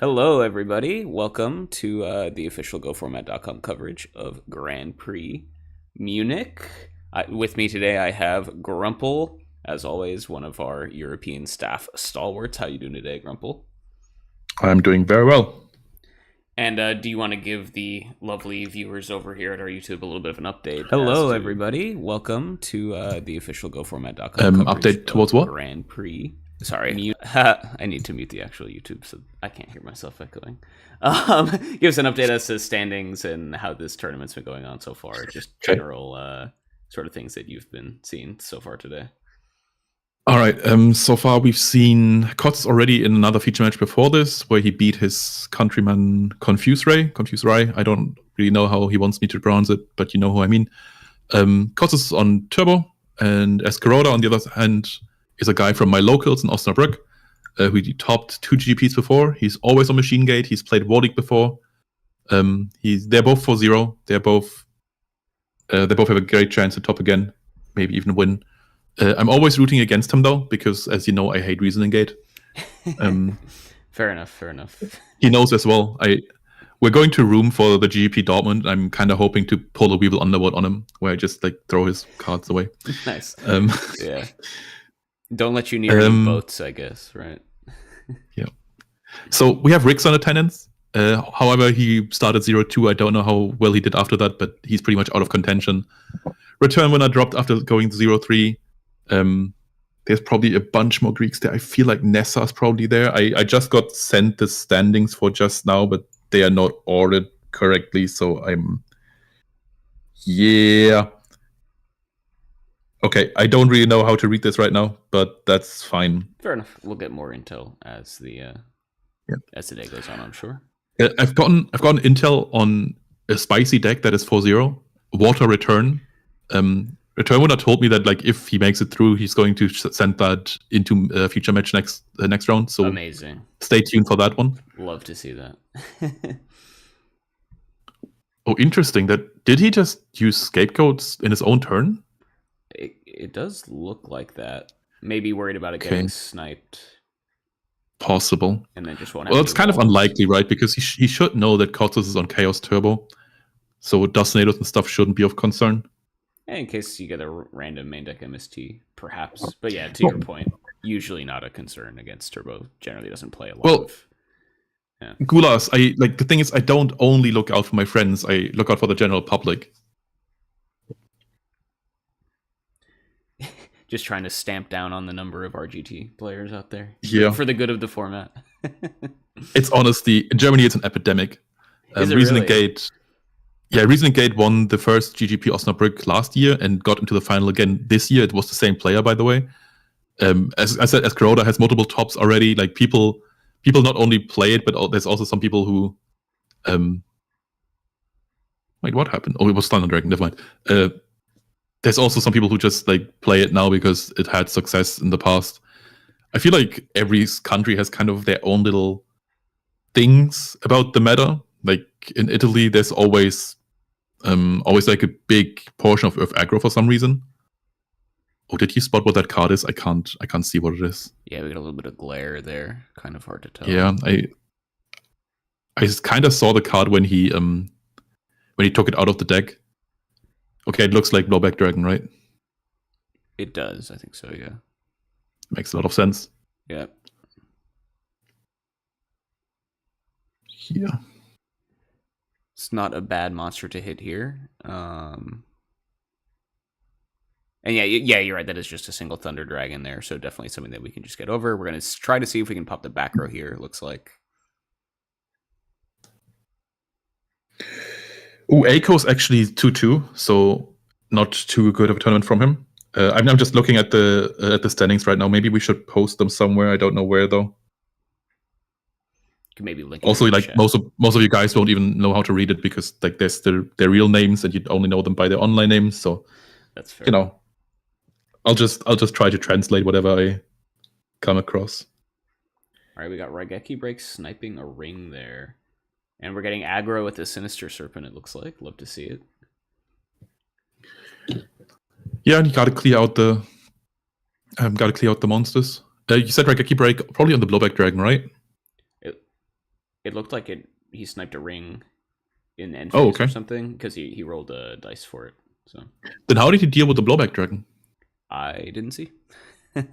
Hello, everybody. Welcome to the official GoFormat.com coverage of Grand Prix Munich. With me today, I have Grumple, as always, one of our European staff stalwarts. How you doing today, Grumple? I'm doing very well. And do you want to give the lovely viewers over here at our YouTube a little bit of an update? Hello, everybody. Welcome to the official GoFormat.com coverage update towards what? Grand Prix. Sorry, I need to mute the actual YouTube so I can't hear myself echoing. Give us an update as to standings and how this tournament's been going on so far. Just general sort of things that you've been seeing so far today. All right. So far, we've seen Kotz already in another feature match before this, where he beat his countryman Confuse Ray. I don't really know how he wants me to pronounce it, but you know who I mean. Kotz is on Turbo, and Escaroda, on the other hand, is a guy from my locals in Osnabrück, who he topped 2 GPs before. He's always on Machine Gate. He's played War League before. They're both 4-0. They both have a great chance to top again, maybe even win. I'm always rooting against him though, because as you know, I hate Reasoning Gate. Fair enough. He knows as well. We're going to room for the GP Dortmund. I'm kind of hoping to pull a Weevil Underworld on him, where I just throw his cards away. Nice. Yeah. Don't let you near any boats, I guess, right? Yeah. So we have Rix on attendance. However, he started 0-2. I don't know how well he did after that, but he's pretty much out of contention. Return winner dropped after going 0-3. There's probably a bunch more Greeks there. I feel like Nessa's probably there. I just got sent the standings for just now, but they are not ordered correctly, so yeah. Okay, I don't really know how to read this right now, but that's fine. Fair enough. We'll get more intel as the day goes on, I'm sure. I've gotten intel on a spicy deck that is 4-0. Water Return. Return winner told me that if he makes it through, he's going to send that into a future match next round. So amazing. Stay tuned for that one. Love to see that. Oh, interesting. Did he just use Scapegoats in his own turn? It does look like that. Maybe worried about it getting sniped. Possible. And then just won't. Well, it's kind of unlikely, right? Because he should know that Kotz is on Chaos Turbo, so dust tornadoes and stuff shouldn't be of concern. And in case you get a random main deck MST, perhaps. But yeah, to your point, usually not a concern against Turbo. Generally doesn't play a lot of. Yeah. Gulas, the thing is, I don't only look out for my friends. I look out for the general public. Just trying to stamp down on the number of RGT players out there. Yeah. For the good of the format. It's honestly, in Germany, it's an epidemic. Reasoning Gate. Yeah, Reasoning Gate won the first GGP Osnabrück last year and got into the final again this year. It was the same player, by the way. As I said, Escaroda has multiple tops already. People not only play it, but there's also some people who... Wait, what happened? Oh, it was Thunder Dragon, never mind. There's also some people who just play it now because it had success in the past. I feel like every country has kind of their own little things about the meta. In Italy, there's always a big portion of Earth aggro for some reason. Oh, did you spot what that card is? I can't see what it is. Yeah, we got a little bit of glare there. Kind of hard to tell. Yeah, I kind of saw the card when he took it out of the deck. Okay, it looks like Blowback Dragon, right? It does, I think so, yeah. Makes a lot of sense. Yeah. Yeah. It's not a bad monster to hit here. And yeah, you're right. That is just a single Thunder Dragon there, so definitely something that we can just get over. We're going to try to see if we can pop the back row here, it looks like. Ooh, Aiko's actually 2-2, so not too good of a tournament from him. I'm just looking at the standings right now. Maybe we should post them somewhere. I don't know where though. Can maybe link. Also, most of you guys don't even know how to read it because there's their real names and you only know them by their online names. So that's fair. I'll just try to translate whatever I come across. All right, we got Raigeki Break sniping a ring there. And we're getting aggro with the Sinister Serpent, it looks like. Love to see it. Yeah, and you gotta clear out the monsters. You said Raigeki Break, probably on the Blowback Dragon, right? It looked like he sniped a ring in end Oh, phase okay. or something because he rolled a dice for it. So Then how did he deal with the blowback dragon? I didn't see. Okay.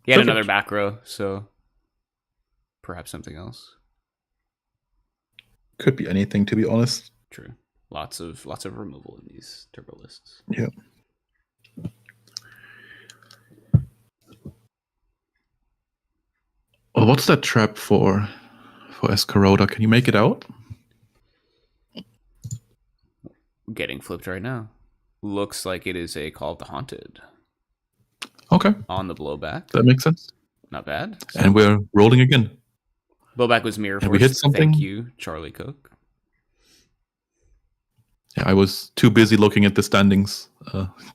He had Perfect. another back row, so perhaps something else. Could be anything, to be honest. True. Lots of removal in these turbo lists. Yeah. Well, what's that trap for Escaroda? Can you make it out? Getting flipped right now. Looks like it is a Call of the Haunted. Okay. On the blowback. That makes sense. Not bad. So, and we're rolling again. Blowback was Mirror Force. We hit something. Thank you, Charlie Cook. Yeah, I was too busy looking at the standings.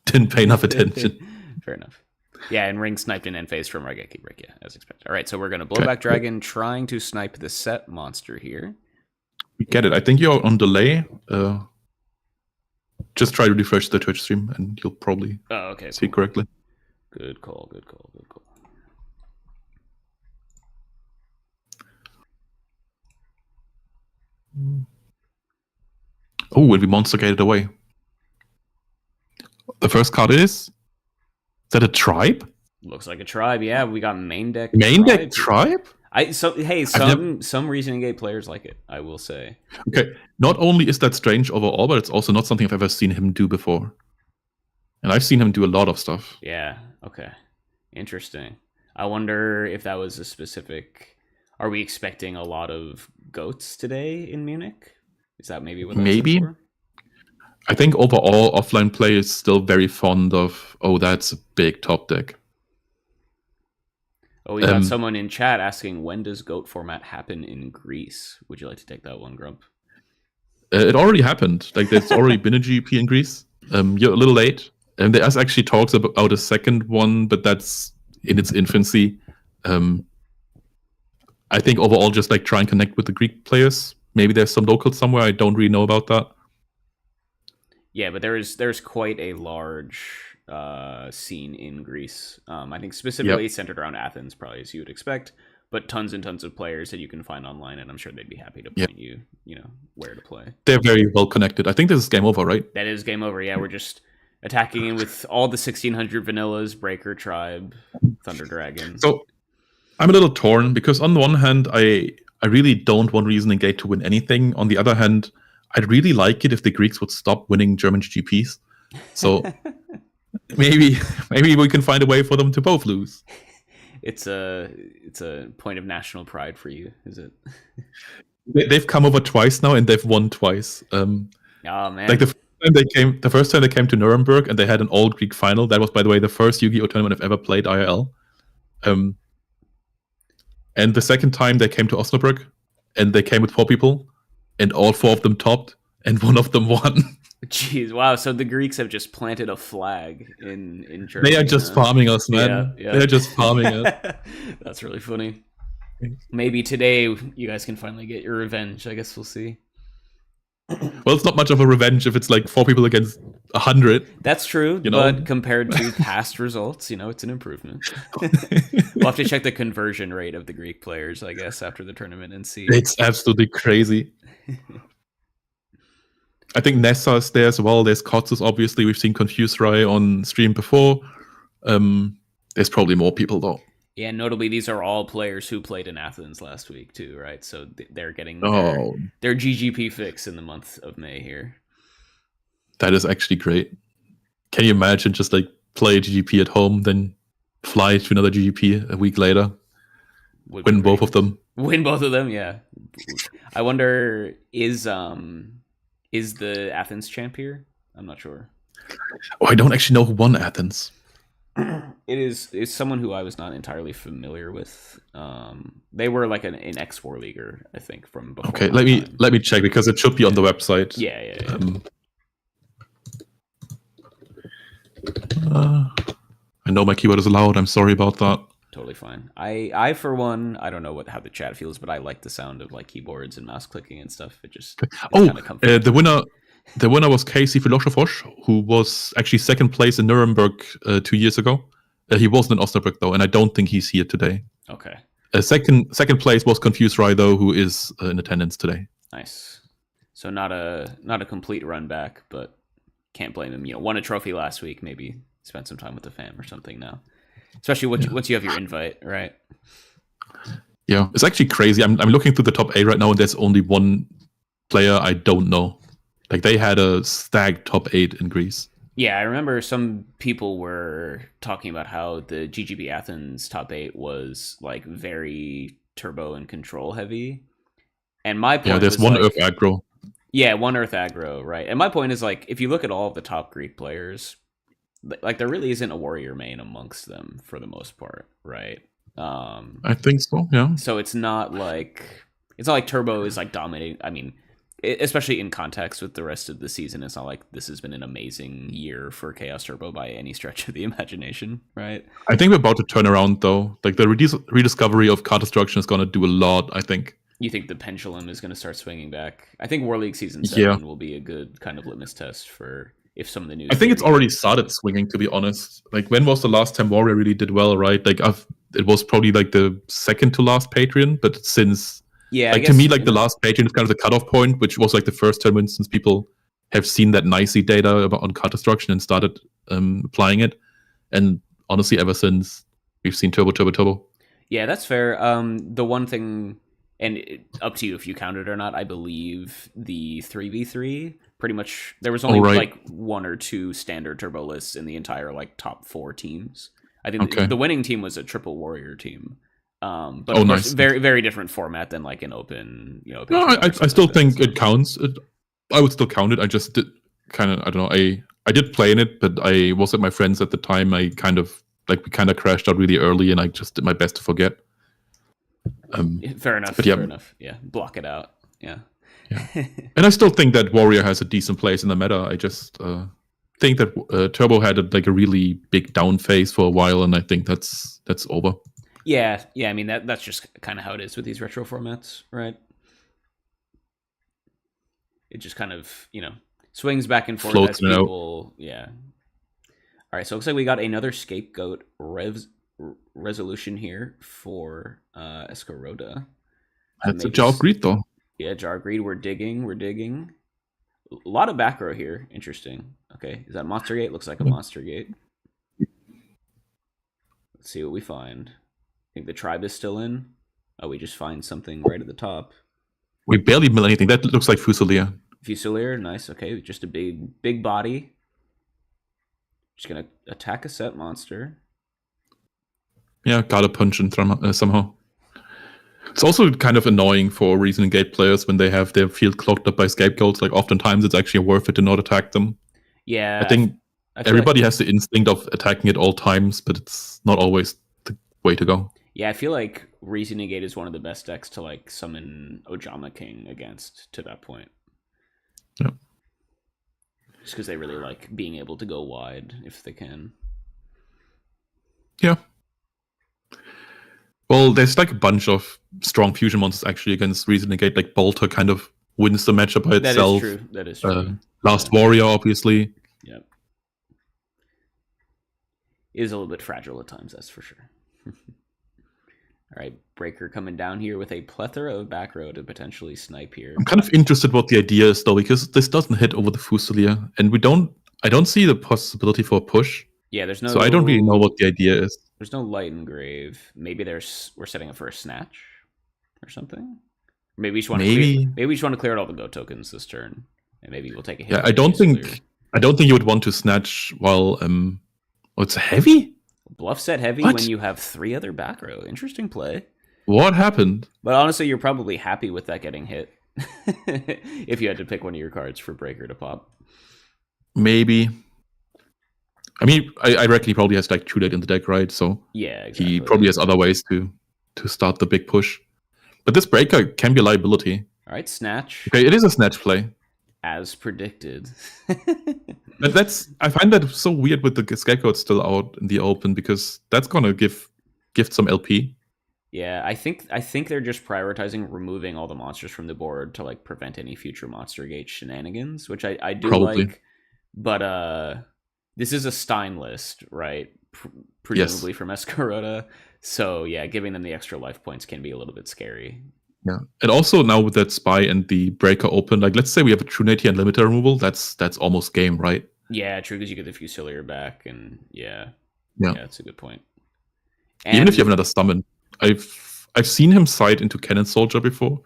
Didn't pay enough attention. Fair enough. Yeah, and ring sniped in end phase from Raigeki Brick, yeah, as expected. All right, so we're going to Blowback Dragon, trying to snipe the set monster here. We get it. I think you're on delay. Just try to refresh the Twitch stream and you'll probably see correctly. Good call, good call, good call. Oh, and we monster gated away. The first card is that a tribe? Looks like a tribe, yeah. We got main deck deck tribe? Some reasoning gate players like it, I will say. Okay, not only is that strange overall, but it's also not something I've ever seen him do before. And I've seen him do a lot of stuff. Yeah, okay. Interesting. I wonder if that was a specific... Are we expecting a lot of goats today in Munich? Is that maybe what that's for? I think overall, offline play is still very fond of, that's a big top deck. Oh, we got someone in chat asking, when does GOAT format happen in Greece? Would you like to take that one, Grump? It already happened. Like, there's already been a GP in Greece. You're a little late. And there's actually talks about a second one, but that's in its infancy. I think overall, just like try and connect with the Greek players. Maybe there's some locals somewhere. I don't really know about that. Yeah, but there's quite a large scene in Greece. I think specifically centered around Athens, probably as you would expect, but tons and tons of players that you can find online, and I'm sure they'd be happy to point you where to play. They're very well connected. I think this is game over, right? That is game over. Yeah, we're just attacking in with all the 1600 vanillas, Breaker Tribe, Thunder Dragon. So I'm a little torn because on the one hand, I really don't want Reasoning Gate to win anything. On the other hand, I'd really like it if the Greeks would stop winning German GPs. So maybe we can find a way for them to both lose. It's a point of national pride for you, is it? They've come over twice now and they've won twice. Oh man! Like the first time they came to Nuremberg and they had an all Greek final. That was, by the way, the first Yu-Gi-Oh tournament I've ever played IRL. And the second time they came to Osnabrück and they came with 4 people. And all 4 of them topped, and 1 of them won. Jeez, wow! So the Greeks have just planted a flag in Germany. They are just farming us, man. Yeah. They're just farming us. That's really funny. Maybe today you guys can finally get your revenge. I guess we'll see. Well, it's not much of a revenge if it's like 4 people against 100. That's true, but compared to past results, it's an improvement. We'll have to check the conversion rate of the Greek players, I guess, after the tournament and see. It's absolutely crazy. I think Nessa is there as well. There's Kotsus, obviously. We've seen Confuse Rai on stream before. There's probably more people, though. Yeah, notably, these are all players who played in Athens last week, too, right? So they're getting their GGP fix in the month of May here. That is actually great. Can you imagine just like play a GGP at home, then fly to another GGP a week later? Win both of them. Win both of them, yeah. I wonder, is the Athens champ here? I'm not sure. Oh, I don't actually know who won Athens. It's someone who I was not entirely familiar with. They were like an X4 leaguer, I think, from before. Okay, let me check because it should be on the website. Yeah. I know my keyboard is loud. I'm sorry about that. Totally fine. I for one, I don't know how the chat feels, but I like the sound of like keyboards and mouse clicking and stuff. It just the winner was Casey Filosofosch, who was actually second place in Nuremberg 2 years ago. He wasn't in Osnabrück though, and I don't think he's here today. Okay. Second place was Confused Rye, though, who is in attendance today. Nice. So not a complete run back, but can't blame him. Won a trophy last week. Maybe spent some time with the fam or something now. Especially once you have your invite, right? Yeah, it's actually crazy. I'm looking through the top 8 right now, and there's only one player I don't know. Like, they had a stacked top 8 in Greece. Yeah, I remember some people were talking about how the GGB Athens top 8 was like very turbo and control heavy. And my point there's was one like, Earth aggro. Yeah, one Earth aggro, right? And my point is like, if you look at all of the top Greek players, like there really isn't a warrior main amongst them for the most part, right? I think so. Yeah. So it's not like Turbo is like dominating. I mean, especially in context with the rest of the season, it's not like this has been an amazing year for Chaos Turbo by any stretch of the imagination, right? I think we're about to turn around, though. Like, the rediscovery of card destruction is going to do a lot, I think. You think the pendulum is going to start swinging back? I think War League Season 7 will be a good kind of litmus test for if some of the news... I think it's already started swinging, to be honest. Like, when was the last time Warrior really did well, right? Like, it was probably like the second to last Patreon, but since... Yeah, like, to me, like, the last Patreon is kind of the cutoff point, which was like the first time since people have seen that nicey data on card destruction and started applying it. And honestly, ever since, we've seen Turbo. Yeah, that's fair. The one thing... And up to you if you count it or not, I believe the 3v3, pretty much, there was only like one or two standard turbo lists in the entire like top 4 teams. I think the winning team was a triple warrior team. But of course, very, very different format than like an open, No, I still think it counts. I would still count it. I just did kind of, I don't know, I did play in it, but I was at my friends at the time. We kind of crashed out really early, and I just did my best to forget. Fair enough. Fair enough. Yeah, block it out. Yeah. And I still think that Warrior has a decent place in the meta. I just think that Turbo had a really big down phase for a while, and I think that's over. Yeah. I mean that's just kind of how it is with these retro formats, right? It just kind of swings back and forth as people. Yeah. All right, so it looks like we got another scapegoat resolution here for Escaroda. That's a Jar Greed, though. Yeah, Jar Greed. We're digging. A lot of back row here. Interesting. Okay, is that Monster Gate? Looks like a Monster Gate. Let's see what we find. I think the tribe is still in. Oh, we just find something right at the top. We barely mill anything. That looks like Fusilier. Fusilier, nice. Okay, just a big body. Just gonna attack a set monster. Yeah, gotta punch in somehow. It's also kind of annoying for Reasoning Gate players when they have their field clogged up by scapegoats. Like, oftentimes it's actually worth it to not attack them. Yeah. I think everybody has the instinct of attacking at all times, but it's not always the way to go. Yeah, I feel like Reasoning Gate is one of the best decks to like summon Ojama King against to that point. Yeah. Just because they really like being able to go wide if they can. Yeah. Well, there's like a bunch of strong fusion monsters actually against Reasoning Gate. Like, Bolter kind of wins the matchup by itself. That is true. Last Warrior, obviously. Yep. Is a little bit fragile at times, that's for sure. All right, Breaker coming down here with a plethora of back row to potentially snipe here. I'm kind of interested what the idea is, though, because this doesn't hit over the Fusilier, and I don't see the possibility for a push. Yeah, there's no. So I don't really know what the idea is. There's no Light Engrave. Maybe we're setting up for a Snatch or something. Maybe we just want to clear out all the Go tokens this turn, and maybe we'll take a hit. Yeah, I don't think you would want to Snatch while it's heavy. Bluff set heavy when you have 3 other back row. Interesting play. What happened? But honestly, you're probably happy with that getting hit. If you had to pick one of your cards for Breaker to pop. Maybe. I mean, I reckon he probably has like 2 deck in the deck, right? So yeah, exactly. He probably has other ways to start the big push. But this Breaker can be a liability. All right, Snatch. Okay, it is a Snatch play. As predicted. But I find that so weird with the Scapegoat still out in the open, because that's gonna gift some LP. Yeah, I think they're just prioritizing removing all the monsters from the board to like prevent any future Monster Gate shenanigans, which I do probably like. But this is a Stein list, right? presumably from Escarota. So yeah, giving them the extra life points can be a little bit scary. Yeah, and also now with that spy and the breaker open, like let's say we have a True Nature and limiter removal, that's almost game, right? Yeah, true, because you get the Fusilier back, and yeah, Yeah, that's a good point. And even if you have another summon, I've seen him side into Cannon Soldier before.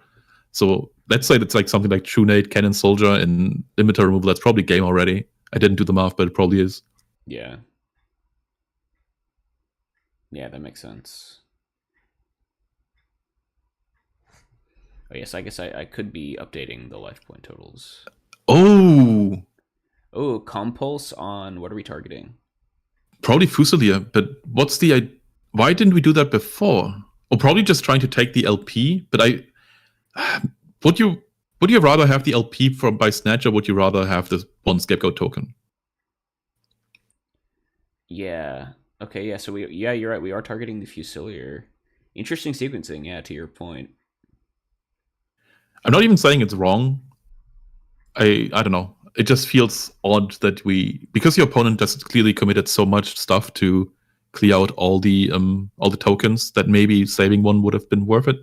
So let's say it's like something like True Nate, Cannon Soldier, and limiter removal. That's probably game already. I didn't do the math, but it probably is. yeah, that makes sense. Oh yes, I guess I could be updating the life point totals. Oh, Compulse on what are we targeting? probably Fusilier. But why didn't we do that before? Or probably just trying to take the LP. But would you rather have the LP by Snatch, or would you rather have the one Scapegoat token? Yeah. Okay. Yeah. So you're right. We are targeting the Fusilier. Interesting sequencing. Yeah. To your point. I'm not even saying it's wrong. I don't know. It just feels odd that because your opponent just clearly committed so much stuff to clear out all the tokens, that maybe saving one would have been worth it.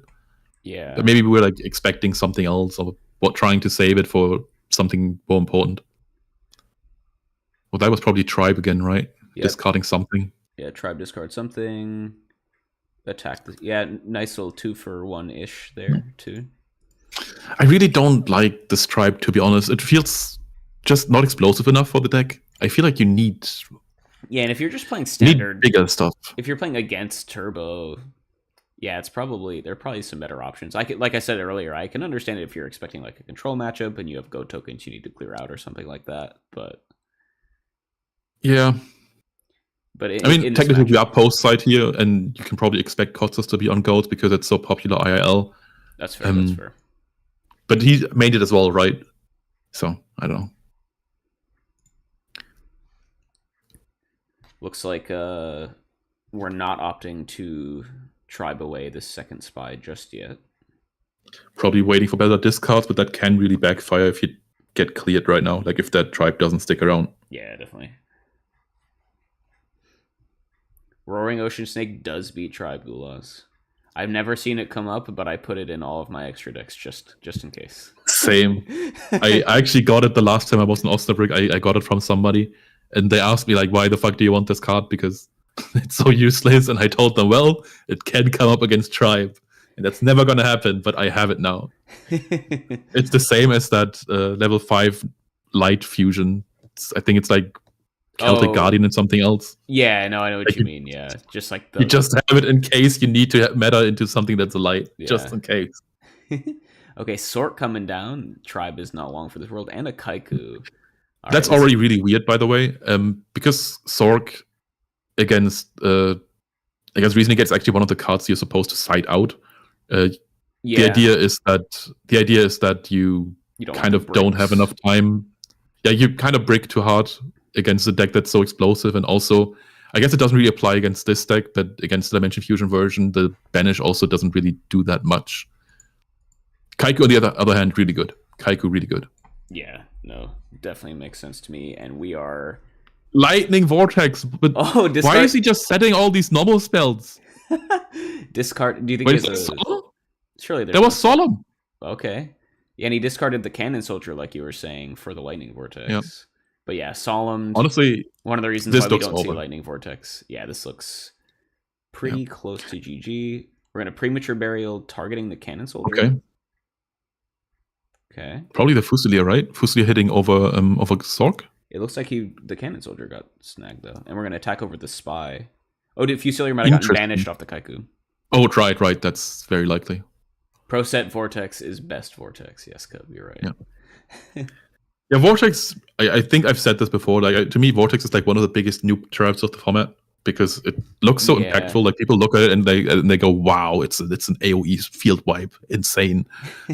Yeah. But maybe we were like expecting something else, or trying to save it for something more important. Well, that was probably Tribe again, right? Yep. Discarding something. Yeah, Tribe discard something. Attack nice little 2-for-1-ish there too. I really don't like this Tribe, to be honest. It feels just not explosive enough for the deck. I feel like you need... Yeah, and if you're just playing standard... bigger stuff. If you're playing against Turbo, yeah, there are probably some better options. Like I said earlier, I can understand it if you're expecting like a control matchup and you have Goat tokens you need to clear out or something like that, but... Yeah. But technically we are post side here, and you can probably expect Kotzos to be on Goat because it's so popular IIL. That's fair, that's fair. But he made it as well, right? So, I don't know. Looks like we're not opting to Tribe away this second spy just yet. Probably waiting for better discards, but that can really backfire if you get cleared right now. Like if that Tribe doesn't stick around. Yeah, definitely. Roaring Ocean Snake does beat Tribe Gulas. I've never seen it come up, but I put it in all of my extra decks just in case. Same. I actually got it the last time I was in Osnabrück. I got it from somebody, and they asked me like, "Why the fuck do you want this card?" Because it's so useless. And I told them, "Well, it can come up against Tribe, and that's never gonna happen. But I have it now." It's the same as that level 5 Light Fusion. I think it's like Celtic Guardian and something else. Yeah, no, I know what you mean. Yeah, just like you just have it in case you need to meta into something that's a light, just in case. Okay, Sork coming down. Tribe is not long for this world, and a Kaiku. That's already really weird, by the way, because Sork against Reasoning Gate is actually one of the cards you're supposed to side out. The idea is that you kind of don't have enough time. Yeah, you kind of brick too hard against a deck that's so explosive, and also I guess it doesn't really apply against this deck, but against the Dimension Fusion version, the banish also doesn't really do that much. Kaiku, on the other hand, really good. Kaiku, really good. Yeah, no, definitely makes sense to me, and we are... Lightning Vortex, but why is he just setting all these normal spells? Discard... Do you think there's Surely there was Solemn. Okay. Yeah, and he discarded the Cannon Soldier, like you were saying, for the Lightning Vortex. Yep. But yeah, Solemn. Honestly, one of the reasons why we don't see Lightning Vortex. Yeah, this looks pretty close to GG. We're gonna Premature Burial targeting the Cannon Soldier. Okay. Probably the Fusilier, right? Fusilier hitting over Sork. It looks like the Cannon Soldier got snagged though, and we're gonna attack over the Spy. Oh, Fusilier might have gotten banished off the Kaiku. Oh, right. That's very likely. Pro set Vortex is best Vortex. Yes, Cub, you're right. Yeah. Yeah, Vortex, I think I've said this before, like to me, Vortex is like one of the biggest noob traps of the format because it looks so impactful. Like people look at it and they go, wow, it's an AoE field wipe. Insane.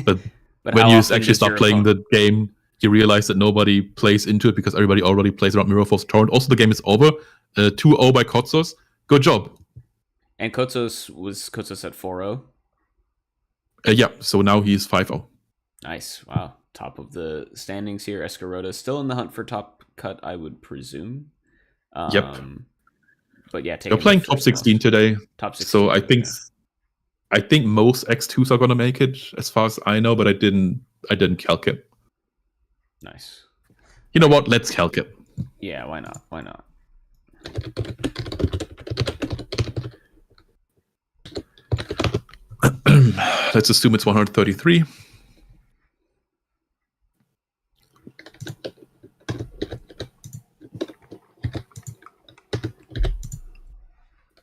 But when you actually start playing the game, you realize that nobody plays into it because everybody already plays around Mirror Force Torrent. Also, the game is over. 2-0 by Kotzos. Good job. And Kotzos at 4-0? Yeah, so now he's 5-0. Nice. Wow. Top of the standings here. Escarota still in the hunt for top cut, I would presume. Yep. But yeah, They're playing top 16 today. Top 16. So I think most X2s are gonna make it, as far as I know, but I didn't calc it. Nice. You know what? Let's calc it. Yeah, why not? Why not? Let's assume it's 133.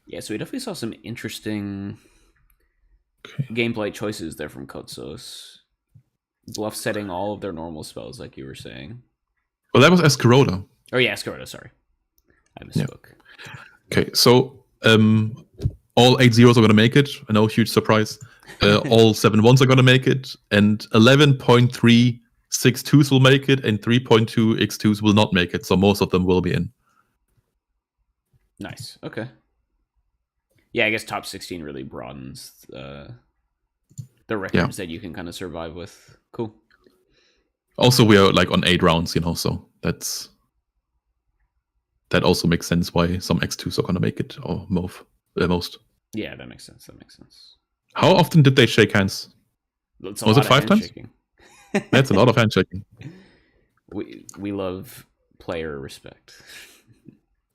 Yeah, so we definitely saw some interesting gameplay choices there from Kotsos. Bluff setting all of their normal spells, like you were saying. Well, that was Escarota. Oh yeah, Escarota, sorry. I misspoke. Yeah. Okay, so all 8 zeros are going to make it. I know, huge surprise. All 7 ones are going to make it. And 11.3 6-2s will make it, and 3.2 X2s will not make it. So most of them will be in. Nice. Okay. Yeah, I guess top 16 really broadens the records that you can kind of survive with. Cool. Also, we are like on 8 rounds, so that also makes sense why some X2s are going to make it, or most. Yeah, that makes sense. How often did they shake hands? Was it 5 times? That's a lot of handshaking. We love player respect.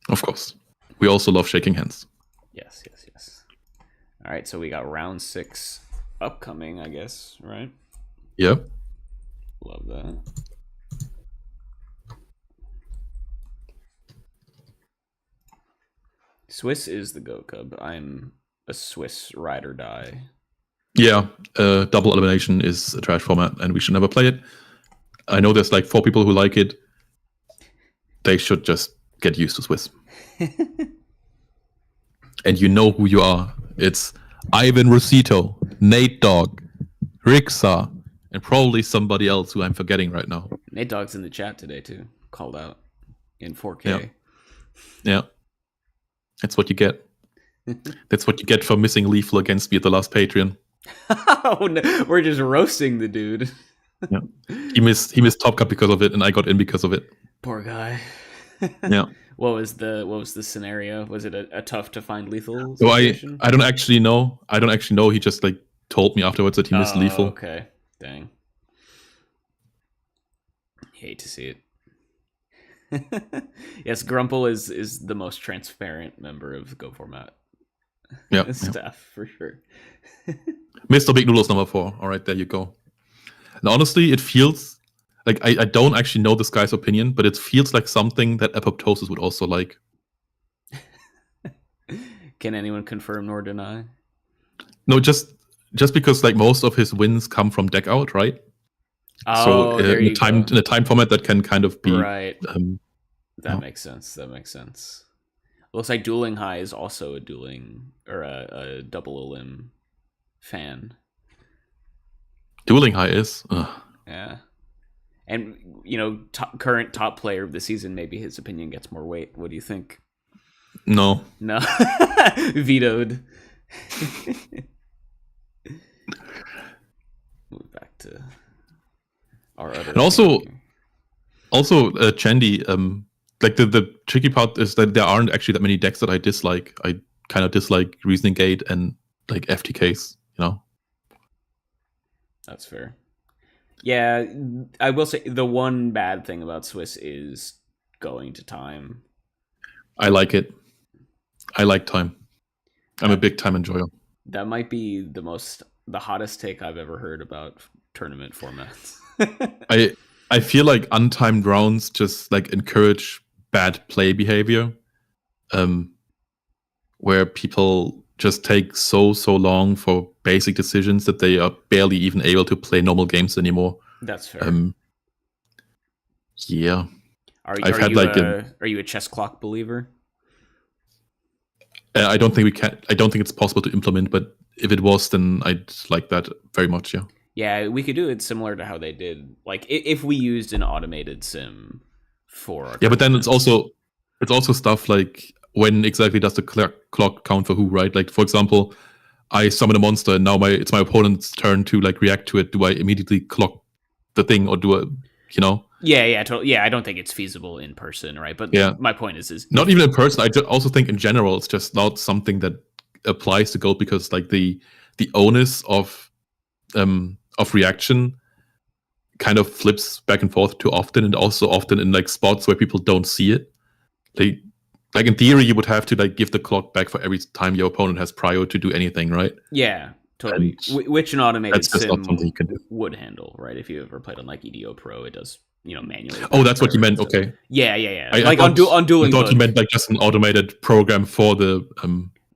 Of course. We also love shaking hands. Yes. All right, so we got round 6 upcoming, I guess, right? Yep. Love that. Swiss is the Goat Cub. I'm a Swiss ride or die. Yeah, double elimination is a trash format, and we should never play it. I know there's like 4 people who like it. They should just get used to Swiss. And you know who you are. It's Ivan Rosito, Nate Dogg, Rixa, and probably somebody else who I'm forgetting right now. Nate Dogg's in the chat today too. Called out in 4K. Yeah. That's what you get. That's what you get for missing Lethal against me at the last Patreon. Oh, no. We're just roasting the dude. Yeah. He missed Top Cup because of it, and I got in because of it. Poor guy. Yeah. What was the scenario? Was it a tough to find lethal So situation? I don't actually know. He just like told me afterwards that he missed lethal. Okay. Dang. Hate to see it. Yes, Grumple is the most transparent member of the Go format. Staff for sure. Mr. Big Noodles number 4. All right, there you go. And honestly, it feels like I don't actually know this guy's opinion, but it feels like something that Apoptosis would also like. Can anyone confirm nor deny? No, just because like most of his wins come from deck out, right? Oh, so in a time format that can kind of be right. That makes sense. Looks like Dueling High is also a double elim fan. Dueling High is. Yeah. And, current top player of the season, maybe his opinion gets more weight. What do you think? No. Vetoed. Move back to our other. And also, Chandy, like the tricky part is that there aren't actually that many decks that I dislike. I kind of dislike Reasoning Gate and like FTKs, That's fair. Yeah, I will say the one bad thing about Swiss is going to time. I like it. I like time. I'm a big time enjoyer. That might be the hottest take I've ever heard about tournament formats. I feel like untimed rounds just like encourage bad play behavior, where people just take so long for basic decisions that they are barely even able to play normal games anymore. That's fair. Yeah. Are you a chess clock believer? I don't think we can. I don't think it's possible to implement, but if it was, then I'd like that very much. Yeah. Yeah, we could do it similar to how they did. Like if we used an automated sim for our but then it's also stuff like when exactly does the clock count for who, right? Like for example, I summon a monster and now it's my opponent's turn to like react to it. Do I immediately clock the thing or do I, Yeah, totally. Yeah, I don't think it's feasible in person, right? But Yeah. my point is Not even in person. Also think in general, it's just not something that applies to Goat because like the onus of reaction kind of flips back and forth too often, and also often in like spots where people don't see it. Like in theory, you would have to like give the clock back for every time your opponent has prio to do anything, right? Yeah, totally. Which an automated that's just not something sim you can do. would handle, right? If you ever played on like EDO Pro, it does, manually. Oh, that's what you meant. Okay. Yeah. I on Dueling I thought Book. you meant like just an automated program for the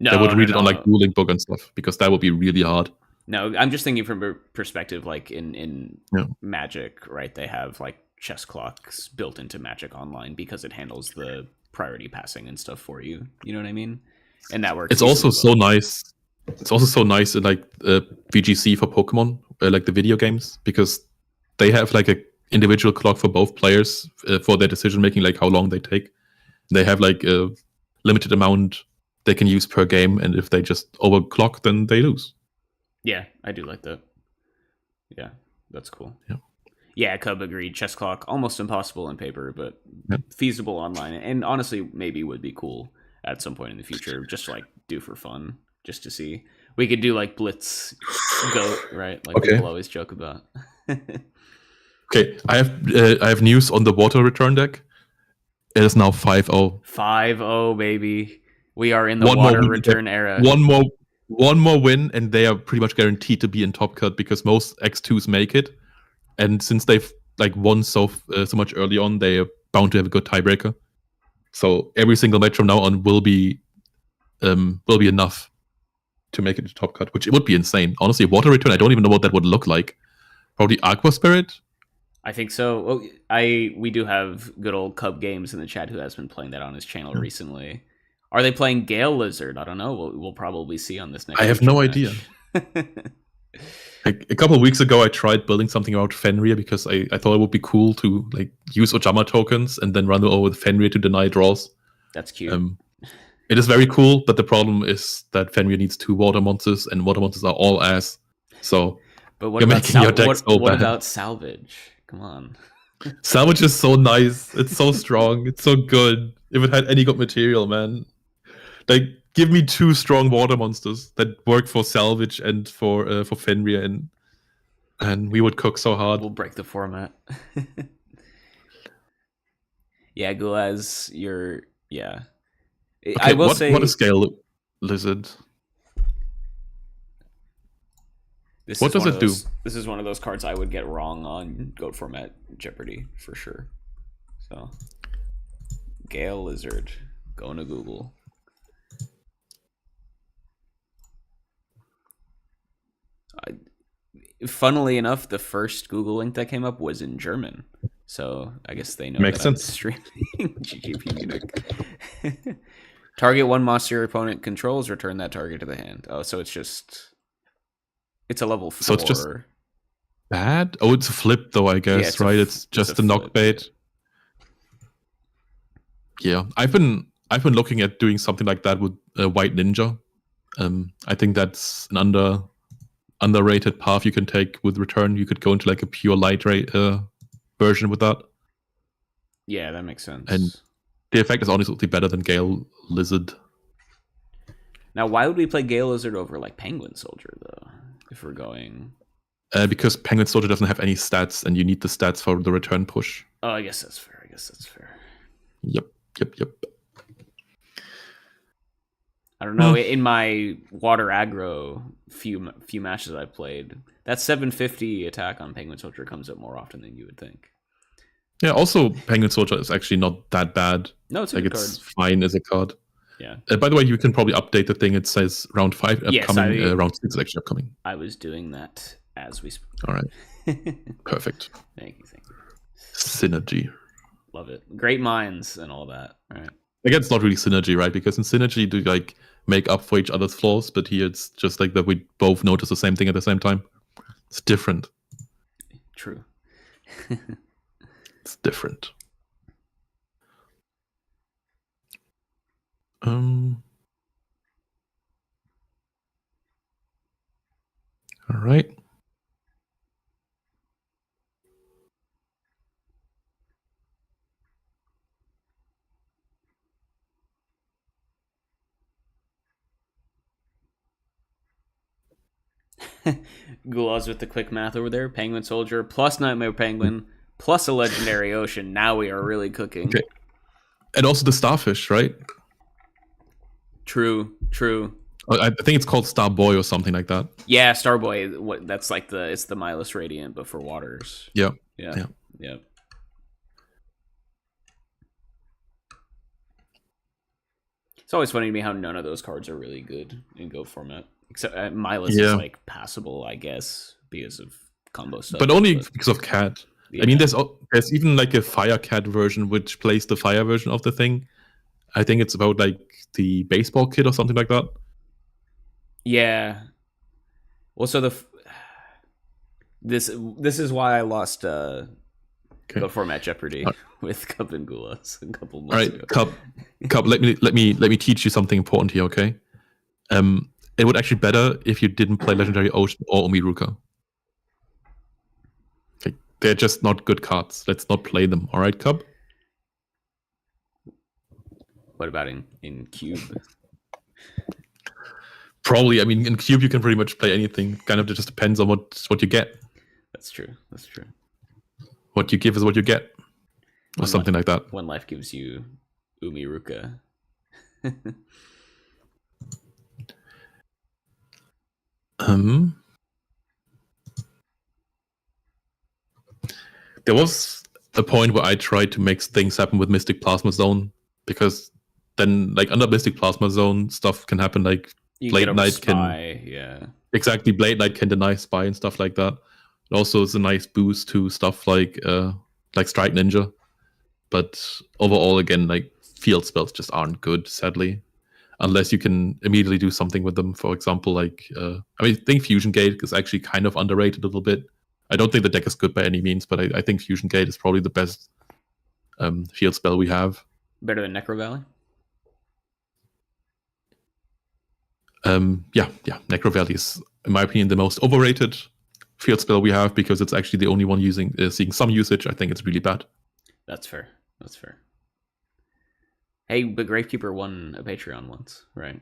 that would read it on like Dueling Book and stuff, because that would be really hard. No, I'm just thinking from a perspective like in Magic, right? They have like chess clocks built into Magic Online because it handles the priority passing and stuff for you. You know what I mean? And that works. It's also so nice. It's also so nice in like VGC for Pokemon, like the video games, because they have like a individual clock for both players for their decision making, like how long they take. They have like a limited amount they can use per game, and if they just overclock, then they lose. Yeah, I do like that. Yeah, that's cool. Yeah. Yeah, Cub agreed. Chess clock, almost impossible on paper, but feasible online. And honestly, maybe would be cool at some point in the future, just to, like, do for fun, just to see. We could do, like, Blitz Goat, right? Like people always joke about. Okay, I have news on the water return deck. It is now 5-0. 5-0, baby. We are in the water return era. One more win, and they are pretty much guaranteed to be in top cut because most X2s make it. And since they've like won so much early on, they are bound to have a good tiebreaker. So every single match from now on will be enough to make it to top cut, which it would be insane. Honestly, water return, I don't even know what that would look like. Probably Aqua Spirit. I think so. Well, we do have good old Cub Games in the chat who has been playing that on his channel recently. Are they playing Gale Lizard? I don't know. We'll probably see on this next. I have no idea. Like a couple of weeks ago, I tried building something around Fenrir because I thought it would be cool to like use Ojama tokens and then run over with Fenrir to deny draws. That's cute. It is very cool, but the problem is that Fenrir needs 2 water monsters, and water monsters are all ass. So, but what about what about salvage? Come on. Salvage is so nice. It's so strong. It's so good. If it had any good material, man. Like, give me 2 strong water monsters that work for salvage and for Fenrir, and we would cook so hard. We'll break the format. Yeah, Gulaz, yeah. Okay, I will say what is Gale Lizard? What does it do? This is one of those cards I would get wrong on Goat format Jeopardy for sure. So, Gale Lizard, going to Google. Funnily enough, the first Google link that came up was in German, so I guess they know. Makes sense. I'm streaming GGP Munich. Target one monster your opponent controls. Return that target to the hand. Oh, so it's a level 4. So it's just bad. Oh, it's a flip though, I guess. Yeah, it's right? It's just a knockbait. Yeah, I've been looking at doing something like that with White Ninja. I think that's an underrated path you can take with return. You could go into like a pure light rate version with that. Yeah, that makes sense. And the effect is honestly better than Gale Lizard. Now, why would we play Gale Lizard over like Penguin Soldier though? If we're going, because Penguin Soldier doesn't have any stats, and you need the stats for the return push. Oh, I guess that's fair. Yep. I don't know. In my water aggro few matches I've played, that 750 attack on Penguin Soldier comes up more often than you would think. Yeah. Also, Penguin Soldier is actually not that bad. No, it's a good card. Fine as a card. Yeah. By the way, you can probably update the thing. It says round 5 upcoming. Yes, round 6 is actually upcoming. I was doing that as we spoke. All right. Perfect. Thank you. Synergy. Love it. Great minds and all that. All right. Again, it's not really synergy, right? Because in synergy, do like make up for each other's flaws, but here it's just like that we both notice the same thing at the same time. It's different. True. It's different. All right. Gula's with the quick math over there. Penguin Soldier plus Nightmare Penguin plus a Legendary Ocean. Now we are really cooking. Okay. And also the Starfish, right? True. I think it's called Starboy or something like that. Yeah, Starboy. That's like it's the Milus Radiant, but for waters. Yeah. Yeah. It's always funny to me how none of those cards are really good in Go format. Except Milus is like passable, I guess, because of combo stuff. But only because of Cat. Yeah. I mean, there's even like a Fire Cat version which plays the fire version of the thing. I think it's about like the baseball kid or something like that. Yeah. Well, so this is why I lost Go format Jeopardy with Cup and Gulas a couple months ago. Cup. Let me teach you something important here, okay? It would actually be better if you didn't play Legendary Ocean or Umiruka. Okay, they're just not good cards. Let's not play them, all right, Cup? What about in Cube? Probably. I mean, in Cube you can pretty much play anything. Kind of just depends on what you get. That's true. What you give is what you get, or something like that. One life gives you Umiruka. There was a point where I tried to make things happen with Mystic Plasma Zone, because then, like, under Mystic Plasma Zone, stuff can happen, like Blade Knight can... Exactly, Blade Knight can deny Spy and stuff like that. It also is a nice boost to stuff like Strike Ninja. But overall, again, like, field spells just aren't good, sadly. Unless you can immediately do something with them. For example, like... I think Fusion Gate is actually kind of underrated a little bit. I don't think the deck is good by any means, but I think Fusion Gate is probably the best field spell we have. Better than Necro Valley? Yeah. Necro Valley is, in my opinion, the most overrated field spell we have, because it's actually the only one seeing some usage. I think it's really bad. That's fair. Hey, but Gravekeeper won a Patreon once, right?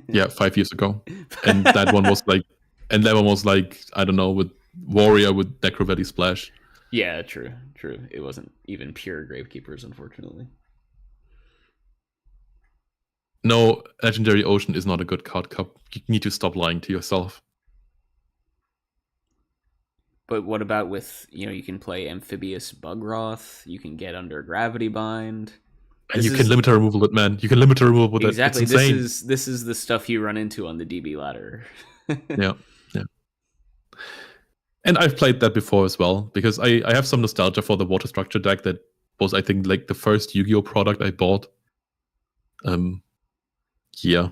Yeah, 5 years ago. And that one was like, I don't know, with Warrior with Necro Valley Splash. Yeah, true. It wasn't even pure Gravekeepers, unfortunately. No, Legendary Ocean is not a good card, Cup. You need to stop lying to yourself. But what about with, you can play Amphibious Bugroth, you can get under Gravity Bind. And you can limit a removal with, man. You can limit a removal with exactly. It's insane. This is the stuff you run into on the DB ladder. Yeah. And I've played that before as well, because I have some nostalgia for the Water Structure deck that was, I think, like the first Yu-Gi-Oh product I bought. Yeah.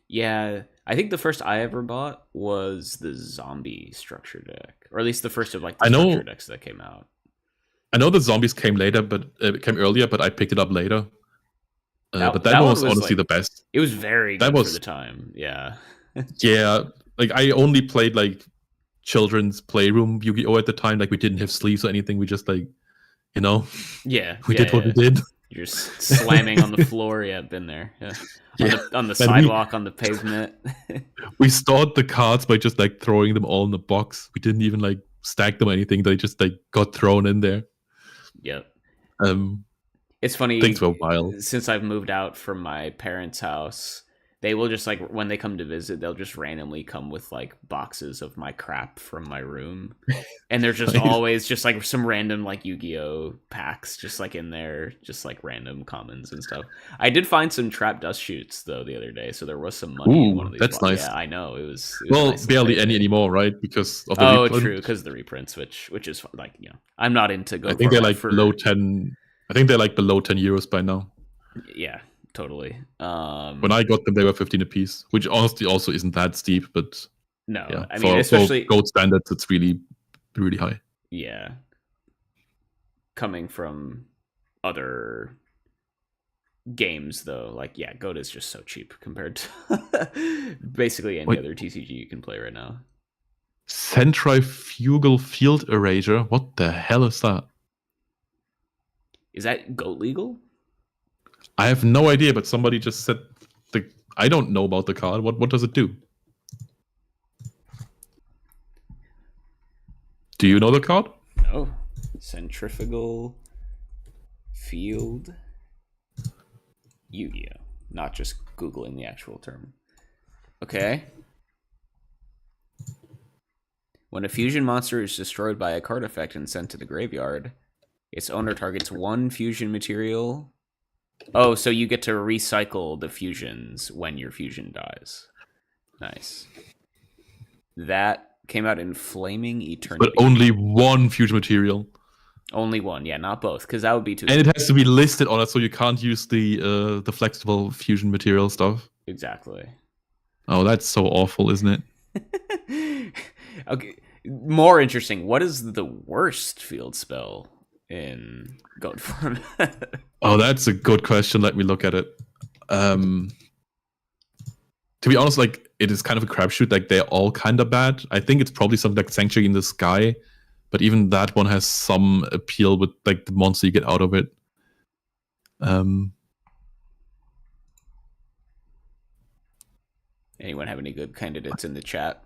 Yeah, I think the first I ever bought was the Zombie Structure deck, or at least the first of like the structure decks that came out. I know the Zombies came later, but it came earlier, but I picked it up later. But that one was honestly the best. It was very good for the time. Yeah. Yeah, like I only played like children's playroom Yu-Gi-Oh at the time. Like we didn't have sleeves or anything. We just like, we did what we did. You're just slamming on the floor. Yeah, been there. Yeah. On the sidewalk, on the pavement. We stored the cards by just like throwing them all in the box. We didn't even like stack them or anything. They just like got thrown in there. Yep. It's funny. Things were wild. Since I've moved out from my parents' house, they will just like, when they come to visit, they'll just randomly come with like boxes of my crap from my room, and they're just always just like some random like Yu-Gi-Oh packs just like in there, just like random commons and stuff. I did find some trap dust shoots though the other day, so there was some money in one of these. That's nice. Yeah, I know it was well, nice barely any anymore, right? Because of the reprint. True, because of the reprints, which is like, I'm not into Go. I think they're like below 10. I think they're like below 10 euros by now. Yeah. Totally. When I got them, they were 15 a piece, which honestly also isn't that steep, but no, yeah, I mean, especially for gold standards, it's really, really high. Yeah, coming from other games, though, like goat is just so cheap compared to basically any other TCG you can play right now. Centrifugal Field Erasure. What the hell is that? Is that goat legal? I have no idea, but somebody just said I don't know about the card. What does it do? Do you know the card? No. Centrifugal field Yu-Gi-Oh. Not just Googling the actual term. Okay. When a fusion monster is destroyed by a card effect and sent to the graveyard, its owner targets one fusion material. Oh, so you get to recycle the fusions when your fusion dies. Nice. That came out in Flaming Eternity. But only one fusion material. Only one, yeah, not both, because that would be too. And it has to be listed on it, so you can't use the flexible fusion material stuff. Exactly. Oh, that's so awful, isn't it? Okay, more interesting. What is the worst field spell in Goat form? Oh, that's a good question. Let me look at it. To be honest, like, it is kind of a crapshoot. Like, they're all kind of bad. I think it's probably something like Sanctuary in the Sky, but even that one has some appeal with like the monster you get out of it. Anyone have any good candidates in the chat?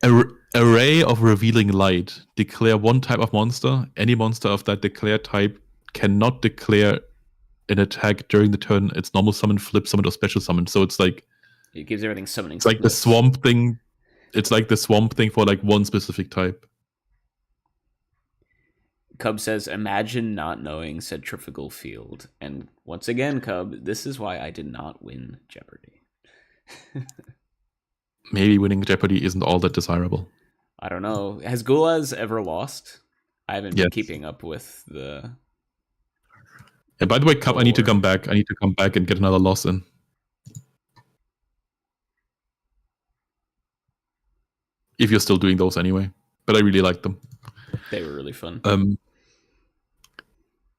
Array of Revealing Light. Declare one type of monster. Any monster of that declared type cannot declare an attack during the turn its normal summon, flip summon, or special summon. So it's like it gives everything summoning. It's like the Swamp Thing. It's like the Swamp Thing for like one specific type. Cub says, imagine not knowing Centrifugal Field. And once again, Cub, this is why I did not win Jeopardy. Maybe winning Jeopardy isn't all that desirable. I don't know. Has Gulaz ever lost? I haven't been keeping up with the... And by the way, Cub, I need to come back. I need to come back and get another loss in. If you're still doing those anyway. But I really like them. They were really fun.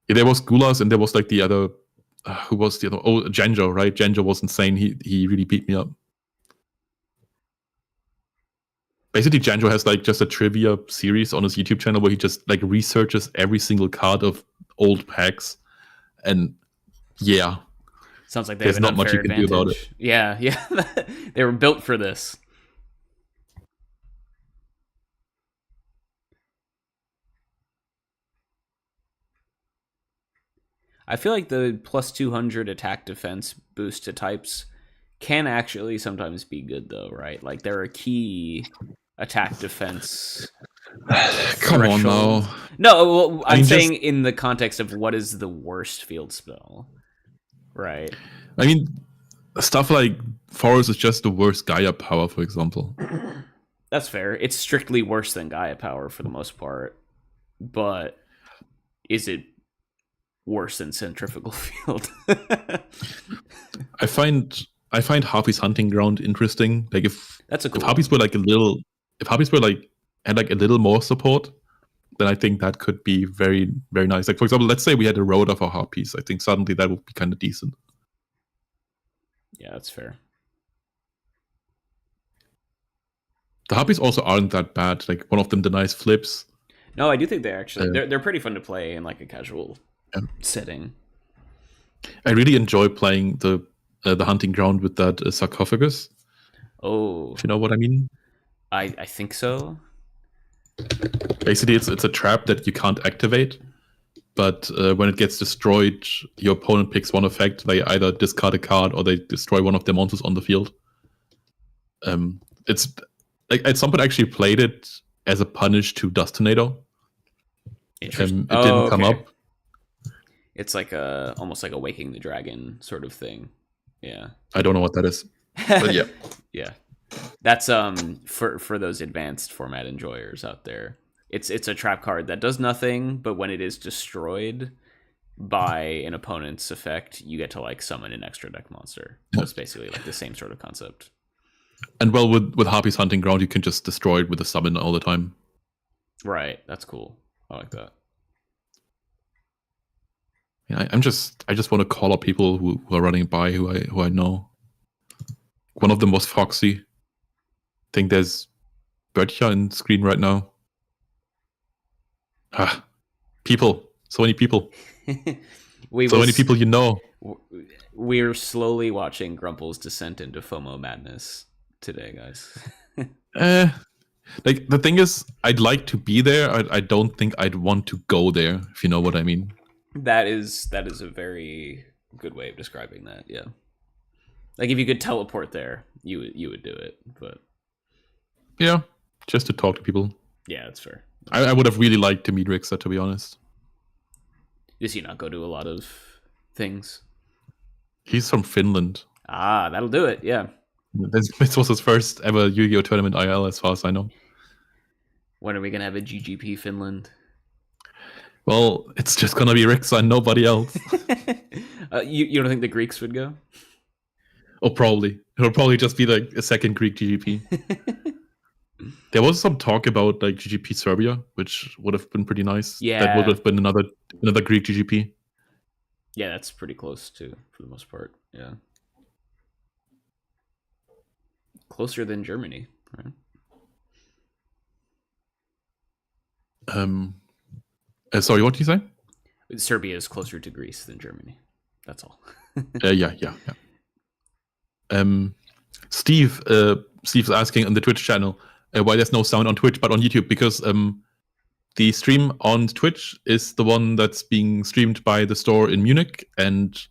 Yeah, there was Gulaz and there was like the other... who was the other? Oh, Janjo, right? Janjo was insane. He really beat me up. Basically, Janjo has like just a trivia series on his YouTube channel where he just like researches every single card of old packs, and yeah, sounds like there's not much you can do about it. Yeah, they were built for this. I feel like the plus 200 attack defense boost to types can actually sometimes be good, though, right? Like, there are key attack defense. Come on, now. No, well, I'm saying in the context of what is the worst field spell, right? I mean, stuff like Forest is just the worst Gaia power, for example. That's fair. It's strictly worse than Gaia power for the most part. But is it worse than Centrifugal Field? I find Harpy's Hunting Ground interesting. Like if Harpies were like had like a little more support, then I think that could be very, very nice. Like for example, let's say we had a Road for Harpies. I think suddenly that would be kind of decent. Yeah, that's fair. The Harpies also aren't that bad. Like one of them denies flips. No, I do think they actually they're pretty fun to play in like a casual setting. I really enjoy playing the Hunting Ground with that sarcophagus. Oh, if you know what I mean. I think so. Basically, it's a trap that you can't activate, but when it gets destroyed, your opponent picks one effect. They either discard a card or they destroy one of their monsters on the field. It's like at some point I actually played it as a punish to Dust Tornado. It didn't come up. It's like almost like a Waking the Dragon sort of thing. Yeah. I don't know what that is. But yeah. Yeah. That's for those advanced format enjoyers out there. It's a trap card that does nothing, but when it is destroyed by an opponent's effect, you get to like summon an extra deck monster. So it's basically like the same sort of concept. And well, with Harpy's Hunting Ground, you can just destroy it with a summon all the time. Right. That's cool. I like that. Yeah, I just want to call up people who are running by who I know. One of them was Foxy. I think there's Bertja in screen right now. People. So many people. Many people you know. We're slowly watching Grumple's descent into FOMO madness today, guys. Like, the thing is, I'd like to be there. I don't think I'd want to go there, if you know what I mean. That is a very good way of describing that. Yeah, like if you could teleport there, you would do it. But yeah, just to talk to people. Yeah, that's fair. I would have really liked to meet Rixa, to be honest. Does he not go to a lot of things? He's from Finland. Ah, that'll do it. Yeah. This was his first ever Yu-Gi-Oh! Tournament IL, as far as I know. When are we gonna have a GGP Finland? Well, it's just gonna be Rixa and nobody else. You don't think the Greeks would go? Oh, probably. It'll probably just be like a second Greek GGP. There was some talk about like GGP Serbia, which would have been pretty nice. Yeah. That would have been another Greek GGP. Yeah, that's pretty close too, for the most part. Yeah. Closer than Germany, right? Sorry, what did you say? Serbia is closer to Greece than Germany. That's all. Yeah. Steve's asking on the Twitch channel why there's no sound on Twitch but on YouTube, because the stream on Twitch is the one that's being streamed by the store in Munich, and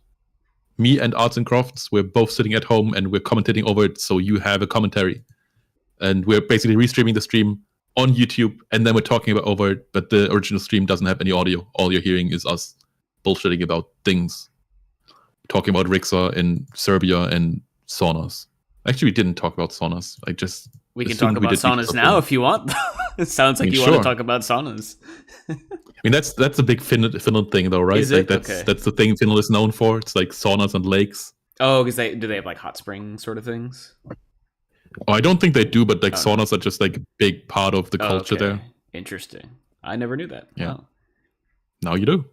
me and Arts and Crafts, we're both sitting at home and we're commentating over it, so you have a commentary. And we're basically restreaming the stream on YouTube, and then we're talking about over it, but the original stream doesn't have any audio. All you're hearing is us bullshitting about things. Talking about Rixa in Serbia and saunas. Actually, we didn't talk about saunas. We can talk about saunas now if you want. It sounds like you want to talk about saunas. I mean, that's a big Finland thing, though, right? Is it? Like, Okay. That's the thing Finland is known for. It's like saunas and lakes. Oh, because do they have like hot spring sort of things? Oh, I don't think they do, but like saunas are just like a big part of the culture there. Interesting. I never knew that. Yeah. Wow. Now you do.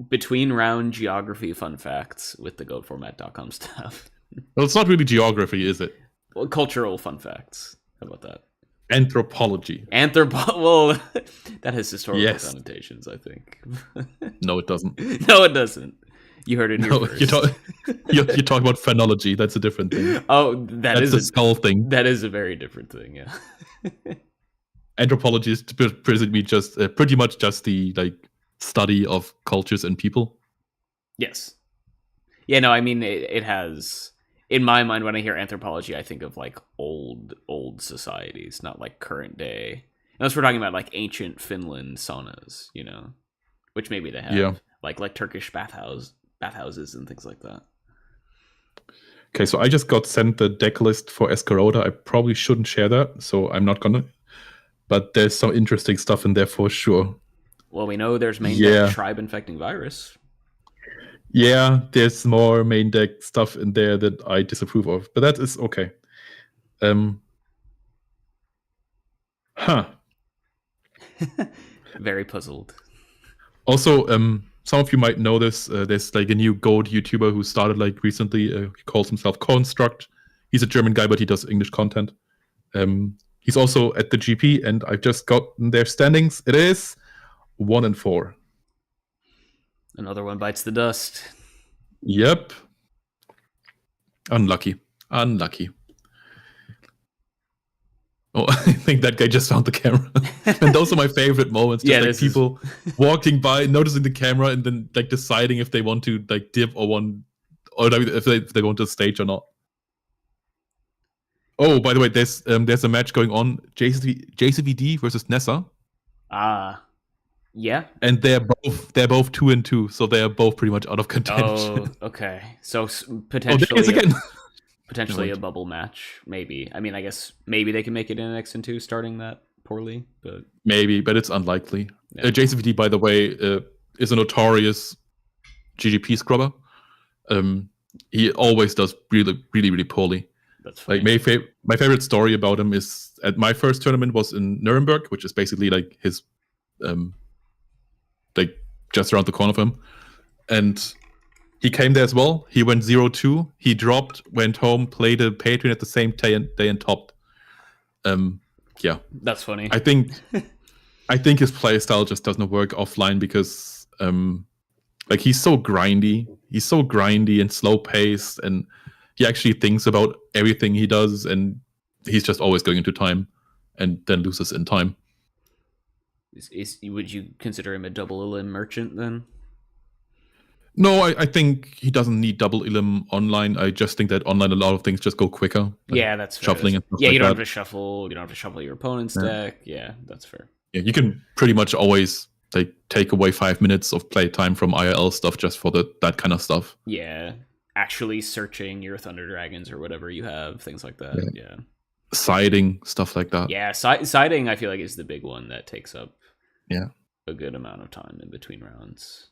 Between round geography fun facts with the goatformat.com stuff. Well, it's not really geography, is it? Well, cultural fun facts. How about that? Anthropology. Well, that has historical connotations, I think. No, it doesn't. No, it doesn't. You heard it here first. You're talking about phenology. That's a different thing. Oh, that's a skull thing. That is a very different thing, yeah. Anthropology is pretty much just the like study of cultures and people. Yes. Yeah, no, I mean, it has... In my mind, when I hear anthropology, I think of like old societies, not like current day. Unless we're talking about like ancient Finland saunas, you know, which maybe they have. Yeah. Like Turkish bathhouses and things like that. Okay, so I just got sent the deck list for Escarota. I probably shouldn't share that, so I'm not gonna. But there's some interesting stuff in there for sure. Well, we know there's main deck tribe infecting virus. Yeah, there's more main deck stuff in there that I disapprove of, but that is okay. Very puzzled. Also, some of you might know this. There's like a new Goat YouTuber who started like recently. He calls himself Construct. He's a German guy, but he does English content. He's also at the GP, and I've just gotten their standings. It is 1-4. Another one bites the dust. Yep. Unlucky. Oh, I think that guy just found the camera. And those are my favorite moments. Just people walking by, noticing the camera, and then like deciding if they want to like dip or if they want to stage or not. Oh, by the way, there's a match going on. JCVD versus Nessa. Yeah. And they're both 2-2, so they are both pretty much out of contention. Oh, okay. So potentially, again. Potentially a bubble match, maybe. I mean, I guess maybe they can make it in X and 2 starting that poorly, but maybe, but it's unlikely. Yeah. JCVD, by the way, is a notorious GGP scrubber. He always does really, really, really poorly. That's funny. Like my favorite story about him is at my first tournament was in Nuremberg, which is basically like his, like just around the corner from him, and he came there as well. He went 0-2. He dropped, went home, played a Patreon at the same day and topped. Yeah, that's funny. I think his play style just doesn't work offline because like he's so grindy and slow paced, and he actually thinks about everything he does, and he's just always going into time. and then loses in time. Would you consider him a double elim merchant then? No, I think he doesn't need double elim online. I just think that online a lot of things just go quicker. Like yeah, that's fair. Shuffling and stuff yeah, like you don't that. have to shuffle. You don't have to shuffle your opponent's deck. Yeah, that's fair. Yeah, you can pretty much always like take away 5 minutes of playtime from IRL stuff just for that kind of stuff. Yeah, actually searching your Thunder Dragons or whatever you have, things like that. Yeah. Siding, stuff like that. Yeah, siding I feel like is the big one that takes up a good amount of time in between rounds.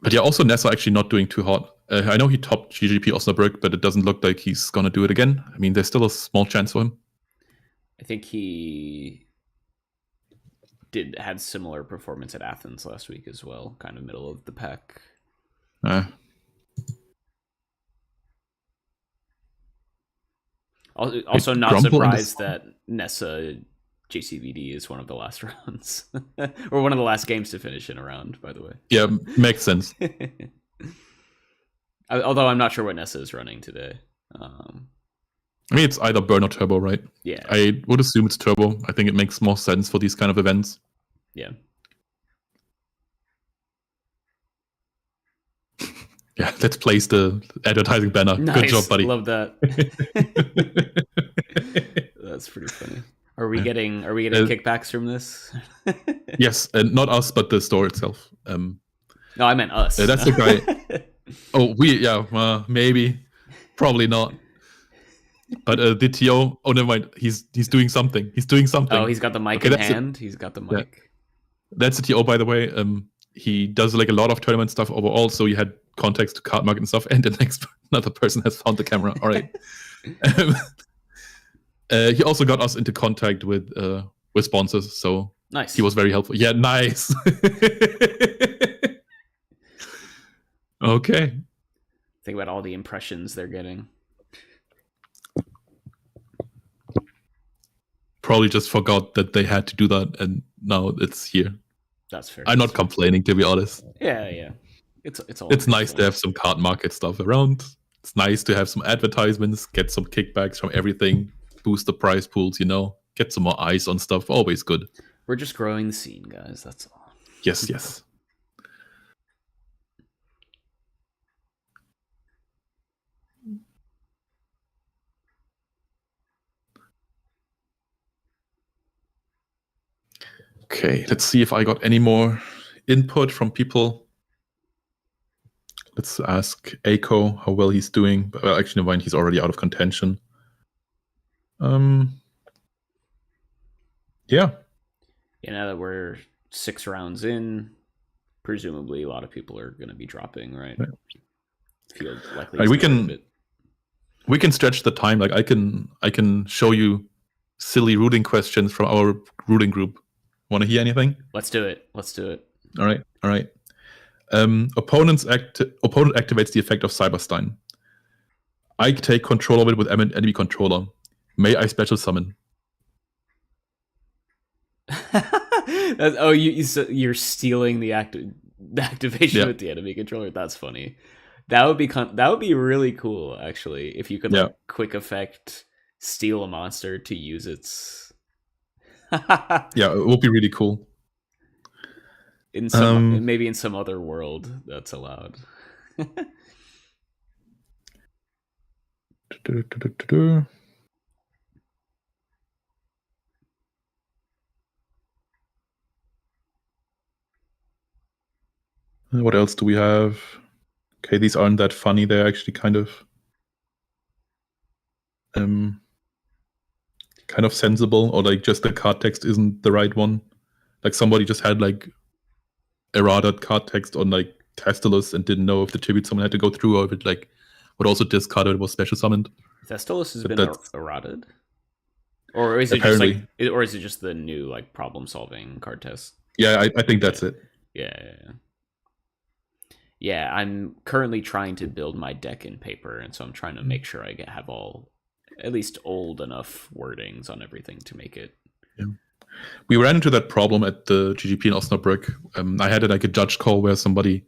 But yeah, also Nessa actually not doing too hot. I know he topped GGP Osnabrück, but it doesn't look like he's gonna do it again. I mean, there's still a small chance for him. I think he had similar performance at Athens last week as well, kind of middle of the pack. Also, not surprised that Nessa JCVD is one of the last rounds, or one of the last games to finish in a round. By the way, yeah, makes sense. Although I'm not sure what Nessa is running today. I mean, it's either Burn or Turbo, right? Yeah, I would assume it's Turbo. I think it makes more sense for these kind of events. Yeah. Yeah, let's place the advertising banner. Nice. Good job, buddy. Love that. That's pretty funny. Are we getting kickbacks from this? Yes, and not us, but the store itself. No, I meant us. That's the guy. Maybe, probably not. But the TO, never mind. He's doing something. Oh, he's got the mic in hand. He's got the mic. Yeah. That's the TO, by the way. He does like a lot of tournament stuff overall, so you had context to card market and stuff, and the next another person has found the camera. All right. He also got us into contact with sponsors, so nice. He was very helpful. Yeah, nice. Okay. Think about all the impressions they're getting. Probably just forgot that they had to do that, and now it's here. That's fair. I'm not complaining, to be honest. Yeah. It's nice to have some card market stuff around. It's nice to have some advertisements, get some kickbacks from everything, boost the prize pools, get some more eyes on stuff. Always good. We're just growing the scene, guys. That's all. Yes. Okay, let's see if I got any more input from people. Let's ask Aiko how well he's doing. Well, actually, never mind, he's already out of contention. Yeah. Now that we're 6 rounds in, presumably a lot of people are going to be dropping, right? Feel likely. We can stretch the time. Like I can show you silly rooting questions from our rooting group. Want to hear anything? Let's do it. All right. Opponent activates the effect of Cyberstein. I take control of it with enemy controller. May I special summon? You're stealing the activation with the enemy controller. That's funny. That would be really cool, actually, if you could quick effect steal a monster to use its. Yeah, it would be really cool. Maybe in some other world that's allowed. What else do we have? Okay, these aren't that funny. They're actually kind of sensible, or like just the card text isn't the right one. Like somebody just had like errata card text on like Thestalus and didn't know if the tribute summon had to go through, or if it like would also discard it was special summoned. Thestalus has been errated, or is it apparently just the new like problem solving card test? Yeah, I think that's it. Yeah, I'm currently trying to build my deck in paper, and so I'm trying to make sure I have all at least old enough wordings on everything to make it. Yeah. We ran into that problem at the GGP in Osnabrück. I had like a judge call where somebody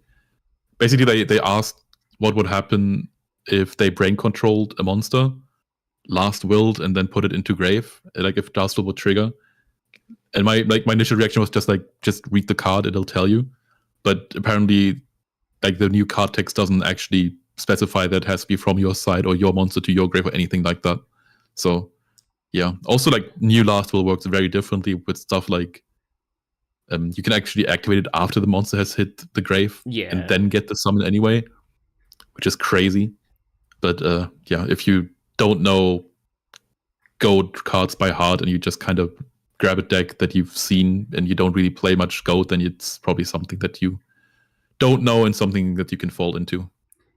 basically they asked what would happen if they brain controlled a monster, Last Willed and then put it into Grave, like if Last Will would trigger. And my initial reaction was just read the card, it'll tell you. But apparently, like the new card text doesn't actually specify that it has to be from your side or your monster to your grave or anything like that. So yeah. Also, like new Last Will works very differently with stuff like you can actually activate it after the monster has hit the grave, and then get the summon anyway, which is crazy. But yeah, if you don't know Goat cards by heart and you just kind of grab a deck that you've seen and you don't really play much Goat, then it's probably something that you don't know and something that you can fall into.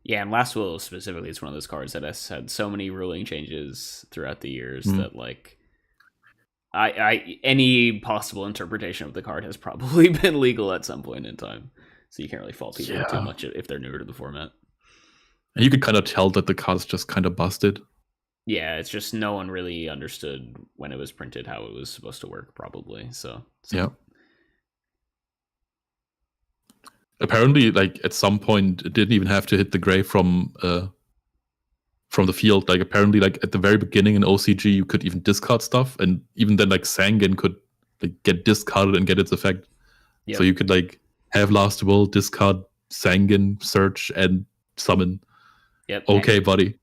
Yeah, and Last Will specifically is one of those cards that has had so many ruling changes throughout the years that like I any possible interpretation of the card has probably been legal at some point in time. So you can't really fault people too much if they're newer to the format. And you can kind of tell that the card's just kind of busted. Yeah, it's just no one really understood when it was printed how it was supposed to work, probably. So yeah. Apparently, like at some point, it didn't even have to hit the grave from the field. Like apparently, like at the very beginning in OCG, you could even discard stuff, and even then, like Sanguine could like get discarded and get its effect. Yep. So you could like have Last Will, discard Sanguine, search, and summon. Yep. Okay, buddy.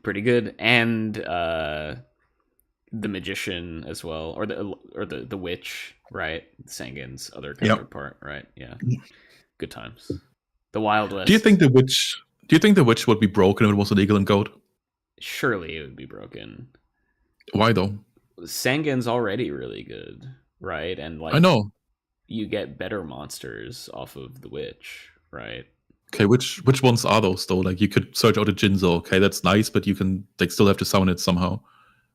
Pretty good. And the Magician as well, or the Witch, right? Sanguine's other counterpart, right? Yeah. Good times. The Wild West. Do you think the Witch would be broken if it was illegal in Goat? Surely it would be broken. Why though? Sanguine's already really good, right? And like I know you get better monsters off of the Witch, right? Okay, which ones are those though? Like you could search out a Jinzo. Okay, that's nice, but you can like still have to summon it somehow.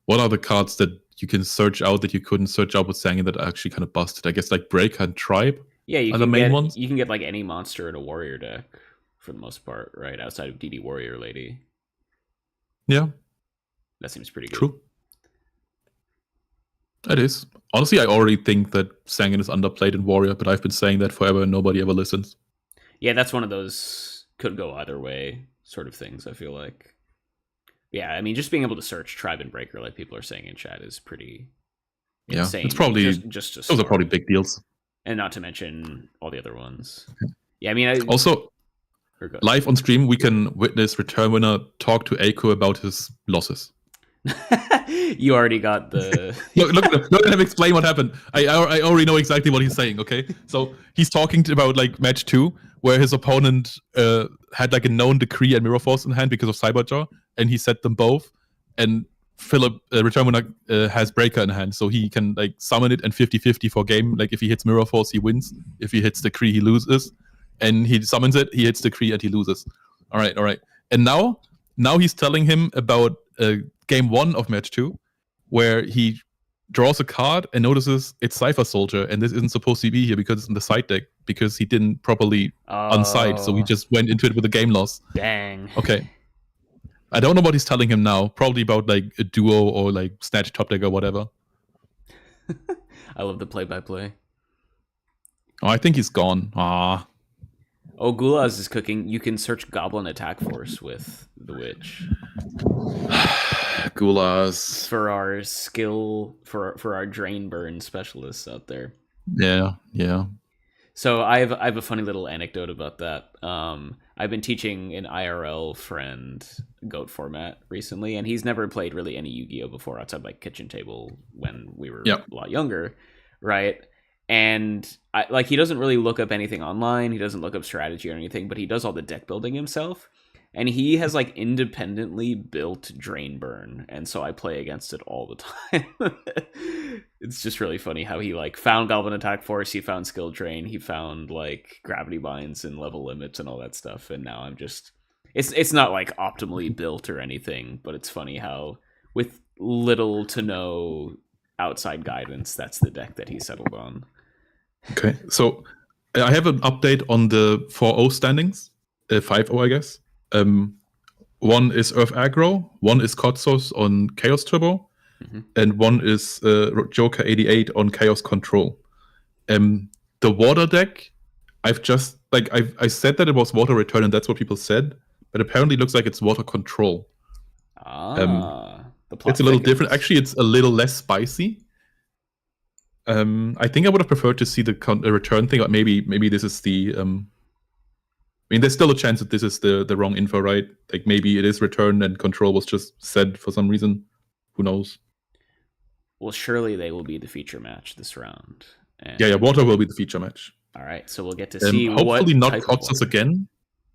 What are the cards that you can search out that you couldn't search out with Sanguine that are actually kind of busted? I guess like Breaker and Tribe. Yeah, you can get ones? You can get like any monster in a warrior deck for the most part, right? Outside of DD Warrior Lady. Yeah, that seems pretty good. True. It is. Honestly, I already think that Sanguine is underplayed in Warrior, but I've been saying that forever and nobody ever listens. Yeah, that's one of those could go either way sort of things, I feel like. Yeah, I mean, just being able to search Tribe and Breaker, like people are saying in chat, is pretty insane. It's probably just those are probably big deals. And not to mention all the other ones. Yeah, I mean... Also, live on stream, we can witness Return Winner talk to Eiko about his losses. You already got the... look at him explain what happened. I already know exactly what he's saying, okay? So he's talking about like match 2, where his opponent had like a known Decree and Mirror Force in hand because of Cyberjaw, and he set them both. And Philip, Return Winner, has Breaker in hand, so he can like summon it and 50-50 for game. Like if he hits Mirror Force, he wins. If he hits Decree, he loses. And he summons it, he hits Decree, and he loses. All right. And now he's telling him about game 1 of match 2, where he draws a card and notices it's Cypher Soldier, and this isn't supposed to be here because it's in the side deck, because he didn't properly unside, so he just went into it with a game loss. Dang. Okay. I don't know what he's telling him now. Probably about like a duo or like Snatch Top Deck or whatever. I love the play-by-play. Oh, I think he's gone. Ah. Oh, Gulaz is cooking. You can search Goblin Attack Force with the Witch. Gulaz. For our skill, for our Drain Burn specialists out there. Yeah. So I have a funny little anecdote about that. I've been teaching an IRL friend Goat format recently, and he's never played really any Yu-Gi-Oh before outside like Kitchen Table when we were a lot younger, right? And he doesn't really look up anything online. He doesn't look up strategy or anything, but he does all the deck building himself. And he has like independently built Drain Burn, and so I play against it all the time. It's just really funny how he like found Goblin Attack Force, he found Skill Drain, he found like Gravity Binds and level limits and all that stuff, and now I'm just it's not like optimally built or anything, but it's funny how with little to no outside guidance, that's the deck that he settled on. Okay, so I have an update on the 4-0 standings, 5-0 I guess. One is Earth Aggro, one is Kotsos on Chaos Turbo, and one is Joker 88 on Chaos Control. The water deck, I've just I said that it was water return, and that's what people said, but apparently it looks like it's water control. The plot it's a little thickens. different. Actually, it's a little less spicy. I think I would have preferred to see the return thing. Maybe this is the. I mean, there's still a chance that this is the wrong info, right? Like maybe it is return and control was just said for some reason. Who knows? Well, surely they will be the feature match this round. And... Yeah, water will be the feature match. All right, so we'll get to see hopefully what not Kotsos again,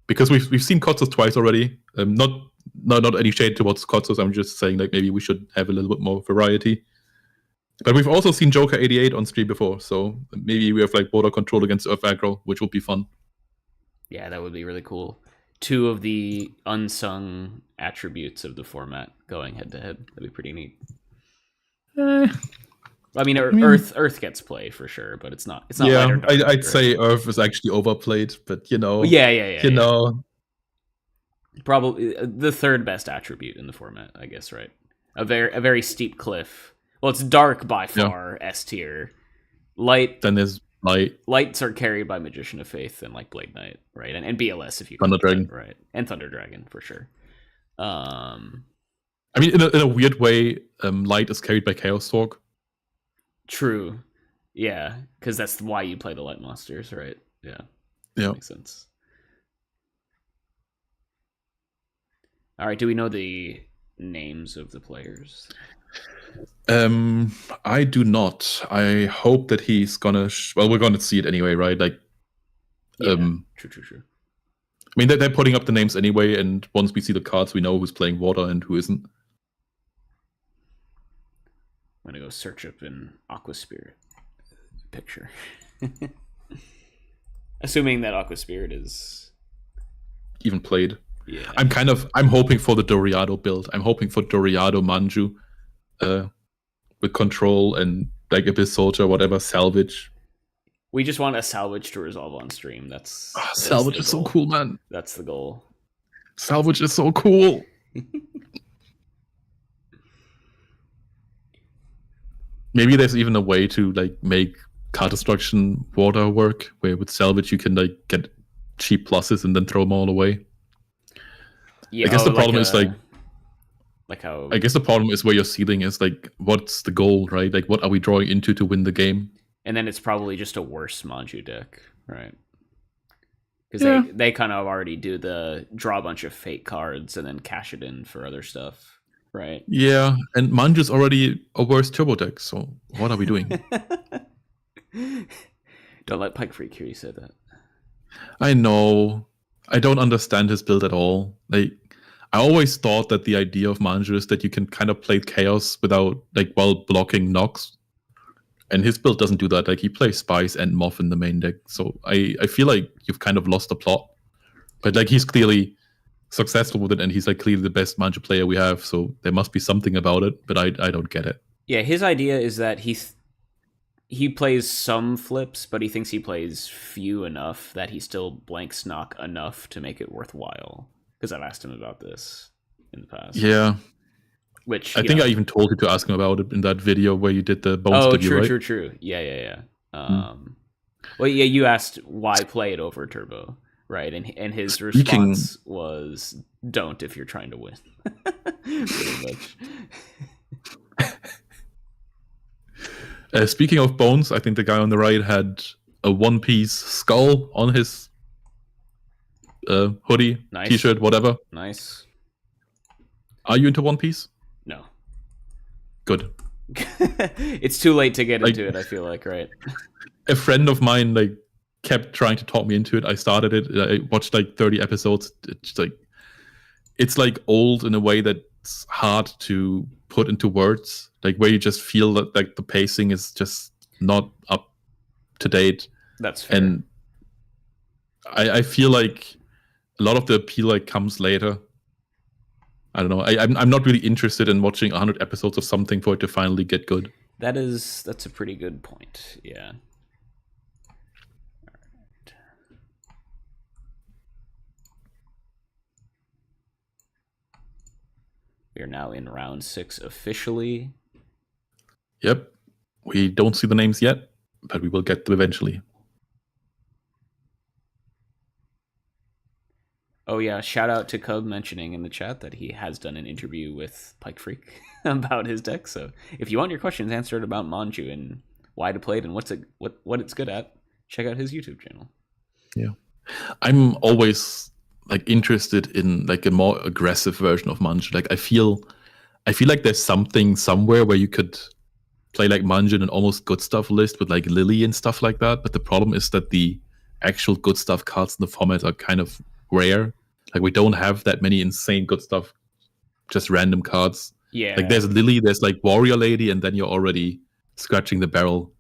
because we've seen Kotsos twice already. Not any shade towards Kotsos. I'm just saying like maybe we should have a little bit more variety. But we've also seen Joker 88 on stream before, so maybe we have like water control against Earth aggro, which would be fun. Yeah, that would be really cool. 2 of the unsung attributes of the format going head to head. That'd be pretty neat. I mean, Earth gets play for sure, but it's not. Yeah, light or dark, I'd say Earth is actually overplayed, but you know. Yeah. Know, probably the third best attribute in the format, I guess. Right, a very steep cliff. Well, it's dark by far, S tier. Light. Then there's light. Lights are carried by Magician of Faith and like Blade Knight, right? And BLS if you Thunder Dragon, right? And Thunder Dragon for sure. I mean, in a weird way, light is carried by Chaos Talk. True. Yeah, because that's why you play the light monsters, right? Yeah. Yeah. Makes sense. All right, do we know the names of the players? I do not. I hope that he's gonna. Well, we're gonna see it anyway, right? Like, True. I mean, they're putting up the names anyway, and once we see the cards, we know who's playing water and who isn't. I'm gonna go search up an Aqua Spirit picture, assuming that Aqua Spirit is even played. Yeah, I'm hoping for the Doriado build. I'm hoping for Doriado Manju, with control and like Abyss Soldier, whatever, salvage. We just want a salvage to resolve on stream. That's salvage is so cool, man. That's the goal. Salvage is so cool. Maybe there's even a way to like make card destruction water work, where with salvage you can like get cheap pluses and then throw them all away. Yeah, I guess the problem is like how. I guess the problem is where your ceiling is. Like, what's the goal, right? Like, what are we drawing into to win the game? And then it's probably just a worse Manju deck, right? Because they kind of already do the draw a bunch of fake cards and then cash it in for other stuff, right? Yeah, and Manju's already a worse turbo deck, so what are we doing? Don't let Pike Freak hear you say that. I know. I don't understand his build at all. Like, I always thought that the idea of Manju is that you can kind of play Chaos without, like, while blocking Nox. And his build doesn't do that. Like, he plays Spice and Moth in the main deck. So I feel like you've kind of lost the plot. But, like, he's clearly successful with it, and he's, like, clearly the best Manju player we have. So there must be something about it, but I don't get it. Yeah, his idea is that he plays some flips, but he thinks he plays few enough that he still blanks knock enough to make it worthwhile. Because I've asked him about this in the past. Yeah. Which I think I even told you to ask him about it in that video where you did the bones study, right? True. Yeah. Well, yeah, you asked why play it over turbo, right? And his response was, "Don't if you're trying to win." Pretty much. Speaking of bones, I think the guy on the right had a one-piece skull on his hoodie, nice. T-shirt, whatever. Nice. Are you into One Piece? No. Good. It's too late to get into it, I feel like, right? A friend of mine kept trying to talk me into it. I started it. I watched 30 episodes. It's old in a way that's hard to put into words. Where you just feel that the pacing is just not up to date. That's fair. And I feel like a lot of the appeal comes later. I don't know. I'm not really interested in watching 100 episodes of something for it to finally get good. That's a pretty good point. Yeah. All right. We are now in round 6 officially. Yep. We don't see the names yet, but we will get them eventually. Oh yeah, shout out to Cub mentioning in the chat that he has done an interview with Pike Freak about his deck. So if you want your questions answered about Manju and why to play it and what it's good at, check out his YouTube channel. Yeah, I'm always like interested in like a more aggressive version of Manju. Like I feel like there's something somewhere where you could play like Manju in an almost good stuff list with like Lily and stuff like that. But the problem is that the actual good stuff cards in the format are kind of rare. Like we don't have that many insane good stuff, just random cards. Yeah. Like there's Lily, there's like Warrior Lady, and then you're already scratching the barrel.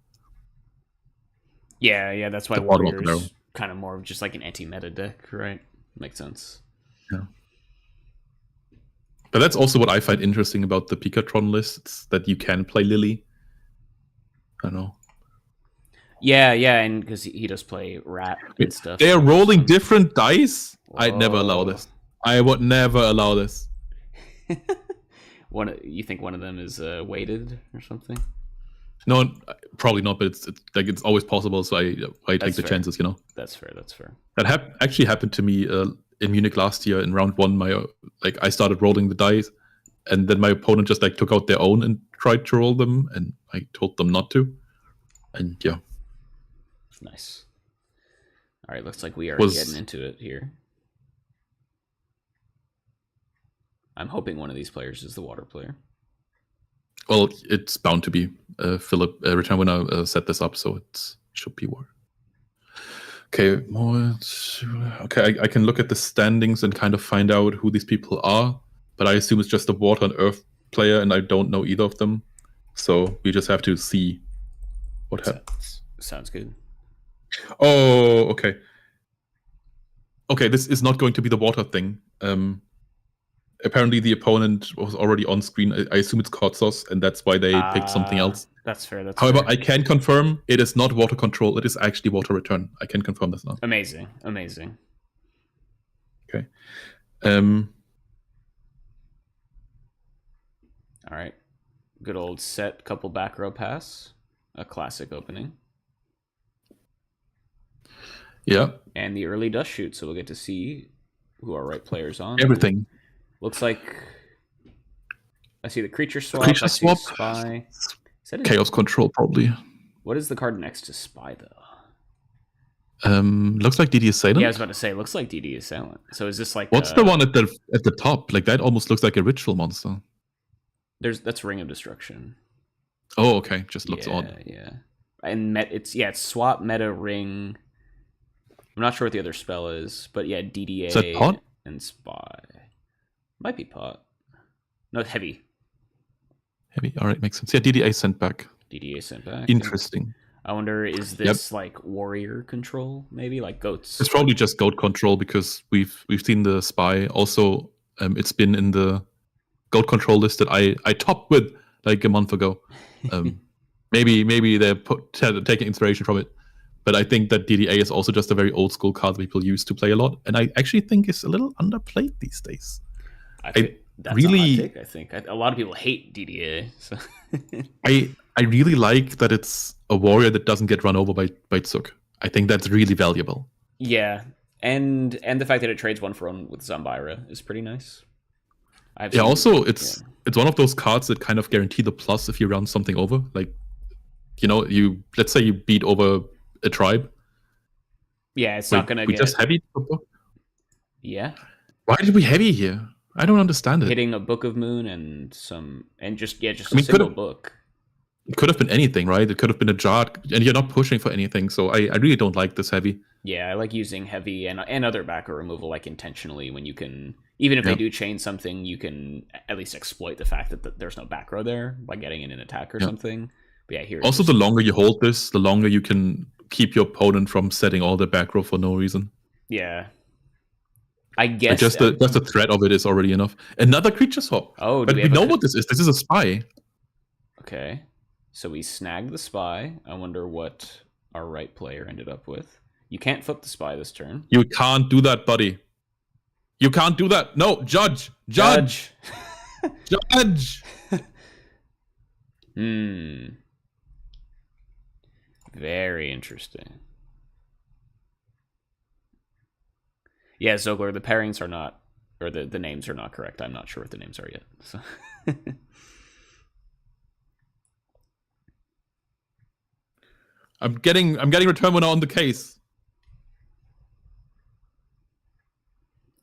Yeah, that's why Warrior's kind of more of just like an anti-meta deck, right? Makes sense. Yeah. But that's also what I find interesting about the Pikatron lists, that you can play Lily. I don't know. Yeah, and because he does play Rat and stuff. They are rolling different dice? Whoa. I'd never allow this. I would never allow this. You think one of them is weighted or something? No, probably not. But it's like it's always possible, so I take the chances. You know. That's fair. That actually happened to me in Munich last year in round 1. I started rolling the dice, and then my opponent just like took out their own and tried to roll them, and I told them not to. And yeah. Nice. All right, looks like we are getting into it here. I'm hoping one of these players is the water player. Well, it's bound to be. Philip, return winner, set this up, so it should be water. Okay, I can look at the standings and kind of find out who these people are, but I assume it's just a water and earth player, and I don't know either of them. So we just have to see what happens. Sounds good. Oh, okay. Okay, this is not going to be the water thing. Apparently the opponent was already on screen. I assume it's Kotsos, and that's why they picked something else. That's fair. However, I can confirm it is not water control. It is actually water return. I can confirm this now. Amazing. Okay. All right. Good old set couple back row pass. A classic opening. Yeah. And the early dust shoot, so we'll get to see who our right players on. Everything. Looks like I see the creature swap. I see Spy. Chaos control, probably. What is the card next to Spy, though? Looks like DD Assailant. Yeah, I was about to say, looks like DD Assailant. So is this like what's the one at the top? Like that almost looks like a ritual monster. That's Ring of Destruction. Oh, okay. Just looks odd. Yeah. And it's swap meta ring. I'm not sure what the other spell is, but yeah, DDA is that pot? And Spy. Might be pot. No, heavy. Heavy. All right, makes sense. Yeah, DDA sent back. Interesting. I wonder, is this like warrior control? Maybe like goats. It's probably just goat control because we've seen the Spy. Also, it's been in the goat control list that I topped with like a month ago. Maybe they're taking inspiration from it. But I think that DDA is also just a very old school card that people used to play a lot, and I actually think it's a little underplayed these days. That's really, a hot take, I think a lot of people hate DDA. So. I really like that it's a warrior that doesn't get run over by Tsuk. I think that's really valuable. Yeah, and the fact that it trades 1-for-1 with Zambira is pretty nice. It's one of those cards that kind of guarantee the plus if you run something over. Like, let's say you beat over a tribe. Yeah, it's not gonna get. We just heavy the book. Yeah. Why did we heavy here? I don't understand it. Hitting a Book of Moon and a single book. It could have been anything, right? It could have been a jar, and you're not pushing for anything. So I really don't like this heavy. Yeah, I like using heavy and other backer removal like intentionally when you can, even if they do chain something, you can at least exploit the fact that there's no back row there by getting in an attack or something. But yeah, here. Also, the longer you hold this, the longer you can keep your opponent from setting all the back row for no reason. Yeah. I guess just the threat of it is already enough. Another creature swap. Oh, but we know what this is. This is a Spy. Okay. So we snagged the Spy. I wonder what our right player ended up with. You can't flip the Spy this turn. You can't do that, buddy. You can't do that. No, judge. Judge. Very interesting. Yeah, Zogler, the pairings are not, or the names are not correct. I'm not sure what the names are yet. So. I'm getting return winner on the case.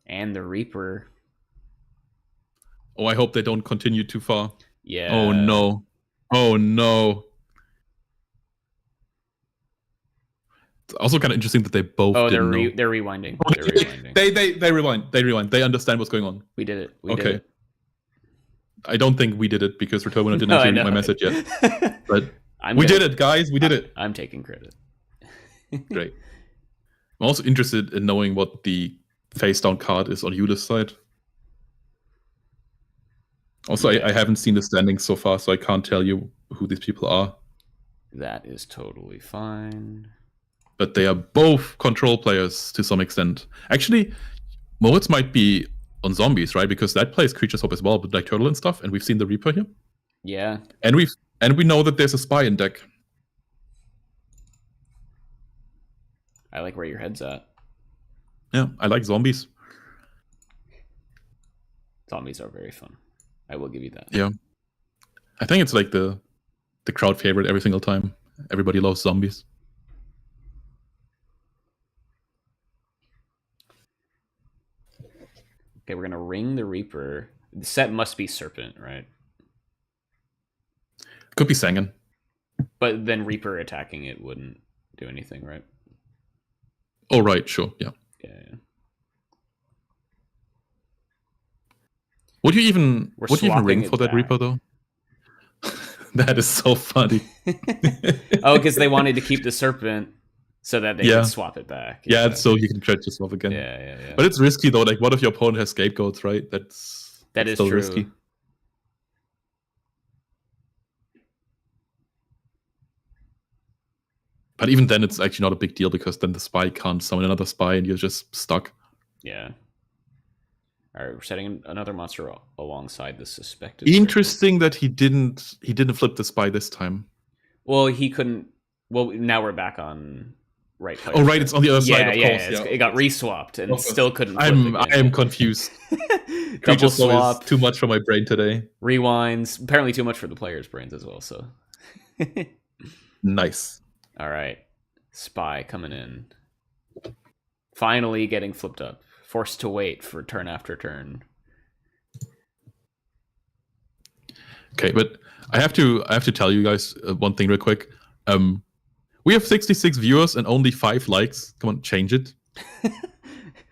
And the Reaper. Oh, I hope they don't continue too far. Yeah. Oh no. Oh no. It's also kind of interesting that they both. Oh, they're rewinding. Oh, They're rewinding. They rewind. They rewind. They understand what's going on. We did it. We okay. did it. I don't think we did it because Return Winner didn't actually read my message yet. But we did it, guys. We did it. I'm taking credit. Great. I'm also interested in knowing what the face down card is on Yule's side. Also, I haven't seen the standings so far, so I can't tell you who these people are. That is totally fine. But they are both control players to some extent. Actually, Moritz might be on zombies, right? Because that plays Creature Swap as well, but like Turtle and stuff, and we've seen the Reaper here. Yeah. And we know that there's a spy in deck. I like where your head's at. Yeah, I like zombies. Zombies are very fun. I will give you that. Yeah. I think it's like the crowd favorite every single time. Everybody loves zombies. Okay, we're going to ring the Reaper. The set must be Serpent, right? Could be Sangan. But then Reaper attacking it wouldn't do anything, right? Oh, right, sure, yeah. Yeah. Would you even ring for that back. Reaper, though? That is so funny. Oh, because they wanted to keep the Serpent so that they could swap it back. Yeah, so you can try to swap again. Yeah. But it's risky, though. Like, what if your opponent has scapegoats, right? That is still true. Risky. But even then, it's actually not a big deal because then the spy can't summon another spy and you're just stuck. Yeah. All right, we're setting another monster alongside the suspected. Interesting that he didn't flip the spy this time. Well, he couldn't. Well, now we're back on right. Oh, right, it's on the other side. Of course, yeah. It got reswapped and still couldn't. I am confused. Double swap. Too much for my brain today. Rewinds. Apparently, too much for the players' brains as well. So. Nice. All right, spy coming in. Finally getting flipped up. Forced to wait for turn after turn. Okay, but I have to tell you guys one thing real quick. We have 66 viewers and only 5 likes. Come on, change it.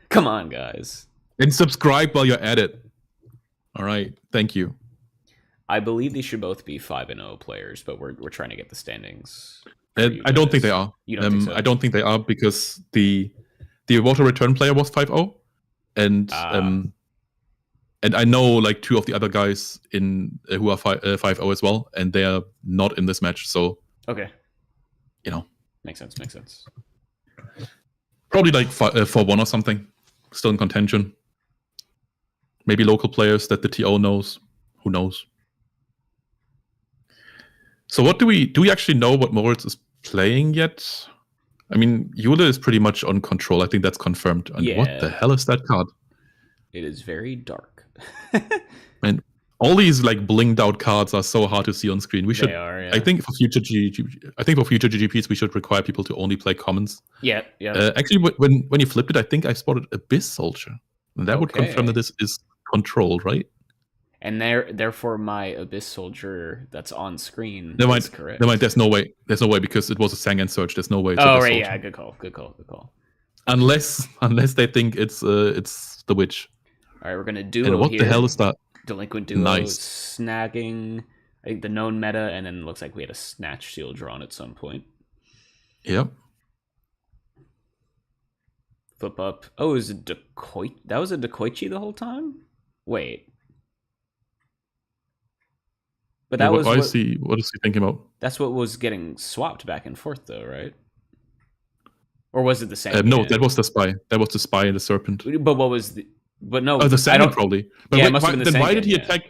Come on, guys. And subscribe while you're at it. All right, thank you. I believe these should both be 5-0 players, but we're trying to get the standings. I don't think they are. You don't think so? I don't think they are because the water return player was 5-0. And I know like 2 of the other guys in who are 5-0 as well, and they are not in this match. So okay, makes sense. Probably like 4-1 or something, still in contention. Maybe local players that the TO knows. Who knows? So what do we actually know what Moritz is playing yet? I mean, Yule is pretty much on control. I think that's confirmed. And what the hell is that card? It is very dark. And all these like blinged out cards are so hard to see on screen. We should. They are, yeah. I think for future GGPs, we should require people to only play commons. Yeah. Actually, when you flipped it, I think I spotted Abyss Soldier, and that would confirm that this is controlled, right? And therefore, my Abyss Soldier that's on screen is correct. There's no way because it was a Sangan search. There's no way. Oh, right, yeah, good call. Unless they think it's the witch. All right, we're gonna duo and what here. The hell is that? Delinquent duo, snagging. I think the known meta, and then it looks like we had a snatch seal drawn at some point. Yep. Flip up. Oh, is it Decoy? That was a Decoichi the whole time? Wait. But that was what is he thinking about? That's what was getting swapped back and forth, though, right? Or was it the same? No, that was the spy. That was the spy and the serpent. But what was the? But no, the Sangan probably. But yeah, it must have been the Sangan, why did he attack?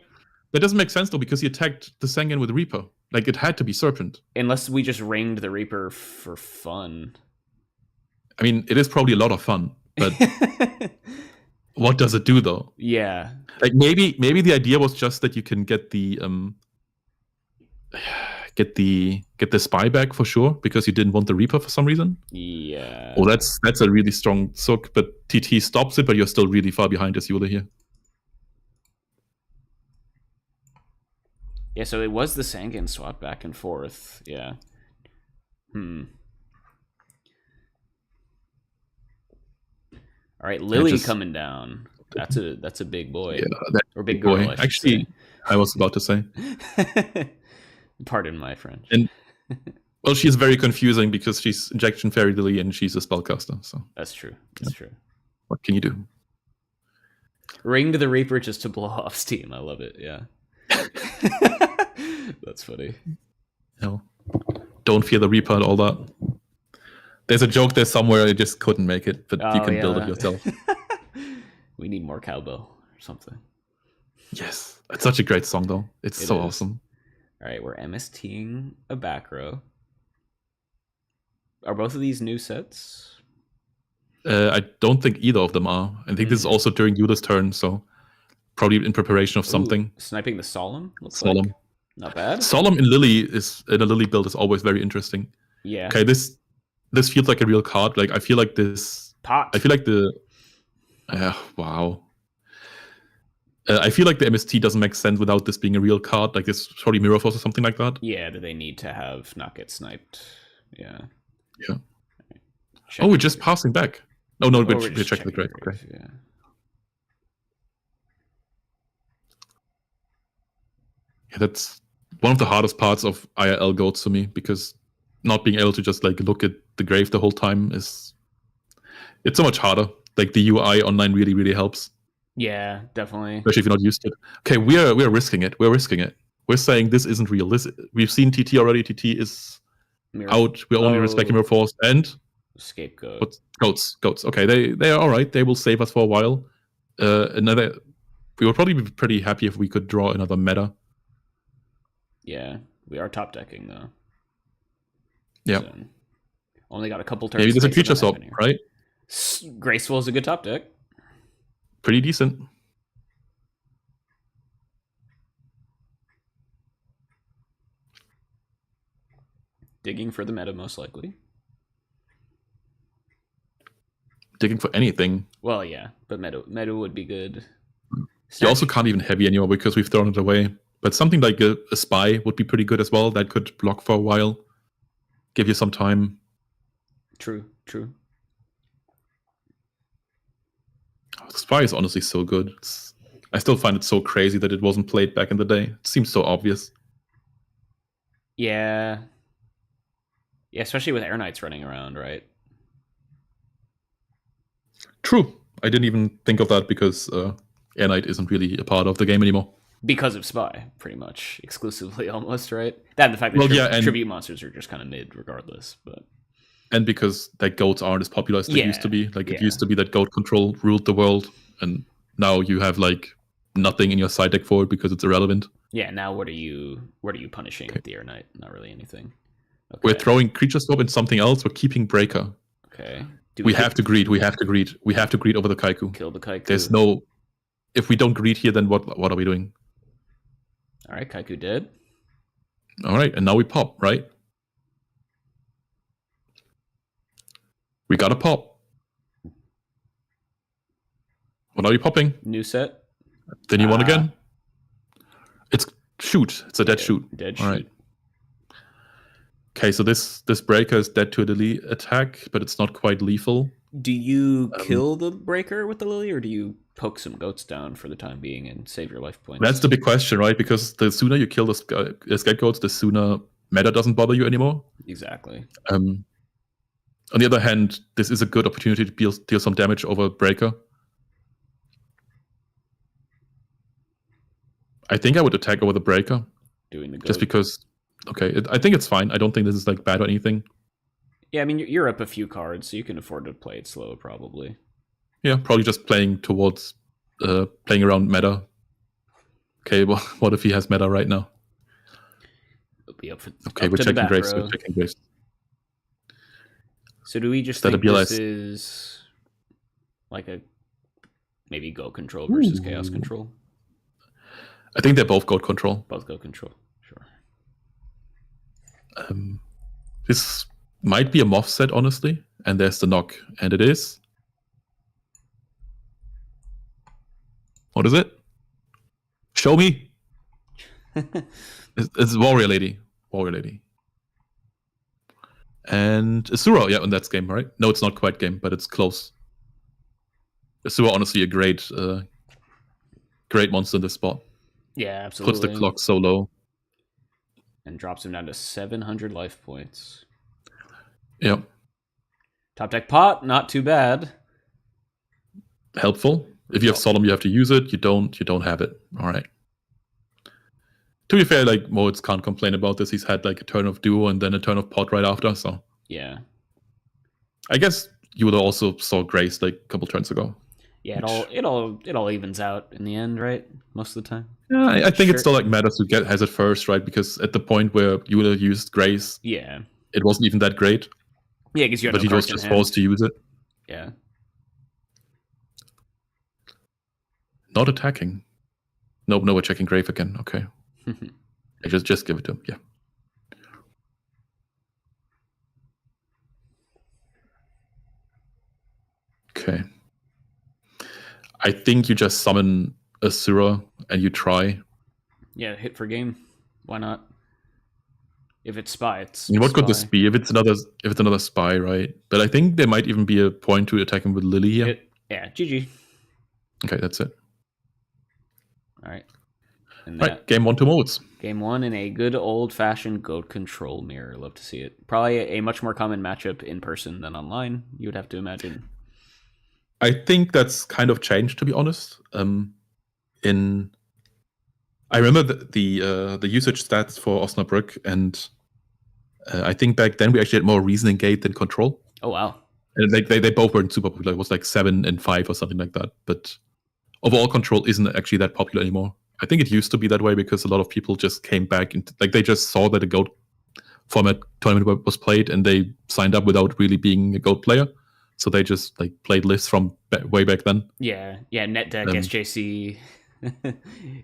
That doesn't make sense though, because he attacked the Sangan with Reaper. Like it had to be serpent. Unless we just ringed the Reaper for fun. I mean, it is probably a lot of fun, but what does it do though? Yeah. Like maybe the idea was just that you can get the get the spy back for sure because you didn't want the Reaper for some reason. Yeah. Oh, that's a really strong sook, but TT stops it, but you're still really far behind as Eula here. Yeah, so it was the Sangan swap back and forth. Yeah. All right, Lily coming down. That's a big boy. Yeah, or big girl. Boy. Actually, I was about to say. Pardon my French. And well, she's very confusing because she's Injection Fairy Lily and she's a spellcaster. So that's true. That's true. What can you do? Ring to the Reaper just to blow off steam. I love it. Yeah. That's funny. No, don't fear the Reaper and all that. There's a joke there somewhere. I just couldn't make it, but you can build it yourself. We need more cowbell or something. Yes, it's such a great song though. It's so awesome. All right, we're MSTing a back row. Are both of these new sets? I don't think either of them are. I think this is also during Yuda's turn, so probably in preparation of something. Sniping the Solemn? Solemn. Like. Not bad. Solemn in Lily in a Lily build is always very interesting. Yeah. Okay, this feels like a real card. Like I feel like this. Pot. I feel like the. Wow. I feel like the MST doesn't make sense without this being a real card. Like this probably Mirror Force or something like that. Yeah, that they need to have not get sniped. Yeah. Yeah. Right. We're just passing back. No, we're checking the grave. Okay. Yeah. Yeah, that's one of the hardest parts of IRL goats for me because not being able to just like look at the grave the whole time it's so much harder. Like the UI online really, really helps. Yeah, definitely. Especially if you're not used to it. Okay, we are risking it. We're risking it. We're saying this isn't real. We've seen TT already. TT is out. We're only respecting Mirror Force and Scapegoat. Goats. Okay, they are all right. They will save us for a while. We would probably be pretty happy if we could draw another meta. Yeah, we are top decking though. Yeah. So, only got a couple turns. Maybe there's a creature swap, right? Graceful is a good top deck. Pretty decent. Digging for the meta, most likely. Digging for anything. Well, yeah, but meta would be good. You also can't even heavy anymore because we've thrown it away. But something like a spy would be pretty good as well. That could block for a while. Give you some time. True. Spy is honestly so good. I still find it so crazy that it wasn't played back in the day. It seems so obvious. Yeah. Yeah, especially with Air Knights running around, right? True. I didn't even think of that because Air Knight isn't really a part of the game anymore. Because of Spy, pretty much. Exclusively, almost, right? That and the fact that tribute monsters are just kind of mid regardless, but... And because like goats aren't as popular as they used to be. Like it used to be that goat control ruled the world, and now you have like nothing in your side deck for it because it's irrelevant. Yeah, now what are you punishing with the Air Knight? Not really anything. Okay. We're throwing creature swap and something else. We're keeping Breaker. Okay. We have to greed. We have to greed over the Kaiku. Kill the Kaiku. There's no... If we don't greed here, then what are we doing? All right, Kaiku dead. All right, and now we pop, right? We got a pop. What are you popping? New set. Then you won again? It's shoot. It's a dead shoot. Dead shoot. All right. Okay, so this breaker is dead to a Lily attack, but it's not quite lethal. Do you kill the breaker with the Lily, or do you poke some goats down for the time being and save your life points? That's the big question, right? Because the sooner you kill the scapegoats, the sooner meta doesn't bother you anymore. Exactly. On the other hand, this is a good opportunity to deal some damage over breaker. I think I would attack over the breaker. Doing the goat. Just because... Okay, I think it's fine. I don't think this is like bad or anything. Yeah, I mean, you're up a few cards, so you can afford to play it slow, probably. Yeah, probably just playing towards... playing around meta. Okay, well, what if he has meta right now? It'll be up for... Okay, we're checking Grace. We're checking Grace. So do we just think this is... like a maybe Goat control versus Chaos control. I think they're both Goat control. Both Goat control, sure. This might be a Moth set, honestly, and there's the knock, and it is. What is it? Show me. It's Warrior Lady. Warrior Lady. And Asura, yeah, and that's game, right? No, it's not quite game, but it's close. Asura, honestly, a great monster in this spot. Yeah, absolutely. Puts the clock so low. And drops him down to 700 life points. Yep. Top deck pot, not too bad. Helpful. If you have Solemn, you have to use it. You don't have it. All right. To be fair, like, Moritz can't complain about this. He's had like a turn of Duo and then a turn of Pot right after, so. Yeah. I guess you would also saw Grace like a couple turns ago. Yeah, it all evens out in the end, right? Most of the time. Yeah, I think it still like matters who has it first, right? Because at the point where you would have used Grace, yeah, it wasn't even that great. Yeah, because you had but he was just forced to use it. Yeah. Not attacking. Nope, no, we're checking Grave again. Okay. just give it to him. Yeah. Okay. I think you just summon Asura and you try. Yeah, hit for game. Why not? If it's spy, it's. I mean, what spy. could this be? If it's another spy, right? But I think there might even be a point to attack him with Lily here. Yeah, GG. Okay, that's it. All right. And right, game 1 to modes. Game 1 in a good old-fashioned Goat control mirror. Love to see it. Probably a much more common matchup in person than online, you would have to imagine. I think that's kind of changed, to be honest. I remember the usage stats for Osnabrück, and I think back then we actually had more reasoning gate than control. Oh wow! And they both weren't super popular. It was like 7 and 5 or something like that. But overall, control isn't actually that popular anymore. I think it used to be that way because a lot of people just came back and they just saw that a Goat format tournament was played, and they signed up without really being a Goat player. So they just played lists from way back then. Yeah, NetDeck, SJC.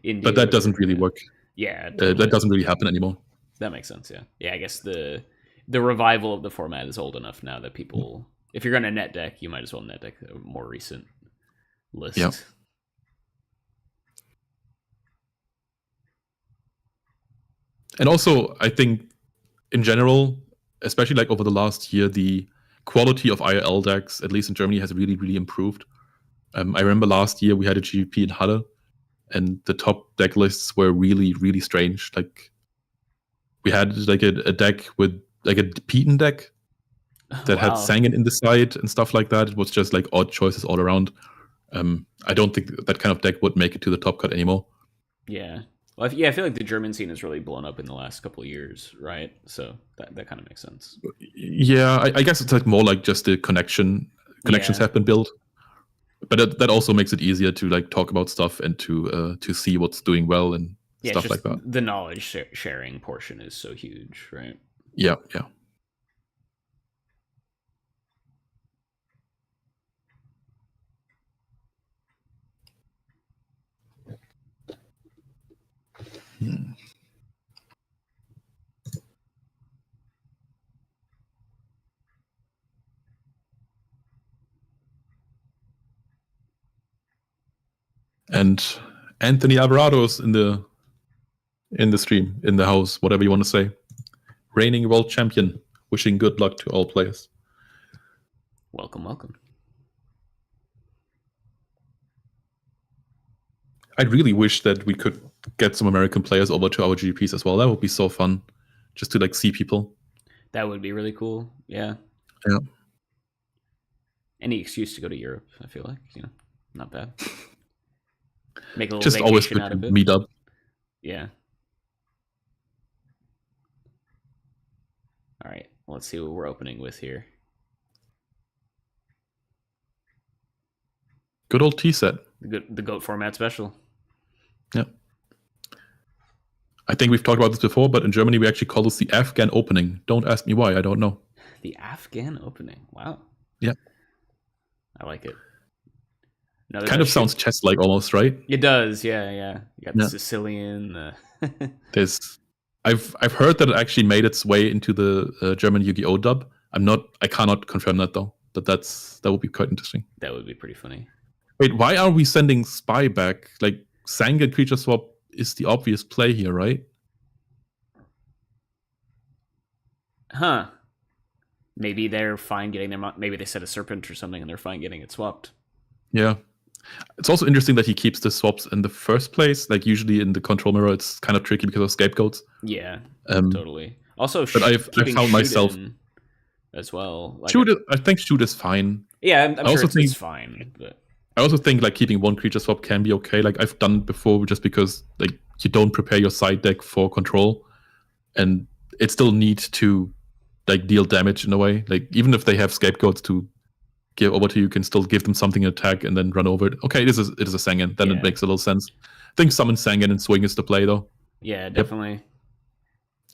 India, but that doesn't really work. Yeah, totally. That doesn't really happen anymore. That makes sense. Yeah. I guess the revival of the format is old enough now that people, if you're going to NetDeck, you might as well NetDeck a more recent list. Yeah. And also, I think in general, especially like over the last year, the quality of IRL decks, at least in Germany, has really, really improved. I remember last year we had a GP in Halle, and the top deck lists were really, really strange. Like, we had like a deck with like a Peten deck that had Sangen in the side and stuff like that. It was just like odd choices all around. I don't think that kind of deck would make it to the top cut anymore. Yeah. Well, I feel like the German scene has really blown up in the last couple of years, right? So that kind of makes sense. Yeah, I guess it's like more like just the connections have been built, but that also makes it easier to like talk about stuff and to see what's doing well and stuff like that. The knowledge sharing portion is so huge, right? Yeah. And Anthony Alvarado's in the stream, in the house, whatever you want to say. Reigning world champion. Wishing good luck to all players. Welcome. I really wish that we could get some American players over to our GPs as well. That would be so fun, just to like see people. That would be really cool. Yeah. Any excuse to go to Europe, I feel like, not bad. Make a little just always good out of it. Meet up. Yeah. All right. Let's see what we're opening with here. Good old T set. The Goat format special. Yeah. I think we've talked about this before, but in Germany we actually call this the Afghan opening. Don't ask me why. I don't know. The Afghan opening. Wow. Yeah. I like it. Another Kind of sounds chess-like almost, right? It does, yeah. You got the Sicilian. I've heard that it actually made its way into the German Yu-Gi-Oh dub. I cannot confirm that though. But that would be quite interesting. That would be pretty funny. Wait, why are we sending Spy back? Like, Sangan creature swap is the obvious play here, right? Huh. Maybe they're fine getting them. Maybe they set a Serpent or something, and they're fine getting it swapped. Yeah. It's also interesting that he keeps the swaps in the first place. Like, usually in the control mirror, it's kind of tricky because of scapegoats. Yeah, totally. Also, but I've found myself as well. Like I think shoot is fine. Yeah, I'm sure it's fine. But I also think like keeping one creature swap can be okay. Like I've done it before, just because like you don't prepare your side deck for control, and it still needs to like deal damage in a way. Like even if they have scapegoats to give over to you, can still give them something in attack and then run over it. Okay, it is a Sangan. Then it makes a little sense. I think summon Sangan and swing is the play though. Yeah, definitely. Yep.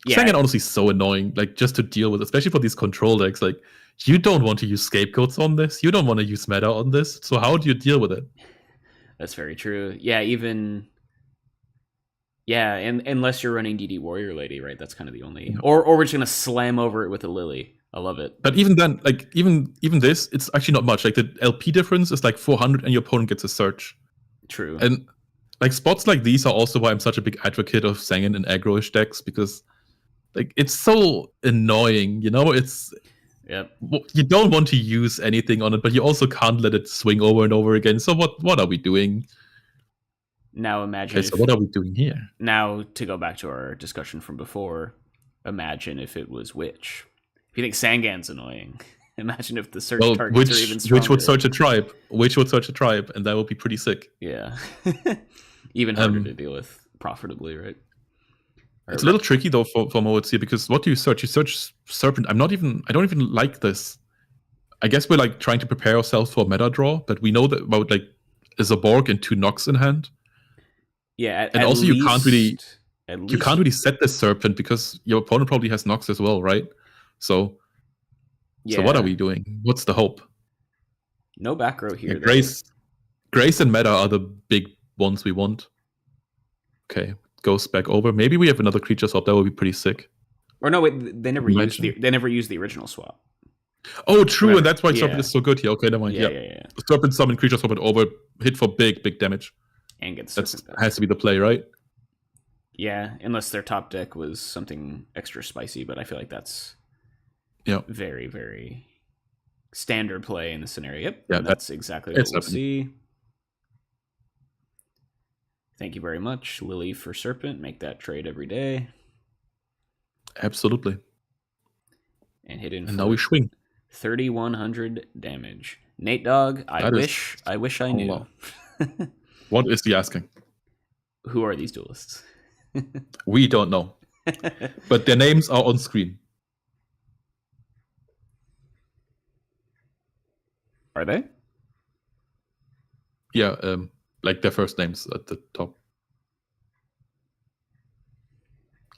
Yeah. Sangan honestly is so annoying, like just to deal with, especially for these control decks. Like you don't want to use scapegoats on this. You don't want to use meta on this. So how do you deal with it? That's very true. Yeah, and unless you're running DD Warrior Lady, right? That's kind of the only. Or we're just gonna slam over it with a Lily. I love it. But even then, like even this, it's actually not much. Like the LP difference is like 400, and your opponent gets a search. True. And like spots like these are also why I'm such a big advocate of Sangan and aggro-ish decks, because like it's so annoying, you know? It's you don't want to use anything on it, but you also can't let it swing over and over again. So what are we doing? Now imagine. Okay, so what are we doing here? Now to go back to our discussion from before, imagine if it was Witch. If you think Sangan's annoying, imagine if the search targets are even stronger. Which would search a tribe? Which would search a tribe, and that would be pretty sick. Yeah, even harder to deal with profitably, right? It's a little tricky though for modes here, because what do you search? You search Serpent. I don't even like this. I guess we're like trying to prepare ourselves for a meta draw, but we know that about like a Zaborg and 2 Nox in hand. Yeah, and also you can't really set the Serpent because your opponent probably has Nox as well, right? So what are we doing? What's the hope? No back row here. Grace and meta are the big ones we want. Okay, goes back over. Maybe we have another creature swap. That would be pretty sick. Or no, wait, they never used the original swap. Oh, true, and that's why Serpent is so good here. Okay, never mind. Yeah. Serpent summon creature swap it over, hit for big damage. And gets that has to be the play, right? Yeah, unless their top deck was something extra spicy, but I feel like that's very, very standard play in the scenario. Yep, yeah, that's exactly what we'll see. Thank you very much, Lily, for Serpent. Make that trade every day. Absolutely. And hit in. And now we swing. 3,100 damage. Nate Dogg, I wish I knew. What is he asking? Who are these duelists? We don't know. But their names are on screen. Are they? Yeah, like their first names at the top.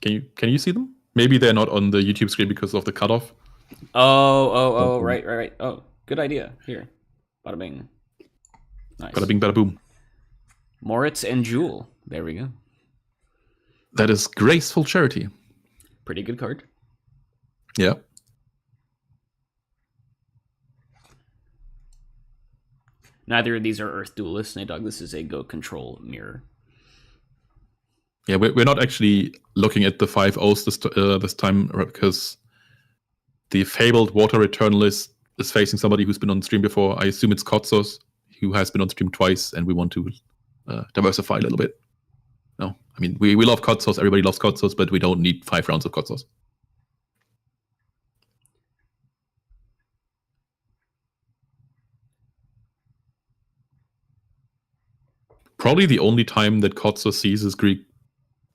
Can you see them? Maybe they're not on the YouTube screen because of the cutoff. Oh, right. Oh, good idea. Here. Bada bing. Nice. Bada bing, bada boom. Moritz and Jewel. There we go. That is Graceful Charity. Pretty good card. Yeah. Neither of these are Earth Duelists, Nate Dogg. This is a Goat Control mirror. Yeah, we're not actually looking at the 5-0s this time, because the fabled Water Eternalist is facing somebody who's been on stream before. I assume it's Kotsos, who has been on stream twice, and we want to diversify a little bit. No, I mean, we love Kotsos, everybody loves Kotsos, but we don't need 5 rounds of Kotsos. Probably the only time that Kotsos sees his Greek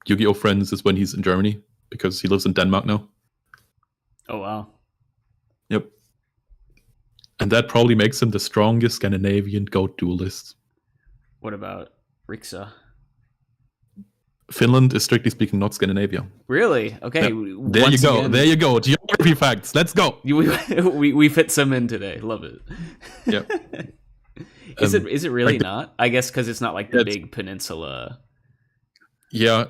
Yu-Gi-Oh friends is when he's in Germany, because he lives in Denmark now. Oh, wow. Yep. And that probably makes him the strongest Scandinavian Goat duelist. What about Rixa? Finland is strictly speaking not Scandinavia. Really? Okay. Yep. There you go. Geography facts. Let's go. We fit some in today. Love it. Yep. Is it really like not? I guess because it's not like the it's- big peninsula. yeah,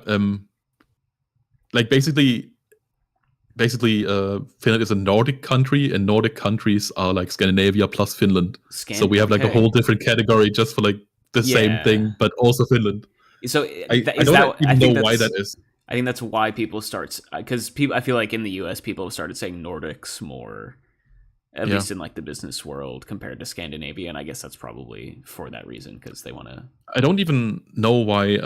like basically Finland is a Nordic country, and Nordic countries are like Scandinavia plus Finland. So we have like a Okay. whole different category just for like the same Yeah. thing, but also Finland. So I is don't that? I even know think why that's. that is. I think that's why people start because people. I feel like in the U.S. people have started saying Nordics more, at Yeah, least in like the business world, compared to Scandinavia, and I guess that's probably for that reason because they want to. I don't even know why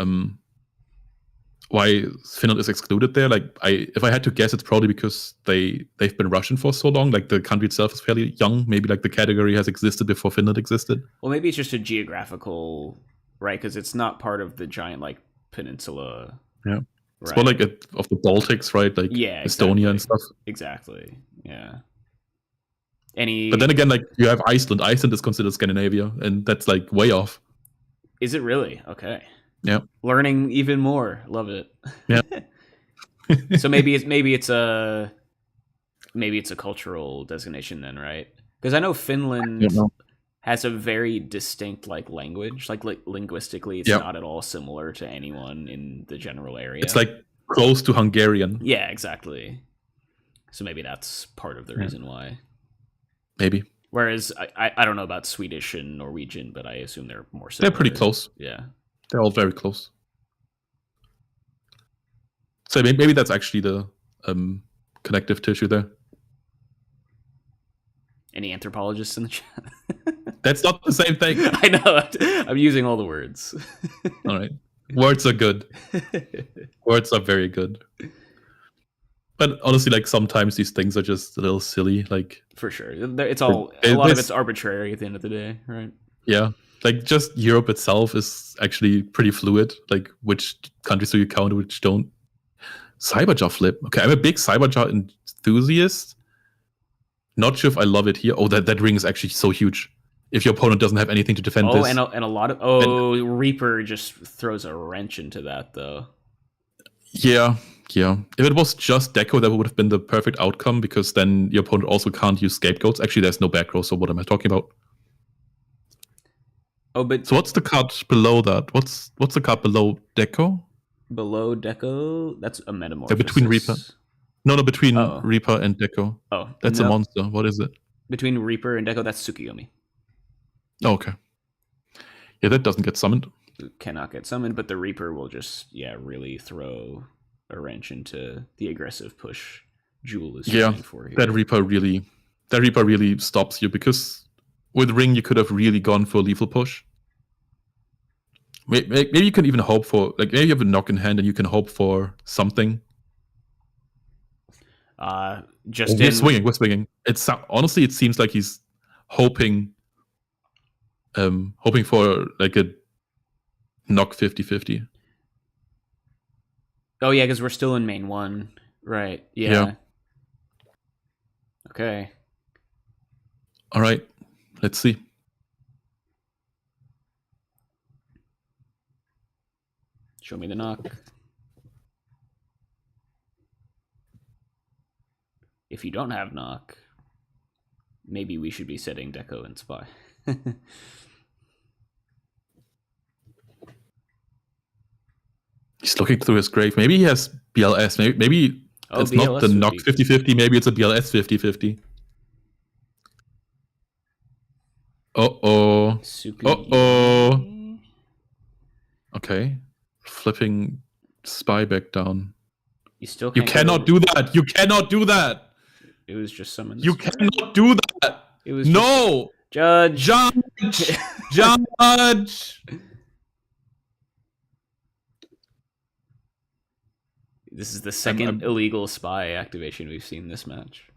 Finland is excluded there. Like if I had to guess, it's probably because they've been Russian for so long. Like the country itself is fairly young. Maybe like the category has existed before Finland existed. Well, maybe it's just a geographical, right? Because it's not part of the giant like peninsula, Yeah, it's more right? like of the Baltics, right? Like Yeah, Estonia and exactly. stuff. Exactly. Yeah. But then Any again, like you have Iceland. Iceland is considered Scandinavia, and that's like way off. is it really? Okay. Yeah, Learning even more. Love it. yeah. So maybe it's a cultural designation then, right? Because I know I don't Finland know. has a very distinct like language. Like linguistically, it's Yeah, not at all similar to anyone in the general it's area. like close to Hungarian. Yeah, exactly. So maybe that's part of the Yeah, reason why. maybe Whereas I don't know about Swedish and Norwegian, but I assume they're more they're pretty similar. close. Yeah. They're all very close. So maybe that's actually the connective tissue there. Any anthropologists in the chat? That's not the same thing. I know. I'm using all the words. All right, words are good. Words are very good. But honestly, like sometimes these things are just a little silly. Like For sure. It's all a lot of it's arbitrary at the end of the day, right? yeah, like just Europe itself is actually pretty fluid. Like which countries do you count, which don't? Cyberjaw flip. Okay, I'm a big Cyberjaw enthusiast. Not sure if I love it here. Oh, that ring is actually so huge. If your opponent doesn't have anything to defend Oh, this, and a lot of then Reaper just throws a wrench into that though. yeah. If it was just Deco, that would have been the perfect outcome because then your opponent also can't use scapegoats. Actually, there's no back row, so what am I talking about? Oh, but So what's the card below that? What's the card below Deco? below Deco, that's a They're between Reaper. metamorphosis. No, between Oh, Reaper and Deco. oh That's a no, monster. What is it? between Reaper and Deco, that's Tsukiyomi. Oh, okay. Yeah, that doesn't get summoned. Cannot get summoned, but the Reaper will just really throw a wrench into the aggressive push Jewel is trying for here. That Reaper really stops you because with Ring you could have really gone for a lethal push. Maybe you can even hope for maybe you have a knock in hand and you can hope for something. We're swinging. It's honestly it seems like he's hoping for like a knock 50-50. Oh yeah, because we're still in main one, right? Yeah. Okay. All right, let's see. Show me the knock. If you don't have knock, maybe we should be setting Deco and Spy. He's looking through his grave. Maybe he has BLS. Maybe it's BLS not the knock 50-50. Maybe it's a BLS 50-50. Uh-oh. Okay. Flipping Spy back down. You cannot do that. You cannot do that. It was just summoned. You cannot do that. It was no. Judge. Judge. This is the second illegal Spy activation we've seen this match.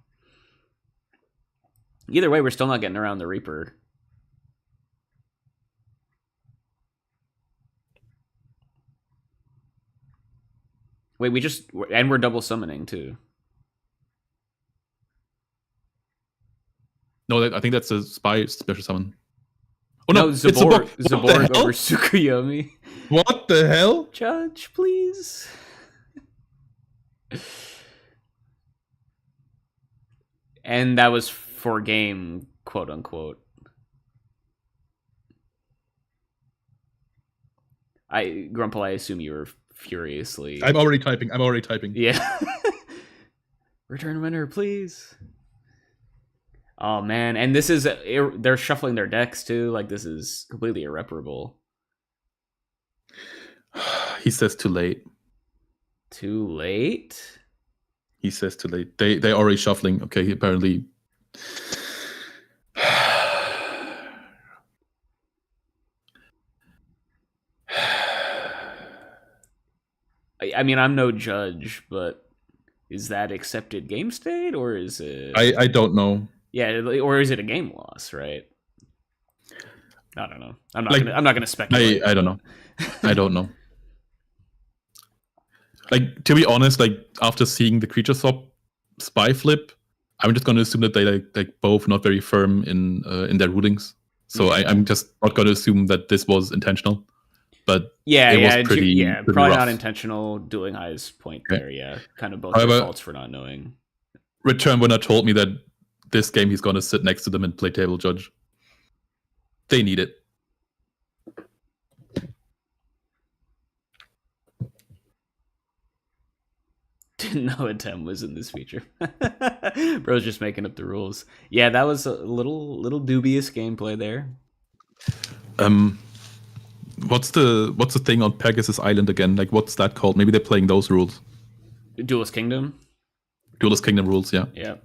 Either way, we're still not getting around the Reaper. Wait, we're double summoning too. No, I think that's a Spy special summon. Oh no, Zaborg over Tsukuyomi. What the hell? Judge, please. And that was for game, quote unquote. Grumple, I assume you were furiously. I'm already typing. Yeah. Return winner, please. Oh man, and this is they're shuffling their decks too. Like this is completely irreparable. He says too late. Too late? He says too late. They already shuffling. Okay, apparently. I mean, I'm no judge, but is that accepted game state, or is it? I don't know. Yeah, or is it a game loss? Right. I don't know. I'm not gonna speculate. I don't know. I don't know. Like, to be honest, like after seeing the creature swap spy flip, I'm just gonna assume that they like both not very firm in their rulings. So I'm just not gonna assume that this was intentional. But it was pretty probably rough. not intentional. Dueling High's point there, yeah, kind of both their faults for not knowing. Return winner told me that this game he's gonna sit next to them and play table judge. They need it. Didn't know a Tem was in this feature. Bro's just making up the rules. Yeah, that was a little dubious gameplay there. What's the thing on Pegasus Island again? Like, what's that called? Maybe they're playing those rules. Duelist Kingdom. Duelist Kingdom rules, yeah. Yeah.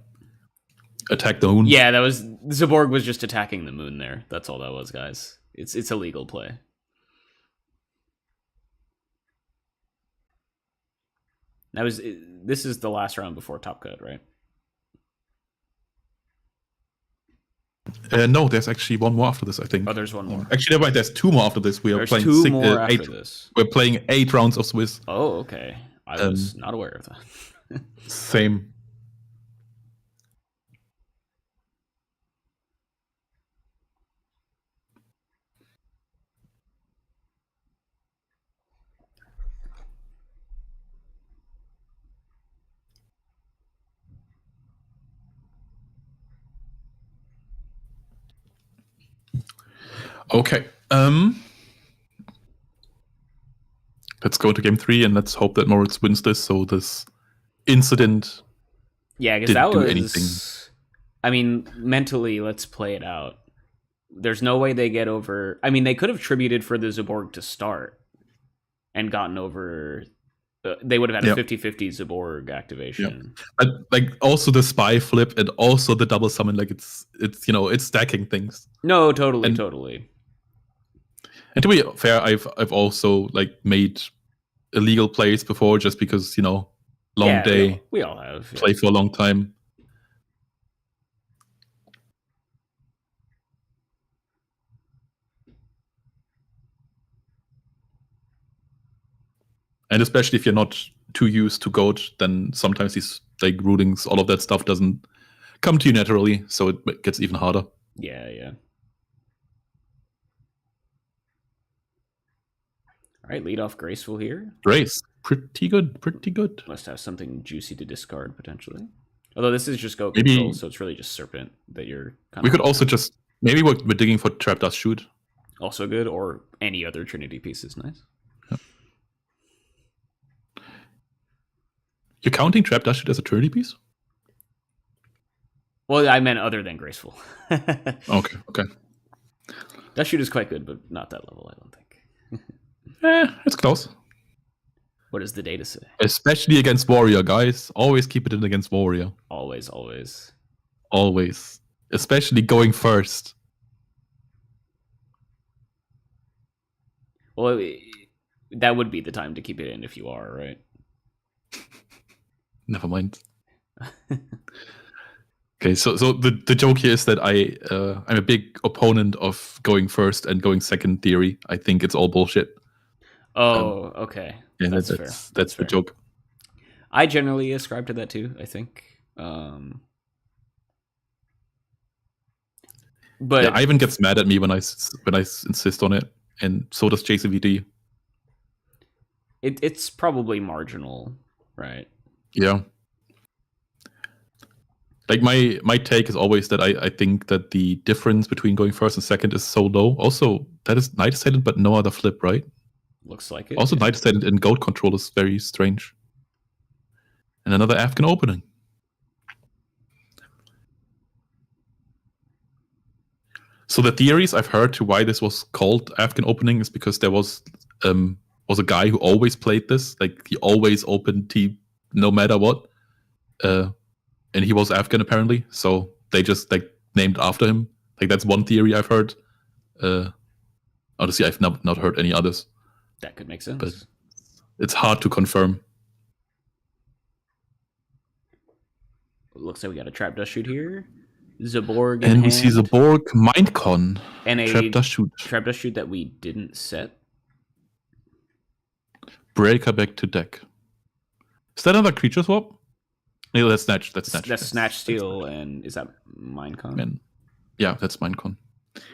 Attack the moon. Yeah, that was Zaborg was just attacking the moon there. That's all that was, guys. It's a legal play. This is the last round before Top Cut, right? No, there's actually one more after this, I think. Oh, there's one more. Actually, never mind. There's two more after this. There's two more after this. We're playing 8 rounds of Swiss. Oh, okay. I was not aware of that. Same. Okay. Let's go to game 3 and let's hope that Moritz wins this. So this incident. Yeah, because that was anything. I mean, mentally, let's play it out. There's no way they get over. I mean, they could have tributed for the Zaborg to start and gotten over. They would have had a 50-50 Zaborg activation. But like also the spy flip and also the double summon, like it's it's stacking things. No, totally. And to be fair, I've also like made illegal plays before just because long day. We all have play for a long time. And especially if you're not too used to Goat, then sometimes these like rulings, all of that stuff doesn't come to you naturally, so it gets even harder. Yeah. All right, lead off graceful here. Grace, pretty good. Must have something juicy to discard potentially. Although this is just Goat control, so it's really just Serpent that you're. We could also just maybe we're digging for Trap Dust Shoot. Also good, or any other Trinity piece is nice. You're counting Trap Dust Shoot as a Trinity piece? Well, I meant other than graceful. Okay. Dust Shoot is quite good, but not that level, I don't think. It's close. What does the data say? Especially against Warrior, guys. Always keep it in against Warrior. Always. Especially going first. Well, that would be the time to keep it in if you are, right? Never mind. Okay, so the joke here is that I'm a big opponent of going first and going second theory. I think it's all bullshit. Oh, okay. Yeah, that's fair. That's the joke. I generally ascribe to that too, I think. But yeah, Ivan gets mad at me when I insist on it, and so does JCVD. It's probably marginal, right? Yeah. Like my take is always that I think that the difference between going first and second is so low. Also, that is Night Assailant, but no other flip, right? Looks like it. Also, Knight State in Goat control is very strange. And another Afghan opening. So the theories I've heard to why this was called Afghan opening is because there was a guy who always played this. Like, he always opened T no matter what. And he was Afghan apparently. So they just like named after him. Like, that's one theory I've heard. Honestly, I've not heard any others. That could make sense. But it's hard to confirm. Looks like we got a trap dust shoot here. Zaborg and we see Zaborg Mindcon and a trap dust shoot. Trap dust shoot that we didn't set. Breaker back to deck. Is that another creature swap? No, that's Snatch. That's Snatch Steal, and is that Mindcon? And yeah, that's Mindcon.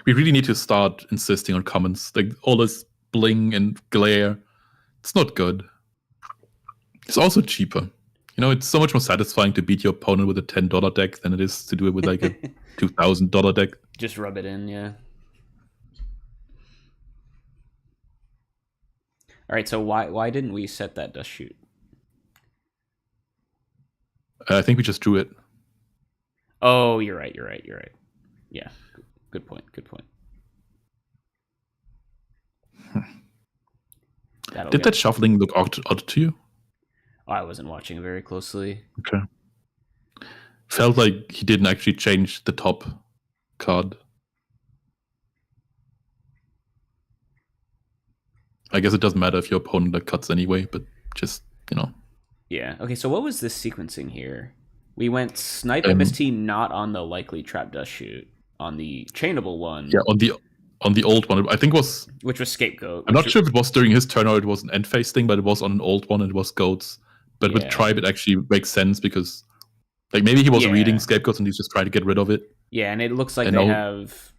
We really need to start insisting on commons. Like, all this bling and glare. It's not good. It's also cheaper. You know, it's so much more satisfying to beat your opponent with a $10 deck than it is to do it with like a $2,000 deck. Just rub it in, yeah. All right, so why didn't we set that dust shoot? I think we just drew it. Oh, you're right. Yeah, good point. Did that shuffling look odd to you? I wasn't watching very closely. Okay. Felt like he didn't actually change the top card. I guess it doesn't matter if your opponent like cuts anyway, but just, you know. Yeah. Okay, so what was this sequencing here? We went Snipe MST not on the likely trap dust shoot, on the chainable one. Yeah, on the old one. I think it was... Which was Scapegoat. I'm not sure if it was during his turn or it was an end phase thing, but it was on an old one and it was Goats. But with Tribe, it actually makes sense because, like, maybe he was reading Scapegoats and he's just trying to get rid of it. Yeah, and it looks like they have...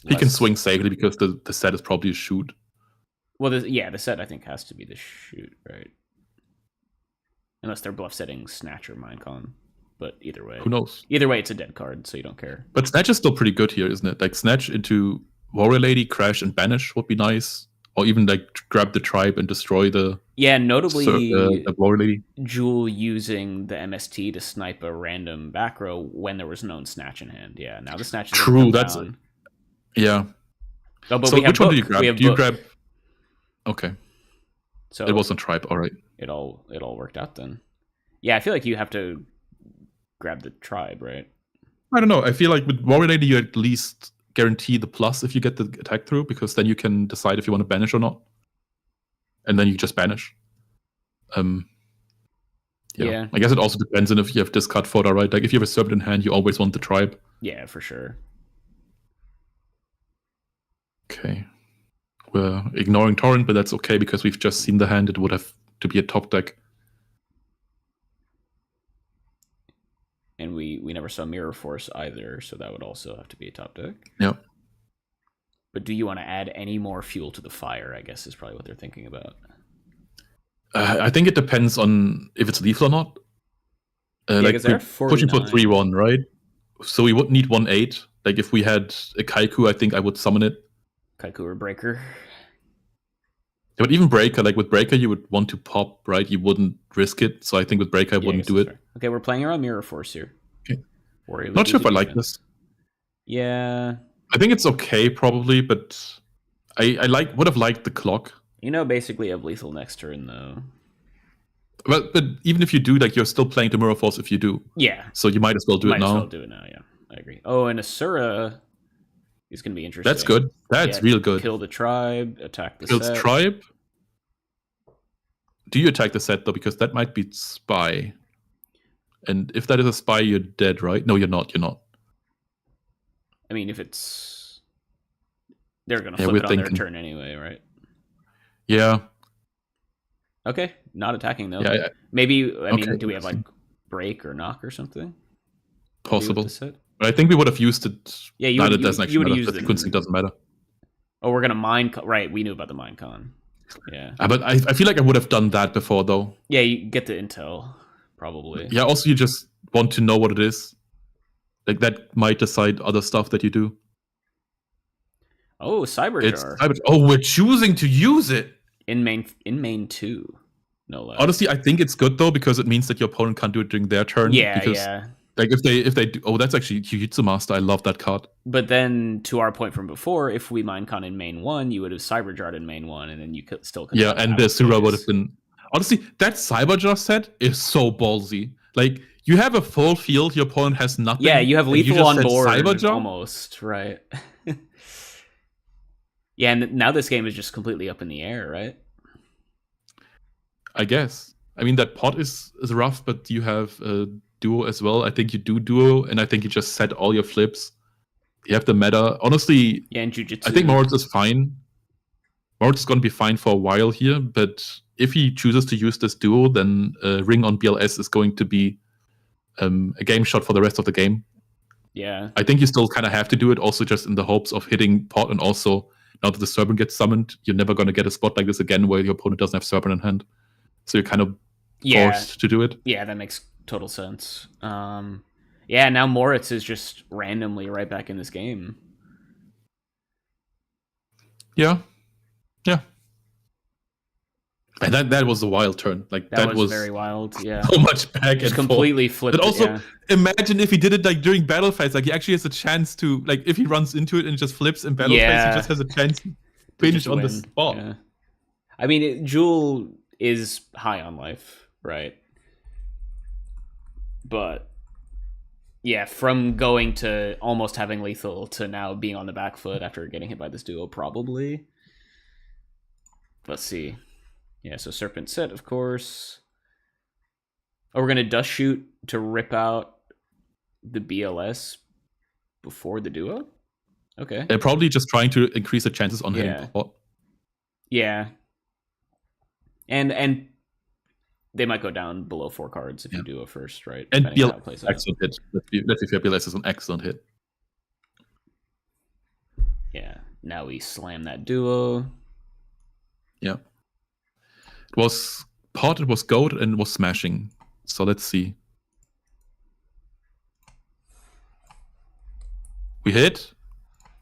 He can swing safely because the set is probably a shoot. Well, the set, I think, has to be the shoot, right? Unless they're bluff setting Snatch or Mindcon. But either way. Who knows? Either way, it's a dead card, so you don't care. But Snatch is still pretty good here, isn't it? Like, Snatch into Warrior Lady, Crash, and Banish would be nice. Or even, like, grab the Tribe and destroy the... Yeah, notably, the Warrior Lady. Jewel using the MST to snipe a random back row when there was no Snatch in hand. Yeah, now the Snatch is true, that's... down. Yeah. Oh, but so we have which one do you grab? Do you grab... Okay. So it wasn't Tribe, alright. It all worked out then. Yeah, I feel like you have to grab the Tribe, right? I don't know. I feel like with Warrior Lady, you at least guarantee the plus if you get the attack through, because then you can decide if you want to banish or not. And then you just banish. Yeah. I guess it also depends on if you have discard fodder, right? Like, if you have a Serpent in hand, you always want the Tribe. Yeah, for sure. Okay. We're ignoring Torrent, but that's okay because we've just seen the hand. It would have to be a top deck. And we never saw Mirror Force either, so that would also have to be a top deck. Yeah. But do you want to add any more fuel to the fire, I guess is probably what they're thinking about. I think it depends on if it's lethal or not. Like, we're pushing for 3-1, right? So we would need 1-8. Like, if we had a Kaiku, I think I would summon it. Kaiku or Breaker. Yeah, but even Breaker, like with Breaker, you would want to pop, right? You wouldn't risk it. So I think with Breaker, I wouldn't do it. Fair. Okay, we're playing around Mirror Force here. Okay. Not sure if I like this. Yeah. I think it's okay, probably, but I would have liked the clock. You know, basically have lethal next turn, though. But even if you do, like, you're still playing the Mirror Force if you do. Yeah. So you might as well do it now. Might as well do it now, yeah. I agree. Oh, and Asura is going to be interesting. That's good. That's real good. Kill the Tribe, attack the Kills set. Tribe. Do you attack the set, though? Because that might be Spy. And if that is a Spy, you're dead, right? No, you're not. You're not. I mean, if it's... They're going to flip it on their turn anyway, right? Yeah. Okay, not attacking, though. Yeah. Maybe, I mean, do we have, like, Break or Knock or something? Possible. But I think we would have used it. Yeah, you would doesn't actually matter. The sequencing doesn't matter. Oh, we're going to mine... Right, we knew about the mine con. Yeah. But I feel like I would have done that before, though. Yeah, you get the intel, probably. Yeah, also you just want to know what it is. Like, that might decide other stuff that you do. Oh, Cyberjar. Oh, we're choosing to use it. in main 2, no less. Honestly, I think it's good though because it means that your opponent can't do it during their turn. Yeah, because, yeah. Like if they do, oh, that's actually Jujutsu Master. I love that card. But then, to our point from before, if we Minecon in main 1, you would have Cyberjard in main 1, and then you could still. Yeah, and the Sura would have been. Honestly, that Cyberjar set is so ballsy. Like, you have a full field, your opponent has nothing. Yeah, you have lethal on board Cyberjar? almost, right? Yeah, and now this game is just completely up in the air, right? I guess. I mean, that pot is rough, but you have duo as well. I think you do duo, and I think you just set all your flips. You have the meta. Honestly, yeah, and Jujutsu. I think Moritz is fine. Moritz is going to be fine for a while here, but if he chooses to use this duo, then Ring on BLS is going to be a game shot for the rest of the game. Yeah. I think you still kind of have to do it, also just in the hopes of hitting pot, and also now that the Serpent gets summoned, you're never going to get a spot like this again where your opponent doesn't have Serpent in hand. So you're kind of forced to do it. Yeah, that makes total sense. Yeah, now Moritz is just randomly right back in this game. Yeah. And that was a wild turn. Like that was very wild. Yeah, so much back and completely forth. flipped. But also, imagine if he did it like during battle phase. Like he actually has a chance to, like, if he runs into it and just flips in battle phase, he just has a chance to finish on the spot. Yeah. I mean, Jewel is high on life, right? But yeah, from going to almost having lethal to now being on the back foot after getting hit by this duo, probably. Let's see. Yeah, so Serpent set, of course. Oh, we're going to Dust Shoot to rip out the BLS before the duo? Okay. They're probably just trying to increase the chances on hitting pot. Yeah. And they might go down below 4 cards if you do it first, right? And BLS, excellent hit. Let's see if BLS is an excellent hit. Yeah. Now we slam that duo. Yeah. It was pot, it was goat, and it was smashing. So let's see. We hit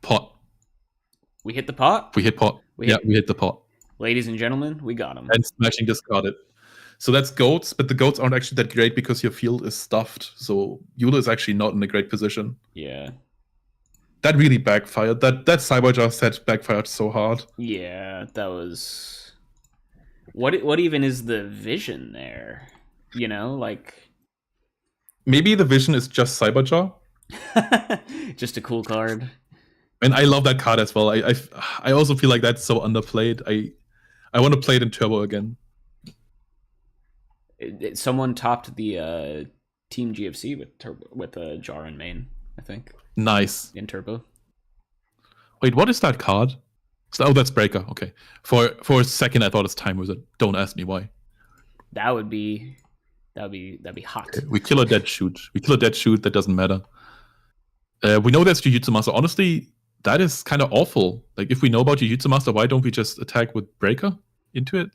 pot. We hit the pot? We hit pot. We hit the pot. Ladies and gentlemen, we got him. And smashing discarded. So that's goats, but the goats aren't actually that great because your field is stuffed. So Yula is actually not in a great position. Yeah. That really backfired. That Cyberjar set backfired so hard. Yeah, that was... What even is the vision there? You know, like... Maybe the vision is just Cyberjar? Just a cool card. And I love that card as well. I also feel like that's so underplayed. I want to play it in Turbo again. Someone topped the Team GFC with a Jar in main, I think. Nice. In Turbo. Wait, what is that card? Oh, that's Breaker. Okay. For a second, I thought it's Time Wizard. Don't ask me why. That'd be hot. Okay. We kill a dead shoot. That doesn't matter. We know that's Jujutsu Master. Honestly, that is kind of awful. Like, if we know about Jujutsu Master, why don't we just attack with Breaker into it?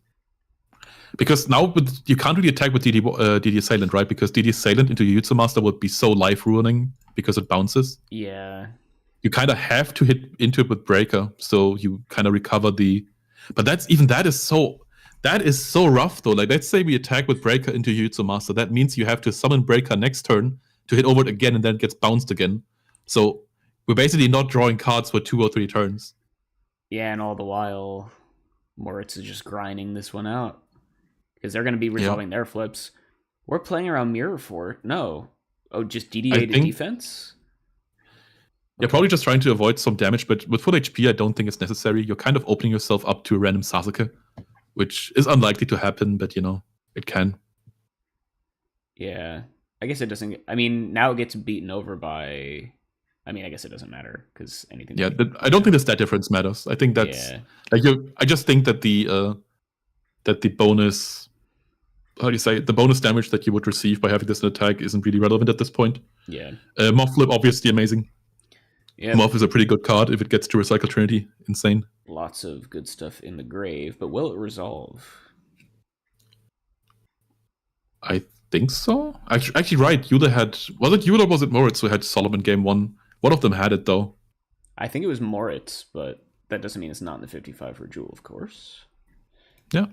Because now you can't really attack with DD Assailant, right? Because DD Assailant into Jujutsu Master would be so life ruining because it bounces. Yeah. You kind of have to hit into it with Breaker, so you kind of recover the. But that is so rough though. Like, let's say we attack with Breaker into Jujutsu Master. That means you have to summon Breaker next turn to hit over it again, and then it gets bounced again. So we're basically not drawing cards for 2 or 3 turns. Yeah, and all the while, Moritz is just grinding this one out because they're going to be resolving their flips. We're playing around Mirror Fort. No, just DDA to defense. You're probably just trying to avoid some damage, but with full HP, I don't think it's necessary. You're kind of opening yourself up to a random Sasuke, which is unlikely to happen, but it can. Yeah, I guess it doesn't. I mean, now it gets beaten over by. I mean, I guess it doesn't matter because anything. Yeah, I don't think that difference matters. I think that's I just think that the bonus. How do you say the bonus damage that you would receive by having this attack isn't really relevant at this point. Yeah. Moth Flip, obviously amazing. Yeah. Moth is a pretty good card if it gets to Recycle Trinity. Insane. Lots of good stuff in the grave, but will it resolve? I think so. Actually, right. Yula had... Was it Yula or was it Moritz who had Solomon game 1? One of them had it, though. I think it was Moritz, but that doesn't mean it's not in the 55 for Jewel, of course. Yeah.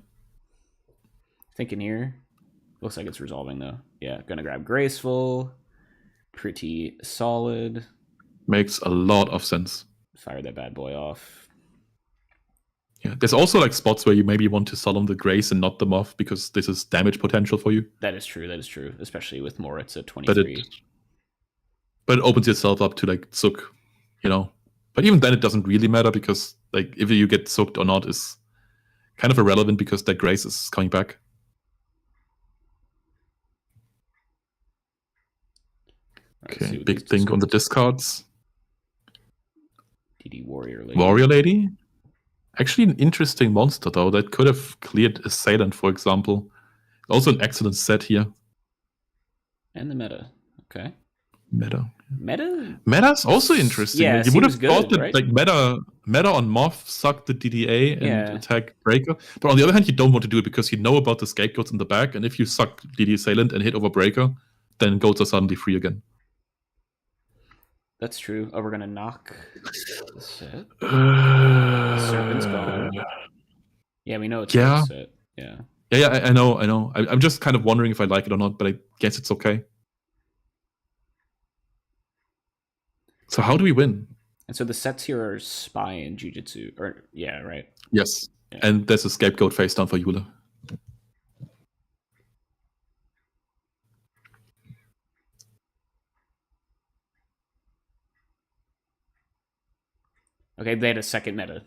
Thinking here. Looks like it's resolving, though. Yeah, gonna grab Graceful. Pretty solid. Makes a lot of sense. Fire that bad boy off. Yeah, there's also like spots where you maybe want to solemn the Grace and not the Moth because this is damage potential for you. That is true. Especially with Moritz at 23. But it opens yourself up to like Zook, you know. But even then, it doesn't really matter because like if you get Zooked or not is kind of irrelevant because that Grace is coming back. Okay, big thing on the discards. DD Warrior Lady. Warrior Lady? Actually, an interesting monster, though. That could have cleared Assailant, for example. Also an excellent set here. And the meta. Okay. Meta. Meta's also interesting. Yeah, you would have thought that right? like meta on Moth suck the DDA and attack Breaker. But on the other hand, you don't want to do it because you know about the scapegoats in the back, and if you suck DD Assailant and hit over Breaker, then goats are suddenly free again. That's true. Oh, we're gonna knock the set. The Serpent's gone. Yeah, we know it's a set. Yeah. Yeah, I know. I'm just kind of wondering if I like it or not, but I guess it's okay. So how do we win? And so the sets here are Spy and Jujutsu. Right? Yes. Yeah. And there's a scapegoat face down for Eula. Okay, they had a second meta.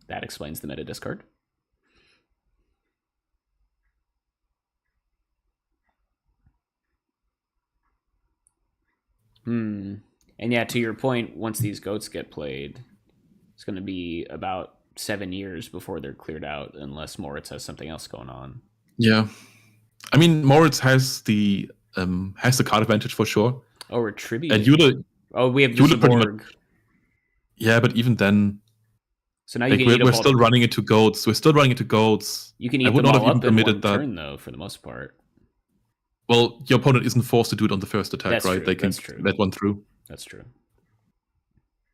That explains the meta discard. And yeah, to your point, once these goats get played, it's going to be about 7 years before they're cleared out, unless Moritz has something else going on. Yeah, I mean Moritz has the card advantage for sure. Oh, we're tribute. And Eula. Oh, we have Yusaborg. Yeah, but even then. So now you can we're still running into goats. You can eat them all up in one turn, though, for the most part. Well, your opponent isn't forced to do it on the first attack, That's right? True. They can let one through. That's true.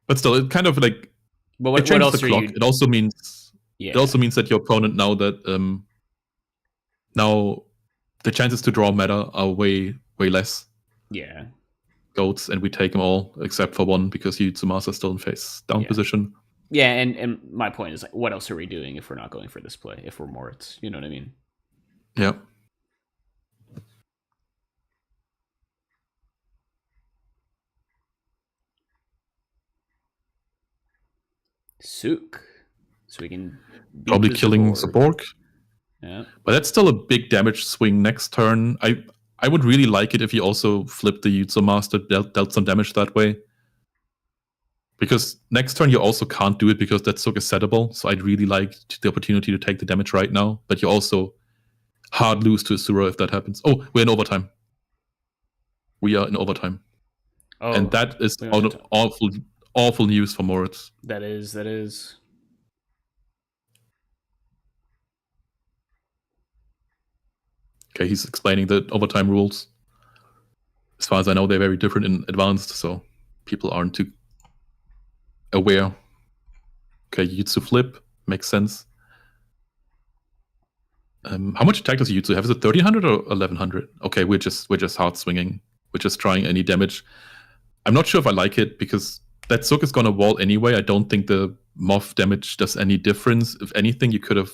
But still, it kind of like. But what else the clock. It also means. Yeah. It also means that your opponent now that now the chances to draw matter are way less. Yeah. Goats, and we take them all except for one because Yutsuma's are still in face down position. Yeah, and my point is like, what else are we doing if we're not going for this play? If we're Moritz, you know what I mean? Yeah. Sook. So we can probably killing Zaborg. Yeah. But that's still a big damage swing next turn. I would really like it if he also flipped the Jutsu Master, dealt some damage that way. Because next turn you also can't do it because that Sook is settable. So I'd really like the opportunity to take the damage right now. But you also hard lose to Asura if that happens. Oh, we're in overtime. We are in overtime. Oh, and that is awful news for Moritz. That is. Okay, he's explaining the overtime rules. As far as I know, they're very different in advanced, so people aren't too aware. Okay, Jutsu flip makes sense. How much attack does Jutsu have? Is it 1300 or 1100? Okay, we're just hard swinging. We're just trying any damage. I'm not sure if I like it because that Zook is gonna wall anyway. I don't think the Moth damage does any difference. If anything, you could have,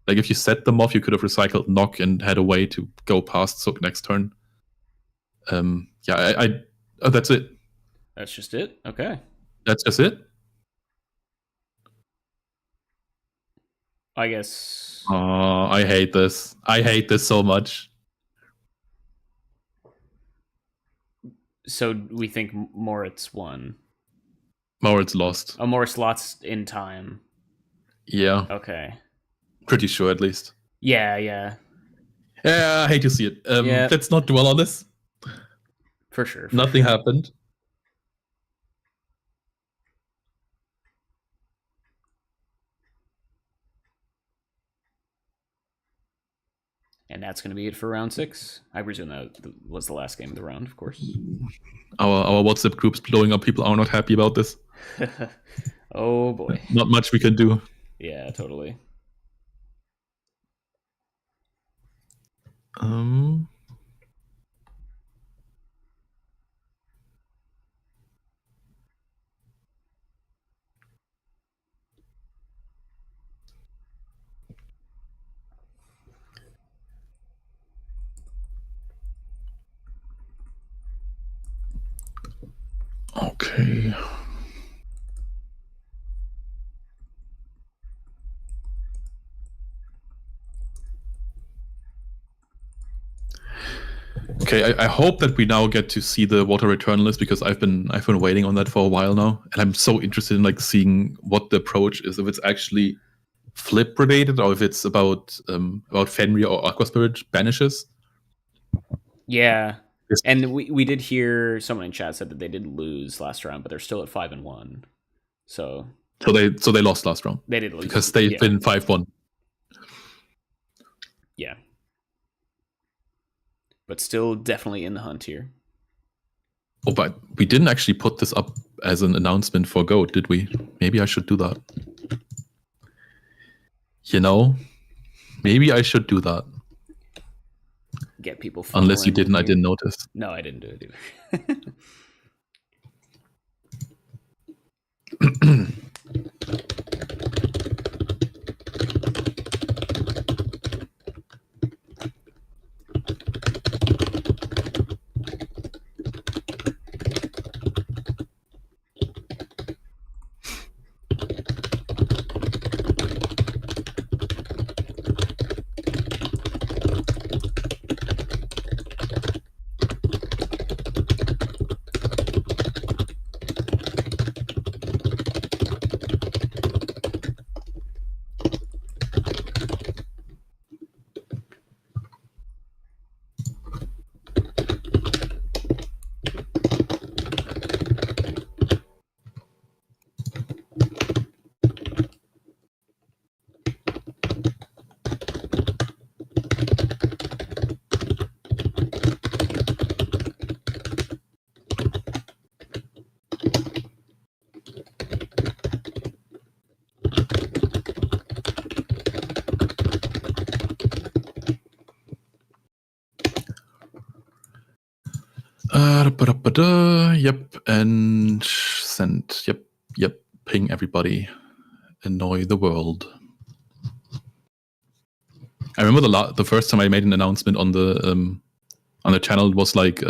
like, if you set the Moth, you could have recycled Knock and had a way to go past Zook next turn. That's it. That's just it? Okay. That's just it? I guess. Oh, I hate this. I hate this so much. So we think Moritz won. Moritz lost. Oh, Moritz lost in time. Yeah. Okay. Pretty sure, at least. Yeah. Yeah, I hate to see it. Let's not dwell on this. For sure. Nothing happened. And that's going to be it for round 6. I presume that was the last game of the round, of course. Our WhatsApp group's blowing up. People are not happy about this. Oh, boy. Not much we can do. Yeah, totally. Okay. Okay, I hope that we now get to see the Water Returnalist, because I've been waiting on that for a while now, and I'm so interested in like seeing what the approach is. If it's actually flip related, or if it's about Fenrir or Aqua Spirit banishes. Yeah, and we did hear someone in chat said that they did lose last round, but they're still at 5-1. So they lost last round. They did lose because they've been 5-1. Yeah, but still definitely in the hunt here. Oh, but we didn't actually put this up as an announcement for Goat, did we? Maybe I should do that. You know, maybe I should do that. Get people. Unless you didn't, I didn't notice. No, I didn't do it either. Yep, and send. Yep. Ping everybody. Annoy the world. I remember the first time I made an announcement on the channel, it was like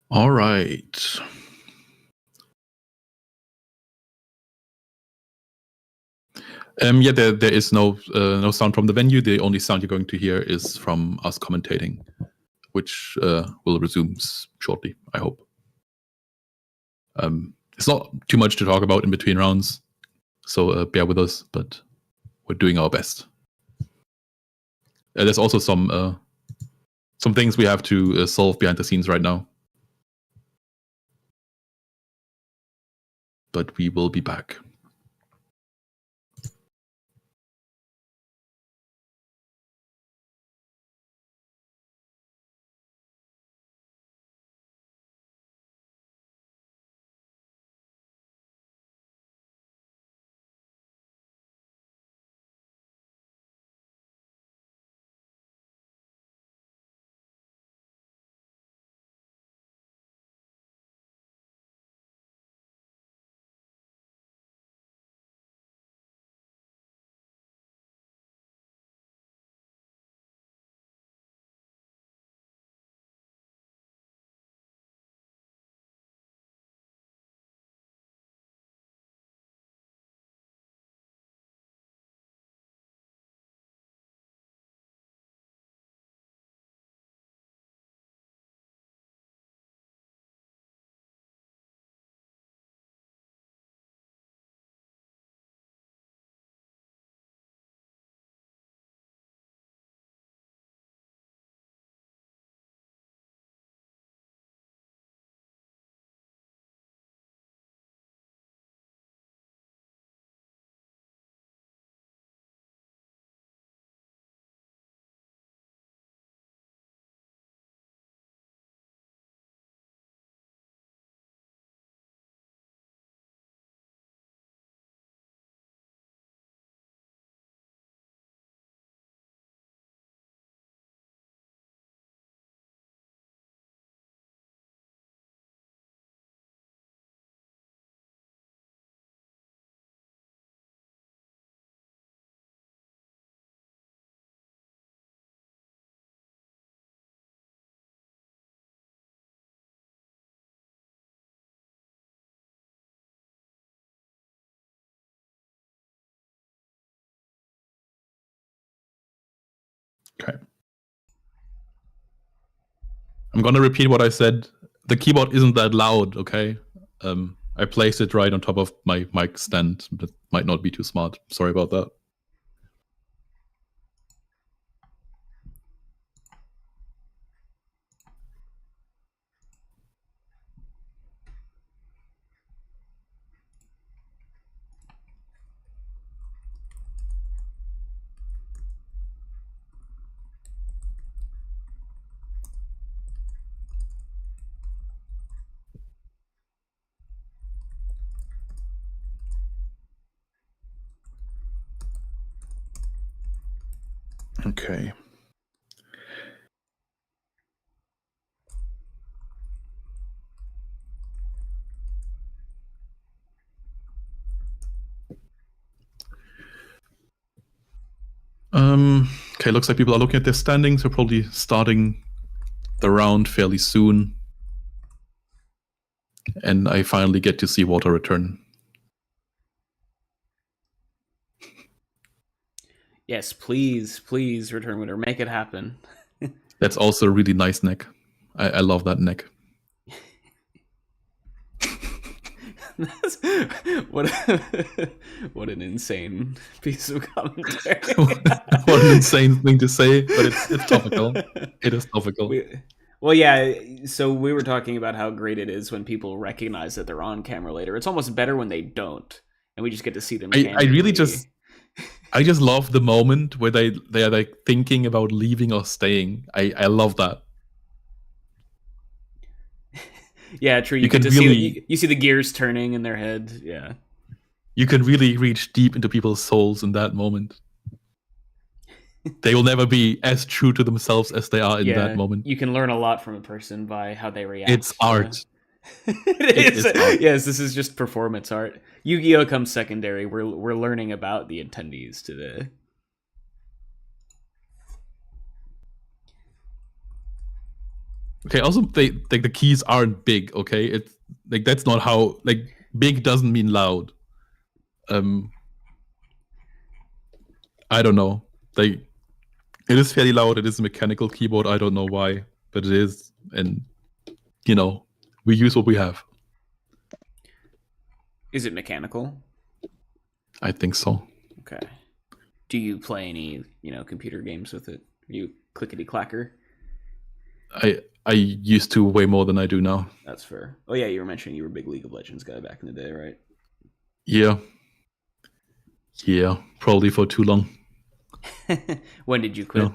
all right. Yeah, there is no sound from the venue. The only sound you're going to hear is from us commentating, which will resume shortly, I hope. It's not too much to talk about in between rounds, so bear with us, but we're doing our best. There's also some some things we have to solve behind the scenes right now. But we will be back. Okay. I'm gonna repeat what I said. The keyboard isn't that loud, okay? I placed it right on top of my mic stand. That might not be too smart. Sorry about that. Okay. Okay, looks like people are looking at their standings. We're probably starting the round fairly soon. And I finally get to see water return. Yes, please, please return winner. Make it happen. That's also a really nice neck. I love that neck. what what an insane piece of commentary. What an insane thing to say, but it's topical. It is topical. Well, yeah, so we were talking about how great it is when people recognize that they're on camera later. It's almost better when they don't, and we just get to see them. I really just love the moment where they are like thinking about leaving or staying. I love that. Yeah, true. You can really you see the gears turning in their head. Yeah, you can really reach deep into people's souls in that moment. They will never be as true to themselves as they are in that moment. You can learn a lot from a person by how they react. It's art. It is art. Yes, this is just performance art. Yu-Gi-Oh comes secondary. We're learning about the attendees today. Okay, also the keys aren't big, okay? It's like that's not how big doesn't mean loud. I don't know. It is fairly loud. It is a mechanical keyboard. I don't know why, but it is, and we use what we have. Is it mechanical? I think so. Okay. Do you play any, computer games with it? Are you clickety clacker? I used to way more than I do now. That's fair. Oh yeah, you were mentioning you were a big League of Legends guy back in the day, right? Yeah. Yeah, probably for too long. When did you quit?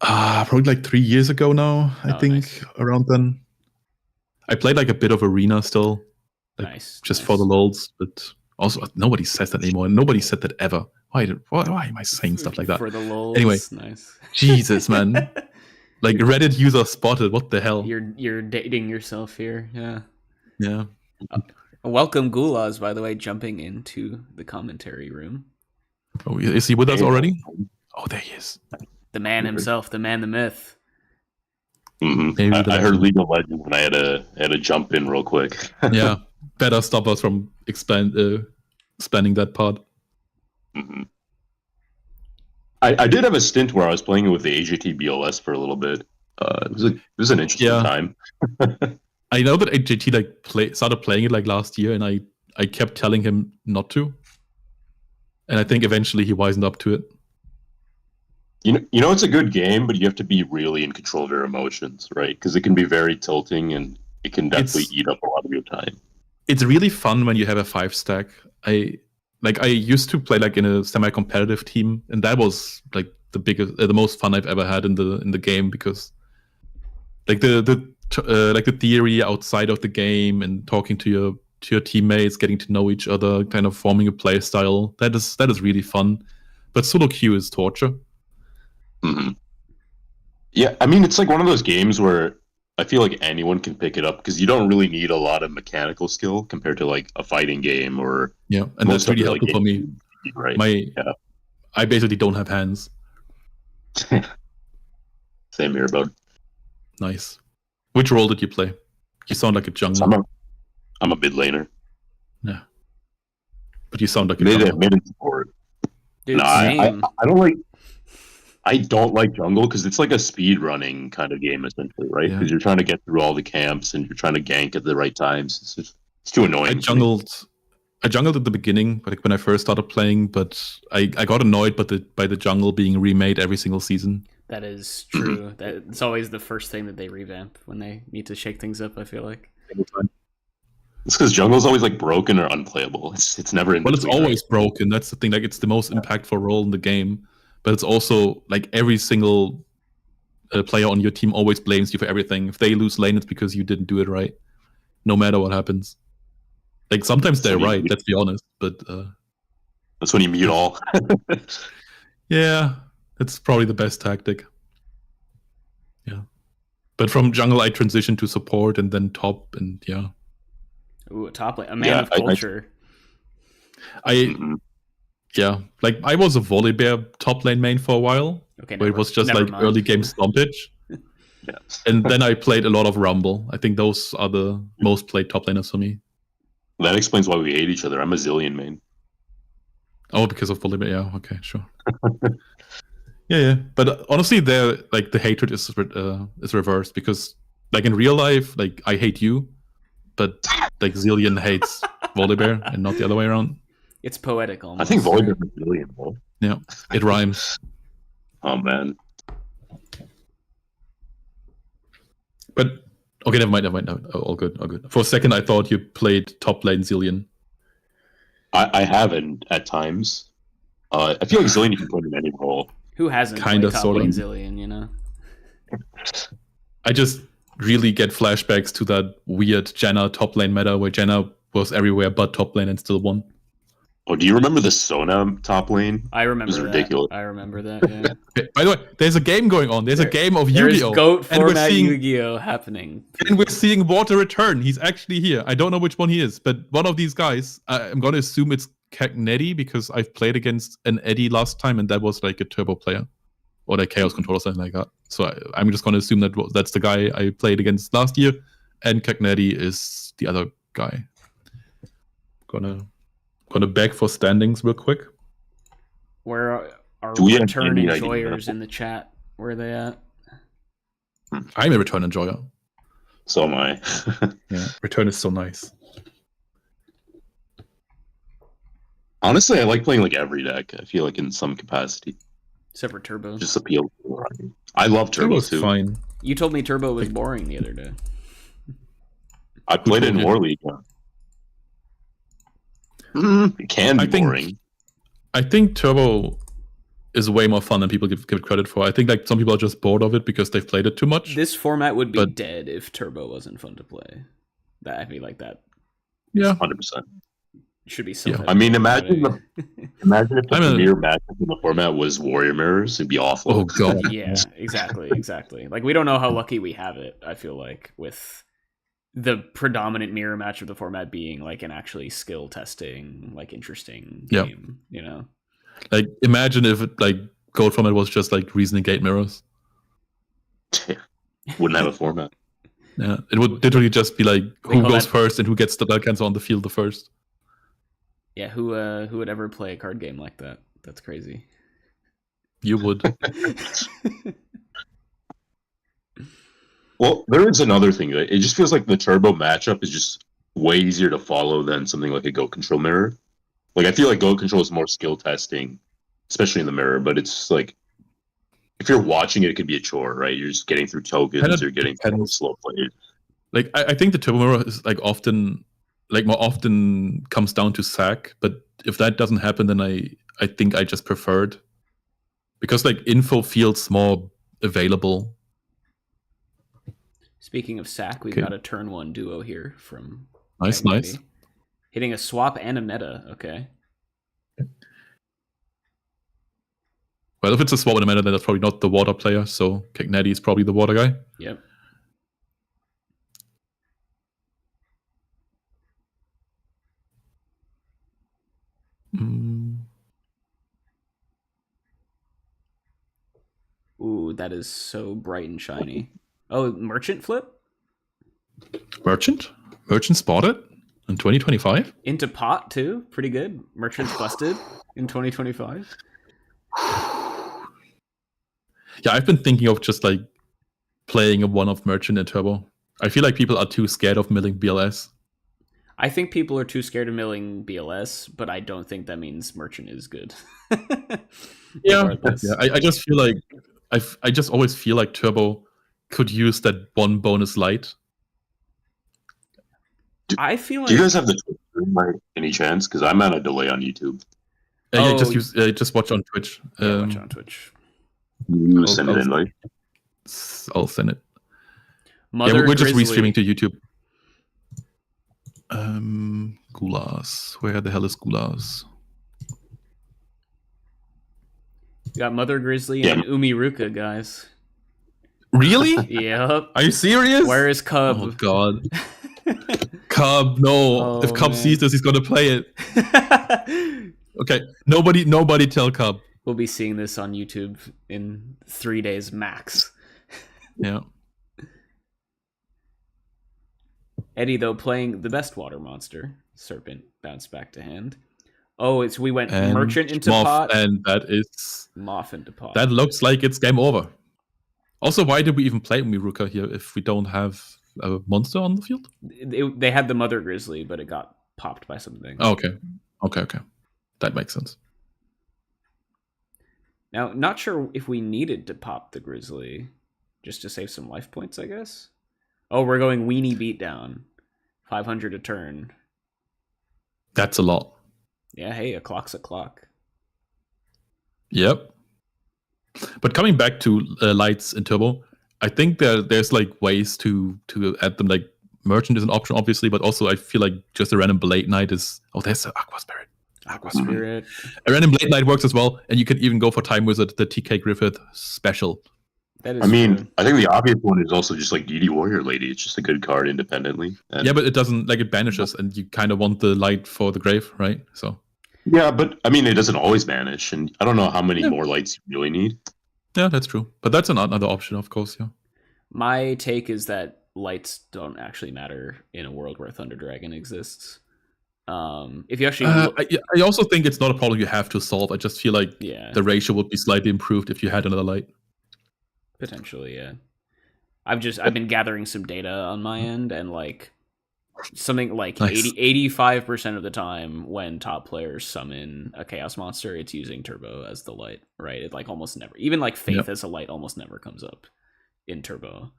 Probably like 3 years ago now, I think, nice. around then. I played like a bit of Arena still. Like, Nice. just for the lulz, but also nobody says that anymore. Nobody said that ever. Why am I saying stuff like that? For the lulz. Anyway, nice. Jesus, man. Like Reddit user spotted. What the hell? You're dating yourself here. Yeah. Yeah. Welcome, Gulaz, by the way, jumping into the commentary room. Oh, is he with us already? Oh, there he is. The man himself, the man, the myth. Mm-hmm. I heard League of Legends and I had to jump in real quick. Yeah, better stop us from expanding that part. Mm-hmm. I did have a stint where I was playing with the AJT BLS for a little bit. It was an interesting time. I know that AJT started playing it like last year, and I kept telling him not to, and I think eventually he wisened up to it. You know, it's a good game, but you have to be really in control of your emotions, right? Because it can be very tilting, and it can definitely eat up a lot of your time. It's really fun when you have a 5-stack. I used to play like in a semi-competitive team, and that was like the most fun I've ever had in the game, because like the theory outside of the game and talking to your teammates, getting to know each other, kind of forming a play style. That is really fun. But solo queue is torture. Mm-hmm. Yeah, I mean, it's like one of those games where I feel like anyone can pick it up because you don't really need a lot of mechanical skill compared to like a fighting game or and that's really helpful for me. Right? I basically don't have hands. Same here, bud. Nice. Which role did you play? You sound like a jungler. So I'm a mid laner. Yeah, but you sound like a jungler. Mid support. Dude, no, I don't like. I don't like jungle because it's like a speed running kind of game essentially, right? Because you're trying to get through all the camps and you're trying to gank at the right times. It's too annoying. I jungled at the beginning, like when I first started playing, but I got annoyed by the jungle being remade every single season. That is true. It's always the first thing that they revamp when they need to shake things up, I feel like. It's because jungle's always like broken or unplayable. It's never in. Well, it's always broken. That's the thing. Like, it's the most impactful role in the game. But it's also like every single player on your team always blames you for everything. If they lose lane, it's because you didn't do it right, no matter what happens. Like, sometimes they're right, let's be honest. But that's when you mute all. Yeah, it's probably the best tactic. Yeah. But from jungle, I transitioned to support and then top, and yeah. Ooh, a top lane. A man of culture. Yeah, like I was a Volibear top lane main for a while, where it was just like early game stompage. And then I played a lot of Rumble. I think those are the most played top laners for me. That explains why we hate each other. I'm a Zillion main. Oh, because of Volibear. Yeah, okay, sure. yeah. But honestly, the hatred is reversed, because like in real life, like I hate you, but like Zillion hates Volibear and not the other way around. It's poetic almost. I think Volibear is Zillion, though. Yeah, it rhymes. Oh man. But okay, never mind. No, all good. For a second, I thought you played top lane Zillion. I haven't at times. I feel like Zillion you can put in any role. Who hasn't played top lane Zillion, you know? I just really get flashbacks to that weird Janna top lane meta where Janna was everywhere but top lane and still won. Oh, do you remember the Sona top lane? I remember that. It was ridiculous. I remember that, yeah. By the way, there's a game going on. There's a game of Yu-Gi-Oh! There's Goat format Yu-Gi-Oh! Happening. And we're seeing Water return. He's actually here. I don't know which one he is, but one of these guys, I'm going to assume it's Cagnetty, because I've played against an Eddie last time, and that was like a turbo player. Or like Chaos Control or something like that. So I'm just going to assume that's the guy I played against last year, and Cagnetty is the other guy. Gonna beg for standings real quick. Where are return enjoyers in the chat? Where are they at? I'm a return enjoyer. So am I. Yeah, return is so nice. Honestly, I like playing like every deck. I feel like in some capacity. Except for Turbo. Just appeal. I love Turbo Turbo's too. fine. You told me Turbo was boring the other day. I played it in War League. It can be boring. I think Turbo is way more fun than people give it credit for. I think like some people are just bored of it because they've played it too much. This format would be dead if Turbo wasn't fun to play. I mean, like that. Yeah, 100%. Should be so. Yeah. I mean, imagine if the premier matchup in the format was Warrior Mirrors. It'd be awful. Oh god. Yeah, exactly. Like we don't know how lucky we have it. I feel like with the predominant mirror match of the format being like an actually skill testing, like interesting game. You know, like imagine if like Goat format was just like reasoning gate mirrors. Wouldn't have a format. Yeah, it would literally just be like who goes first and who gets the cancer on the field the first. Yeah, who would ever play a card game like that? That's crazy. You would. Well, there is another thing. It just feels like the Turbo matchup is just way easier to follow than something like a Goat Control mirror. Like I feel like Goat Control is more skill testing, especially in the mirror. But it's like if you're watching it, it could be a chore, right? You're just getting through tokens or getting through slow plays. Like I think the Turbo mirror is like more often comes down to sack. But if that doesn't happen, then I think I just preferred because like info feels more available. Speaking of sack, we've got a turn 1 duo here from nice. Hitting a swap and a meta. Okay. Well, if it's a swap and a meta, then that's probably not the water player. So Cagnetty is probably the water guy. Yep. Ooh, that is so bright and shiny. Oh, Merchant flip? Merchant spotted in 2025? Into pot, too. Pretty good. Merchant's busted in 2025. Yeah, I've been thinking of just like playing a one-off Merchant in Turbo. I feel like people are too scared of milling BLS. I think people are too scared of milling BLS, but I don't think that means Merchant is good. Yeah. I just feel like I just always feel like Turbo could use that one bonus light. I feel like... Do you guys have the Twitch by any chance? Because I'm at a delay on YouTube. Yeah, just watch on Twitch. Watch on Twitch. You send it in, like. I'll send it. We're just restreaming to YouTube. Gulas. Where the hell is Gulas? You got Mother Grizzly and Umiruka, guys. Really? Yep. Are you serious? Where is Cub? Oh god. Cub, no. Oh, if Cub sees this, he's gonna play it. Okay. Nobody tell Cub. We'll be seeing this on YouTube in 3 days max. Yeah. Eddie, though, playing the best water monster. Serpent bounced back to hand. Oh, we went and Merchant into pot. And that is... Moth into pot. That looks like it's game over. Also, why did we even play Umiruka here if we don't have a monster on the field? They had the Mother Grizzly, but it got popped by something. Oh, okay. That makes sense. Now, not sure if we needed to pop the Grizzly just to save some life points, I guess. Oh, we're going Weenie Beatdown. 500 a turn. That's a lot. Yeah, hey, a clock's a clock. Yep. But coming back to lights in Turbo, I think there's like ways to add them. Like Merchant is an option, obviously, but also I feel like just a random Blade Knight is... Oh, there's Aqua Spirit. A random Blade Knight works as well, and you can even go for Time Wizard, the TK Griffith special. That is I think the obvious one is also just like DD Warrior Lady. It's just a good card independently. Yeah, but it doesn't, like, it banishes, and you kind of want the light for the grave, right? So. Yeah, but I mean, it doesn't always banish, and I don't know how many more lights you really need. Yeah, that's true. But that's another option, of course, yeah. My take is that lights don't actually matter in a world where Thunder Dragon exists. If you actually... I also think it's not a problem you have to solve. I just feel like the ratio would be slightly improved if you had another light. Potentially, yeah. I've been gathering some data on my end, and like something like Nice. 85% of the time when top players summon a chaos monster, it's using turbo as the light, right? It like almost never, even like faith as a light almost never comes up in turbo.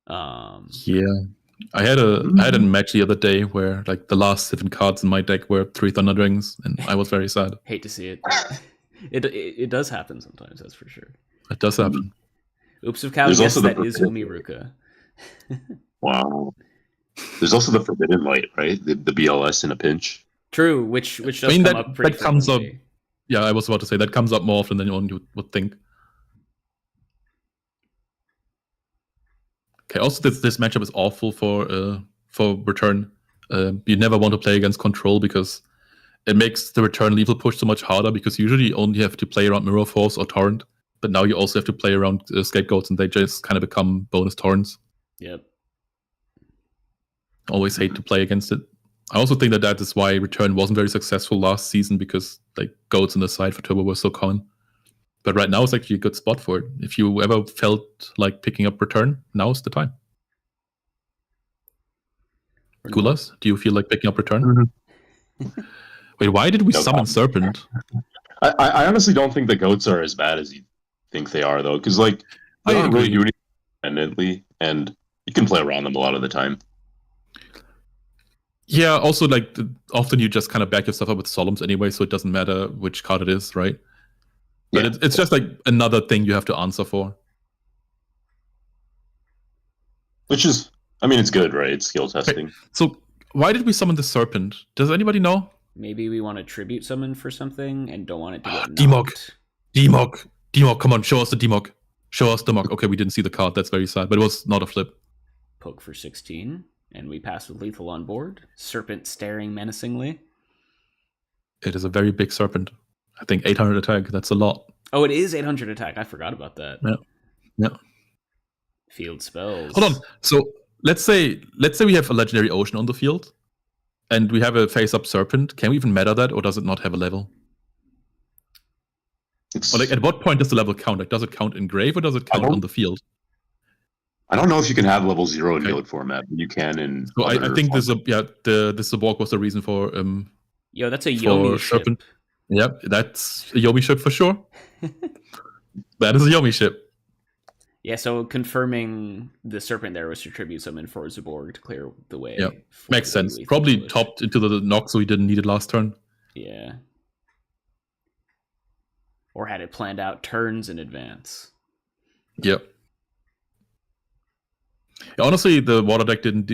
Yeah. I had a match the other day where like the last 7 cards in my deck were 3 Thunder Dragons, and I was very sad. Hate to see it. It does happen sometimes, that's for sure. It does happen. Oops of Cow, There's yes, also the that is Umiruka. Wow. There's also the Forbidden Light, right? The BLS in a pinch. True, which does I mean, come up pretty that comes up. frequently. Yeah, I was about to say that comes up more often than you would think. Okay. Also, this matchup is awful for return. You never want to play against control because it makes the return lethal push so much harder because usually you only have to play around Mirror Force or Torrent, but now you also have to play around Scapegoats, and they just kind of become bonus Torrents. Yep. Always hate to play against it. I also think that is why return wasn't very successful last season because like goats on the side for turbo were so common. But right now it's actually a good spot for it. If you ever felt like picking up return, now's the time. Gulas, do you feel like picking up return? Mm-hmm. Wait, why did we summon Serpent? I honestly don't think the goats are as bad as you think they are, though, because like they don't really do anything independently, and you can play around them a lot of the time. Yeah, also like often you just kind of back yourself up with Solemns anyway, so it doesn't matter which card it is, right? But Yeah. it's just like another thing you have to answer for. Which is, I mean, it's good, right? It's skill testing. Okay. So why did we summon the Serpent? Does anybody know? Maybe we want to tribute summon for something and don't want it to get Demog. Demog, come on, show us the Demog. Show us the Demog. Okay, we didn't see the card. That's very sad, but it was not a flip. Poke for 16, and we pass with lethal on board. Serpent staring menacingly. It is a very big Serpent. I think 800 attack. That's a lot. Oh, it is 800 attack. I forgot about that. Yeah. Field spells. Hold on. So let's say we have a legendary ocean on the field, and we have a face-up Serpent. Can we even meta that, or does it not have a level? Or like, at what point does the level count? Like, does it count in grave, or does it count on the field? I don't know if you can have level 0 in Guild format, but you can in. So I think this Borg was the reason for Yo, that's a Yomi Serpent. ship. Yep, that's a Yomi ship for sure. That is a Yomi ship. Yeah, so confirming the Serpent there was to tribute summon for Zaborg to clear the way. Yeah, makes sense. Probably topped into the knock so he didn't need it last turn. Yeah. Or had it planned out turns in advance. Yep. Yeah, honestly, the water deck didn't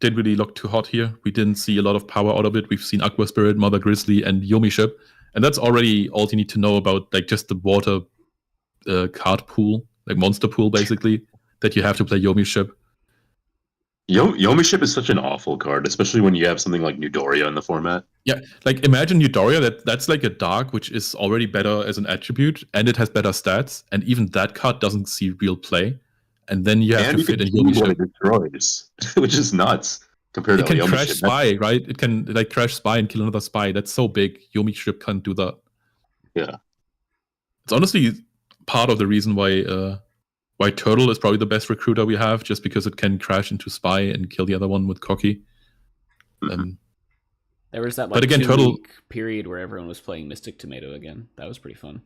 really look too hot here. We didn't see a lot of power out of it. We've seen Aqua Spirit, Mother Grizzly, and Yomi ship, and that's already all you need to know about like just the water card pool, like monster pool, basically, that you have to play Yomi ship. Yomi ship is such an awful card, especially when you have something like Newdoria in the format. Yeah, like imagine Newdoria, that's like a dark, which is already better as an attribute, and it has better stats, and even that card doesn't see real play. And then you have to fit in Yomi ship. It destroys, which is nuts compared to It can Yomi crash ship. spy, right? It can like crash spy and kill another spy. That's so big. Yomi ship can't do that. Yeah. It's honestly part of the reason why Turtle is probably the best recruiter we have, just because it can crash into spy and kill the other one with Cocky. There was that like but again, 2-week period where everyone was playing Mystic Tomato again. That was pretty fun.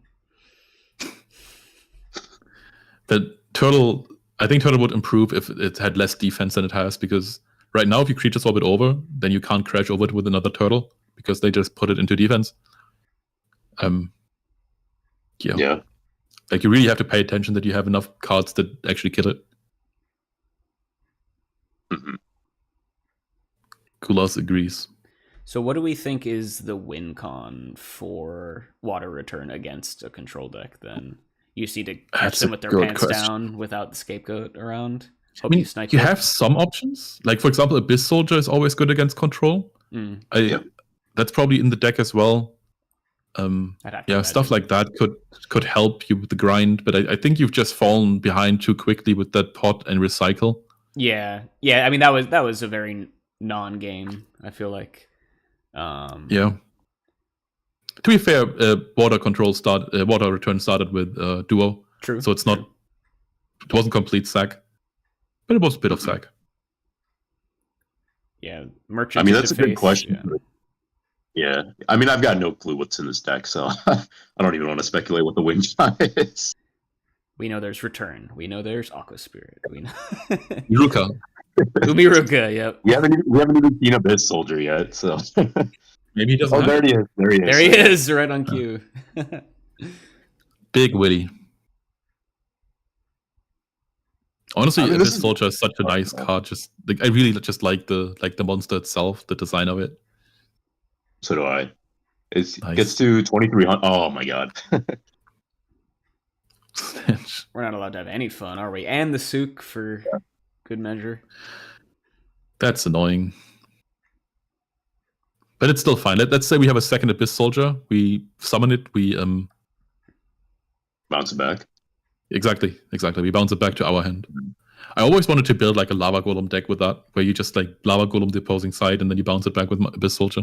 The Turtle, I think Turtle would improve if it had less defense than it has, because right now if you creatures orbit over, then you can't crash over it with another Turtle because they just put it into defense. Yeah. Like you really have to pay attention that you have enough cards that actually kill it. Mm-hmm. Kulas agrees. So what do we think is the win con for water return against a control deck then? You see to catch them with their pants down without the scapegoat around? I mean, you have some options. Like, for example, Abyss Soldier is always good against control. That's probably in the deck as well. Stuff like that could help you with the grind, but I think you've just fallen behind too quickly with that pot and recycle. Yeah. I mean, that was a very non-game, I feel like. Yeah. To be fair, water return started with duo. True. So it wasn't complete sack, but it was a bit of sack. Yeah, merchant. I mean, that's a good interface, question. yeah. Yeah, I mean, I've got no clue what's in this deck, so I don't even want to speculate what the wing shot is. We know there's Return. We know there's Aqua Spirit. We know Iruka. Umiruka. Yep. We haven't even seen Abyss Soldier yet, so Maybe he doesn't oh, have there it. he is. There he is. There he is, right on cue. Big witty. Honestly, I mean, Abyss Soldier is such a nice card. Just like I really just like the monster itself, the design of it. So do I. It Nice. gets to 2,300. Oh my god. We're not allowed to have any fun, are we? And the Sook for good measure. That's annoying. But it's still fine. Let's say we have a second Abyss Soldier. We summon it. We Bounce it back. Exactly. We bounce it back to our hand. I always wanted to build like a Lava Golem deck with that, where you just like Lava Golem the opposing side, and then you bounce it back with Abyss Soldier.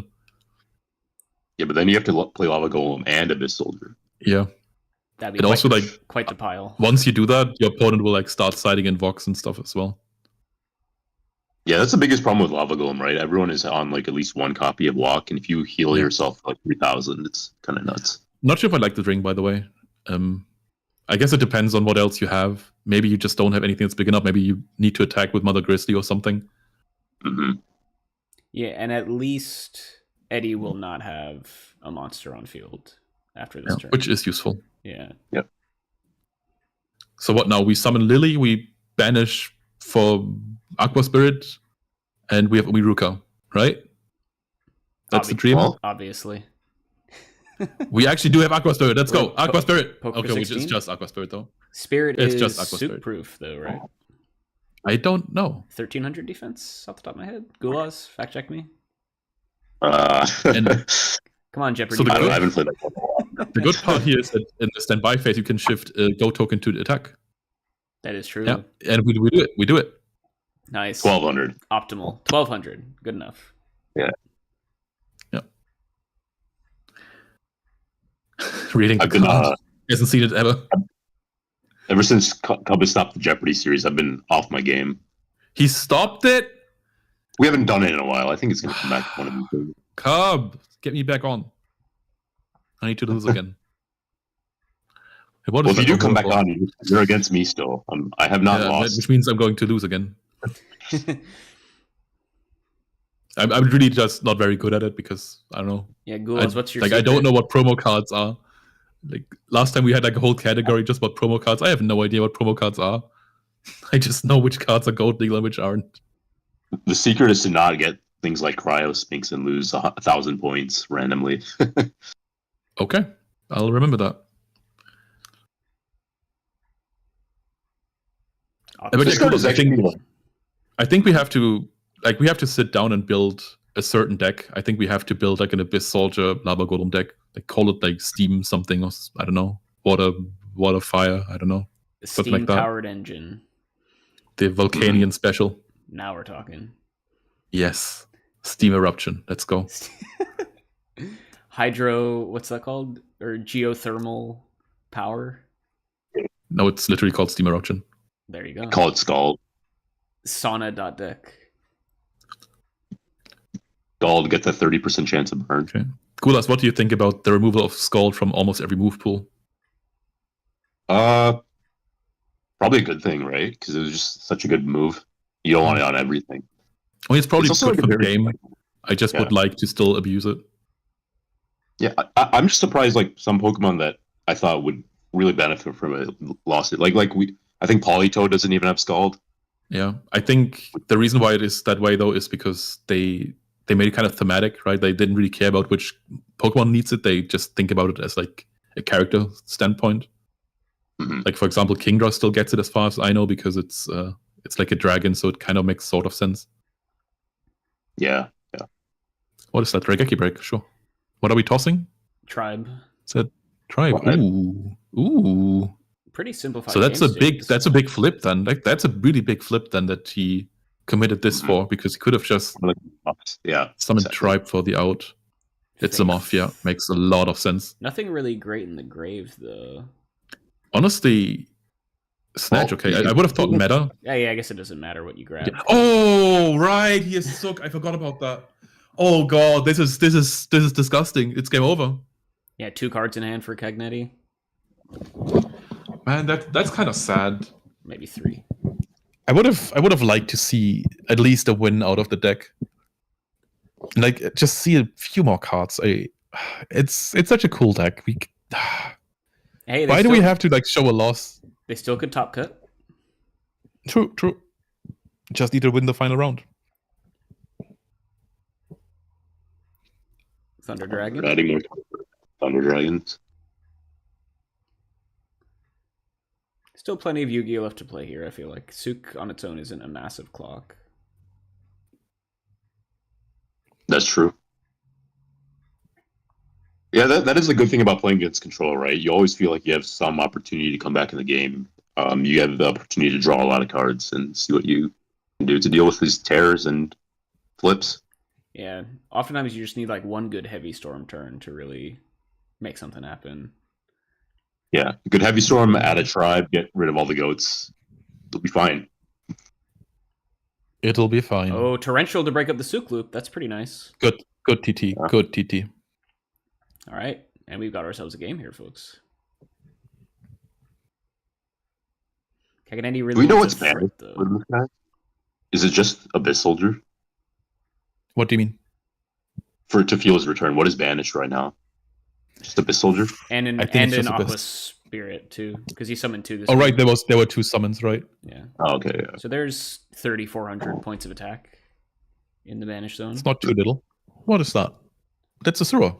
Yeah, but then you have to play Lava Golem and Abyss Soldier. Yeah. That'd be It also like quite the pile. once you do that, your opponent will like start siding in Vox and stuff as well. Yeah, that's the biggest problem with Lava Golem, right? Everyone is on like at least one copy of Walk, and if you heal yourself for, like 3,000, it's kind of nuts. Not sure if I like the ring, by the way. I guess it depends on what else you have. Maybe you just don't have anything that's big enough. Maybe you need to attack with Mother Grizzly or something. Mm-hmm. Yeah, and at least Eddie will not have a monster on field after this turn. Which is useful. Yeah. Yep. So what now? We summon Lily, we banish for Aqua Spirit, and we have Umiruka, right? That's the dream. Well, Obviously. We actually do have Aqua Spirit. Let's go. Aqua Spirit. Poke Okay, for it's 16? just Aqua Spirit, though. Spirit It's is just Aqua Spirit. Sook-proof, though, right? I don't know. 1,300 defense off the top of my head. Gulas, fact check me. And- Come on, Jeopardy. So the I haven't played that one in a while. The good part here is that in the standby phase, you can shift Go token to the attack. That is true. Yeah, and we do it. We do it. Nice. 1,200. Optimal. 1,200. Good enough. Reading the I've been card. Hasn't seen it ever. ever since Cub has stopped the Jeopardy series. I've been off my game. He stopped it. We haven't done it in a while. I think it's going to come back one of these days. Cub, get me back on. I need to lose again. Well, if you do come back on, you're against me still. I have not lost. Which means I'm going to lose again. I'm really just not very good at it because I don't know. Yeah, Gulas, what's your like? I don't know what promo cards are. Like last time we had like a whole category just about promo cards. I have no idea what promo cards are. I just know which cards are gold legal and which aren't. The secret is to not get things like Cryo Sphinx and lose 1,000 points randomly. Okay, I'll remember that. But This yeah, card cool. is actually I think we have to sit down and build a certain deck. I think we have to build like an Abyss Soldier Lava Golem deck. Like call it like Steam something or I don't know. Water fire. I don't know. Something like that. Steam-powered engine. The Volcanian special. Now we're talking. Yes. Steam eruption. Let's go. Hydro, what's that called? Or geothermal power? No, it's literally called Steam eruption. There you go. call it Scald. Sauna.deck. Scald gets a 30% chance of burn. Okay. Gulas, what do you think about the removal of Scald from almost every move pool? Probably a good thing, right? Because it was just such a good move. You don't want it on everything. I mean, it's probably It's also good like for a the very- game. I just would like to still abuse it. Yeah, I'm just surprised. Like some Pokemon that I thought would really benefit from it lost it. I think Politoed doesn't even have Scald. Yeah, I think the reason why it is that way though is because they made it kind of thematic, right? They didn't really care about which Pokemon needs it. They just think about it as like a character standpoint. Mm-hmm. Like for example, Kingdra still gets it as far as I know because it's like a dragon, so it kind of makes sort of sense. Yeah. What is that? Regeki break? Sure. What are we tossing? Tribe. Is that tribe? Tribe. Ooh. Pretty simplified. So that's game a big states. that's a big flip then. Like that's a really big flip then that he committed this Mhm. for because he could have just Yeah. summoned exactly. tribe for the out. It's a moth, yeah. Makes a lot of sense. Nothing really great in the grave, though. Honestly, Snatch, Well, okay. I would have thought meta. Yeah, I guess it doesn't matter what you grab. Oh, right. He is so. I forgot about that. Oh god, this is disgusting. It's game over. Yeah, 2 cards in hand for Cagnetti. Man, that's kind of sad. Maybe 3. I would have liked to see at least a win out of the deck. Like just see a few more cards. It's such a cool deck. Hey, Why do we have to like show a loss? They still could top cut. True. Just need to win the final round. Thunder Dragon. Adding more Thunder Dragons. Still plenty of Yu-Gi-Oh left to play here, I feel like. Suk on its own isn't a massive clock. That's true. Yeah, that is a good thing about playing against control, right? You always feel like you have some opportunity to come back in the game. You have the opportunity to draw a lot of cards and see what you can do to deal with these tears and flips. Yeah, oftentimes you just need like one good heavy storm turn to really make something happen. Yeah, good heavy storm, add a tribe, get rid of all the goats. It'll be fine. It'll be fine. Oh, torrential to break up the Suk loop. That's pretty nice. Good TT. Yeah. Good TT. All right, and we've got ourselves a game here, folks. Cagnetti really Do we know wants what's a bad frit, though. with this guy? Is it just Abyss Soldier? What do you mean? For to feel his return, what is banished right now? Just Abyss Soldier? And I think it's an just Aqua Abyss. Spirit too, because he summoned 2 this Oh right, game. there were 2 summons, right? Yeah. Oh, okay, yeah. So there's 3,400 points of attack in the banished zone. It's not too little. What is that? That's a Sura.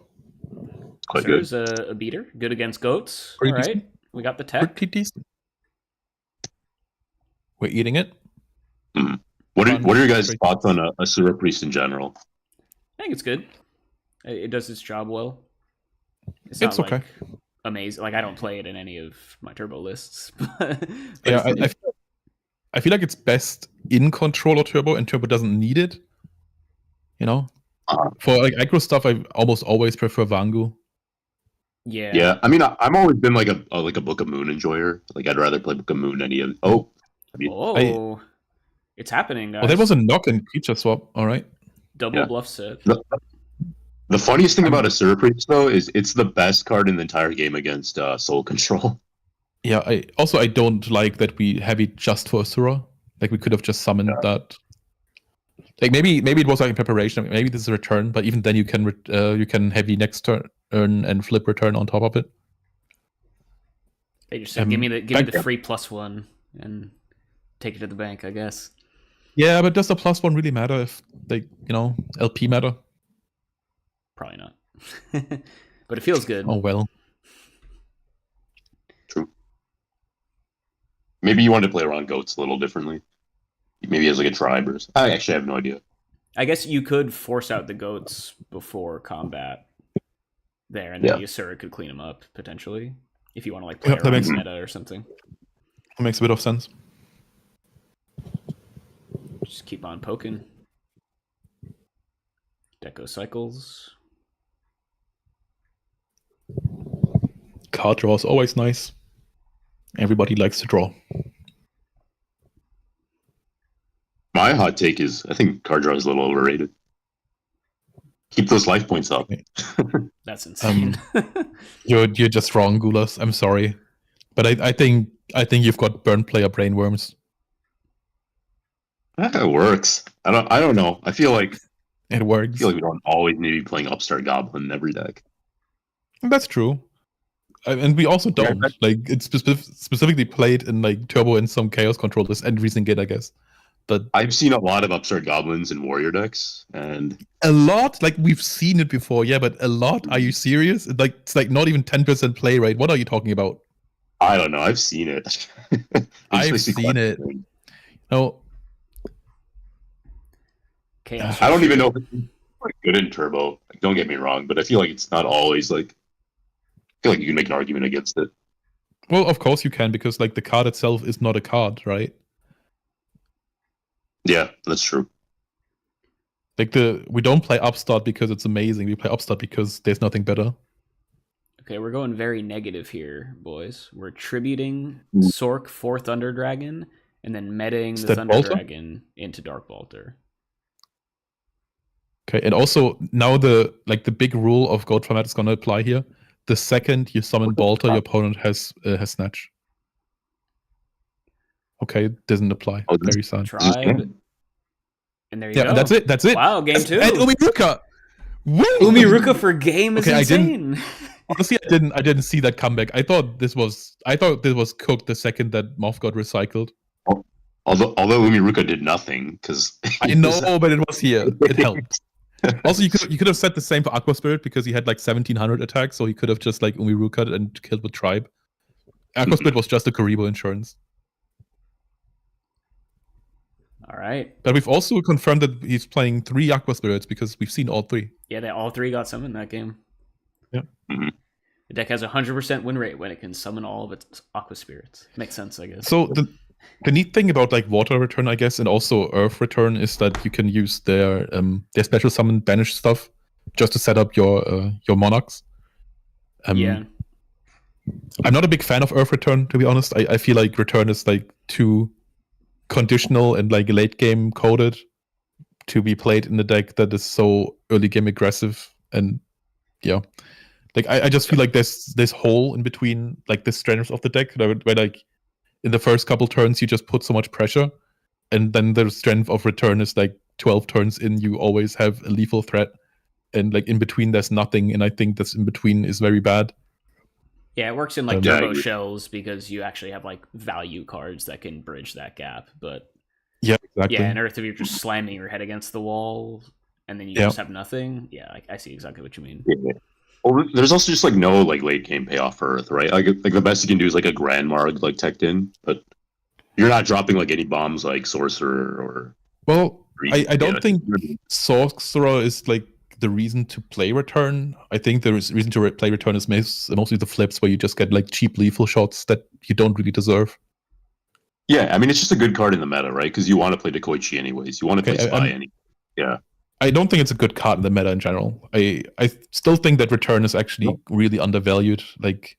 It's quite There's good. a beater, good against goats. Pretty All right, decent. we got the tech. Pretty decent. We're eating it. What are your guys' Great. thoughts on a Sura Priest in general? I think it's good. It does its job well. It's It's not okay. like amazing. Like I don't play it in any of my turbo lists. but Yeah, it's- I feel like it's best in control or turbo, and turbo doesn't need it. You know, for like aggro stuff, I almost always prefer Vangu. yeah. Yeah, I mean, I'm always been like a Book of Moon enjoyer. Like, I'd rather play Book of Moon than any of. Oh, Oh, it's happening, guys. Oh, that was a knock and creature swap. All right. double Yeah. bluff set. The funniest thing about a Sura Priest though is it's the best card in the entire game against Soul Control. Yeah. I don't like that we have it just for Asura. Like we could have just summoned that. Like maybe it was like in preparation. Maybe this is a return, but even then you can heavy next turn and flip return on top of it. They just said, give me the back- free +1 and take it to the bank, I guess. Yeah, but does the +1 really matter if like LP matter? Probably not. But it feels good. Oh well. True. Maybe you want to play around goats a little differently. Maybe as like a tribe or something. I actually have no idea. I guess you could force out the goats before combat there, and then Yeah. Yasura could clean them up, potentially. If you want to like play Yeah, that around makes- meta or something. That makes a bit of sense. Just keep on poking. Deco cycles. Card draw is always nice. Everybody likes to draw. My hot take is I think card draw is a little overrated. Keep those life points up. That's insane. You're just wrong, Gulas. I'm sorry, but I think you've got burn player brainworms. It works. I don't know. I feel like It works. we don't always need to be playing Upstart Goblin in every deck. That's true. And we also don't. Yeah, Like it's specifically played in like turbo and some chaos controllers and recent gate, I guess. But I've seen a lot of Upstart Goblins in Warrior decks, and a lot, like we've seen it before, yeah, but a lot? Are you serious? It's like not even 10% play rate. What are you talking about? I don't know. I've seen it. I've It's seen it. questioning. No, Chaos. I don't even know if it's like good in Turbo. Like, don't get me wrong, but I feel like it's not always like. I feel like you can make an argument against it. well, of course you can, because like the card itself is not a card, right? Yeah, that's true. Like we don't play Upstart because it's amazing. We play Upstart because there's nothing better. Okay, we're going very negative here, boys. We're tributing Mm. Sork for Thunder Dragon and then metaing Is the that Thunder Balter? Dragon into Dark Balter. Okay, and also now the big rule of Goat format is going to apply here. The second you summon Balter, your opponent has Snatch. Okay, doesn't apply. Oh, this- Very sad. Tribe. And there you Yeah, go. and that's it. That's it. Wow, game 2. And Umiruka. Woo! Umiruka for game is Okay, I didn't- insane. Honestly, I didn't see that comeback. I thought this was cooked the second that Moth got recycled. Although Umiruka did nothing because I know, but it was here. It helped. Also, you could have said the same for Aqua Spirit because he had like 1700 attacks, so he could have just like Umiruka and killed with Tribe. Aqua Spirit was just a Karibo insurance. All right. But we've also confirmed that he's playing 3 Aqua Spirits because we've seen all 3. Yeah, they all 3 got summoned that game. Yeah. Mhm. The deck has a 100% win rate when it can summon all of its Aqua Spirits. Makes sense, I guess. So the neat thing about like Water Return, I guess, and also Earth Return is that you can use their special summon banish stuff just to set up your monarchs. Yeah. I'm not a big fan of Earth Return, to be honest. I feel like Return is like too conditional and like late game coded to be played in the deck that is so early game aggressive. And yeah, like I just feel like there's this hole in between like the strengths of the deck where like in the first couple turns you just put so much pressure, and then the strength of Return is like 12 turns in you always have a lethal threat, and like in between there's nothing, and I think this in between is very bad. Yeah, it works in like Yeah, I turbo agree. shells because you actually have like value cards that can bridge that gap. But Yeah, exactly. yeah, in Earth, if you're just slamming your head against the wall and then you Yeah. just have nothing, yeah, I see exactly what you mean. Yeah. Well, there's also just like no like late game payoff for Earth, right? Like the best you can do is like a Grand Marg like teched in, but you're not dropping like any bombs like Sorcerer or. Well, I don't Yeah. think Sorcerer is like the reason to play Return. I think the reason to play Return is mostly the flips where you just get like cheap lethal shots that you don't really deserve. Yeah, I mean it's just a good card in the meta, right? Because you want to play Dekoichi anyways. You want to Okay, play Spy I'm- any. Yeah. I don't think it's a good card in the meta in general. I still think that Return is actually really undervalued. Like,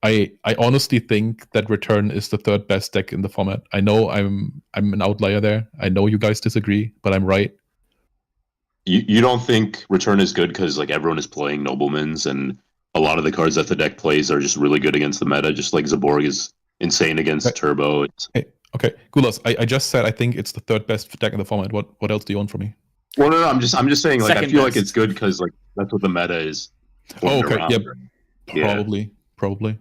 I honestly think that Return is the 3rd best deck in the format. I know I'm an outlier there. I know you guys disagree, but I'm right. You don't think Return is good because like everyone is playing Noblemans and a lot of the cards that the deck plays are just really good against the meta. Just like Zaborg is insane against Okay. Turbo. It's, Okay, Gulas, I just said I think it's the 3rd best deck in the format. What else do you want from me? well, no, I'm just saying like I Second feel best. like it's good because like that's what the meta is. Oh, formed okay, around. yep. Yeah. Probably.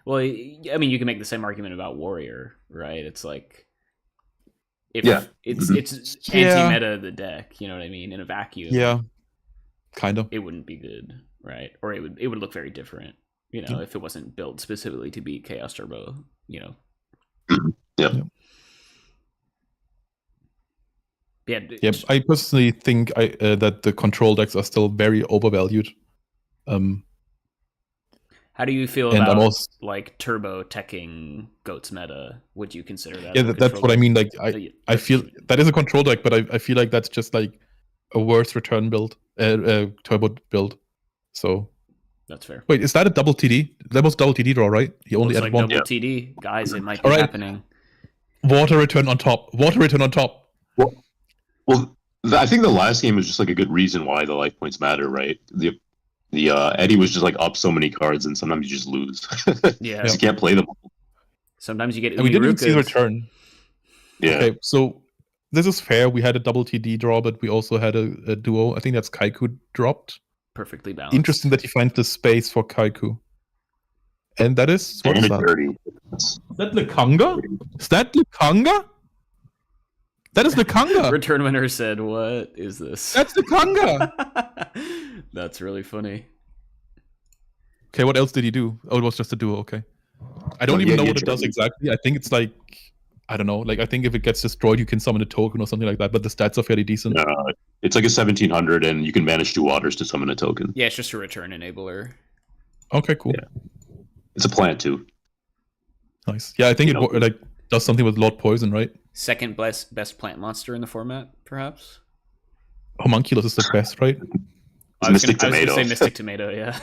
Well, I mean, you can make the same argument about Warrior, right? It's like, if Yeah. it's Yeah. anti-meta the deck, you know what I mean? In a vacuum, Yeah, kind of. it wouldn't be good, right? Or it would look very different, you know, if it wasn't built specifically to beat Chaos Turbo, you know. Yep. Yeah. Yep. I personally think that the control decks are still very overvalued. How do you feel And I'm about also- like turbo teching Goat's meta? Would you consider that? Yeah, as a that's control what I deck? mean. Like, Yeah, I feel that is a control deck, but I feel like that's just like a worse return build, turbo build. So that's fair. wait, is that a double TD? That was double TD draw, right? He only Looks added like one. double TD, guys. It might be Alright. happening. Water return on top. Water return on top. Well, I think the last game was just like a good reason why the life points matter, right? The Eddie was just like up so many cards, and sometimes you just lose. Yeah. You can't play them. Sometimes you get And we didn't see the Umirukas. return. Yeah. Okay, so this is fair. We had a double TD draw, but we also had a duo. I think that's Kaiku dropped. Perfectly balanced. Interesting that he finds the space for Kaiku. And that is what And is it's that? dirty. Is that Lukanga? Is that Lukanga? That is Lukanga. Return winner said, "What is this?" That's Lukanga. That's really funny. Okay, what else did he do? Oh, it was just a duo. Okay, I don't Well, even yeah, know yeah, what it does sure. exactly. I think it's like, I don't know. Like, I think if it gets destroyed, you can summon a token or something like that. But the stats are fairly decent. It's like a 1700, and you can banish 2 waters to summon a token. Yeah, it's just a return enabler. Okay, cool, Yeah. It's a plant too. nice. Yeah, I think You it know. like does something with Lord Poison, right? Second best plant monster in the format, perhaps. Homunculus is the best, right? It's Mystic I was Tomato. gonna say Mystic Tomato, yeah.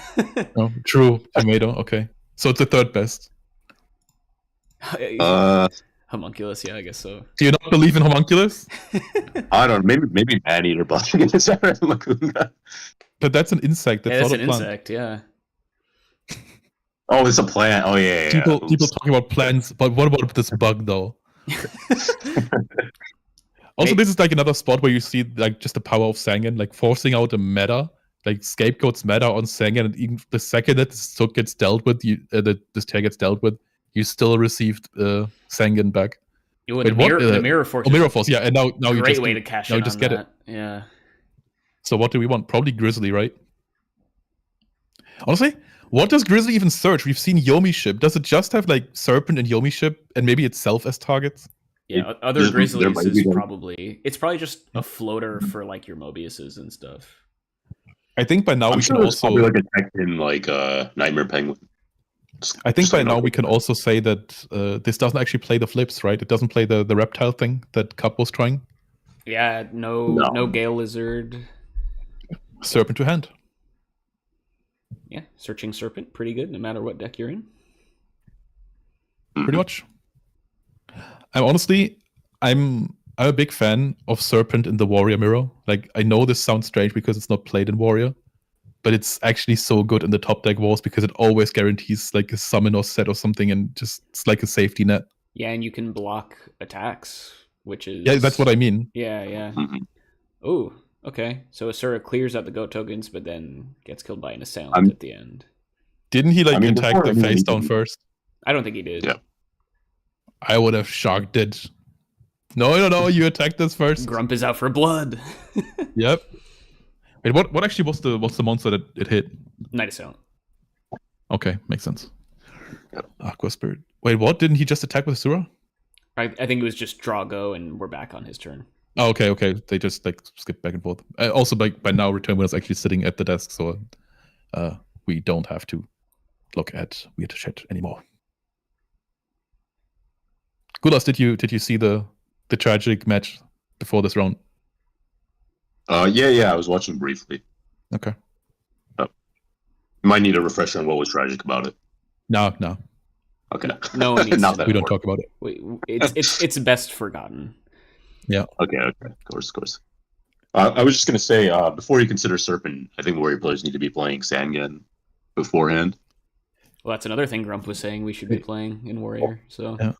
Oh, true tomato. Okay, so it's the third best. Homunculus, yeah, I guess so. Do you not believe in homunculus? I don't know. Maybe Maneater Bug is Lacuna. But that's an insect. That's Yeah, that's not an a plant. insect, yeah. Oh, it's a plant. Oh yeah. People talk about plants, but what about this bug though? Also, this is like another spot where you see like just the power of Sangan, like forcing out a meta, like scapegoats meta on Sangan, and even the second that this Sook gets dealt with, this tier gets dealt with, you still received Sangan back. The mirror force. Oh, mirror force, yeah. And now you great just way to cash now in you just on get that. it. Yeah. So what do we want? Probably Grizzly, right? Honestly, what does Grizzly even search? We've seen Yomi ship. Does it just have like Serpent and Yomi ship, and maybe itself as targets? Yeah, other Grizzlies is probably just a floater for like your Mobiuses and stuff. I think by now we can also probably like a tech in like Nightmare Penguin. I think by now we can also say that this doesn't actually play the flips, right? It doesn't play the reptile thing that Cup was trying. Yeah, no Gale Lizard. Serpent to hand. Yeah, searching Serpent, pretty good no matter what deck you're in. Pretty much. I'm a big fan of Serpent in the Warrior Mirror. Like, I know this sounds strange because it's not played in Warrior, but it's actually so good in the top deck wars because it always guarantees like a summon or set or something, and just it's like a safety net. Yeah, and you can block attacks, which is that's what I mean. Yeah. Mm-hmm. Oh, okay. So Asura clears out the goat tokens, but then gets killed by an assailant at the end. Didn't he attack the face down first? I don't think he did. Yeah. I would have shocked it. No, you attacked this first. Grump is out for blood. Yep. Wait, what actually was the monster that it hit? Night Assailant. Okay, makes sense. Yep. Aqua Spirit. Wait, what? Didn't he just attack with Asura? I think it was just draw go, and we're back on his turn. Oh, okay. They just like skip back and forth. Also, by now, Return was actually sitting at the desk, so we don't have to look at weird shit anymore. Gulas, did you see the tragic match before this round? Yeah, I was watching briefly. Okay. You might need a refresher on what was tragic about it. No. Okay. No one needs we don't talk about it. It's best forgotten. Yeah. Okay. Of course. I was just gonna say, before you consider Serpent, I think Warrior players need to be playing Sangan beforehand. Well, that's another thing Grump was saying we should be playing in Warrior. So yeah.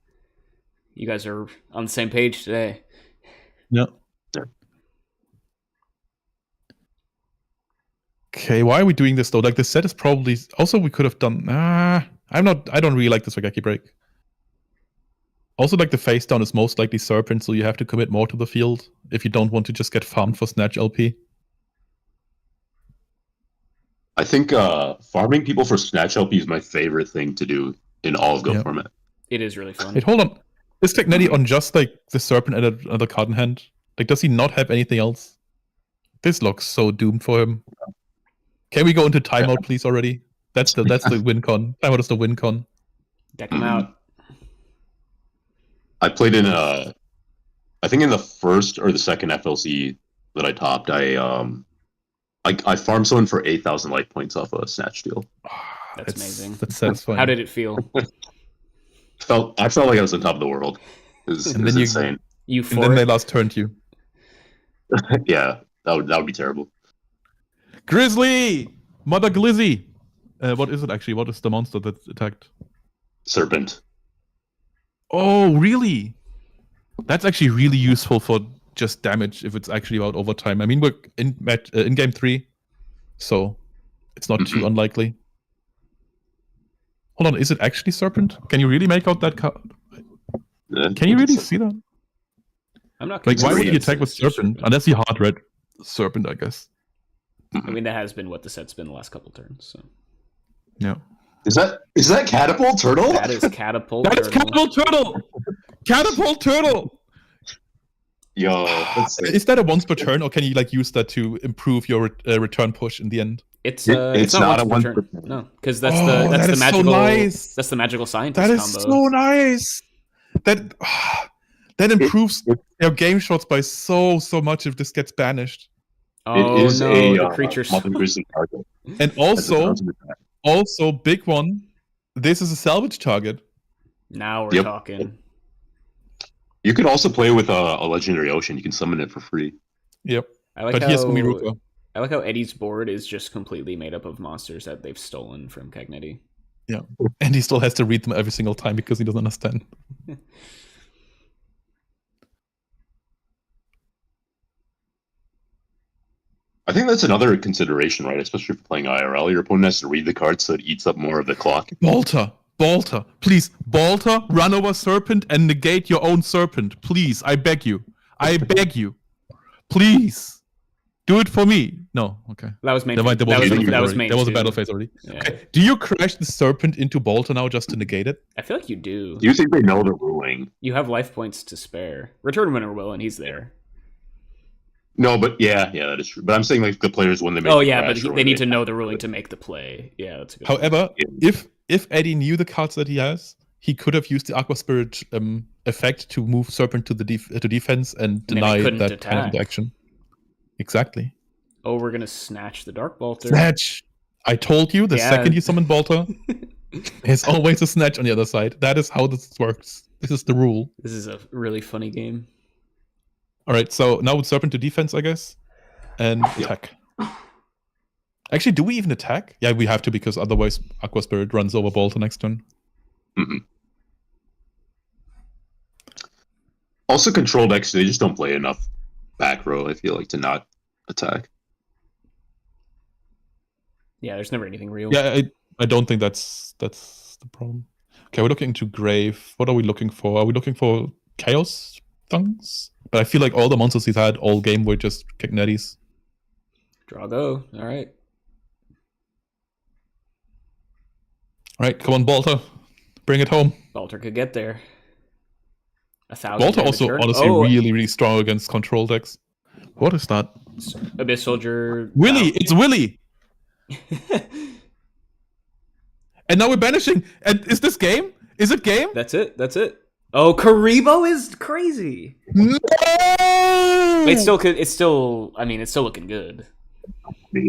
You guys are on the same page today. Yeah. Okay, why are we doing this though? Like, the set is probably also we could have done. I don't really like this Wagaki break. Also, like, the face down is most likely Serpent, so you have to commit more to the field if you don't want to just get farmed for Snatch LP. I think farming people for Snatch LP is my favorite thing to do in all of Go format. It is really fun. Wait, hold on. Is Technetti on just like the Serpent and another card in hand? Like, does he not have anything else? This looks so doomed for him. Can we go into timeout, please, already? That's the win con. Timeout is the win con. Deck him out. I played in I think in the first or the second FLC that I topped, I farmed someone for 8,000 life points off a Snatch deal. That's amazing. That's satisfying. How did it feel? I felt like I was on top of the world. It was insane. And then they last turned you. Yeah, that would be terrible. Grizzly! Mother Glizzy! What is it actually? What is the monster that attacked? Serpent. Oh, really? That's actually really useful for just damage if it's actually about overtime. I mean, we're in game 3, so it's not too unlikely. Hold on, is it actually Serpent? Can you really make out that card? Can you really see that? I'm not like, why would you attack with Serpent? Unless you hard red Serpent, I guess. I mean, that has been what the set's been the last couple turns. So. Yeah. Is that Catapult Turtle? That is Catapult. That is Catapult Turtle. Catapult Turtle. Yo, is that a once per turn, or can you like use that to improve your return push in the end? It's not a once per turn. No, because that's the magical. So nice. That's the magical scientist combo. That is combo. so nice. That improves your game shots by so much if this gets banished. Oh It is no, a the creature mountain grizzly target. And That's a also, frozen attack. big one, this is a salvage target. Now we're Yep. talking. You could also play with a legendary ocean. You can summon it for free. Yep. I like But how here's Umiruka. I like how Eddie's board is just completely made up of monsters that they've stolen from Cagnetti. Yeah. And he still has to read them every single time because he doesn't understand. I think that's another consideration, right? Especially for playing IRL. Your opponent has to read the card so it eats up more of the clock. Balter, please, Balter, run over Serpent and negate your own Serpent. Please, I beg you. I beg you. Please. Do it for me. No, okay. That was main. There was that was main. There was a too. battle phase already. Yeah. Okay. Do you crash the Serpent into Balter now just to negate it? I feel like you do. Do you think they know the ruling? You have life points to spare. Return winner will, and he's there. No, but yeah, that is true. But I'm saying like the players when they make. Oh the yeah, crash but or they when need to know the ruling to make the play. Yeah, that's a good. However, Yeah. if Eddie knew the cards that he has, he could have used the Aqua Spirit effect to move Serpent to the to defense and then he deny couldn't that kind of attack. action. Exactly. Oh, we're gonna snatch the Dark Bolter. Snatch. I told you the Yeah. second you summon Balter, there's always a snatch on the other side. That is how this works. This is the rule. This is a really funny game. All right, so now with Serpent to defense, I guess, and attack. Actually, do we even attack? Yeah, we have to because otherwise Aqua Spirit runs over Balter next turn. Mm-hmm. Also, control decks, they just don't play enough back row, I feel like, to not attack. Yeah, there's never anything real. Yeah, I don't think that's the problem. Okay, we're looking into Grave. What are we looking for? Are we looking for Chaos things? But I feel like all the monsters he's had all game were just Cagnettis. Draw go. All right. All right, come on, Balter. Bring it home. Balter could get there. 1,000. Balter also honestly really, really strong against control decks. What is that? Abyss Soldier. Willy! It's Willy! And now we're banishing. And is this game? Is it game? That's it. Oh, Karibo is crazy. No! It's still. I mean, it's still looking good. Not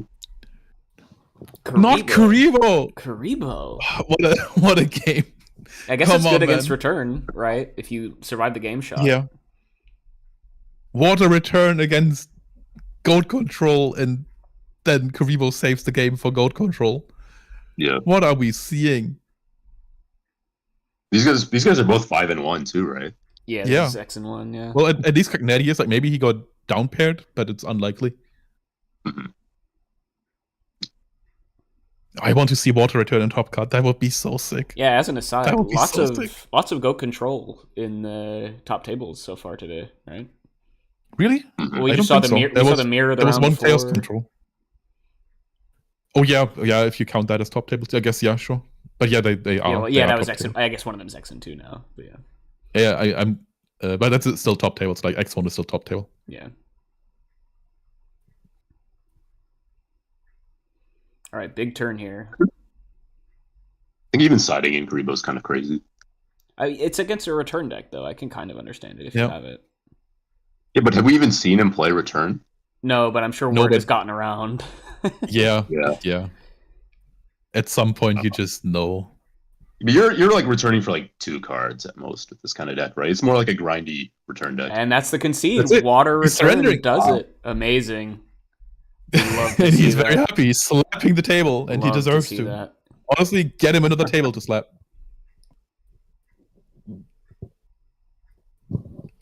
Karibo. Karibo. What a game. I guess Come it's good on, against man. return, right? If you survive the game shot. Yeah. What a return against Goat Control, and then Karibo saves the game for Goat Control. Yeah. What are we seeing? These guys are both 5-1 too, right? Yeah. Yeah. This is X and 1. Yeah. Well, at least Cagnetti is like maybe he got down paired, but it's unlikely. Mm-hmm. I want to see Water return in top card. That would be so sick. Yeah. As an aside, That would be lots so of sick. Goat Control in the top tables so far today, right? Really? Well, you I just don't saw the think so. mirror. There You saw was- the mirror. There was round one before. Chaos Control. Oh yeah. If you count that as top tables, I guess yeah, sure. But yeah, they are. Yeah, well, they yeah, are that was top X. table. I guess one of them is X and 2 now. But yeah. Yeah, I'm. But that's still top table. It's like X1 is still top table. Yeah. All right, big turn here. I think even siding in Karibo is kind of crazy. It's against a return deck, though. I can kind of understand it if you Yeah. have it. Yeah, but have we even seen him play return? No, but I'm sure No, word but- has gotten around. Yeah. Yeah. Yeah. At some point, you just know. But you're like returning for like 2 cards at most with this kind of deck, right? It's more like a grindy return deck. And that's the concede. That's it. Water He's return surrendering. does Wow. it. Amazing. Love to And see he's very that. happy. He's slapping the table, and he Love deserves see to. that. Honestly, get him another table to slap.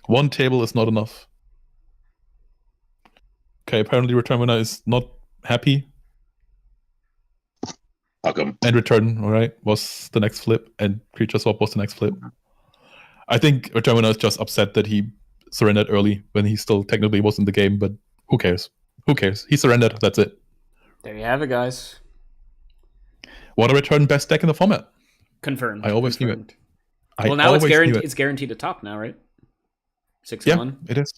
One table is not enough. Okay, apparently return winner is not happy. How come? And return, all right, was the next flip, and creature swap was the next flip. I think return winner is just upset that he surrendered early when he still technically was in the game, but who cares? Who cares? He surrendered, that's it. There you have it, guys. What a return best deck in the format. Confirmed. I always knew it. Confirmed. I Well, now it's always knew guaranteed. it. It's guaranteed to top now, right? 6 Yeah, 1. it is.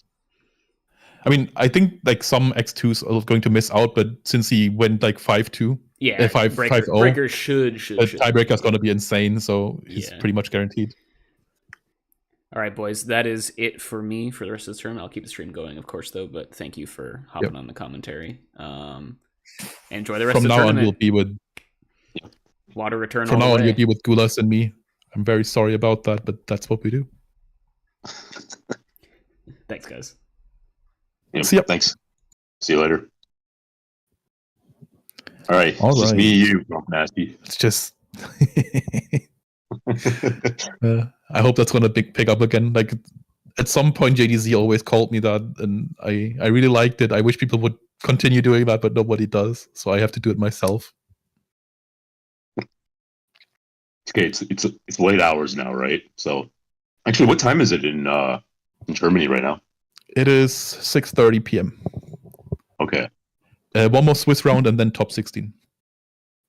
I mean, I think like some X2s are going to miss out, but since he went like 5-2, Yeah. 5-0, Breaker should. the tiebreaker is going to be insane, so he's Yeah. pretty much guaranteed. All right, boys, that is it for me for the rest of the stream. I'll keep the stream going, of course, though. But thank you for hopping on the commentary. Enjoy the rest From of the now on, tournament. you'll be with. Water return From all now the on, way. you'll be with Gulas and me. I'm very sorry about that, but that's what we do. Thanks, guys. Yep. See ya. Thanks. See you later. All right. It's just me and you, Nasty. It's just. I hope that's gonna pick up again. Like at some point, JDZ always called me that, and I really liked it. I wish people would continue doing that, but nobody does, so I have to do it myself. Okay, it's late hours now, right? So, actually, what time is it in Germany right now? It is 6:30 p.m. Okay. One more Swiss round and then top 16.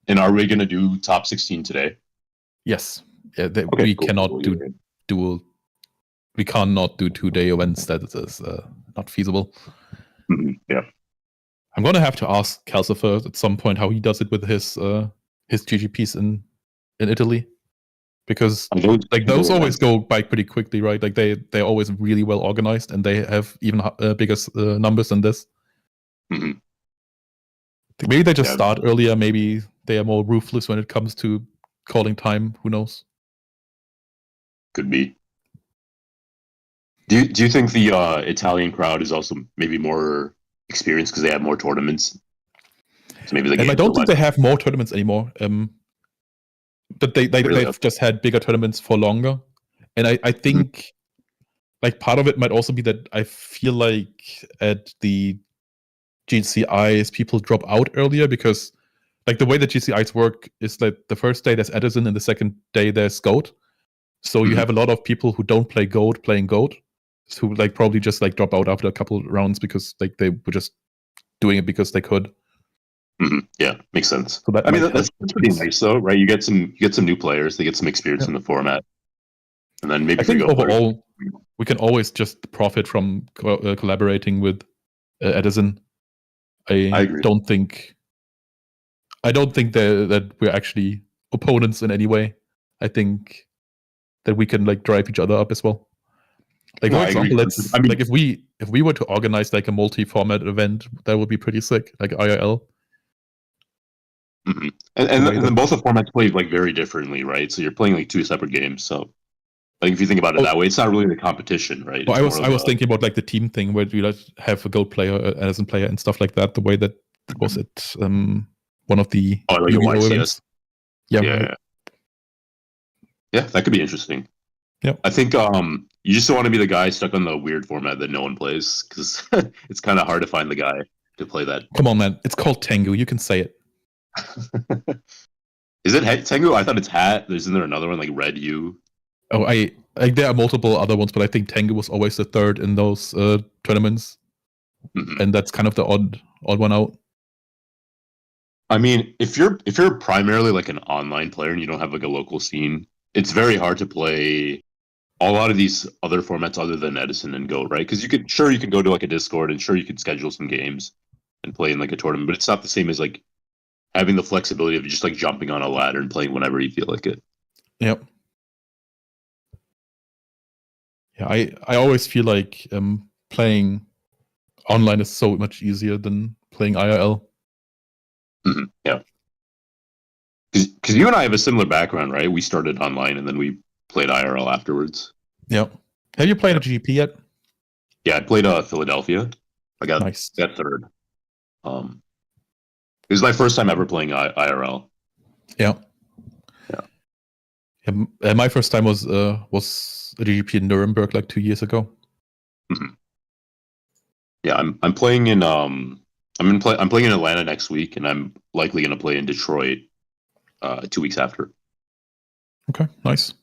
And are we gonna do top 16 today? Yes. Yeah, Okay, we cool. cannot Cool. do dual. We cannot do 2-day events. That is not feasible. Yeah. I'm gonna have to ask Calcifer at some point how he does it with his GGPs in Italy, because like those always go by pretty quickly, right? Like they're always really well organized, and they have even bigger numbers than this. Mm-hmm. Maybe they just start earlier. Maybe they are more ruthless when it comes to calling time. Who knows? Could be. Do you think the Italian crowd is also maybe more experienced because they have more tournaments? So maybe I don't think they have more tournaments anymore. But they've just had bigger tournaments for longer, and I think like part of it might also be that I feel like at the GCIs people drop out earlier because like the way that GCIs work is like the first day there's Edison and the second day there's Goat. So you have a lot of people who don't play Goat playing Goat, who like probably just like drop out after a couple rounds because like they were just doing it because they could. Yeah, makes sense. So that that's pretty nice though, right? You get some new players, they get some experience in the format, and then maybe I think overall we can always just profit from collaborating with Edison. I agree. don't think that we're actually opponents in any way. I think that we can like drive each other up as well. Like for example, like if we were to organize like a multi-format event, that would be pretty sick, like IRL. And then both the formats play like very differently, right? So you're playing like two separate games. So like if you think about it that way, it's not really the competition, right? Well, I was thinking about like the team thing where you like have a Goat player, Edison player, and stuff like that. The way that was at one of the events. Yeah, that could be interesting. Yeah, I think you just don't want to be the guy stuck on the weird format that no one plays because it's kind of hard to find the guy to play that. Come on, man! It's called Tengu. You can say it. Is it Tengu? I thought it's Hat. Isn't there another one like Red U? Oh, there are multiple other ones, but I think Tengu was always the third in those tournaments, and that's kind of the odd one out. I mean, if you're primarily like an online player and you don't have like a local scene, it's very hard to play a lot of these other formats other than Edison and Goat, right? Because you can go to like a Discord and you could schedule some games and play in like a tournament, but it's not the same as like having the flexibility of just like jumping on a ladder and playing whenever you feel like it. Yep. Yeah, I always feel like playing online is so much easier than playing IRL. Yeah. Because you and I have a similar background, right? We started online and then we played IRL afterwards. Yeah. Have you played a GP yet? Yeah, I played Philadelphia. I got third. It was my first time ever playing IRL. Yeah. My first time was a GP in Nuremberg like 2 years ago. Yeah, I'm playing in I'm playing in Atlanta next week, and I'm likely going to play in Detroit 2 weeks after. Okay, nice.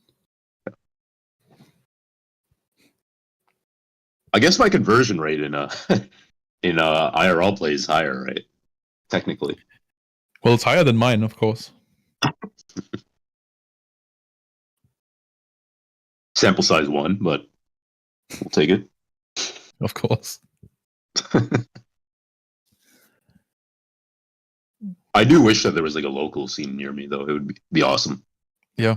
I guess my conversion rate in IRL play is higher, right? Technically. Well, it's higher than mine, of course. Sample size 1, but we'll take it. Of course. I do wish that there was like a local scene near me, though. It would be awesome. Yeah.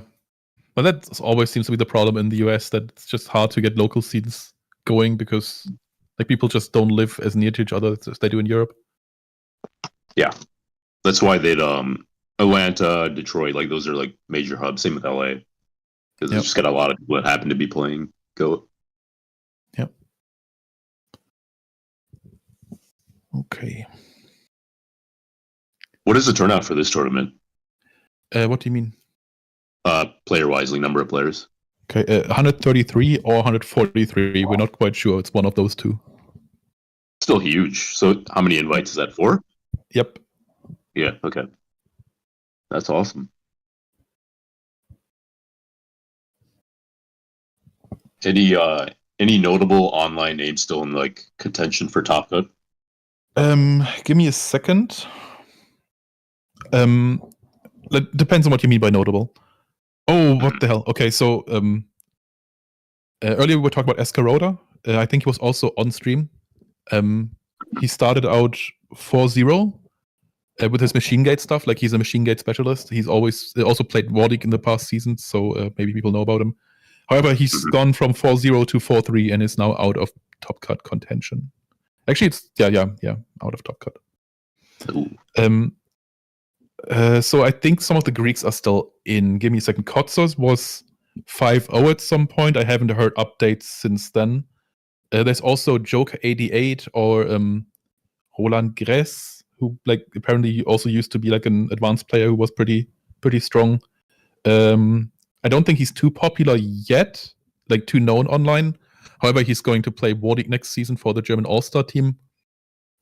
But that always seems to be the problem in the US, that it's just hard to get local scenes going because like people just don't live as near to each other as they do in Europe. Yeah, that's why they'd Atlanta, Detroit, like those are like major hubs. Same with LA, because they just got a lot of people that happen to be playing Goat. Yep. Okay. What is the turnout for this tournament? What do you mean? Player wise, like number of players. Okay, 133 or 143. We're not quite sure. It's one of those two. Still huge. So how many invites is that for? Yep. Yeah, okay. That's awesome. Any notable online names still in like contention for top cut? Give me a second. Depends on what you mean by notable. Oh, what the hell? Okay, so earlier we were talking about Escaroda. I think he was also on stream. He started out 4-0 with his machine gate stuff. Like, he's a machine gate specialist. He's always also played Wardic in the past season, so maybe people know about him. However, he's gone from 4-0 to 4-3 and is now out of top cut contention. Actually, it's out of top cut. So I think some of the Greeks are still in. Give me a second. Kotsos was 5-0 at some point. I haven't heard updates since then. There's also Joker 88 or Roland Gress, who like apparently also used to be like an advanced player who was pretty strong. I don't think he's too popular yet, like too known online. However, he's going to play Wardic next season for the German All-Star team.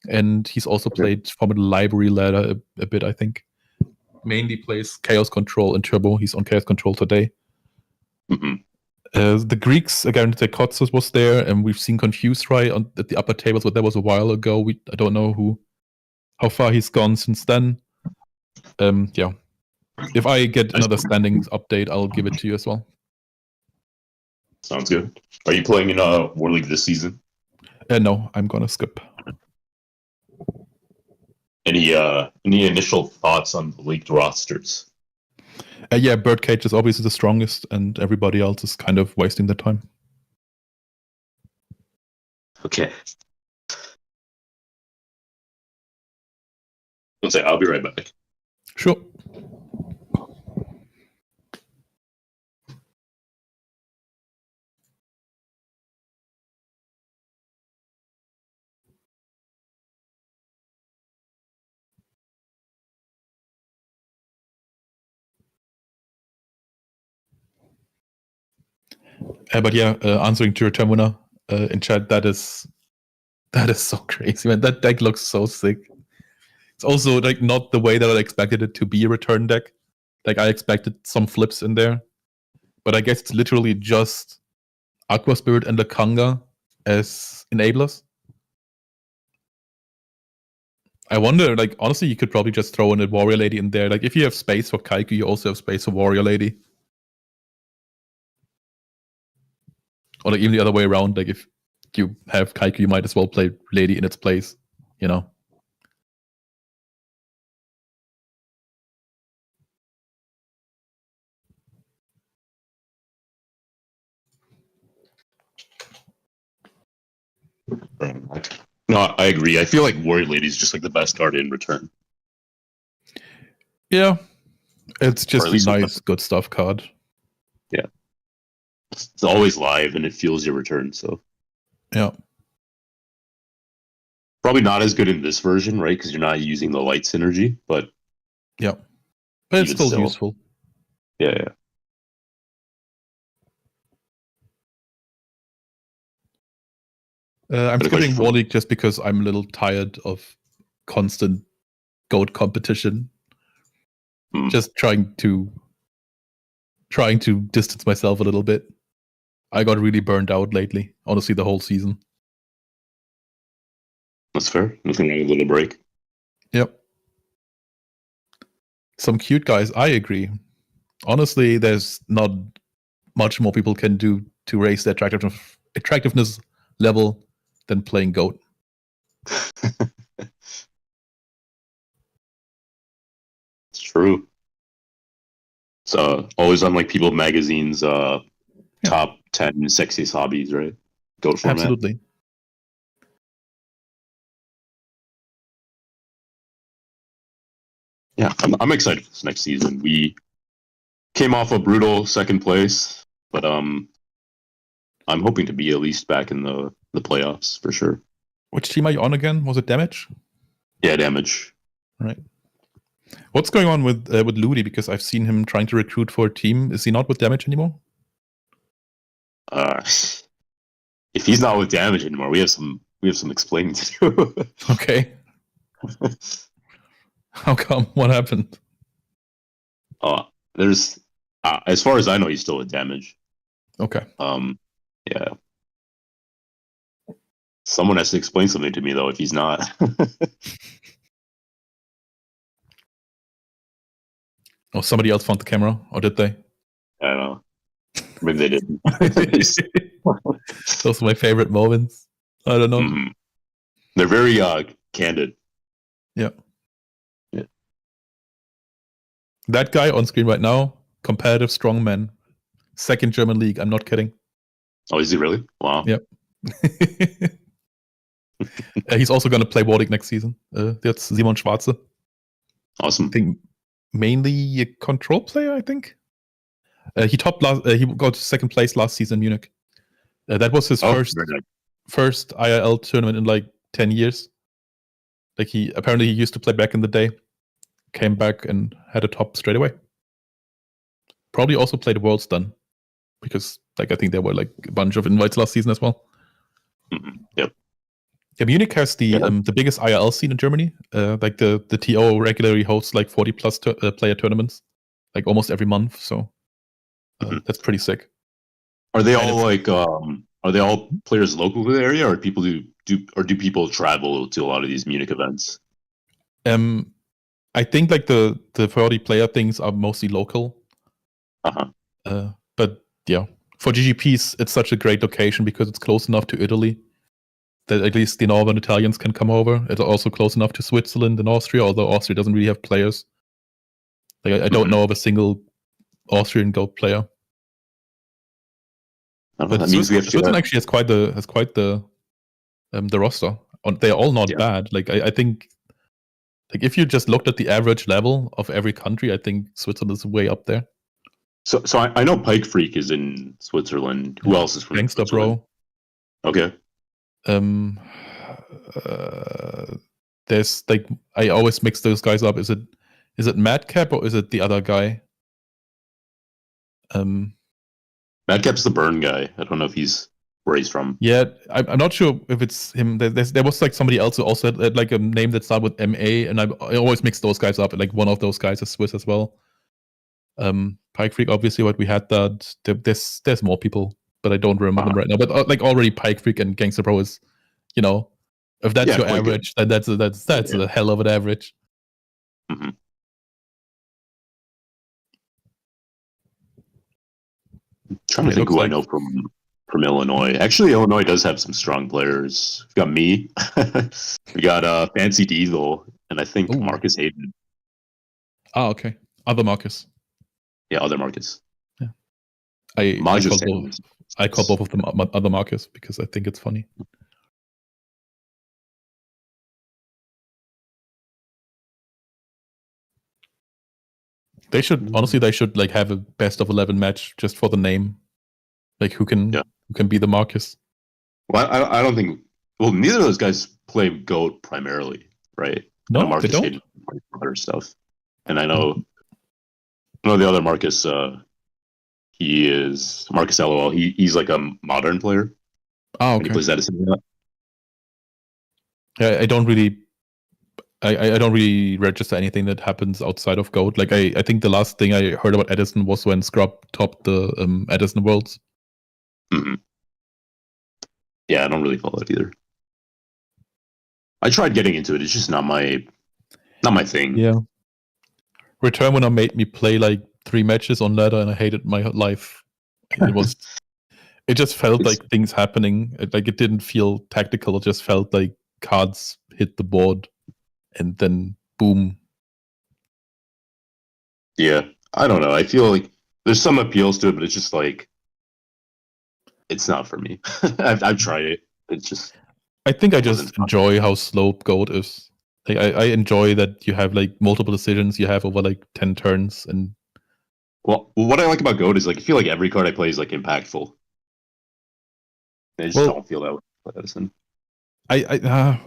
And he's also played from a library ladder a bit, I think. Mainly plays Chaos Control and Turbo. He's on Chaos Control today. The Greeks, again, Kotsos was there, and we've seen Confused Rai at the upper tables, but that was a while ago. I don't know how far he's gone since then. Yeah. If I get another standings update, I'll give it to you as well. Sounds good. Are you playing in War League this season? No, I'm gonna skip. Any initial thoughts on the leaked rosters? Yeah, Birdcage is obviously the strongest, and everybody else is kind of wasting their time. Okay. I'll be right back. Sure. But yeah, answering to your Termuna in chat, that is so crazy, man. That deck looks so sick. It's also like not the way that I expected it to be a return deck. Like, I expected some flips in there, but I guess it's literally just Aqua Spirit and Lakanga as enablers. I wonder, like, honestly, you could probably just throw in a Warrior Lady in there. Like, if you have space for Kaiku, you also have space for Warrior Lady. Or like even the other way around, like if you have Kaiku, you might as well play Lady in its place, you know? No, I agree. I feel like Warrior Lady is just like the best card in return. Yeah. It's just a nice, good stuff card. Yeah. It's always live and it fuels your return, so. Yeah. Probably not as good in this version, right? Because you're not using the light synergy, but. Yeah. But it's still useful. Yeah. I'm skipping Warlick just because I'm a little tired of constant goat competition. Just trying to distance myself a little bit. I got really burned out lately. Honestly, the whole season. That's fair. Nothing wrong with a little break. Yep. Some cute guys, I agree. Honestly, there's not much more people can do to raise their attractiveness level than playing Goat. It's true. So always on like People Magazine's top 10 sexiest hobbies, right? Goat format. Absolutely. Yeah, I'm excited for this next season. We came off a brutal second place, but I'm hoping to be at least back in the playoffs for sure. Which team are you on again? Was it Damage? Yeah, Damage. Right. What's going on with Ludi? Because I've seen him trying to recruit for a team. Is he not with Damage anymore? If he's not with Damage anymore, we have some explaining to do. Okay. How come? What happened? There's as far as I know, he's still with Damage. Okay. Yeah. Someone has to explain something to me though if he's not. Oh, somebody else found the camera, or did they? I don't know. Maybe they didn't. Those are my favorite moments. I don't know. Mm-hmm. They're very candid. Yeah. Yeah. That guy on screen right now, competitive strongman, second German league. I'm not kidding. Oh, is he really? Wow. Yep. He's also going to play Warwick next season. That's Simon Schwarze. Awesome. I think mainly a control player, I think. He got second place last season in Munich. That was his first IRL tournament in like 10 years. Like he used to play back in the day, came back and had a top straight away. Probably also played Worlds then, because like I think there were like a bunch of invites last season as well. Mm-hmm. Yep. Yeah, Munich has the biggest IRL scene in Germany. Like the TO regularly hosts like 40 plus player tournaments, like almost every month. So that's pretty sick. Are they all like are they all players local to the area, or do people travel to a lot of these Munich events? I think like the 40 player things are mostly local. But yeah, for GGPs, it's such a great location because it's close enough to Italy that at least the northern Italians can come over. It's also close enough to Switzerland and Austria, although Austria doesn't really have players. Like I don't know of a single Austrian Goat player. But that means we have Switzerland actually has quite the roster. They're all not bad. Like I think, like if you just looked at the average level of every country, I think Switzerland is way up there. So I know Pike Freak is in Switzerland. Who else is from Gangster Switzerland? Bro. Okay. There's like I always mix those guys up. Is it Madcap or is it the other guy? Madcap's the Burn guy. I don't know if he's where he's from. Yeah, I'm not sure if it's him. There was like somebody else who also had like a name that started with MA, and I always mix those guys up. Like one of those guys is Swiss as well. Pike Freak, obviously, what we had that. There's more people, but I don't remember them right now. But like already, Pike Freak and Gangster Pro is, if that's your average, then that's a hell of an average. Mm-hmm. I'm trying to think who I know from Illinois. Actually, Illinois does have some strong players. We got me. We got Fancy Diesel, and I think Marcus Hayden. Oh, okay. Other Marcus. Yeah, other Marcus. Yeah. I call both of them other Marcus because I think it's funny. They should like have a best of 11 match just for the name. Like who can be the Marcus? Well, I don't think. Well, neither of those guys play Goat primarily, right? No, Marcus they don't. Hayden plays other stuff, and I know the other Marcus. He is Marcus LOL. He's like a modern player. Oh, okay. He plays Edison. Yeah, I don't really register anything that happens outside of Goat. Like I think the last thing I heard about Edison was when Scrub topped the Edison Worlds. Mm-hmm. Yeah, I don't really follow it either. I tried getting into it. It's just not my thing. Yeah. Return Winner made me play like 3 matches on ladder, and I hated my life. It just felt like things happening. Like it didn't feel tactical. It just felt like cards hit the board, and then boom. Yeah, I don't know. I feel like there's some appeals to it, but it's just like it's not for me. I've tried it. It's just I think I wasn't just fun. enjoy how slow Goat is. Like I enjoy that you have like multiple decisions you have over like 10 turns, and Well, what I like about Goat is like I feel like every card I play is like impactful. I just well, don't feel that with Edison. I'm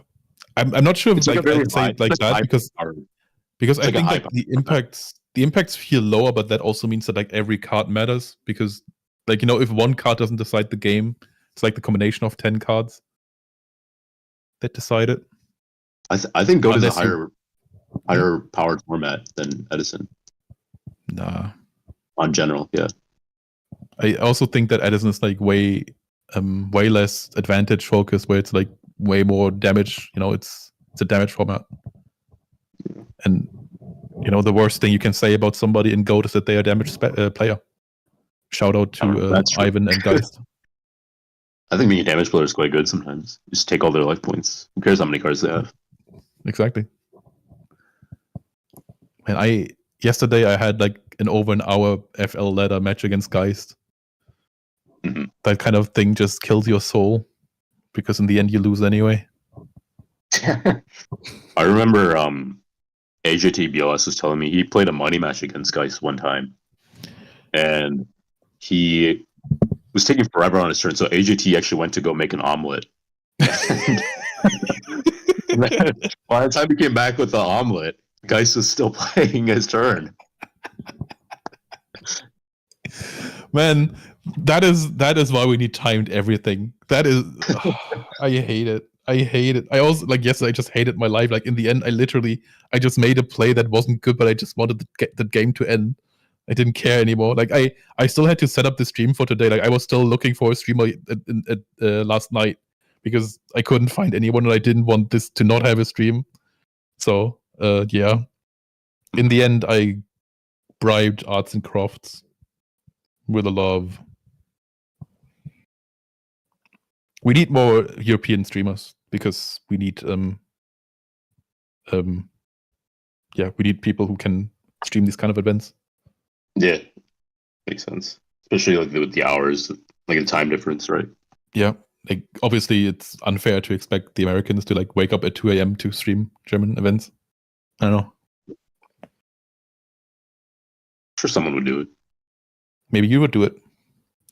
not sure if It's like a like very I'd say high, it like it's that high because card. because It's I like a think high like the card. impacts feel lower, but that also means that like every card matters because like if one card doesn't decide the game, it's like the combination of 10 cards that decide it. I think Goat is a Unless you higher powered format than Edison nah. on general. Yeah. I also think that Edison is like way less advantage focused, where it's like way more damage. It's a damage format, and the worst thing you can say about somebody in Goat is that they are a damage player. Shout out to Ivan and Geist. I think being a damage player is quite good sometimes. Just take all their life points. Who cares how many cards they have? Exactly. And yesterday I had like an over an hour FL ladder match against Geist. Mm-hmm. That kind of thing just kills your soul because in the end you lose anyway. I remember AJT BLS was telling me he played a money match against Geist one time, and he was taking forever on his turn. So AJT actually went to go make an omelet. By the time he came back with the omelet, Geist was still playing his turn. Man, that is why we need timed everything. That is, I hate it. I hate it. I also like yesterday. I just hated my life. Like in the end, I just made a play that wasn't good, but I just wanted the game to end. I didn't care anymore. Like I still had to set up the stream for today. Like I was still looking for a streamer last night because I couldn't find anyone, and I didn't want this to not have a stream. So yeah. In the end, I bribed Arts and Crafts with a love. We need more European streamers because we need we need people who can stream these kind of events. Yeah, makes sense. Especially like with the hours, like the time difference, right? Yeah, like obviously it's unfair to expect the Americans to like wake up at 2 a.m. to stream German events. I don't know. Sure, someone would do it. Maybe you would do it. Do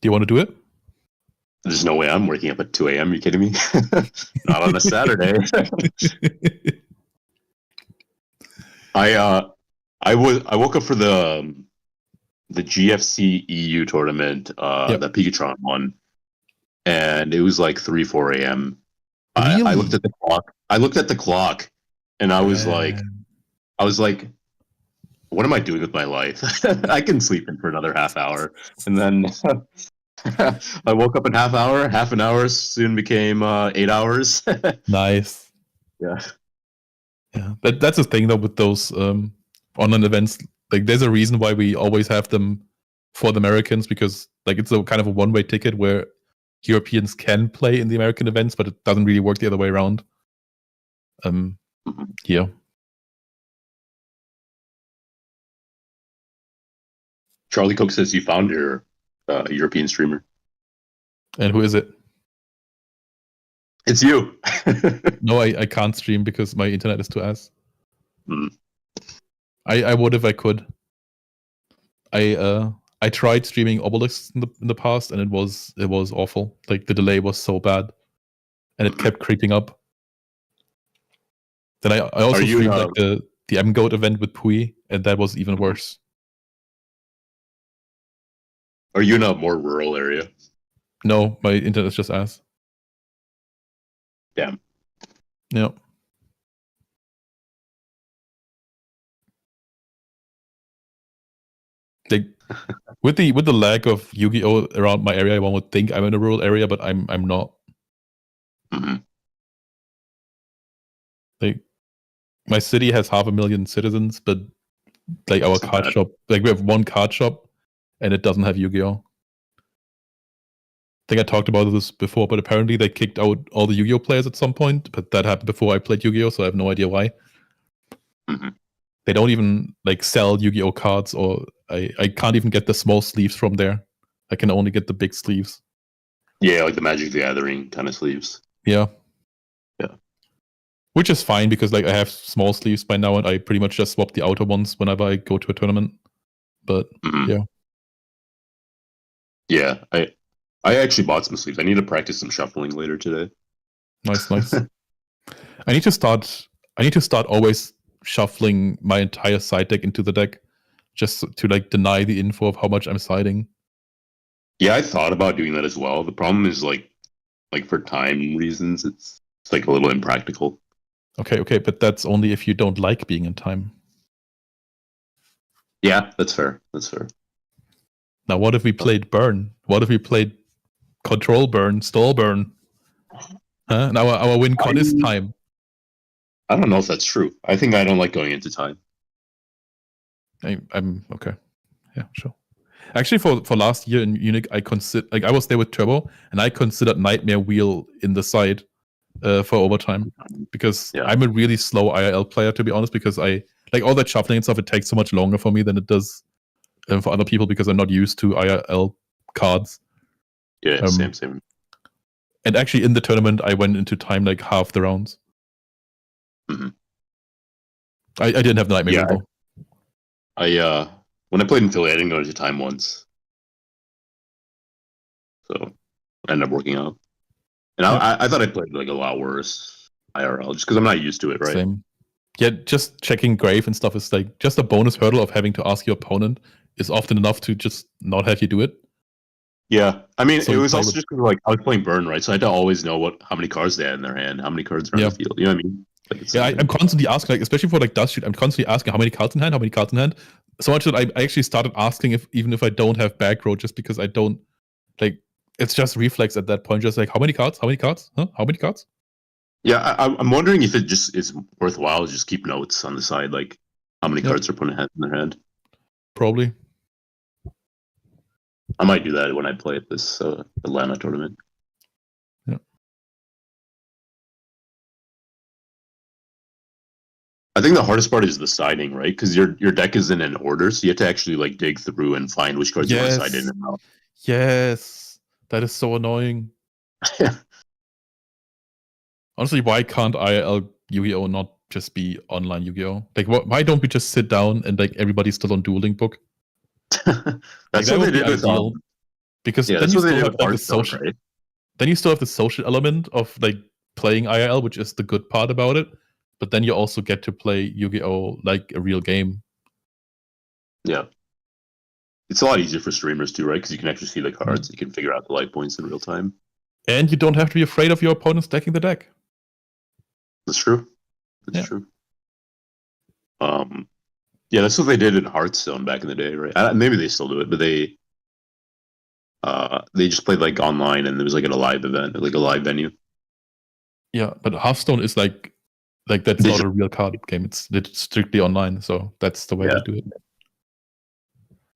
you want to do it? There's no way I'm waking up at 2 a.m. Are you kidding me? Not on a Saturday. I woke up for the GFC EU tournament that Pikachu won, and it was like 3-4 a.m. Really? I looked at the clock. And I was like, what am I doing with my life? I can sleep in for another half hour, and then I woke up in half an hour soon became 8 hours. Nice. Yeah. That's the thing though with those online events. Like, there's a reason why we always have them for the Americans, because like it's a kind of a one-way ticket where Europeans can play in the American events, but it doesn't really work the other way around. Yeah. Charlie Cook says you found your European streamer. And who is it? It's you. No, I can't stream because my internet is too ass. Mm. I would if I could. I tried streaming Obelix in the past, and it was awful. Like the delay was so bad, and it kept creeping up. Then I also streamed like the M-Goat event with Pui, and that was even worse. Are you in a more rural area? No, my internet is just ass. Damn. Yeah. Like with the lack of Yu-Gi-Oh around my area, one would think I'm in a rural area, but I'm not. Mm-hmm. Like my city has 500,000 citizens, but like our card shop, like we have one card shop, and it doesn't have Yu-Gi-Oh. I think I talked about this before, but apparently they kicked out all the Yu-Gi-Oh players at some point. But that happened before I played Yu-Gi-Oh, so I have no idea why. Mm-hmm. They don't even like sell Yu-Gi-Oh cards, or I can't even get the small sleeves from there. I can only get the big sleeves. Yeah, like the Magic the Gathering kind of sleeves. Yeah. Yeah. Which is fine because like I have small sleeves by now and I pretty much just swap the outer ones whenever I go to a tournament. But yeah. Yeah, I actually bought some sleeves. I need to practice some shuffling later today. Nice. I need to start always shuffling my entire side deck into the deck just to like deny the info of how much I'm siding. Yeah, I thought about doing that as well. The problem is like for time reasons, it's like a little impractical. Okay, but that's only if you don't like being in time. Yeah, that's fair. Now, what if we played burn? What if we played control burn, stall burn? Huh? Now our win con is time. I don't know if that's true. I think I don't like going into time. I'm okay. Yeah, sure. Actually, for last year in Munich, I was there with Turbo, and I considered Nightmare Wheel in the side for overtime because I'm a really slow IRL player, to be honest. Because I like all that shuffling and stuff. It takes so much longer for me than it does for other people because I'm not used to IRL cards. Yeah, same. And actually, in the tournament, I went into time like half the rounds. Mm-hmm. I didn't have the Nightmare Wheel though. When I played in Philly, I didn't go into time once, so I ended up working out. And I thought I played like a lot worse IRL just because I'm not used to it, right? Same. Yeah, just checking grave and stuff is like just a bonus hurdle of having to ask your opponent is often enough to just not have you do it. Yeah, I mean, it was also just like I was playing burn, right? So I had to always know how many cards they had in their hand, how many cards are on the field. You know what I mean? Like, I'm constantly asking, like, especially for like Dust Shoot, I'm constantly asking how many cards in hand. So much that I actually started asking even if I don't have back row, just because I don't like. It's just reflex at that point. Just like how many cards? Huh? How many cards? Yeah, I'm wondering if it just is worthwhile to just keep notes on the side, like how many cards are put in their hand. Probably. I might do that when I play at this Atlanta tournament. Yeah. I think the hardest part is the siding, right? Because your deck is in an order, so you have to actually like dig through and find which cards you want to side in and out. Yes, that is so annoying. Honestly, why can't IRL Yu-Gi-Oh not just be online Yu-Gi-Oh? Like, why don't we just sit down and like everybody's still on Duel Link Book? That's what they did with ideal. Because then you still have like the social. Right? Then you still have the social element of like playing IRL, which is the good part about it. But then you also get to play Yu-Gi-Oh like a real game. Yeah, it's a lot easier for streamers too, right? Because you can actually see the cards, you can figure out the life points in real time, and you don't have to be afraid of your opponent stacking the deck. That's true. That's true. Yeah, that's what they did in Hearthstone back in the day, right? Maybe they still do it, but they just played like online, and there was like at a live event, like a live venue. Yeah, but Hearthstone is like that's not a real card game. It's strictly online, so that's the way they do it.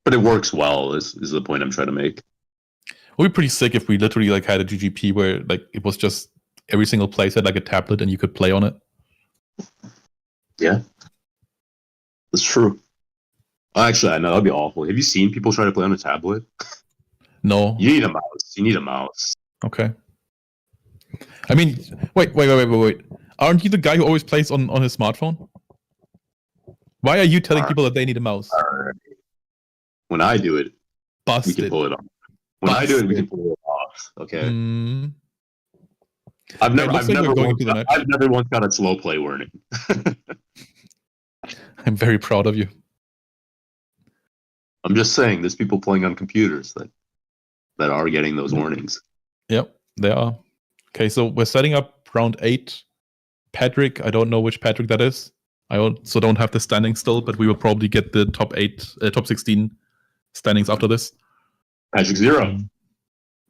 But it works well. Is the point I'm trying to make? It would be pretty sick if we literally like had a GGP where like it was just every single place had like a tablet and you could play on it. Yeah, that's true. Actually, I know that'd be awful. Have you seen people try to play on a tablet? No. You need a mouse. Okay. I mean, wait. Aren't you the guy who always plays on his smartphone? Why are you telling people that they need a mouse? Right. When I do it, we can pull it off. When I do it, we can pull it off. Okay. I've never once got a slow play warning. I'm very proud of you. I'm just saying, there's people playing on computers that are getting those warnings. Yep, they are. Okay, so we're setting up round 8. Patrick, I don't know which Patrick that is. I also don't have the standing still, but we will probably get the top 16 standings after this. Patrick 0.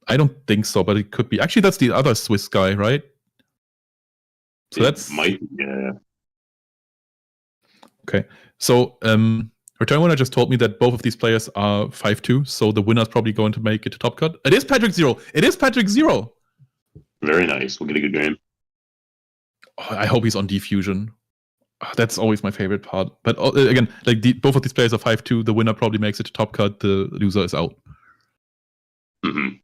I don't think so, but it could be. Actually, that's the other Swiss guy, right? So that's might. Yeah. Okay. So Return Winner just told me that both of these players are 5-2, so the winner is probably going to make it to top cut. It is Patrick 0. Very nice. We'll get a good game. Oh, I hope he's on Diffusion. That's always my favorite part. But again, like both of these players are 5-2. The winner probably makes it to top cut. The loser is out. Mm-hmm.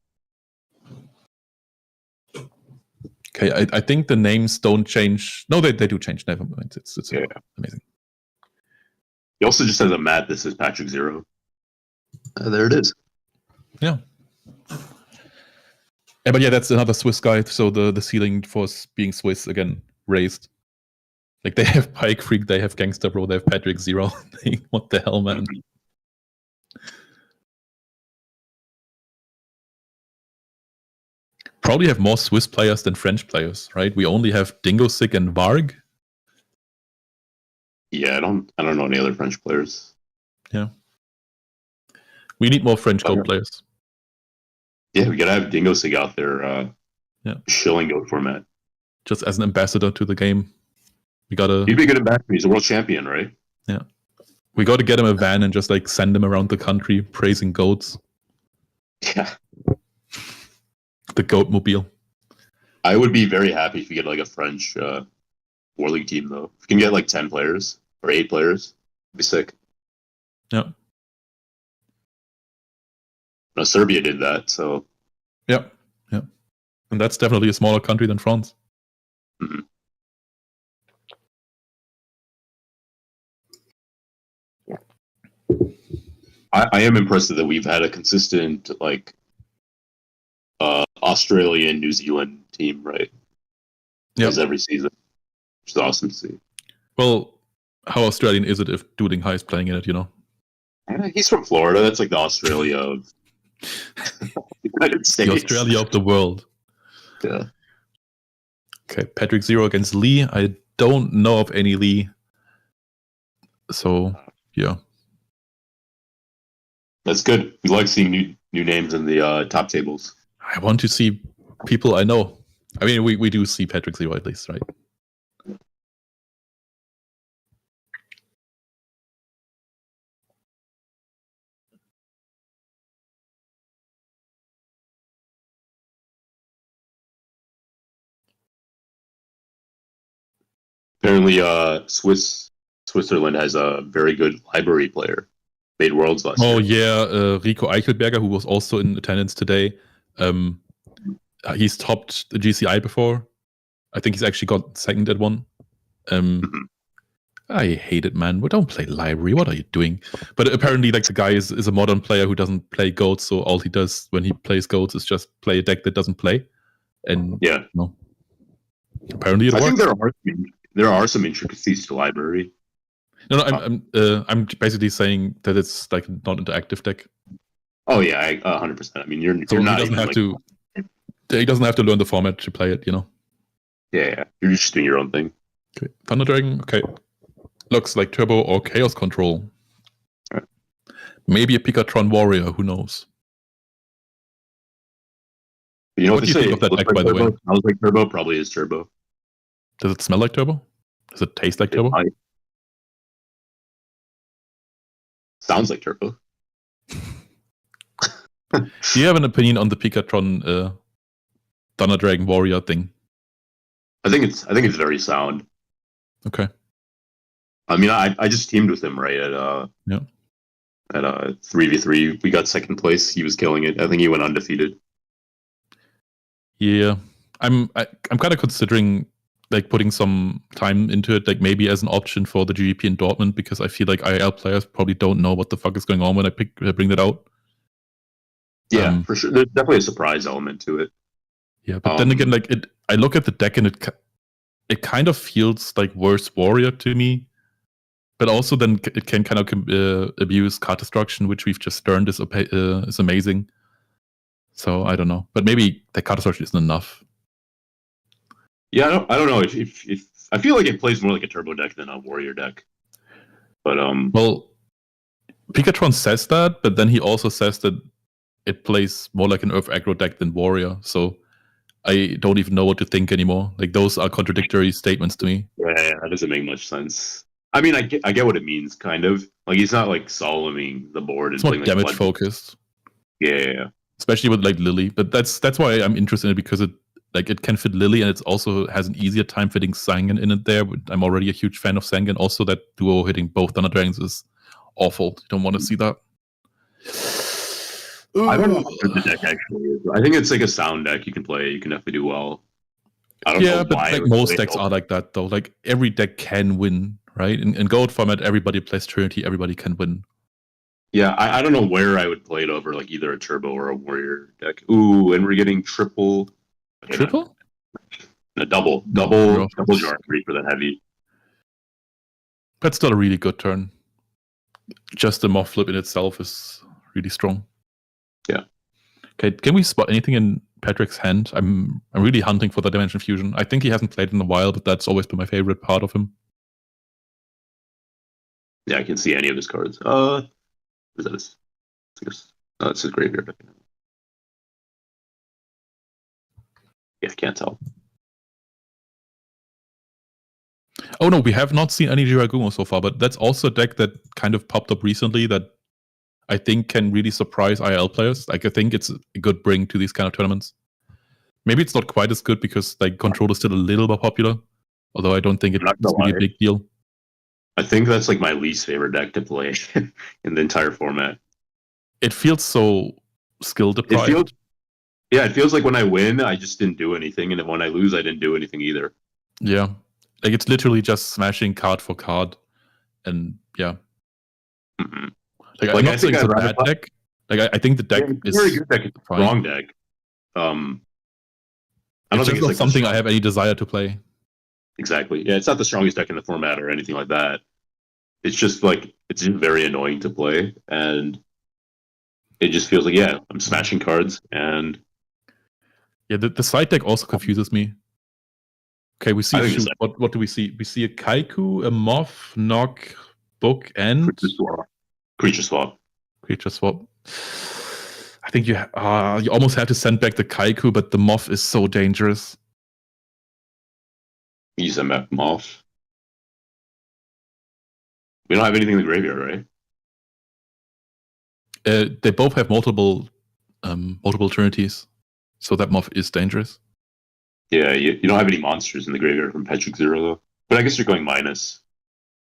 Okay, I think the names don't change. No, they do change. Never mind. It's amazing. He also just has a mat that says Patrick Zero. There it is. Yeah. But yeah, that's another Swiss guy. So the ceiling for being Swiss again raised. Like they have Pike Freak, they have Gangster Bro, they have Patrick Zero. What the hell, man? Probably have more Swiss players than French players, right? We only have Dingo Sick and Varg. Yeah, I don't know any other French players. Yeah. We need more French Goat players. Yeah, we gotta have Dingo Sig out there shilling Goat format. Just as an ambassador to the game. He'd be a good ambassador. He's a world champion, right? Yeah. We gotta get him a van and just like send him around the country praising goats. Yeah. The Goat Mobile. I would be very happy if we get like a French War League team though. If we can get like 10 players or 8 players, it'd be sick. Yeah. No, Serbia did that, so. Yeah. And that's definitely a smaller country than France. Mm-hmm. I am impressed that we've had a consistent like Australia, New Zealand team, right? Yeah. Every season, which is awesome to see. Well, how Australian is it if Dueling High is playing in it, you know? He's from Florida. That's like the Australia of the United States. The Australia of the world. Yeah. Okay, Patrick Zero against Lee. I don't know of any Lee. So, yeah. That's good. We like seeing new names in the top tables. I want to see people I know. I mean, we do see Patrick Zero at least, right? Apparently, Switzerland has a very good library player. Made worlds last year. Oh yeah, Rico Eichelberger, who was also in attendance today. He's topped the GCI before. I think he's actually got second at one. I hate it, man. Well, don't play library. What are you doing? But apparently, like the guy is a modern player who doesn't play goats. So all he does when he plays goats is just play a deck that doesn't play. And yeah, no. Apparently, it works. I think there are some intricacies to library. No, I'm basically saying that it's like not an interactive deck. Oh yeah, 100%. I mean, you're not. He doesn't have to. He doesn't have to learn the format to play it, you know. Yeah, you're just doing your own thing. Okay, Thunder Dragon. Okay, looks like Turbo or Chaos Control. Right. Maybe a Pikatron Warrior. Who knows? You know what do you think of that deck, by the way? Smells like Turbo. Probably is Turbo. Does it smell like Turbo? Does it taste like Turbo? Sounds like Turbo. Do you have an opinion on the Pikatron Thunder Dragon Warrior thing? I think it's very sound. Okay. I mean, I just teamed with him right at 3v3. We got second place. He was killing it. I think he went undefeated. Yeah, I'm kind of considering like putting some time into it, like maybe as an option for the GP in Dortmund, because I feel like IL players probably don't know what the fuck is going on when I bring that out. Yeah, for sure. There's definitely a surprise element to it. Yeah, but then again, like I look at the deck and it kind of feels like worse Warrior to me, but also then it can kind of abuse card destruction, which we've just learned is amazing. So I don't know, but maybe the card destruction isn't enough. Yeah, I don't know if I feel like it plays more like a Turbo deck than a Warrior deck. But well, Pikatron says that, but then he also says that it plays more like an Earth aggro deck than Warrior. So I don't even know what to think anymore. Like those are contradictory statements to me. Yeah, that doesn't make much sense. I mean, I get what it means, kind of. Like he's not like Soloming the board. It's more damage focused. Yeah. Especially with like Lily, but that's why I'm interested in it, because Like, it can fit Lily, and it also has an easier time fitting Sangan in it there. I'm already a huge fan of Sangan. Also, that duo hitting both Thunder Dragons is awful. You don't want to see that. I don't know how good the deck actually is. I think it's like a sound deck you can play. You can definitely do well. I don't know But why like most decks are like that, though. Like, every deck can win, right? In Goat format, everybody plays Trinity. Everybody can win. Yeah, I don't know where I would play it over, like either a Turbo or a Warrior deck. Ooh, and we're getting triple. Triple? A double No. jar 3 for that heavy. That's still a really good turn. Just the Moth flip in itself is really strong. Yeah. Okay, can we spot anything in Patrick's hand? I'm really hunting for the Dimension Fusion. I think he hasn't played in a while, but that's always been my favorite part of him. Yeah, I can see any of his cards. What is that? No, it's his graveyard. Yeah, I can't tell. Oh no, we have not seen any Jiragumo so far, but that's also a deck that kind of popped up recently that I think can really surprise IL players. Like, I think it's a good bring to these kind of tournaments. Maybe it's not quite as good because like Control is still a little more popular, although I don't think it's really a big deal. I think that's like my least favorite deck to play in the entire format. It feels so skill deprived. It feels like when I win, I just didn't do anything, and then when I lose, I didn't do anything either. Yeah, like it's literally just smashing card for card, and yeah. Mm-hmm. Like I'm not saying it's a bad deck. Like I think the deck is a very good deck. It's a strong deck. I don't think it's not something I have any desire to play. Exactly. Yeah, it's not the strongest deck in the format or anything like that. It's just like it's just very annoying to play, and it just feels like I'm smashing cards and. Yeah, the side deck also confuses me. Okay, we see what do we see? We see a Kaiku, a Moth, Knock, Book, and Creature swap. I think you almost have to send back the Kaiku, but the Moth is so dangerous. You send back Moth. We don't have anything in the graveyard, right? They both have multiple Trinities, so that Moth is dangerous. Yeah, you don't have any monsters in the graveyard from Petric Zero, though. But I guess you're going minus.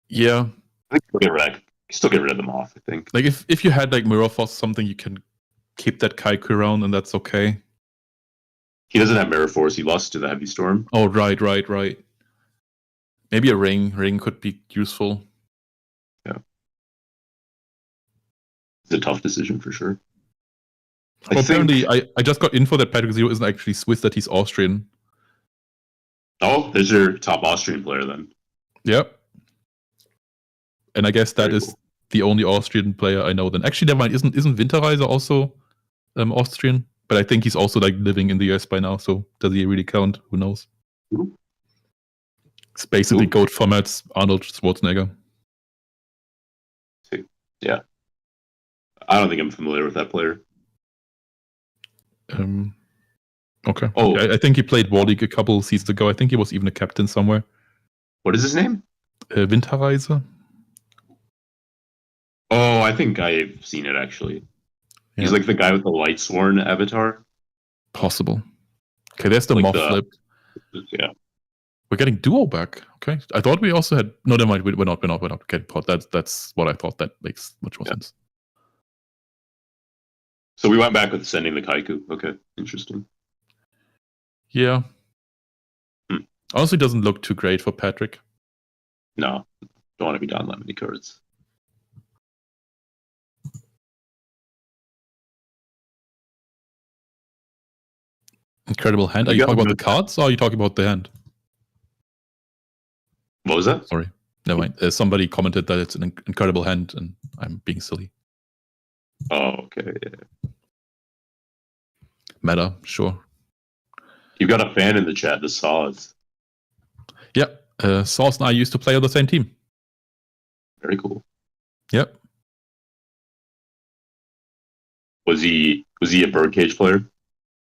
Yeah. I think still get rid of the Moth, I think. Like, if you had, like, Mirror Force or something, you can keep that Kaiku around, and that's okay. He doesn't have Mirror Force. He lost to the Heavy Storm. Oh, right. Maybe a ring. Ring could be useful. Yeah. It's a tough decision, for sure. Well, apparently, I just got info that Patrick Zero isn't actually Swiss, that he's Austrian. Oh, there's your top Austrian player then. Yep. And I guess that is the only Austrian player I know then. Actually, never mind. Isn't Winterreise also Austrian? But I think he's also like living in the US by now, so does he really count? Who knows? Ooh. It's basically Goat formats, Arnold Schwarzenegger. Yeah. I don't think I'm familiar with that player. Okay. Oh, I think he played War League a couple seasons ago. I think he was even a captain somewhere. What is his name? Winterreise. Oh, I think I've seen it actually. Yeah. He's like the guy with the Lightsworn avatar. Possible. Okay, there's the Moth flip. Yeah. We're getting Duo back. Okay. I thought we also had. No, never mind. We're not getting pot. That's what I thought. That makes much more sense. So we went back with sending the Kaiku. Okay, interesting. Yeah. Honestly, doesn't look too great for Patrick. No, don't want to be down that many cards. Incredible hand. Are you talking about the cards, or are you talking about the hand? What was that? Sorry. Never mind. Somebody commented that it's an incredible hand, and I'm being silly. Oh, okay. Yeah. Meta, sure. You've got a fan in the chat, the Saws. Yeah, Saws and I used to play on the same team. Very cool. Yep. Was he a Birdcage player?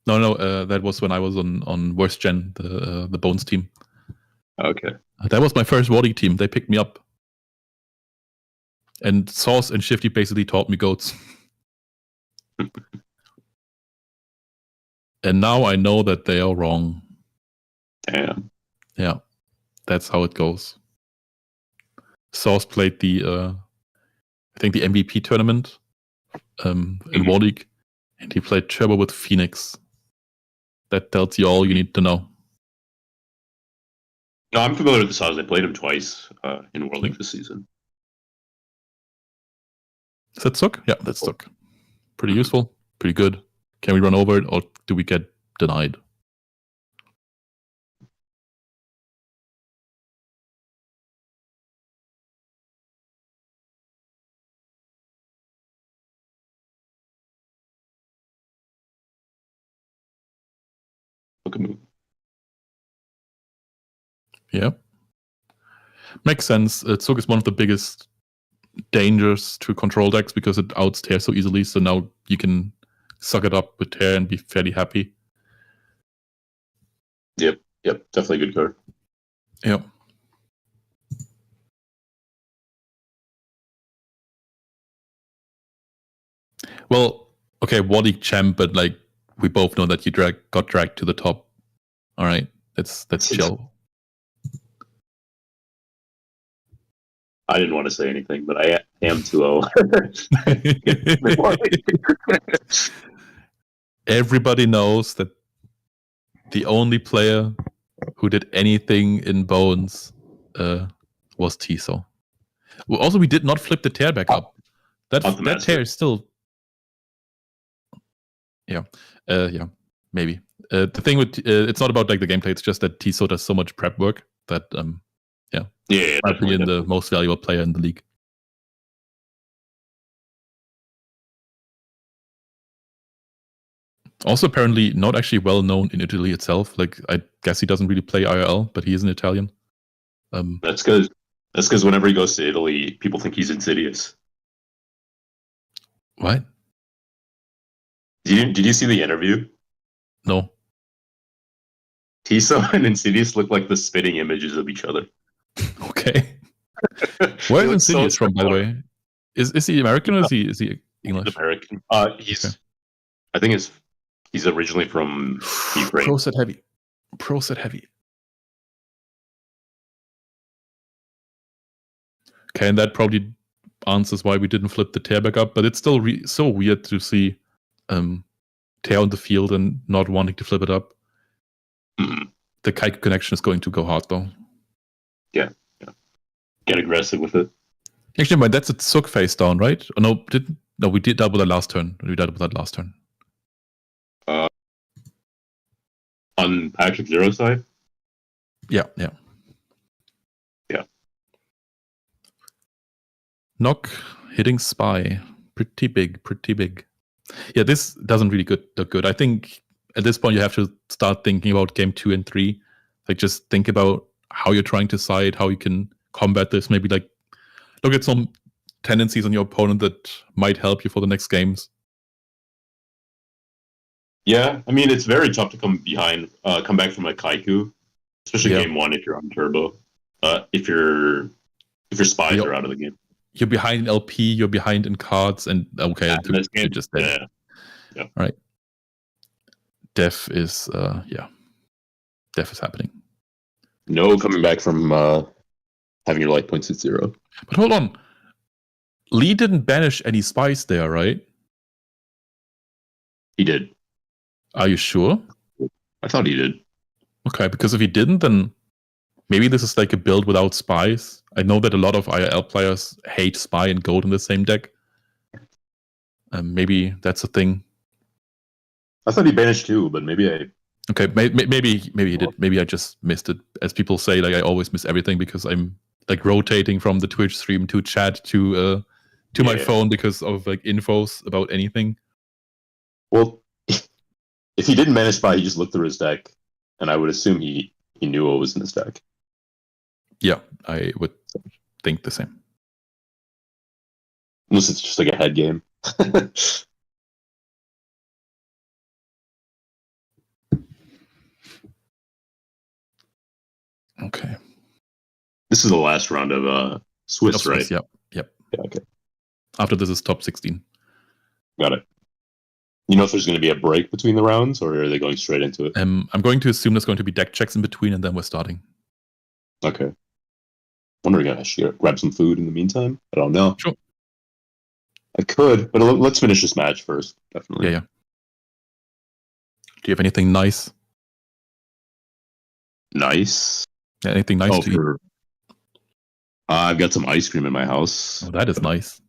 No. That was when I was on Worst Gen, the Bones team. Okay. That was my first War League team. They picked me up. And Sauce and Shifty basically taught me goats. And now I know that they are wrong. Damn. Yeah, that's how it goes. Source played the, I think the MVP tournament in War League, and he played Turbo with Phoenix. That tells you all you need to know. No, I'm familiar with the Saws. I played him twice in World League this season. Is that Zook? Yeah, that's Zook. Pretty useful, pretty good. Can we run over it, or do we get denied? Look move. Yeah. Makes sense. Zook is one of the biggest dangers to control decks because it outs Tear so easily, so now you can suck it up with Tear and be fairly happy. Yep, definitely a good card. Yep. Well, okay, War League champ, but like we both know that you got dragged to the top. All right, that's chill. I didn't want to say anything, but I am 2-0. Everybody knows that the only player who did anything in Bones was Tiso. Well, also, we did not flip the Tear back up. That Tear is still... Yeah, maybe. The thing with it's not about like the gameplay. It's just that Tiso does so much prep work that might be the most valuable player in the league. Also, apparently not actually well known in Italy itself. Like, I guess he doesn't really play IRL, but he is an Italian. That's because whenever he goes to Italy, people think he's Insidious. What? Did you see the interview? No. Tiso and Insidious look like the spitting images of each other. Okay. Where is Insidious from, by the way? Is he American or is he English? He's American. He's. Okay. I think he's originally from Ukraine. Pro set heavy. Okay, and that probably answers why we didn't flip the Tear back up, but it's still so weird to see Tear on the field and not wanting to flip it up. Mm-hmm. The Kaiku connection is going to go hard, though. Yeah. Get aggressive with it. Actually, that's a Zook face down, right? Oh, no, we did double that last turn. We doubled that last turn. On Patrick Zero side? Yeah. Knock hitting Spy. Pretty big. Yeah, this doesn't really look good. I think at this point you have to start thinking about game 2 and 3. Like, just think about how you're trying to side, how you can combat this. Maybe like look at some tendencies on your opponent that might help you for the next games. Yeah, I mean, it's very tough to come back from a Kaiku, especially game 1 if you're on turbo. If your spies are out of the game. You're behind in LP, you're behind in cards, and you're just dead. Yeah. All right. Death is happening. No coming back from having your light points at 0. But hold on. Lee didn't banish any spies there, right? He did. Are you sure? I thought he did. Okay, because if he didn't, then maybe this is like a build without spies. I know that a lot of IRL players hate Spy and Goat in the same deck. Maybe that's a thing. I thought he banished 2, but maybe I... Okay, maybe he did. Maybe I just missed it. As people say, like I always miss everything because I'm like rotating from the Twitch stream to chat to my phone because of like infos about anything. Well, if he didn't banish Spy, he just looked through his deck, and I would assume he knew what was in his deck. Yeah, I would think the same. Unless it's just like a head game. Okay. This is the last round of Swiss, right? Yep. Yeah, okay. After this is top 16. Got it. You know if there's going to be a break between the rounds, or are they going straight into it? I'm going to assume there's going to be deck checks in between, and then we're starting. Okay. Wondering if I should grab some food in the meantime. I don't know. Sure. I could, but let's finish this match first. Definitely. Yeah. Do you have anything nice? Nice. Yeah, anything nice to eat? I've got some ice cream in my house. Oh, that is nice.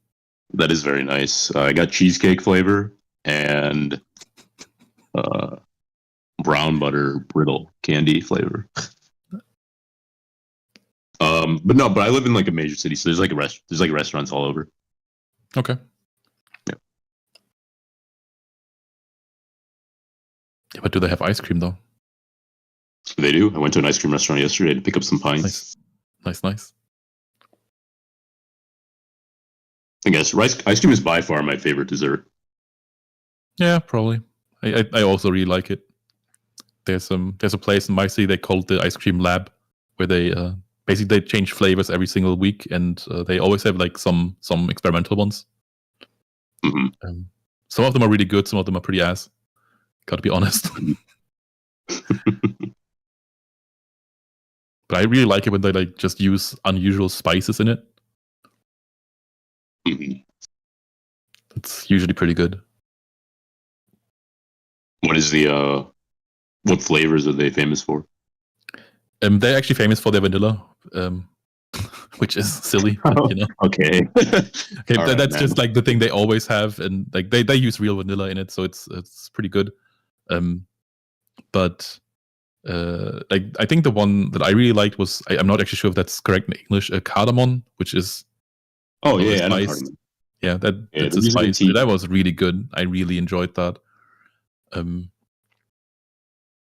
That is very nice. I got cheesecake flavor and brown butter brittle candy flavor. But I live in like a major city, so there's like restaurants all over. Okay. Yeah. Yeah, but do they have ice cream though? They do. I went to an ice cream restaurant yesterday to pick up some pints. Nice. I guess ice cream is by far my favorite dessert. Yeah, probably. I also really like it. There's a place in my city they call it the ice cream lab, where they basically they change flavors every single week, and they always have like some experimental ones. Mm-hmm. Some of them are really good, some of them are pretty ass. Gotta be honest. But I really like it when they like just use unusual spices in it. Mm-hmm. It's usually pretty good. What is what flavors are they famous for? They're actually famous for their vanilla, which is silly, but, you know. Okay. Okay, that's just like the thing they always have, and like they use real vanilla in it, so it's pretty good. But like I think the one that I really liked was I'm not actually sure if that's correct in English, cardamom, which is spice. Yeah, that's a spice. That was really good. I really enjoyed that.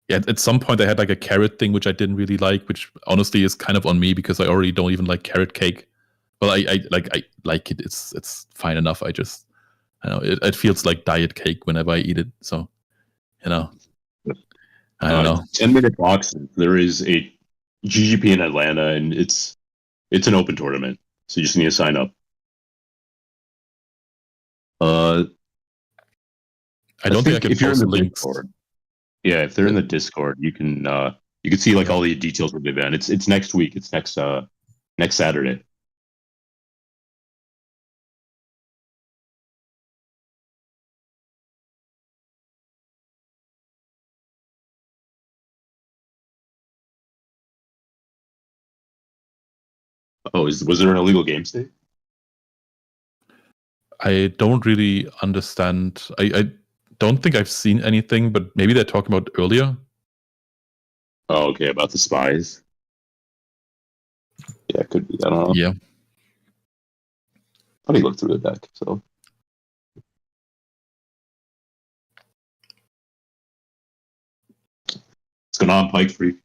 Yeah, at some point they had like a carrot thing which I didn't really like, which honestly is kind of on me because I already don't even like carrot cake. Well, I like it. It's fine enough. I know it feels like diet cake whenever I eat it. So, you know, I don't know. 10-minute boxing. There is a GGP in Atlanta, and it's an open tournament, so you just need to sign up. I don't think I can post links. Discord, yeah, if they're in the Discord, you can see like all the details of the event. It's next week. It's next Saturday. Oh, was there an illegal game state? I don't really understand. I don't think I've seen anything, but maybe they're talking about earlier. Oh, okay, about the spies. Yeah, it could be. I don't know. Yeah. Let me look through the deck. So. What's going on, Pike Freak?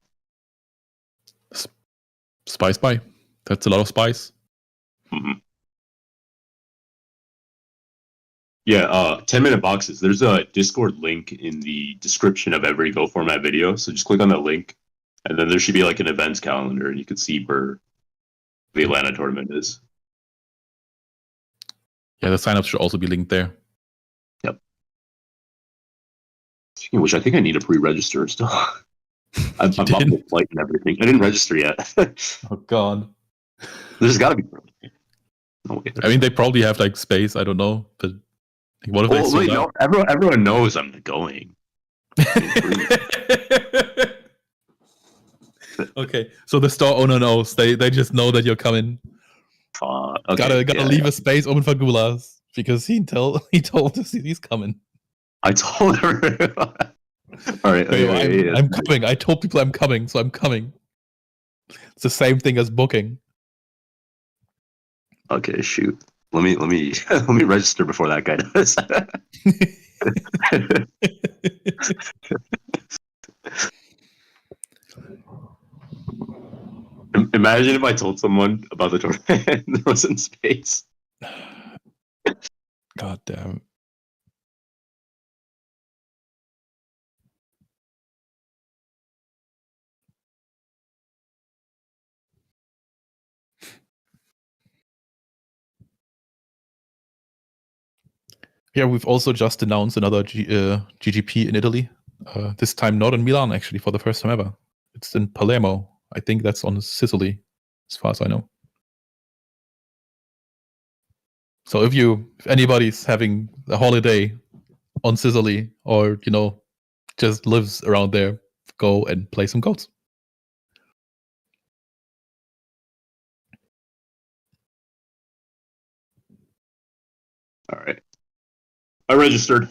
Spy. That's a lot of spice. Mm-hmm. Yeah, 10-minute boxes. There's a Discord link in the description of every Go Format video. So just click on that link, and then there should be like an events calendar, and you can see where the Atlanta tournament is. Yeah, the signups should also be linked there. Yep. Which I think I need to pre-register still. I bought the flight and everything. I didn't register yet. Oh God. There's got to be. No way. I mean, they probably have like space. I don't know, but what if they sold out? No, everyone knows I'm going. Okay, so the store owner knows. They just know that you're coming. Okay, gotta leave a space open for Gulas because he told us he's coming. I told her. All right, I'm coming. I told people I'm coming, so I'm coming. It's the same thing as booking. Okay, shoot. Let me let me register before that guy does. Imagine if I told someone about the tournament and there wasn't space. God damn. Yeah, we've also just announced another GGP in Italy. This time not in Milan, actually, for the first time ever. It's in Palermo. I think that's on Sicily, as far as I know. So if anybody's having a holiday on Sicily, or just lives around there, go and play some goats. All right. I registered.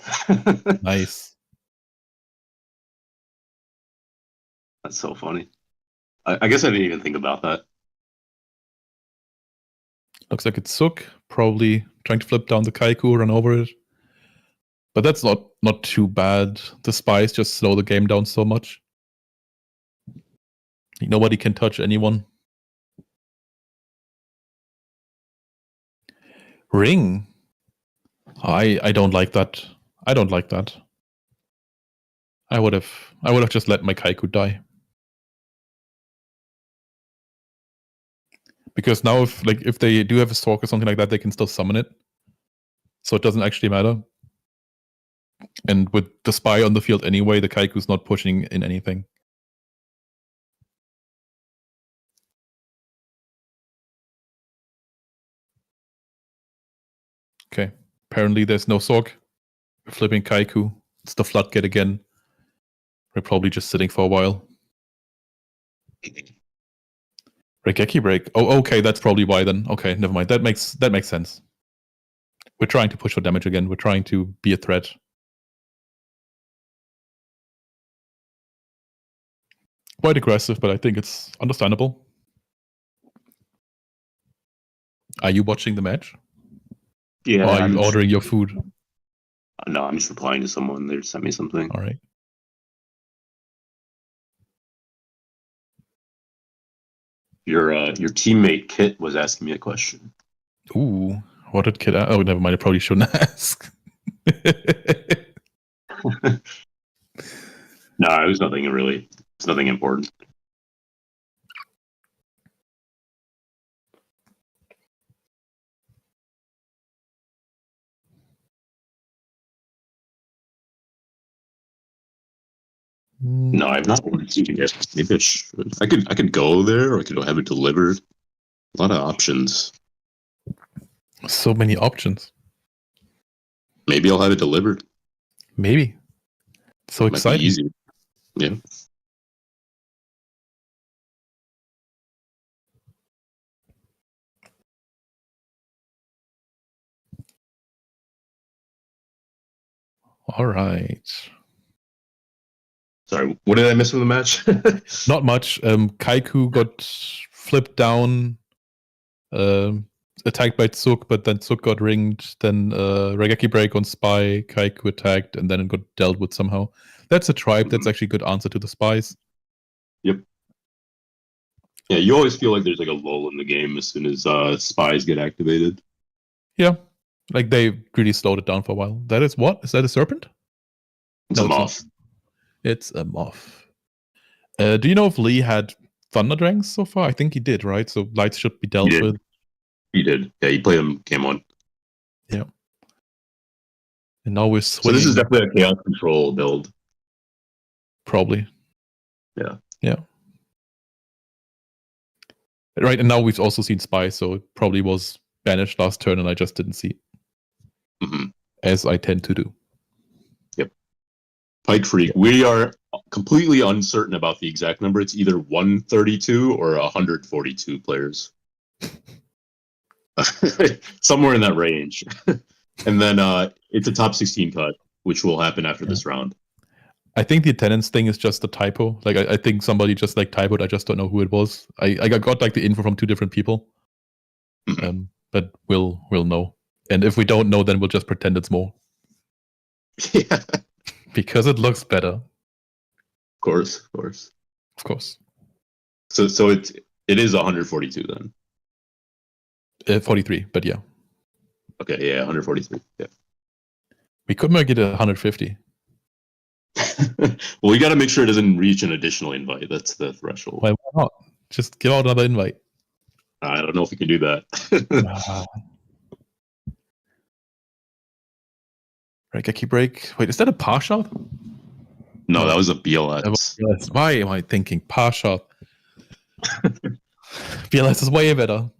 Nice. That's so funny. I guess I didn't even think about that. Looks like it's Suk, probably trying to flip down the Kaiku, run over it. But that's not too bad. The spies just slow the game down so much. Nobody can touch anyone. Ring. I don't like that. I don't like that. I would have just let my Kaiku die. Because now if they do have a Stork or something like that, they can still summon it. So it doesn't actually matter. And with the spy on the field anyway, the Kaiku's not pushing in anything. Okay. Apparently there's no Sorg. We're flipping Kaiku. It's the Floodgate again. We're probably just sitting for a while. Regeki break. Oh, okay, that's probably why then. Okay, never mind. That makes sense. We're trying to push for damage again. We're trying to be a threat. Quite aggressive, but I think it's understandable. Are you watching the match? Yeah. Or are you ordering your food? No, I'm just replying to someone. They sent me something. All right. Your teammate Kit was asking me a question. Ooh, what did Kit ask? Oh, never mind. I probably shouldn't ask. No, it was nothing really. It's nothing important. No, I've not ordered sushi yet. Maybe I should. I could go there, or I could have it delivered. A lot of options. So many options. Maybe I'll have it delivered. Maybe. So Might be exciting. easy. Yeah. All right. Sorry, what did I miss from the match? Not much. Kaiku got flipped down, attacked by Tsuk, but then Tsuk got ringed. Then Regeki break on Spy, Kaiku attacked, and then it got dealt with somehow. That's a tribe. That's actually a good answer to the spies. Yep. Yeah, you always feel like there's like a lull in the game as soon as spies get activated. Yeah. Like they really slowed it down for a while. That is what? Is that a serpent? It's a moth. It's a moth. Do you know if Lee had Thunder Dragons so far? I think he did, right? So lights should be dealt with. He did. Yeah, he played them game one. Yeah. And now we're swinging. So this is definitely a chaos control build. Probably. Yeah. Yeah. Right, and now we've also seen Spy, so it probably was banished last turn and I just didn't see it. Mm-hmm. As I tend to do. Yep. Pike Freak. Yep. We are completely uncertain about the exact number. It's either 132 or 142 players. Somewhere in that range. And then it's a top 16 cut, which will happen after this round. I think the attendance thing is just a typo. Like I think somebody just like typoed. I just don't know who it was. I got like the info from two different people. Mm-hmm. But we'll know. And if we don't know, then we'll just pretend it's more. Yeah. Because it looks better. Of course. So it is 142 then. 43, but yeah. Okay, yeah, 143. Yeah. We could make it 150. Well, we got to make sure it doesn't reach an additional invite. That's the threshold. Why not? Just give out another invite. I don't know if we can do that. Raigeki Break. Wait, is that a par shot? No, that was a BLS. Yes. Why am I thinking par shot? BLS is way better.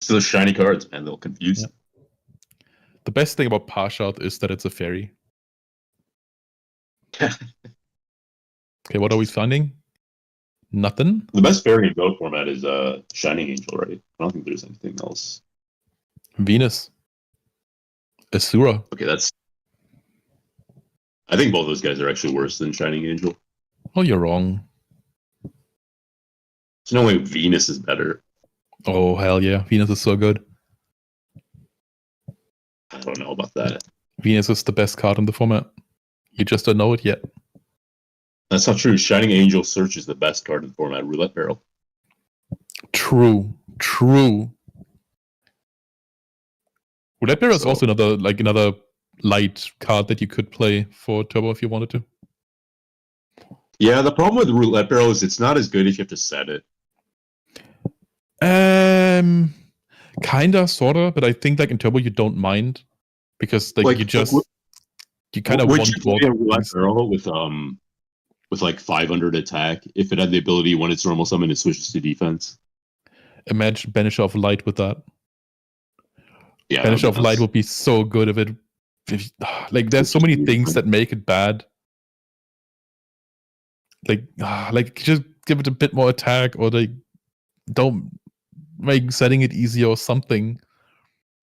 So the shiny cards, man, they'll confuse. Yeah. The best thing about par shot is that it's a fairy. Okay, what are we finding? Nothing. The best fairy in Goat format is Shining Angel, right? I don't think there's anything else. Venus. Asura. Okay, that's. I think both those guys are actually worse than Shining Angel. Oh, you're wrong. There's no way Venus is better. Oh, hell yeah. Venus is so good. I don't know about that. Venus is the best card in the format. You just don't know it yet. That's not true. Shining Angel Search is the best card in the format. Roulette Barrel. True. Roulette Barrel is also another light card that you could play for Turbo if you wanted to. Yeah, the problem with Roulette Barrel is it's not as good if you have to set it. Kinda, sorta, but I think in Turbo you don't mind because you kind of want you play a Roulette Barrel with 500 attack if it had the ability when it's normal summon it switches to defense. Imagine Banisher of Light with that. Yeah, Banisher of Light would be so good if there's so many things that make it bad. Just give it a bit more attack, or don't make setting it easier or something.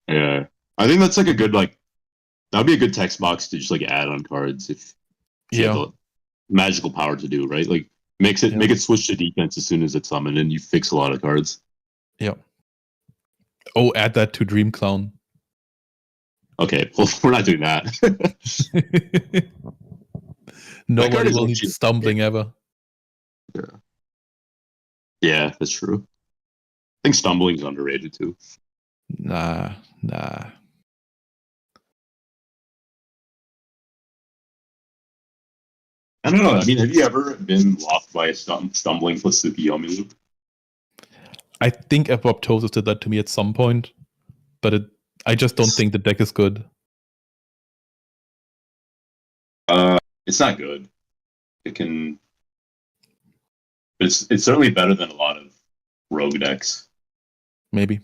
Yeah, I think that's a good that'd be a good text box to just add on cards if you have the magical power to do, right? Make it switch to defense as soon as it's summoned, and you fix a lot of cards. Yeah. Oh, add that to Dream Clown. Okay, well, we're not doing that. Nobody will need stumbling ever. Yeah, that's true. I think stumbling is underrated too. Nah. I don't know. I mean, have you ever been lost by a stumbling plus Tsukiyomi loop? I think Apoptosis did that to me at some point, but I just don't think the deck is good. It's not good. It can, but it's certainly better than a lot of rogue decks. Maybe.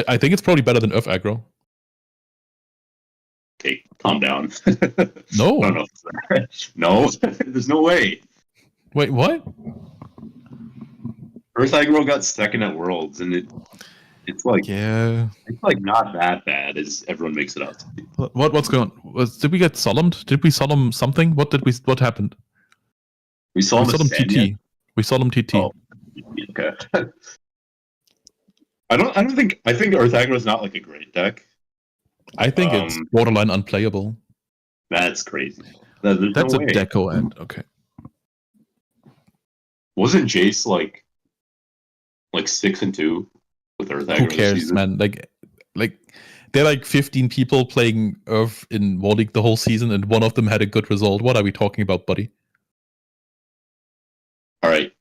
I think it's probably better than Earth Aggro. Okay, calm down. No. No, there's no way. Wait, what? Earth Aggro got second at Worlds, and it's not that bad as everyone makes it out to be. What's going on? Did we get solemned? Did we solemn something? What happened? We saw TT. We solemn TT. Oh, okay. I think Earth Aggro is not a great deck. I think it's borderline unplayable. That's crazy. That's no a deco end. Okay. Wasn't Jace 6-2 with Earth Aggro? Who cares, man? There are 15 people playing Earth in War League the whole season, and one of them had a good result. What are we talking about, buddy? All right.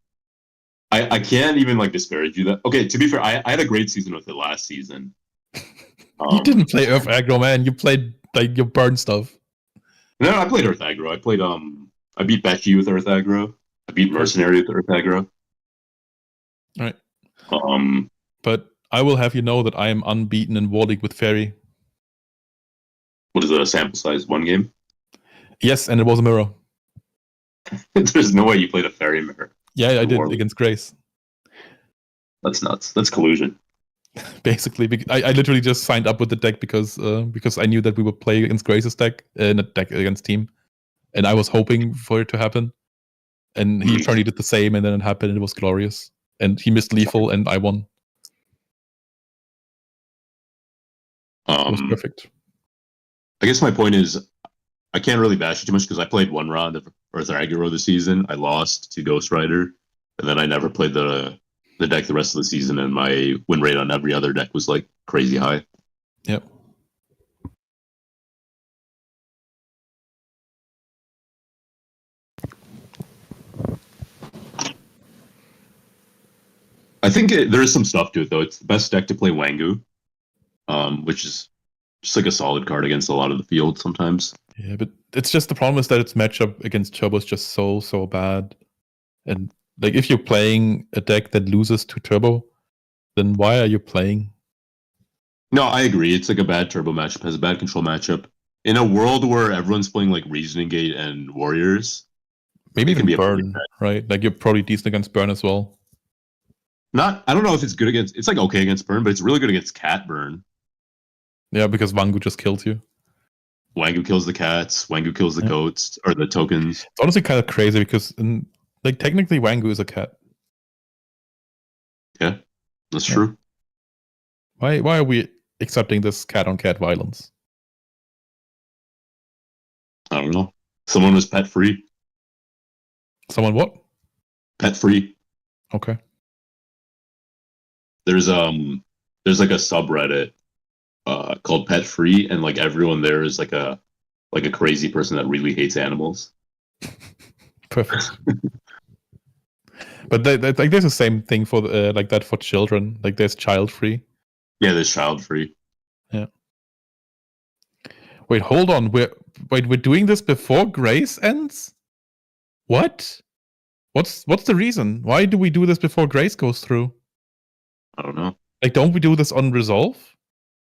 I can't even disparage you that. Okay, to be fair, I had a great season with it last season. You didn't play Earth Aggro, man. You played your burn stuff. No, I played Earth Aggro. I played I beat Becky with Earth Aggro. I beat Mercenary with Earth Aggro. All right. But I will have you know that I am unbeaten in War League with Fairy. What is it, a sample size? 1 game? Yes, and it was a mirror. There's no way you played a Fairy mirror. Yeah, I did against Grace. That's nuts. That's collusion. Basically, I literally just signed up with the deck because I knew that we would play against Grace's deck, not deck against team, and I was hoping for it to happen. And he apparently did the same, and then it happened, and it was glorious. And he missed lethal, and I won. It was perfect. I guess my point is, I can't really bash it too much because I played 1 round of Earth Aggro this season. I lost to Ghost Rider, and then I never played the deck the rest of the season, and my win rate on every other deck was crazy high. Yep. I think there is some stuff to it though. It's the best deck to play Wangu, which is just like a solid card against a lot of the field sometimes. Yeah, but it's just the problem is that its matchup against Turbo is just so bad. And like if you're playing a deck that loses to Turbo, then why are you playing? No, I agree. It's like a bad turbo matchup, has a bad control matchup. In a world where everyone's playing like Reasoning Gate and Warriors, Maybe it can even be a pretty Burn, bad. right? Like you're probably decent against Burn as well. I don't know if it's good against, it's like okay against Burn, but it's really good against Cat Burn. Yeah, because Wangu just kills you. Wangu kills the cats, Wangu kills the goats, or the tokens. It's honestly kind of crazy because, like, technically Wangu is a cat. Yeah, that's true. Why are we accepting this cat-on-cat violence? I don't know. Someone was pet free. Someone what? Pet free. Okay. There's like a subreddit called Pet Free, and like everyone there is like a crazy person that really hates animals. Perfect. But like there's the same thing for like that for children. Like there's child free. Yeah, there's child free. Yeah. Wait, hold on. We're doing this before Grace ends? What? What's the reason? Why do we do this before Grace goes through? I don't know. Like, don't we do this on Resolve?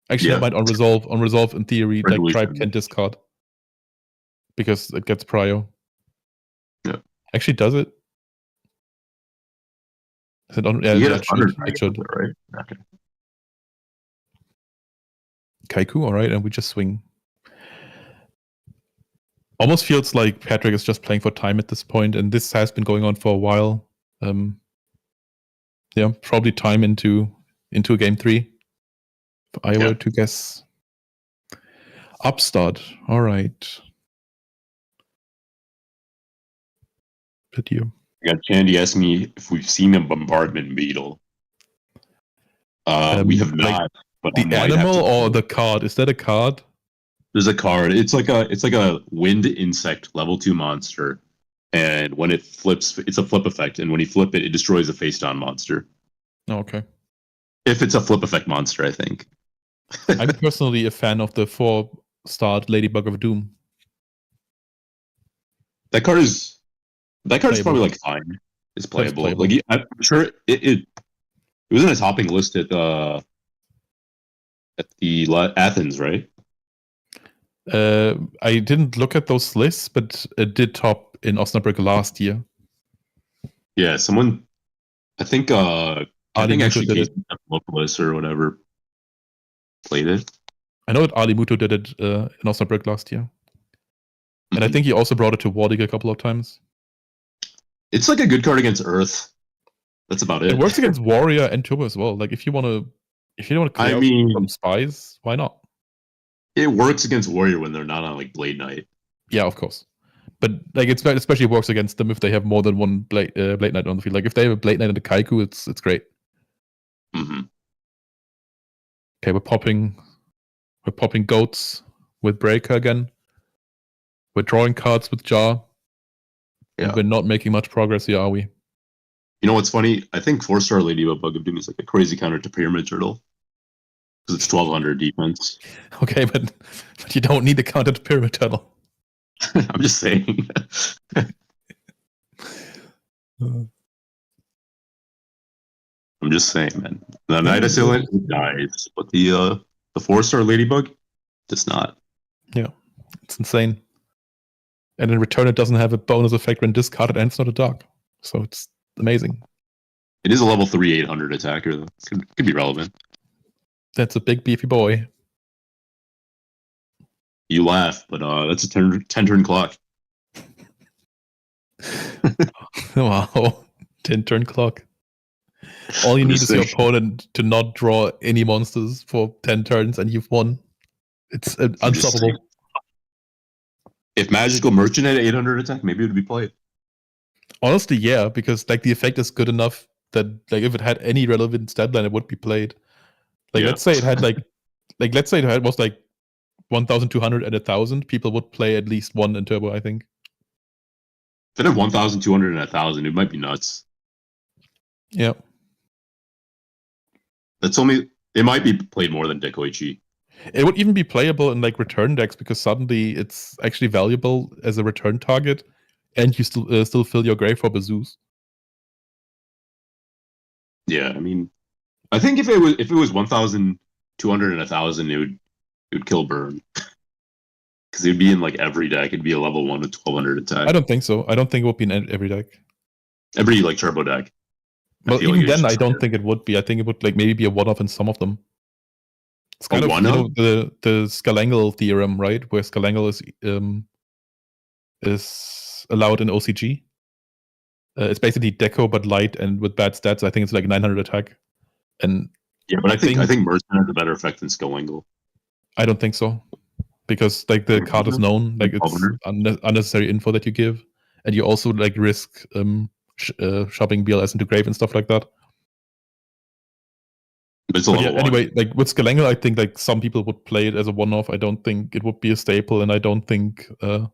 Actually, I might on Resolve. On Resolve, in theory, like Tribe can discard because it gets prio. Yeah. Actually, does it? Is it on? Yeah, it should. Right? Okay. Kaiku, all right, and we just swing. Almost feels like Patrick is just playing for time at this point, and this has been going on for a while. Yeah, probably time into game 3. If I were to guess. Upstart, all right. Video. I got Chandy asking me if we've seen a bombardment beetle. We have not. Like but the animal or the card? Is that a card? There's a card. It's like a wind insect level 2 monster, and when it flips, it's a flip effect. And when you flip it, it destroys a face down monster. Oh, okay. If it's a flip effect monster, I think. I'm personally a fan of the 4-star Ladybug of Doom. That card is probably like fine. It's playable. Like I'm sure it was in a topping list at the Athens, right? I didn't look at those lists, but it did top in Osnabrück last year. Yeah, someone. I think actually did Localist or whatever played it. I know that Ali Muto did it in Osnabrück last year. And I think he also brought it to Wardig a couple of times. It's like a good card against Earth. That's about it. It works against Warrior and Turbo as well. Like if you want to clear some spies, why not? It works against Warrior when they're not on like Blade Knight. Yeah, of course. But like it especially works against them if they have more than one Blade Knight on the field. Like if they have a Blade Knight and a Kaiku, it's great. Mm-hmm. Okay, we're popping goats with Breaker again. We're drawing cards with Jar. Yeah. And we're not making much progress here, are we? You know what's funny? I think 4-star Ladybug of Doom is like a crazy counter to Pyramid Turtle. Because it's 1200 defense. Okay, but you don't need the counter to Pyramid Turtle. I'm just saying. I'm just saying, man. The Night Assailant dies, but the 4-star Ladybug does not. Yeah, it's insane. And in return, it doesn't have a bonus effect when discarded, and it's not a dog. So it's amazing. It is a level 3 800 attacker, though. Could be relevant. That's a big, beefy boy. You laugh, but that's a 10-turn clock. Wow. 10-turn clock. All you need is your opponent to not draw any monsters for 10 turns, and you've won. It's unstoppable. If Magical Merchant had 800 attack, maybe it would be played. Honestly, yeah, because like the effect is good enough that like if it had any relevant stat line, it would be played. Like let's say it had let's say it was like 1,200 and 1,000, people would play at least one in Turbo, I think. If it had 1,200 and 1,000, it might be nuts. Yeah. It might be played more than Dekoichi. It would even be playable in like return decks because suddenly it's actually valuable as a return target, and you still fill your grave for Zeus. Yeah, I mean, I think if it was 1,200 and 1,000, it would kill burn because it would be in like every deck. It'd be a level 1 with 1,200 attack. I don't think so. I don't think it would be in every deck. Every like turbo deck. Well, even then, I don't think it would be. I think it would like maybe be a one-off in some of them. It's kind of the Skalangle theorem, right? Where Skalangle is allowed in OCG. It's basically Deco but light and with bad stats. I think it's like 900 attack. And yeah, but I think Merchant has a better effect than Skalangle. I don't think so, because like the card is known, like it's unnecessary info that you give, and you also like risk shopping BLS into grave and stuff like that. But anyway, like with Skalangle, I think like some people would play it as a one-off. I don't think it would be a staple, and I don't think, I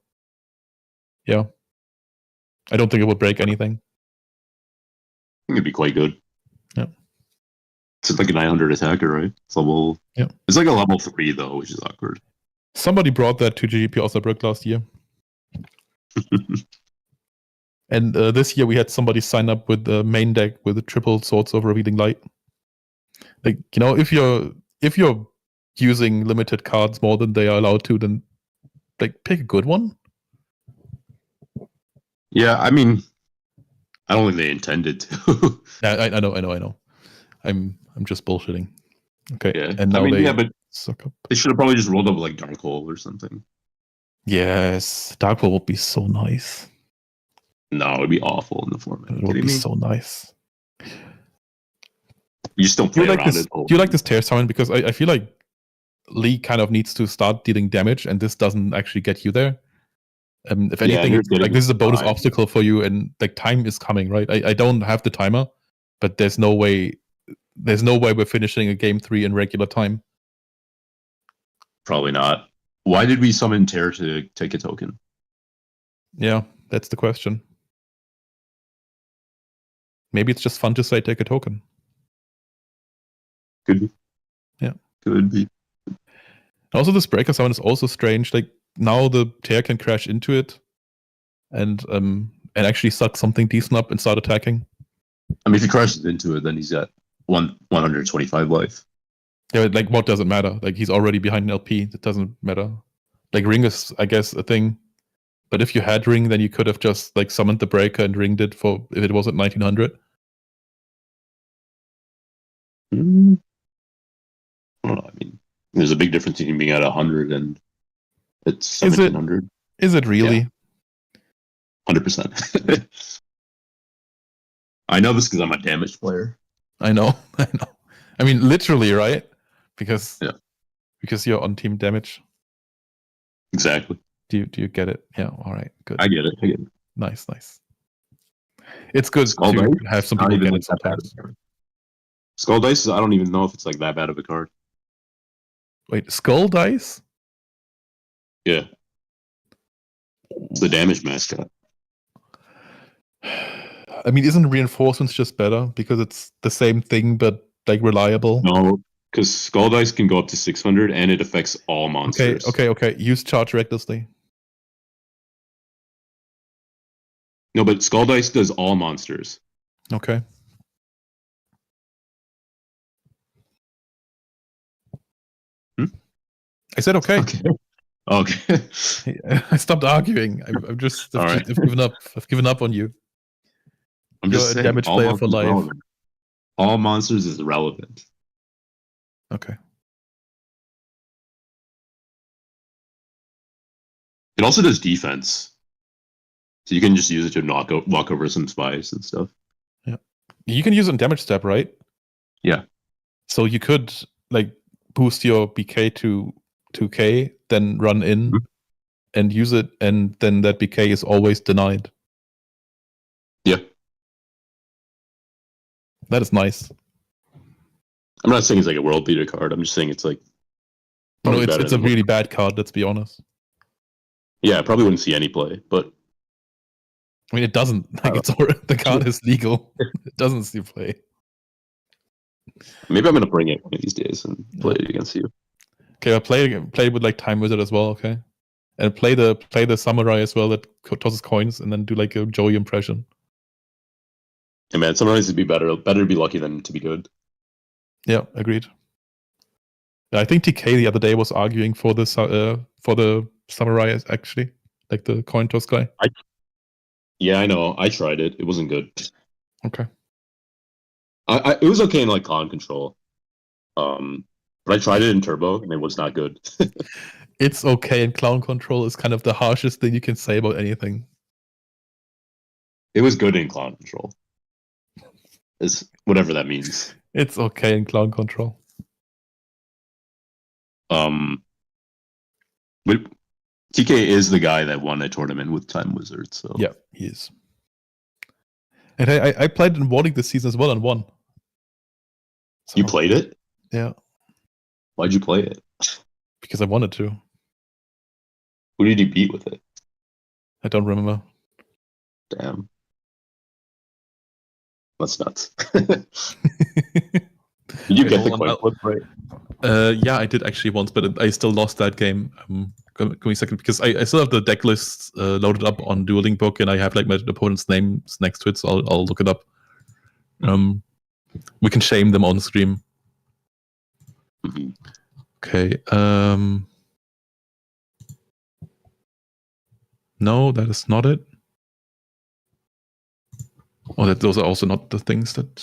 don't think it would break anything. I think it'd be quite good. Yeah, it's like a 900 attacker, right? It's level. Yeah, it's like a level 3 though, which is awkward. Somebody brought that to GGP Osnabrück last year. And this year we had somebody sign up with the main deck with the triple Swords of Revealing Light. Like, you know, if you're using limited cards more than they are allowed to, then like pick a good one. Yeah, I mean, I don't think they intended to. I know. I'm just bullshitting. Okay. Yeah. And now but suck up. They should have probably just rolled up like Dark Hole or something. Yes, Dark Hole would be so nice. No, it'd be awful in the format. It would be so nice. You still play around it. Do you like this Tear Summon? Because I feel like League kind of needs to start dealing damage, and this doesn't actually get you there. If anything, like this is a bonus obstacle for you, and like time is coming, right? I don't have the timer, but there's no way we're finishing a game 3 in regular time. Probably not. Why did we summon Tear to take a token? Yeah, that's the question. Maybe it's just fun to say take a token. Could be. Yeah. Could be. Also, this Breaker Summon is also strange. Like, now the Tear can crash into it and actually suck something decent up and start attacking. I mean, if he crashes into it, then he's got 125 life. Yeah, like, what does it matter? Like, he's already behind an LP. It doesn't matter. Like, Ring is, I guess, a thing. But if you had Ring, then you could have just, like, summoned the Breaker and ringed it for, if it was at 1900. I don't know. I mean, there's a big difference between being at 100 and it's 1700. Is it really? Yeah. 100%. I know this because I'm a damage player. I know. I mean, literally, right? Because you're on team damage. Exactly. Do you get it? Yeah. All right. Good. I get it. Nice. It's good to have some people get it sometimes. Skull Dice, I don't even know if it's like that bad of a card. Wait, Skull Dice? Yeah. It's the damage mascot. I mean, isn't Reinforcements just better because it's the same thing but like reliable? No, because Skull Dice can go up to 600 and it affects all monsters. Okay. Use charge recklessly. No, but Skull Dice does all monsters. Okay. I said okay. Okay. I stopped arguing. I've given up. I've given up on you. You're a damage player for life. Relevant. All monsters is irrelevant. Okay. It also does defense. So you can just use it to walk over some spies and stuff. Yeah. You can use it in damage step, right? Yeah. So you could like boost your BK to 2k, then run in and use it, and then that BK is always denied. Yeah. That is nice. I'm not saying it's like a world beater card. I'm just saying it's like... No, it's a really bad card, let's be honest. Yeah, I probably wouldn't see any play, but... I mean, it doesn't. Like, the card is legal. It doesn't see play. Maybe I'm going to bring it one of these days and play it against you. Okay, I play with like Time Wizard as well. Okay, and play the samurai as well that tosses coins, and then do like a Joey impression. Yeah, man, sometimes it'd be better to be lucky than to be good. Yeah, agreed. I think TK the other day was arguing for the samurai actually, like the coin toss guy. Yeah, I know. I tried it. It wasn't good. Okay. It was okay in like con control. But I tried it in turbo and it was not good. It's okay in clown control is kind of the harshest thing you can say about anything. It was good in clown control. Is whatever that means. It's okay in clown control. But TK is the guy that won a tournament with Time Wizard, so yeah, he is. And I played in Warning this season as well and won. So, you played it? Yeah. Why'd you play it? Because I wanted to. Who did you beat with it? I don't remember. Damn. That's nuts. Did you get the coin flip right? Yeah, I did actually once, but I still lost that game. Give me a second, because I still have the deck list loaded up on Duel Link book, and I have like my opponent's names next to it, so I'll look it up. We can shame them on stream. Mm-hmm. Okay. No, that is not it. Oh, those are also not the things that.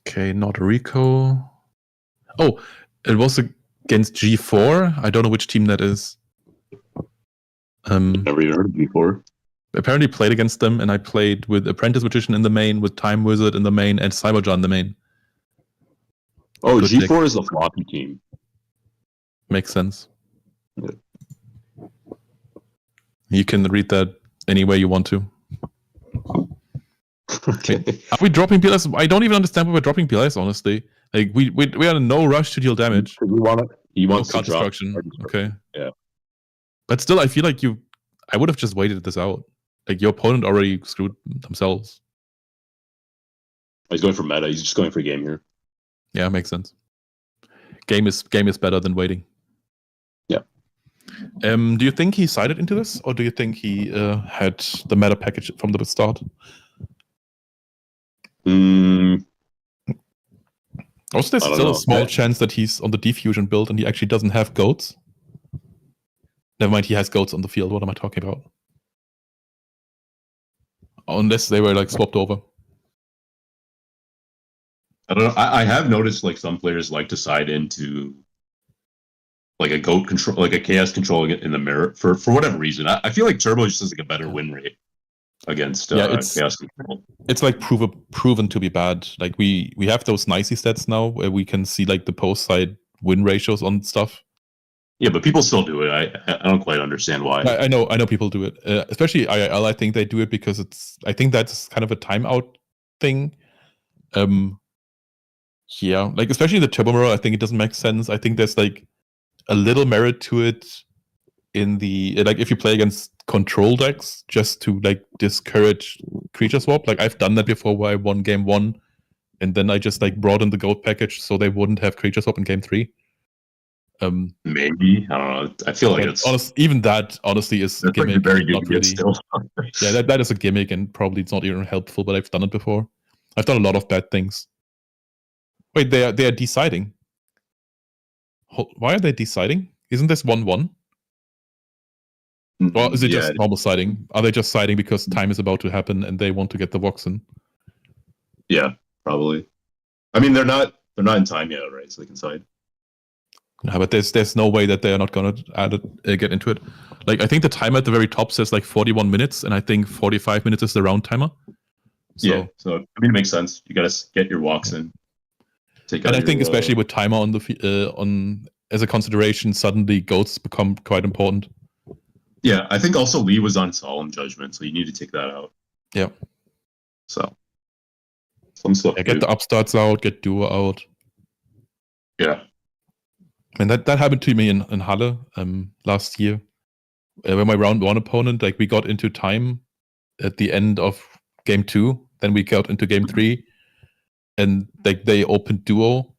Okay, not Rico. Oh, it was against G4. I don't know which team that is. Never even heard of it before. Apparently played against them, and I played with Apprentice Magician in the main, with Time Wizard in the main, and Cyberjohn in the main. Oh, good G4 deck. Is the floppy team. Makes sense. Yeah. You can read that any way you want to. Okay. Are we dropping PLS? I don't even understand why we're dropping PLS, honestly. Like we are in no rush to deal damage. He wants card to drop destruction. Okay. Yeah. But still, I feel like I would have just waited this out. Like your opponent already screwed themselves. He's going for meta. He's just going for game here. Yeah, makes sense. Game is better than waiting. Yeah. Do you think he sided into this, or do you think he had the meta package from the start? Also, there's still a small chance that he's on the Diffusion build and he actually doesn't have goats. Never mind, he has goats on the field. What am I talking about? Unless they were like swapped over. I don't know. I have noticed like some players like to side into like a goat control, like a chaos control in the mirror for whatever reason. I feel like Turbo just has like a better win rate against chaos control. It's like proven to be bad. Like we have those nicey stats now where we can see like the post side win ratios on stuff. Yeah, but people still do it. I don't quite understand why. I know people do it, especially IRL. I think they do it because I think that's kind of a timeout thing. Yeah, like especially the Turbo Mirror, I think it doesn't make sense. I think there's like a little merit to it in the like if you play against control decks just to like discourage creature swap. Like I've done that before where I won game 1 and then I just like brought in the goat package so they wouldn't have creature swap in game 3. Maybe I don't know. I feel like it's even that honestly is a gimmick. Like very good not really. Still. Yeah, that is a gimmick and probably it's not even helpful. But I've done it before. I've done a lot of bad things. Wait, they are deciding. Why are they deciding? Isn't this 1-1? Or is it just normal siding? Are they just siding because time is about to happen and they want to get the Vox in? Yeah, probably. I mean, they're not in time yet, right? So they can side. No, but there's no way that they are not gonna get into it. Like I think the timer at the very top says like 41 minutes, and I think 45 minutes is the round timer. So, yeah, so I mean, it makes sense. You gotta get your walks in. And I think especially with timer on the on as a consideration, suddenly goats become quite important. Yeah, I think also Lee was on Solemn Judgment, so you need to take that out. Yeah. So some stuff. Yeah, get the upstarts out, get duo out. Yeah. And that happened to me in Halle last year. When my round 1 opponent, like we got into time at the end of game 2, then we got into game 3, and like they opened Duo,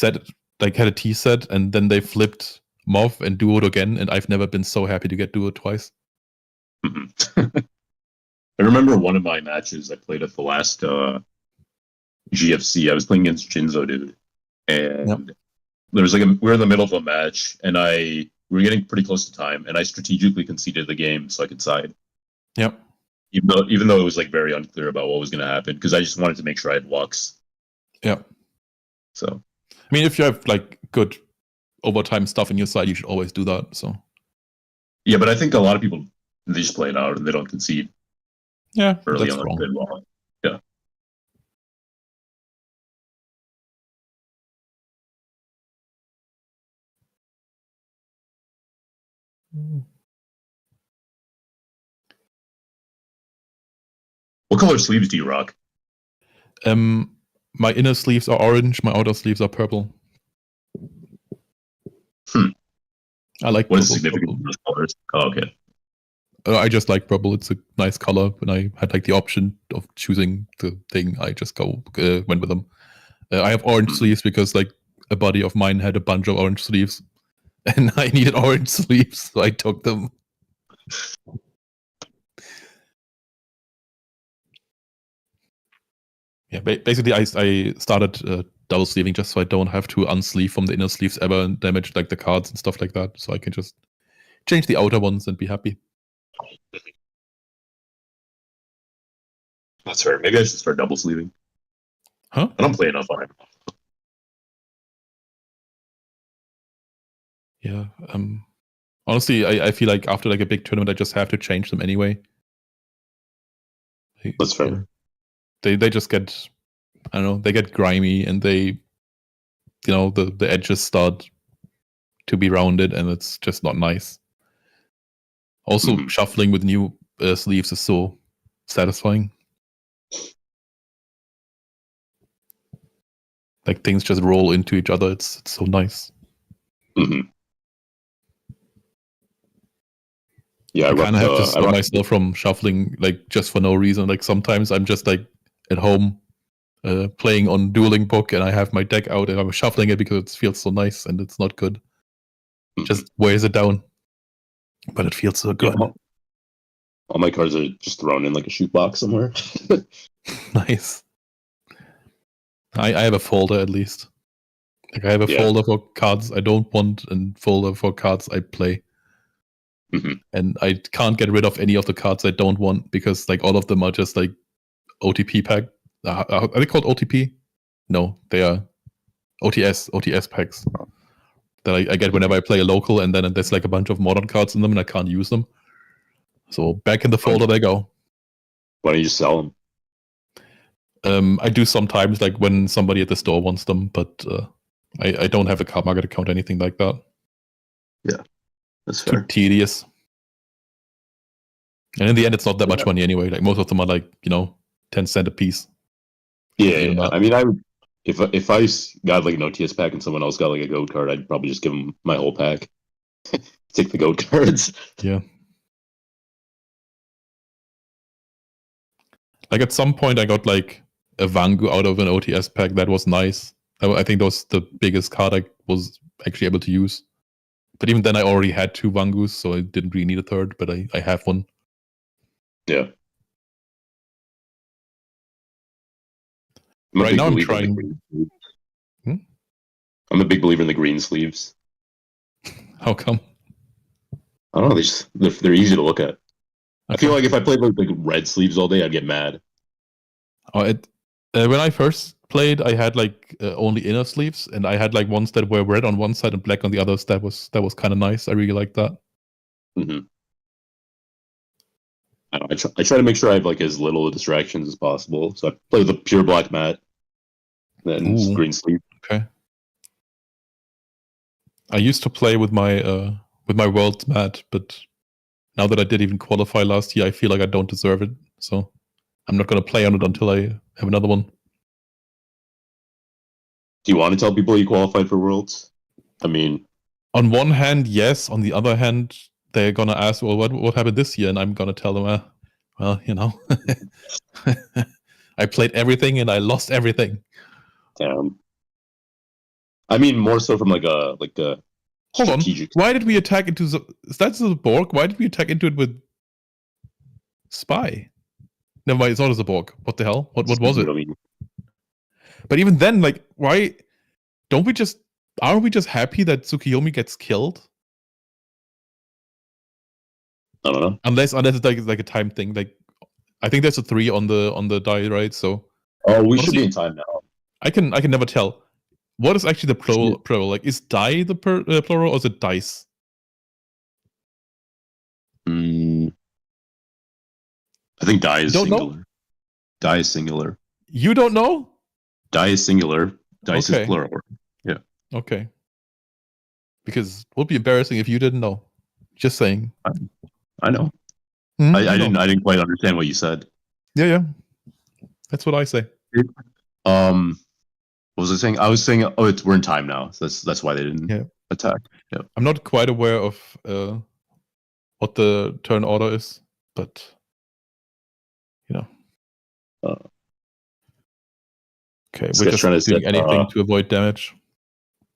had a T set, and then they flipped Mov and Duoed again, and I've never been so happy to get Duo twice. I remember one of my matches I played at the last GFC. I was playing against Jinzo, dude, and there was we were in the middle of a match, and we were getting pretty close to time, and I strategically conceded the game so I could side. Yep. Even though it was like very unclear about what was going to happen, because I just wanted to make sure I had Lux. Yeah. So, I mean, if you have like good overtime stuff in your side, you should always do that. So. Yeah, but I think a lot of people, they just play it out and they don't concede. Yeah, early that's on. wrong. Yeah. What color sleeves do you rock? My inner sleeves are orange. My outer sleeves are purple. I like. What is the significance of those colors? Oh, okay. I just like purple. It's a nice color. When I had like the option of choosing the thing, I just went with them. I have orange sleeves because like a buddy of mine had a bunch of orange sleeves, and I needed orange sleeves, so I took them. Yeah, basically I started double sleeving just so I don't have to unsleeve from the inner sleeves ever and damage like the cards and stuff like that. So I can just change the outer ones and be happy. That's fair. Maybe I should start double sleeving. Huh? I don't play enough on it. Yeah. Honestly, I feel like after like a big tournament, I just have to change them anyway. That's fair. Yeah. They just get, I don't know, they get grimy and they, the edges start to be rounded and it's just not nice. Also, shuffling with new sleeves is so satisfying. Like things just roll into each other. It's so nice. Mm-hmm. Yeah, I kind of have to stop myself from shuffling like just for no reason. Like sometimes I'm just like at home playing on Dueling Book and I have my deck out and I'm shuffling it because it feels so nice and it's not good. Just wears it down. But it feels so good. Yeah, all my cards are just thrown in like a shoot box somewhere. Nice. I have a folder at least. Like I have a folder for cards I don't want and folder for cards I play. And I can't get rid of any of the cards I don't want because like all of them are just like OTP pack. Are they called OTP? No, they are OTS packs that I get whenever I play a local, and then there's like a bunch of modern cards in them and I can't use them. So back in the folder they go. Why don't you just sell them? I do sometimes, like when somebody at the store wants them, but I don't have a card market account or anything like that. Yeah, that's fair. Too tedious. And in the end, it's not that much money anyway. Like most of them are like 10 cents a piece. Yeah. I mean, I would if I got like an OTS pack and someone else got like a goat card, I'd probably just give them my whole pack. Take the goat cards. Yeah. Like at some point, I got like a Vangu out of an OTS pack. That was nice. I think that was the biggest card I was actually able to use. But even then, I already had 2 Vangus, so I didn't really need a third. But I have one. Yeah. Right now, I'm trying. I'm a big believer in the green sleeves. How come? I don't know. They're easy to look at. I feel like if I played like red sleeves all day, I'd get mad. Oh, when I first played, I had like only inner sleeves, and I had like ones that were red on one side and black on the others. That was kind of nice. I really liked that. I try to make sure I have like as little distractions as possible. So I play with a pure black mat, then green sleeve. Okay. I used to play with my world mat, but now that I did even qualify last year, I feel like I don't deserve it. So I'm not going to play on it until I have another one. Do you want to tell people you qualified for Worlds? I mean, on one hand, yes. On the other hand, they're gonna ask, "Well, what happened this year?" And I'm gonna tell them, "Well, I played everything and I lost everything." I mean, more so from like a Hold on. strategic. Why did we attack into the? Is that the Borg? Why did we attack into it with spy? Never mind. It's not as a Borg. What the hell? What was it? I mean, But even then, like, why don't we just? Aren't we just happy that Tsukiyomi gets killed? I don't know. Unless it's like a time thing. Like, I think there's a 3 on the die, right? So. Oh, we should be in time now. I can never tell. What is actually the plural? Like, is die the plural or is it dice? I think die is Don't singular. know? Die is singular. You don't know? Die is singular. Dice Okay. is plural. Yeah. Okay. Because it would be embarrassing if you didn't know. Just saying. I know. I didn't quite understand what you said. Yeah. That's what I say. What was I saying? I was saying, we're in time now. So that's why they didn't attack. Yeah. I'm not quite aware of what the turn order is, but okay, we're just trying to doing set, anything to avoid damage.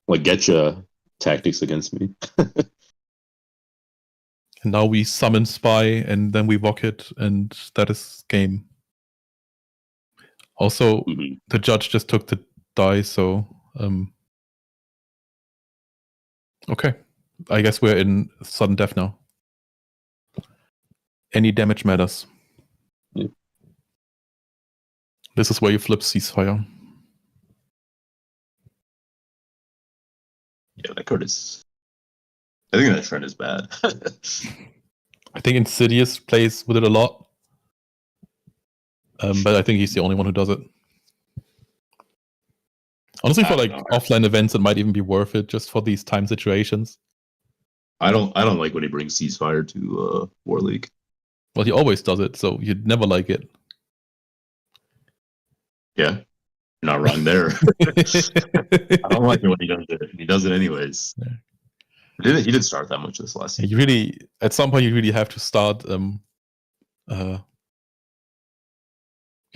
Like getcha tactics against me. And now we summon spy, and then we walk it, and that is game. Also, the judge just took the die, so okay. I guess we're in sudden death now. Any damage matters. Yeah. This is where you flip ceasefire. Yeah, that card is. I think that trend is bad. I think Insidious plays with it a lot. But I think he's the only one who does it. Honestly, for like offline events, it might even be worth it just for these time situations. I don't like when he brings ceasefire to War League. Well, he always does it, so you'd never like it. Yeah, you're not wrong there. I don't like it when he does it. He does it anyways. Yeah. He didn't start that much this last season. You really, at some point, you really have to start. You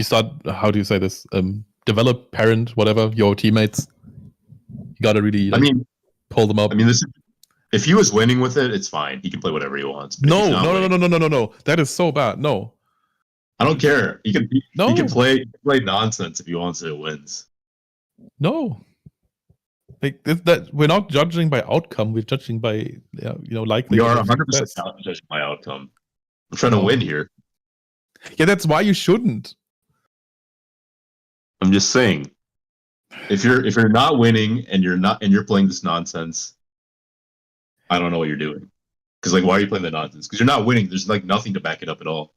start. How do you say this? Develop, parent, whatever your teammates. You gotta really. pull them up. I mean, if he was winning with it, it's fine. He can play whatever he wants. No. That is so bad. No. I don't care. He can play nonsense if he wants it. It wins. No. Like that, we're not judging by outcome. We're judging by likely. We are 100% judging by outcome. I'm trying to win here. Yeah, that's why you shouldn't. I'm just saying, if you're not winning and you're playing this nonsense, I don't know what you're doing. Because why are you playing the nonsense? Because you're not winning. There's nothing to back it up at all.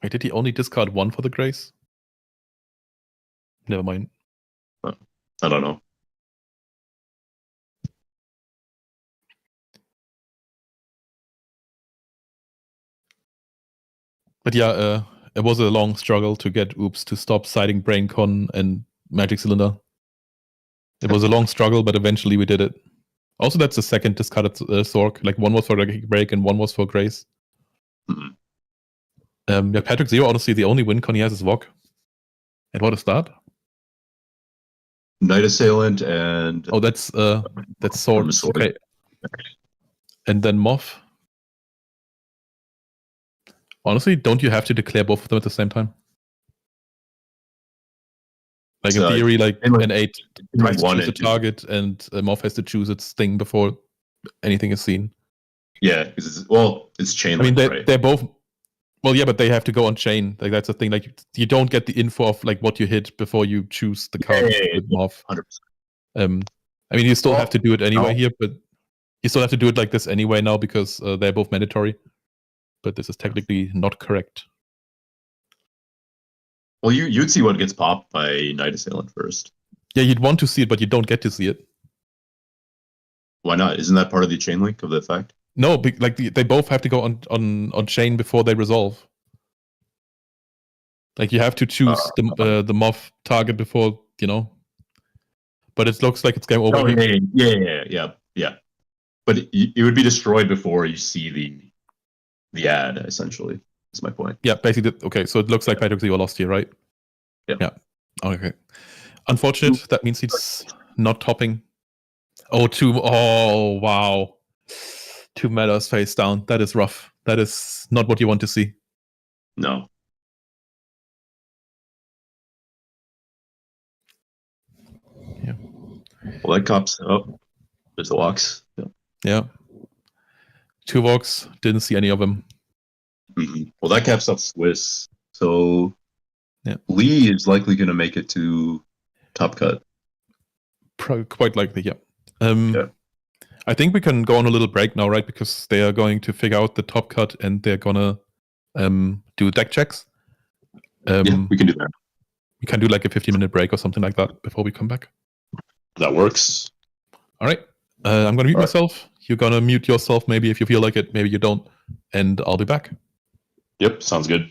Wait, did he only discard 1 for the Grace? Never mind. I don't know. But yeah, it was a long struggle to get Oops to stop citing BrainCon and Magic Cylinder. It was a long struggle, but eventually we did it. Also, that's the second discarded Sork. Like, 1 was for Break and 1 was for Grace. Mm-hmm. Patrick Zero, honestly, the only win con he has is Vok. And what is that? Night Assailant and... Oh, that's Swords. Okay. And then Moth. Honestly, don't you have to declare both of them at the same time? Like, in theory, an 8 tries to choose a target, and Moth has to choose its thing before anything is seen. Yeah, because it's chain. I mean, they're both... Well, yeah, but they have to go on chain. Like, that's the thing. Like, you don't get the info of what you hit before you choose the card with Moth. 100%. I mean, you still have to do it anyway here, but you still have to do it like this anyway now because they're both mandatory. But this is technically not correct. Well, you'd see what gets popped by Night Assailant first. Yeah, you'd want to see it, but you don't get to see it. Why not? Isn't that part of the chain link of the effect? No, they both have to go on chain before they resolve. Like, you have to choose the Moth target before, But it looks like it's game over. Oh, yeah. But it would be destroyed before you see the ad, essentially. Is my point. Yeah, basically. Okay, so it looks like Patrick Zero lost here, right? Yeah. Yeah. Okay. Unfortunate. That means he's not topping. Oh, two. Oh, wow. 2 metas face down. That is rough. That is not what you want to see. No. Yeah. Well, that cop's up. There's the walks. Yeah. Yeah. 2 walks. Didn't see any of them. Mm-hmm. Well, that caps up Swiss. So yeah. Lee is likely going to make it to top cut. Quite likely, yeah. I think we can go on a little break now, right? Because they are going to figure out the top cut and they're gonna do deck checks. Yeah, we can do that. We can do like a 15-minute break or something like that before we come back. That works. All right. I'm gonna mute myself. You're gonna mute yourself maybe if you feel like it. Maybe you don't. And I'll be back. Yep, sounds good.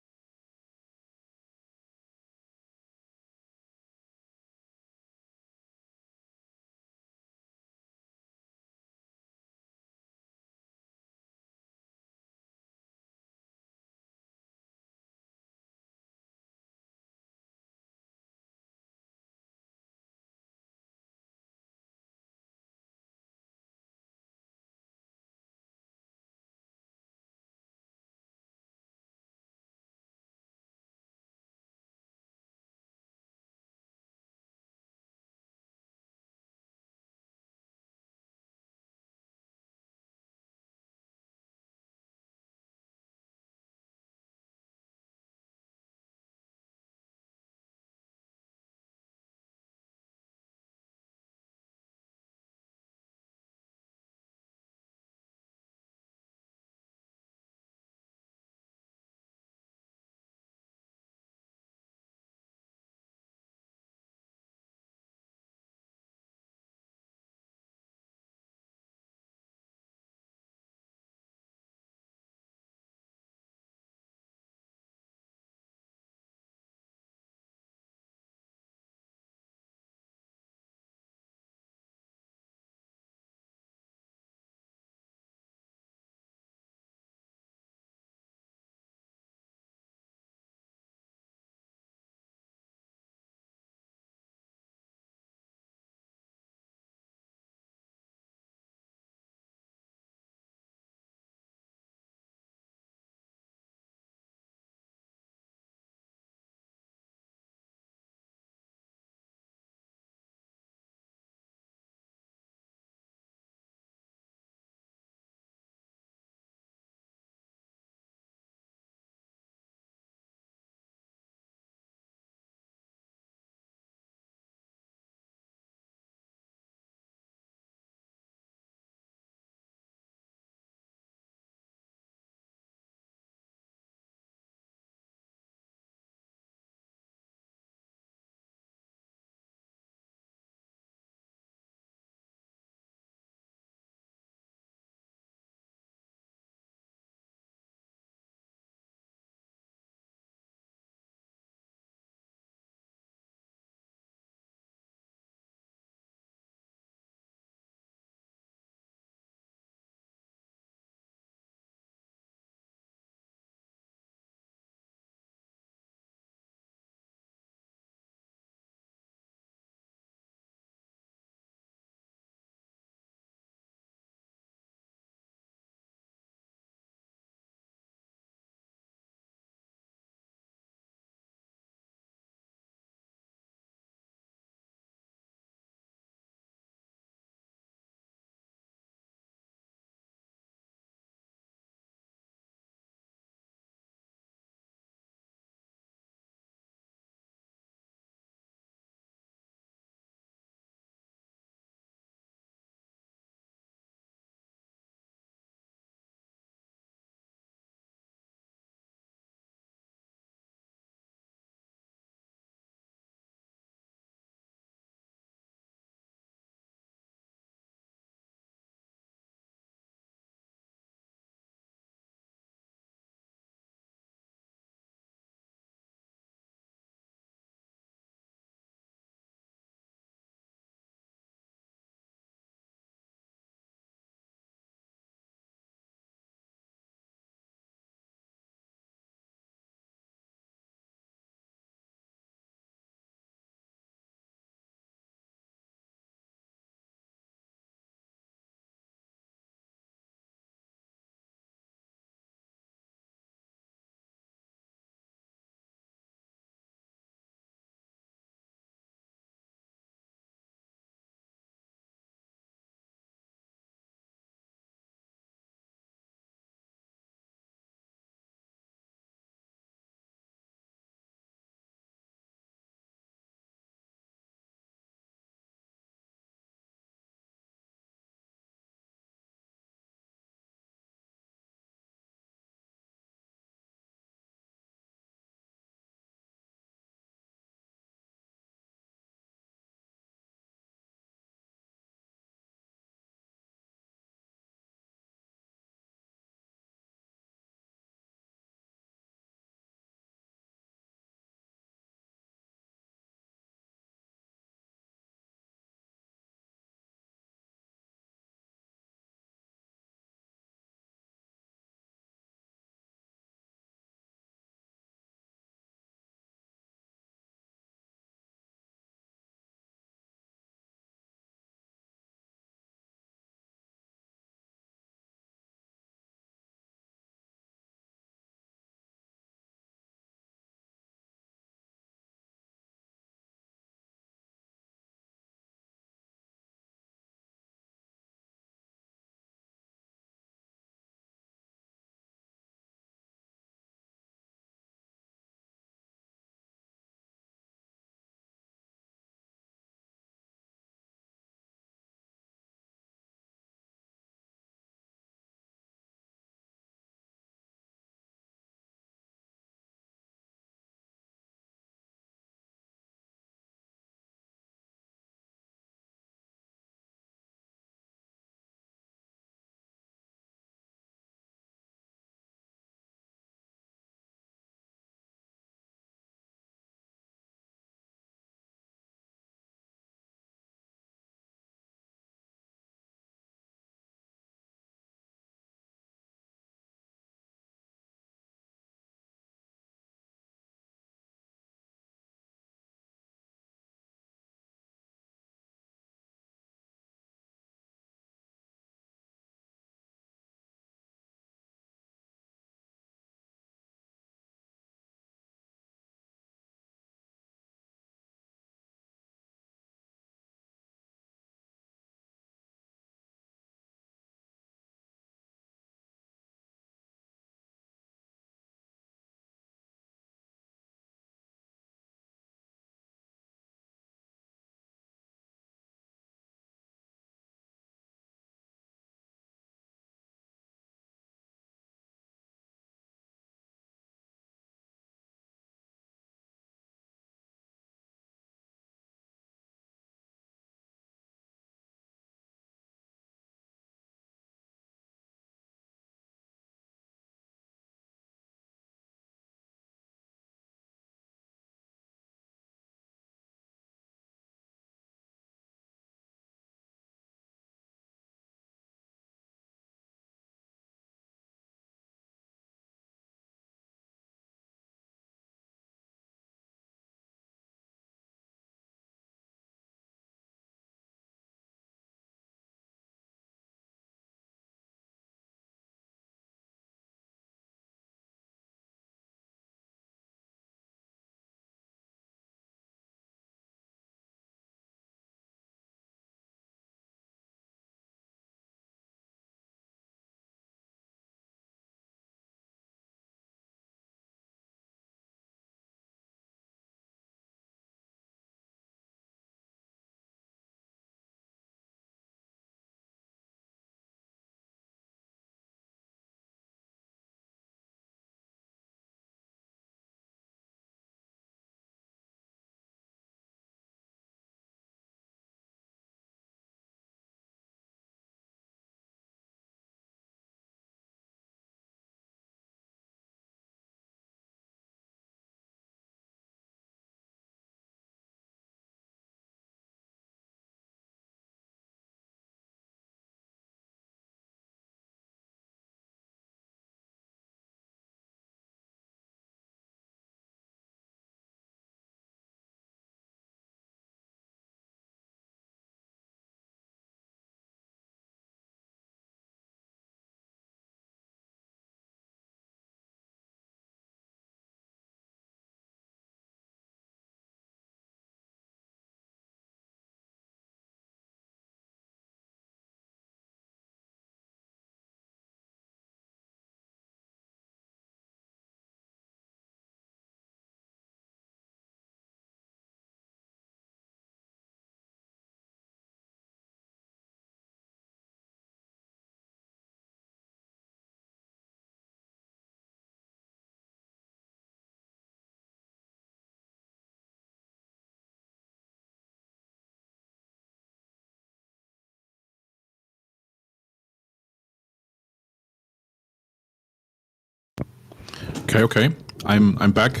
Okay. I'm back.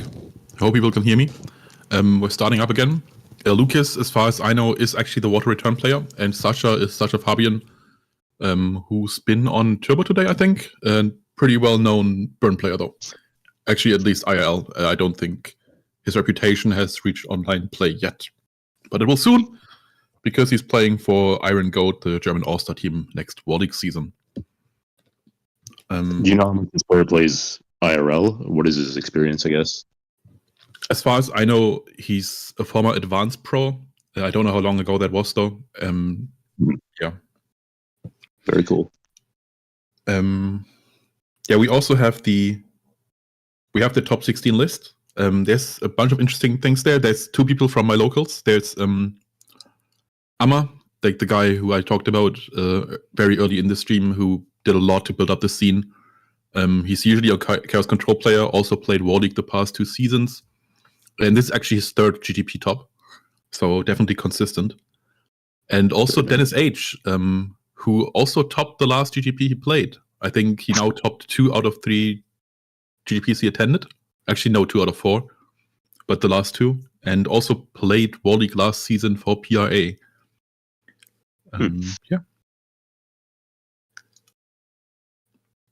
Hope people can hear me. We're starting up again. Lucas, as far as I know, is actually the water return player, and Sasha is Sasha Fabian, who's been on Turbo today, I think. And pretty well-known burn player, though. Actually, at least IRL. I don't think his reputation has reached online play yet. But it will soon, because he's playing for Iron Goat, the German All-Star team, next World League season. Do you know how much this player plays IRL? What is his experience, I guess? As far as I know, he's a former advanced pro. I don't know how long ago that was, though. Yeah. Very cool. Yeah, we also have the top 16 list. There's a bunch of interesting things there. There's two people from my locals. There's Amma, like the guy who I talked about very early in the stream, who did a lot to build up the scene. He's usually a Chaos Control player, also played War League the past 2 seasons. And this is actually his 3rd GGP top. So definitely consistent. And also Dennis H., who also topped the last GGP he played. I think he now topped 2 out of 3 GGPs he attended. Actually, no, 2 out of 4. But the last 2. And also played War League last season for PRA. Yeah.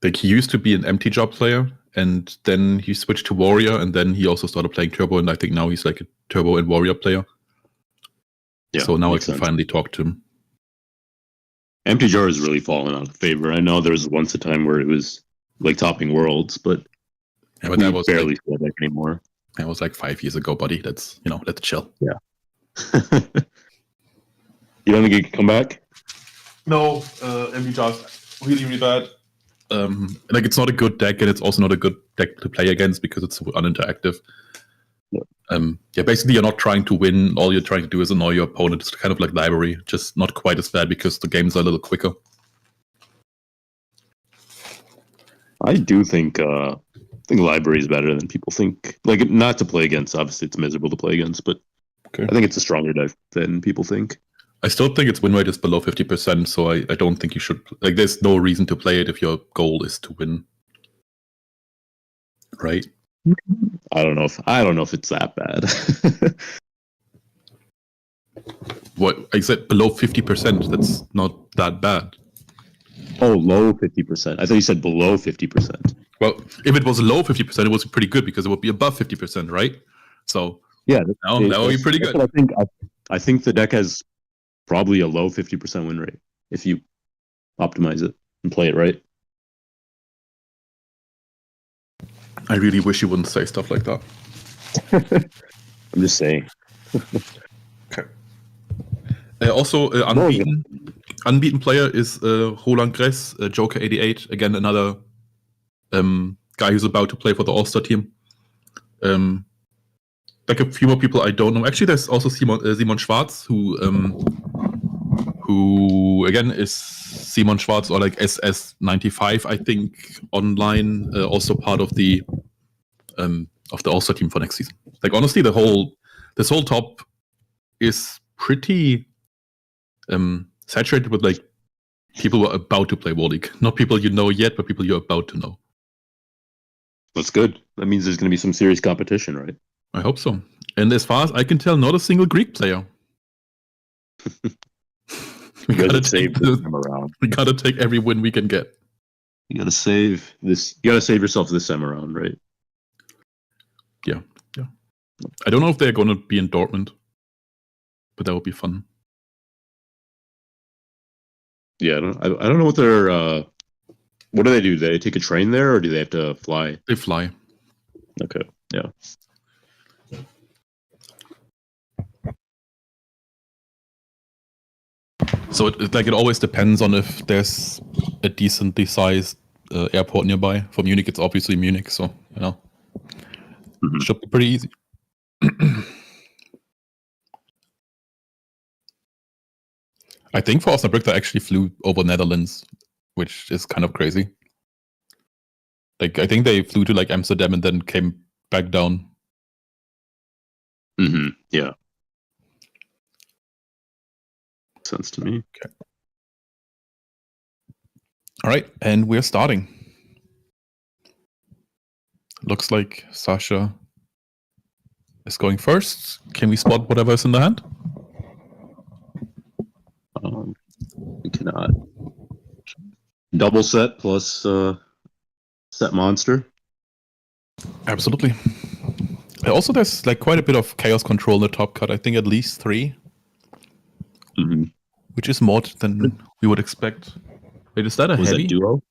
Like, he used to be an empty job player, and then he switched to Warrior, and then he also started playing Turbo, and I think now he's like a Turbo and Warrior player. Yeah, so now I can finally talk to him. Empty Jar has really fallen out of favor. I know there was once a time where it was like topping worlds, but that was barely like, that anymore. That was like 5 years ago, buddy. Let's chill. Yeah. You don't think he can come back? No, Empty Jar's really, really bad. Like, it's not a good deck, and it's also not a good deck to play against because it's so uninteractive. Yeah, basically you're not trying to win. All you're trying to do is annoy your opponent. It's kind of like Library, just not quite as bad because the games are a little quicker. I do think Library is better than people think. Like, not to play against. Obviously, it's miserable to play against, but I think it's a stronger deck than people think. I still think its win rate is below 50%, so I don't think you should. Like, there's no reason to play it if your goal is to win. Right? I don't know if it's that bad. What I said, below 50%. That's not that bad. Oh, low 50%. I thought you said below 50%. Well, if it was low 50%, it was pretty good because it would be above 50%, right? So yeah, that would be pretty good. I think the deck has probably a low 50% win rate if you optimize it and play it right. I really wish you wouldn't say stuff like that. I'm just saying. Okay. Also, unbeaten player is Roland Gress, Joker88. Again, another guy who's about to play for the All-Star team. Like a few more people I don't know. Actually, there's also Simon Schwarz, who again is Simon Schwarz, or like SS95, I think, online. Also part of the All-Star team for next season. Like, honestly, this whole top is pretty saturated with like people who are about to play War League. Not people you know yet, but people you're about to know. That's good. That means there's going to be some serious competition, right? I hope so. And as far as I can tell, not a single Greek player. We gotta take every win we can get. You gotta save this. You gotta save yourself this time around, right? Yeah. I don't know if they're gonna be in Dortmund, but that would be fun. Yeah, I don't know what they're. What do they do? Do they take a train there, or do they have to fly? They fly. Okay. Yeah. So it always depends on if there's a decently sized airport nearby. For Munich, it's obviously Munich, so it should be pretty easy. I think for Osnabrück, they actually flew over Netherlands, which is kind of crazy. Like, I think they flew to like Amsterdam and then came back down. Yeah. Makes sense to me. Okay. All right, and we're starting. Looks like Sasha is going first. Can we spot whatever is in the hand? We cannot. Double set plus set monster. Absolutely. Also, there's like quite a bit of chaos control in the top cut. I think at least 3, which is more than we would expect. Wait, is that a Was heavy? that duo?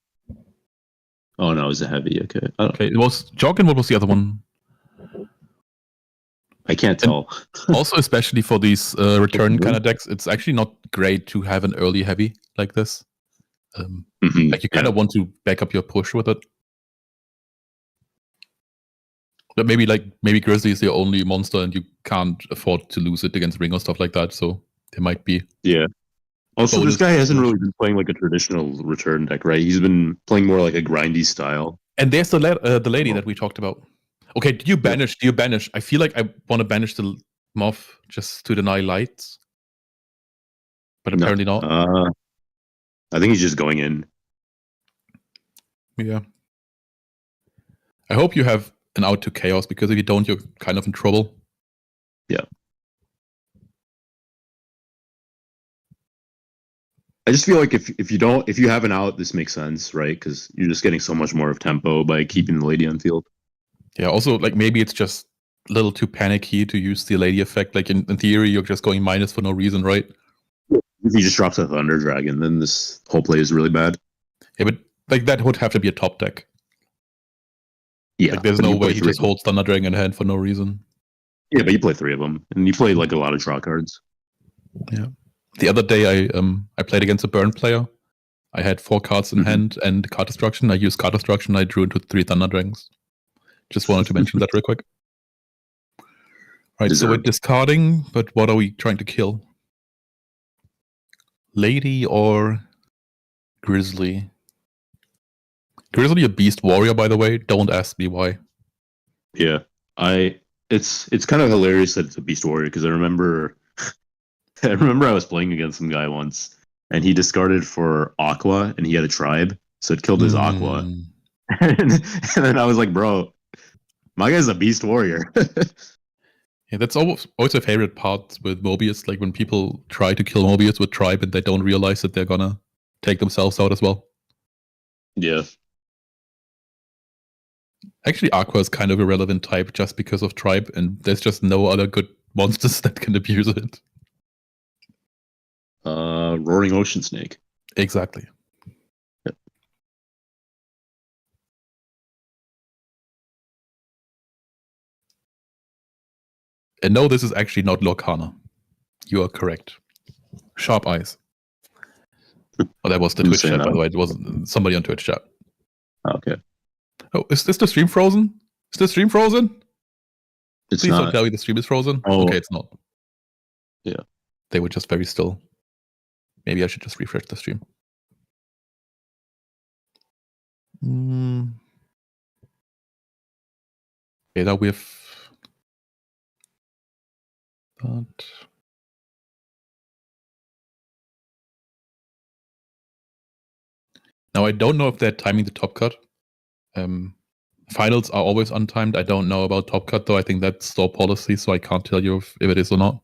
Oh no, it was a heavy. Okay. Okay, it was Jog, and what was the other one? I can't tell. Also, especially for these return kind of decks, it's actually not great to have an early heavy like this. Like you kind of want to back up your push with it. But maybe Grizzly is the only monster and you can't afford to lose it against Ring or stuff like that, so there might be. Yeah. Also, this guy hasn't really been playing like a traditional return deck, right? He's been playing more like a grindy style. And there's the lady that we talked about. Okay, do you banish? I feel like I want to banish the Moth just to deny lights. But apparently not. I think he's just going in. Yeah. I hope you have an out to chaos, because if you don't, you're kind of in trouble. Yeah. I just feel like if you have an out, this makes sense, right? Because you're just getting so much more of tempo by keeping the lady on field. Yeah, also, like, maybe it's just a little too panicky to use the lady effect. Like, in theory, you're just going minus for no reason, right? If he just drops a Thunder Dragon, then this whole play is really bad. Yeah, but like that would have to be a top deck. Yeah. Like, there's no way he just holds Thunder Dragon in hand for no reason. Yeah, but you play 3 of them, and you play like a lot of draw cards. Yeah. The other day, I played against a burn player. I had 4 cards in hand and card destruction. I used card destruction. I drew into 3 Thunder Dragons. Just wanted to mention that real quick. Right, so we're discarding, but what are we trying to kill? Lady or Grizzly? Grizzly a beast warrior, by the way. Don't ask me why. Yeah, it's kind of hilarious that it's a beast warrior, because I remember I was playing against some guy once, and he discarded for Aqua, and he had a tribe, so it killed his Aqua. And then I was like, bro, my guy's a beast warrior. Yeah, that's always my favorite part with Mobius, like when people try to kill Mobius with tribe and they don't realize that they're gonna take themselves out as well. Yeah. Actually, Aqua is kind of a relevant type just because of tribe, and there's just no other good monsters that can abuse it. Roaring Ocean Snake. Exactly. Yep. And no, this is actually not Lorcana. You are correct. Sharp eyes. Oh, that was the Twitch chat, by the way. It was somebody on Twitch chat. Okay. Oh, is this the stream frozen? Is the stream frozen? It's Please not. don't tell me the stream is frozen. Oh. Okay, it's not. Yeah. They were just very still. Maybe I should just refresh the stream. Okay, now we have... But... Now, I don't know if they're timing the top cut. Finals are always untimed. I don't know about top cut, though. I think that's store policy, so I can't tell you if it is or not.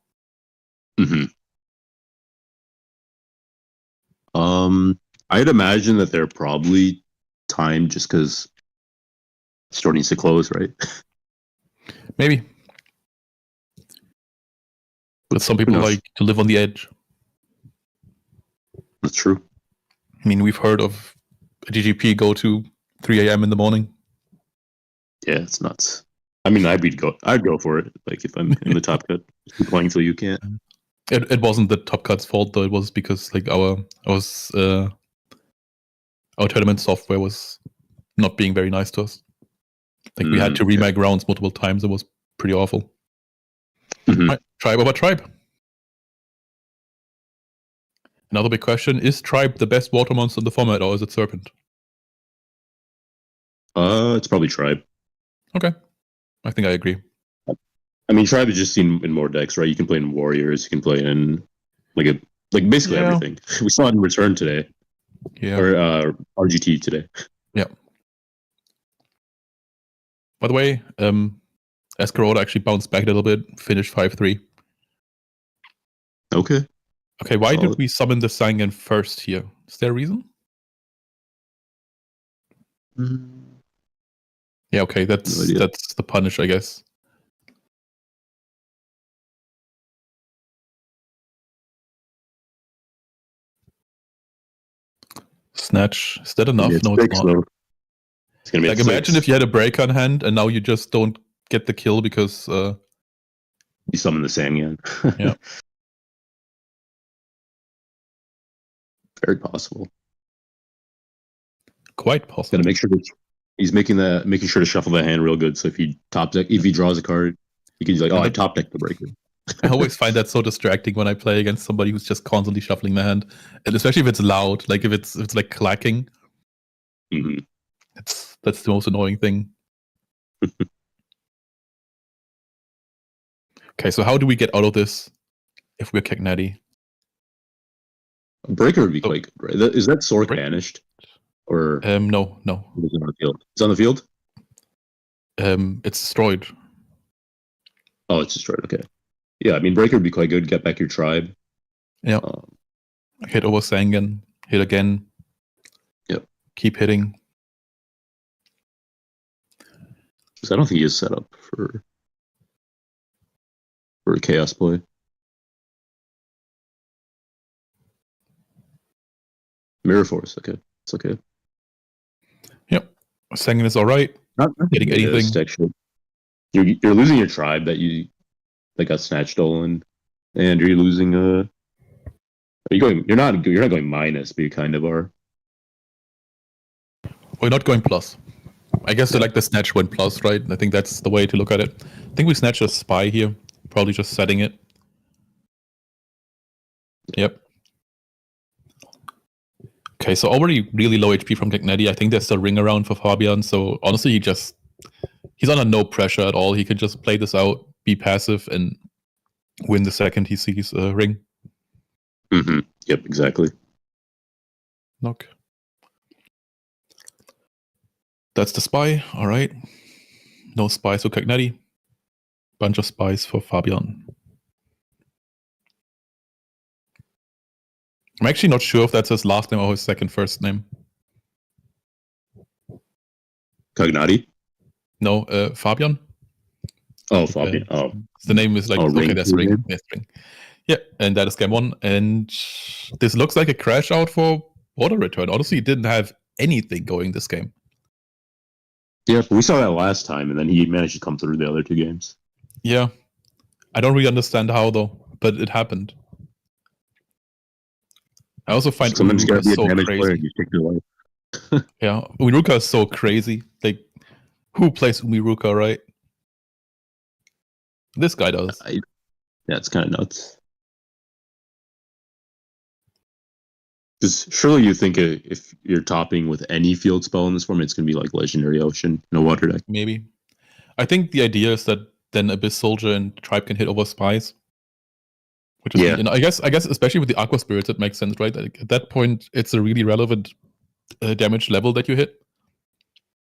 I'd imagine that they're probably timed just because the store needs to close, right? Maybe. But some people like to live on the edge. That's true. I mean, we've heard of a GGP go to 3 a.m. in the morning. Yeah, it's nuts. I mean, I'd go for it. Like if I'm in the top cut, keep playing till you can't. It wasn't the top cut's fault though. It was because like our tournament software was not being very nice to us. Like we had to remake rounds multiple times. It was pretty awful. Right, tribe over tribe. Another big question: is tribe the best water monster in the format, or is it serpent? It's probably tribe. Okay, I think I agree. I mean, tribe is just seen in more decks, right? You can play in warriors. You can play in like basically everything. We saw it in return today. Yeah. Or RGT today. Yeah. By the way, Escarota actually bounced back a little bit, finished 5-3. Okay. Okay, why Solid. did we summon the Sangan first here? Is there a reason? Yeah, okay, that's the punish, I guess. Snatch. Is that enough? No, it's not. Though. It's gonna be like imagine if you had a break on hand and now you just don't get the kill because you summon the Sangan. Yeah. Very possible. Quite possible. Gotta make sure that he's making sure to shuffle the hand real good. So if he draws a card, he can be like, I top deck the breaker. I always find that so distracting when I play against somebody who's just constantly shuffling the hand, and especially if it's loud, like if it's like clacking. Mm-hmm. That's the most annoying thing. Okay, so how do we get out of this if we're Cagnati? Breaker would be quite good, right? Is that sword banished? Or no. It's on the field. It's on the field? It's destroyed. Oh, it's destroyed, okay. Yeah, I mean Breaker would be quite good, get back your tribe. Yeah. Hit over Sangan, hit again. Yep. Keep hitting. I don't think he is set up for a chaos play. Mirror Force, okay. It's okay. Yep. Sangan is alright. Not getting anything. Actually. You're losing your tribe that got snatch stolen, and you're losing you're not going minus, but you kind of are. We're not going plus. I guess like the snatch went plus, right? I think that's the way to look at it. I think we snatched a spy here. Probably just setting it. Yep. Okay, so already really low HP from Cagnati. I think there's still ring around for Fabian. So honestly, he's under no pressure at all. He can just play this out, be passive, and win the second he sees a ring. Mm-hmm. Yep, exactly. Knock. That's the spy. All right. No spies for Cagnati. Bunch of spies for Fabian. I'm actually not sure if that's his last name or his first name. Cagnati? No, Fabian. Oh, Fabian. The name is like, okay, Ring. that's Ring. Yes, Ring. Yeah, and that is game 1. And this looks like a crash out for Border Return. Honestly, he didn't have anything going this game. Yeah, we saw that last time, and then he managed to come through the other 2 games. Yeah. I don't really understand how, though, but it happened. I also find Umiruka so crazy. You take your life. Yeah, Umiruka is so crazy. Like, who plays Umiruka, right? This guy does. Yeah, it's kind of nuts. Because surely you think if you're topping with any field spell in this form, it's going to be like Legendary Ocean, no water deck. Maybe. I think the idea is that then Abyss Soldier and Tribe can hit over spies. Which is, I guess especially with the Aqua Spirits, it makes sense, right? Like, at that point, it's a really relevant damage level that you hit.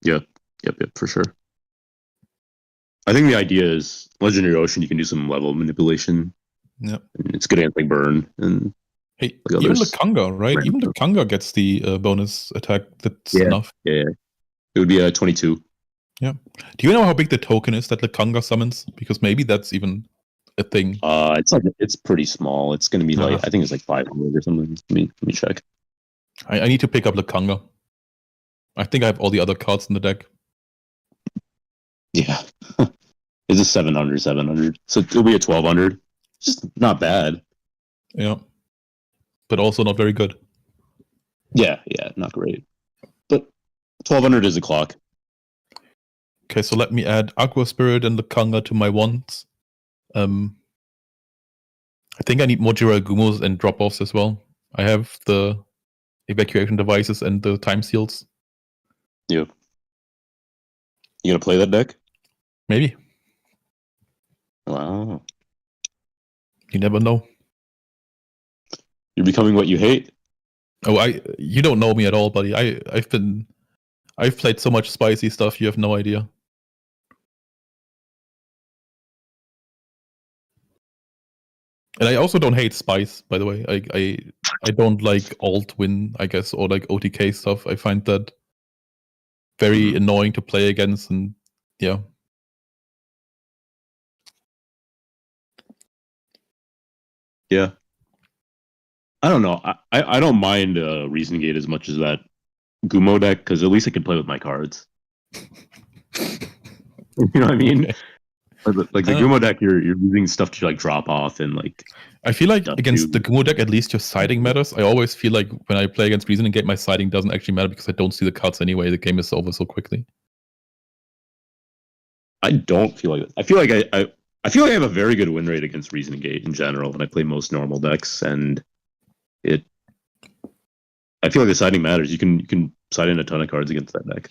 Yep, for sure. I think the idea is Legendary Ocean, you can do some level manipulation. Yep. And it's good against like Burn and hey, even Lukunga, right? Right. Even Lukunga gets the bonus attack. That's enough. Yeah. It would be a 22. Yeah. Do you know how big the token is that Lukunga summons? Because maybe that's even a thing. It's pretty small. It's going to be like, I think it's like 500 or something. Let me check. I need to pick up Lukunga. I think I have all the other cards in the deck. Yeah. It's a 700. So it'll be a 1200. Just not bad. Yeah. But also not very good. Yeah, not great. But 1200 is a clock. Okay, so let me add Aqua Spirit and Lukunga to my wands. I think I need more Jiragumos and drop-offs as well. I have the evacuation devices and the time seals. Yeah. You gonna play that deck? Maybe. Wow. You never know. You're becoming what you hate. Oh, you don't know me at all, buddy. I've played so much spicy stuff, you have no idea. And I also don't hate spice, by the way. I don't like alt win, I guess, or like OTK stuff. I find that very annoying to play against, and yeah. Yeah. I don't know. I don't mind Reason Gate as much as that Gumo deck, because at least I can play with my cards. You know what I mean? Okay. Like the Gumo deck, you're using stuff to like drop off and like. I feel like against the Gumo deck, at least your siding matters. I always feel like when I play against Reason Gate, my siding doesn't actually matter because I don't see the cards anyway. The game is over so quickly. I don't feel like it. I feel like I feel like I have a very good win rate against Reason Gate in general when I play most normal decks, and I feel like the siding matters. You can side in a ton of cards against that deck.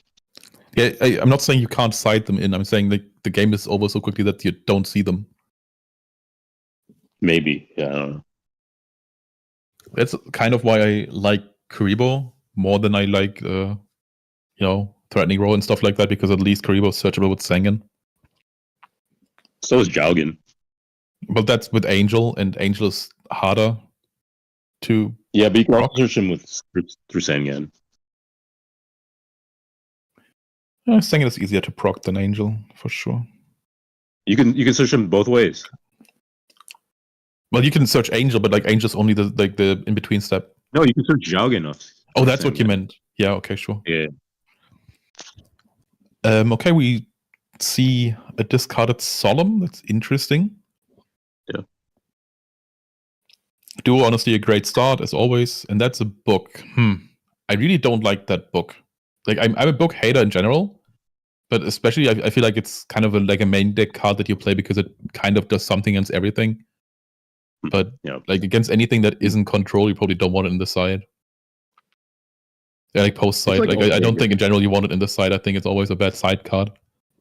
Yeah, I'm not saying you can't side them in. I'm saying like the game is over so quickly that you don't see them. Maybe, yeah. I don't know. That's kind of why I like Kuribo more than I like, Threatening Row and stuff like that, because at least Kuribo is searchable with Sengen. So is Jaugen. But that's with Angel, and Angel is harder to. Yeah, but you can also search him through Sengen. Sengen is easier to proc than Angel, for sure. You can search him both ways. Well, you can search Angel, but like Angel's only the in between step. No, you can search Jaugen. Oh, that's what you meant. Yeah. Okay. Sure. Yeah. Okay, we see a discarded Solemn. That's interesting. Yeah. Duo, honestly, a great start as always, and that's a book. I really don't like that book. Like, I'm a book hater in general, but especially I feel like it's kind of like a main deck card that you play because it kind of does something against everything. But like against anything that isn't control, you probably don't want it in the side. Yeah, like post side. Like I don't think in general you want it in the side. I think it's always a bad side card.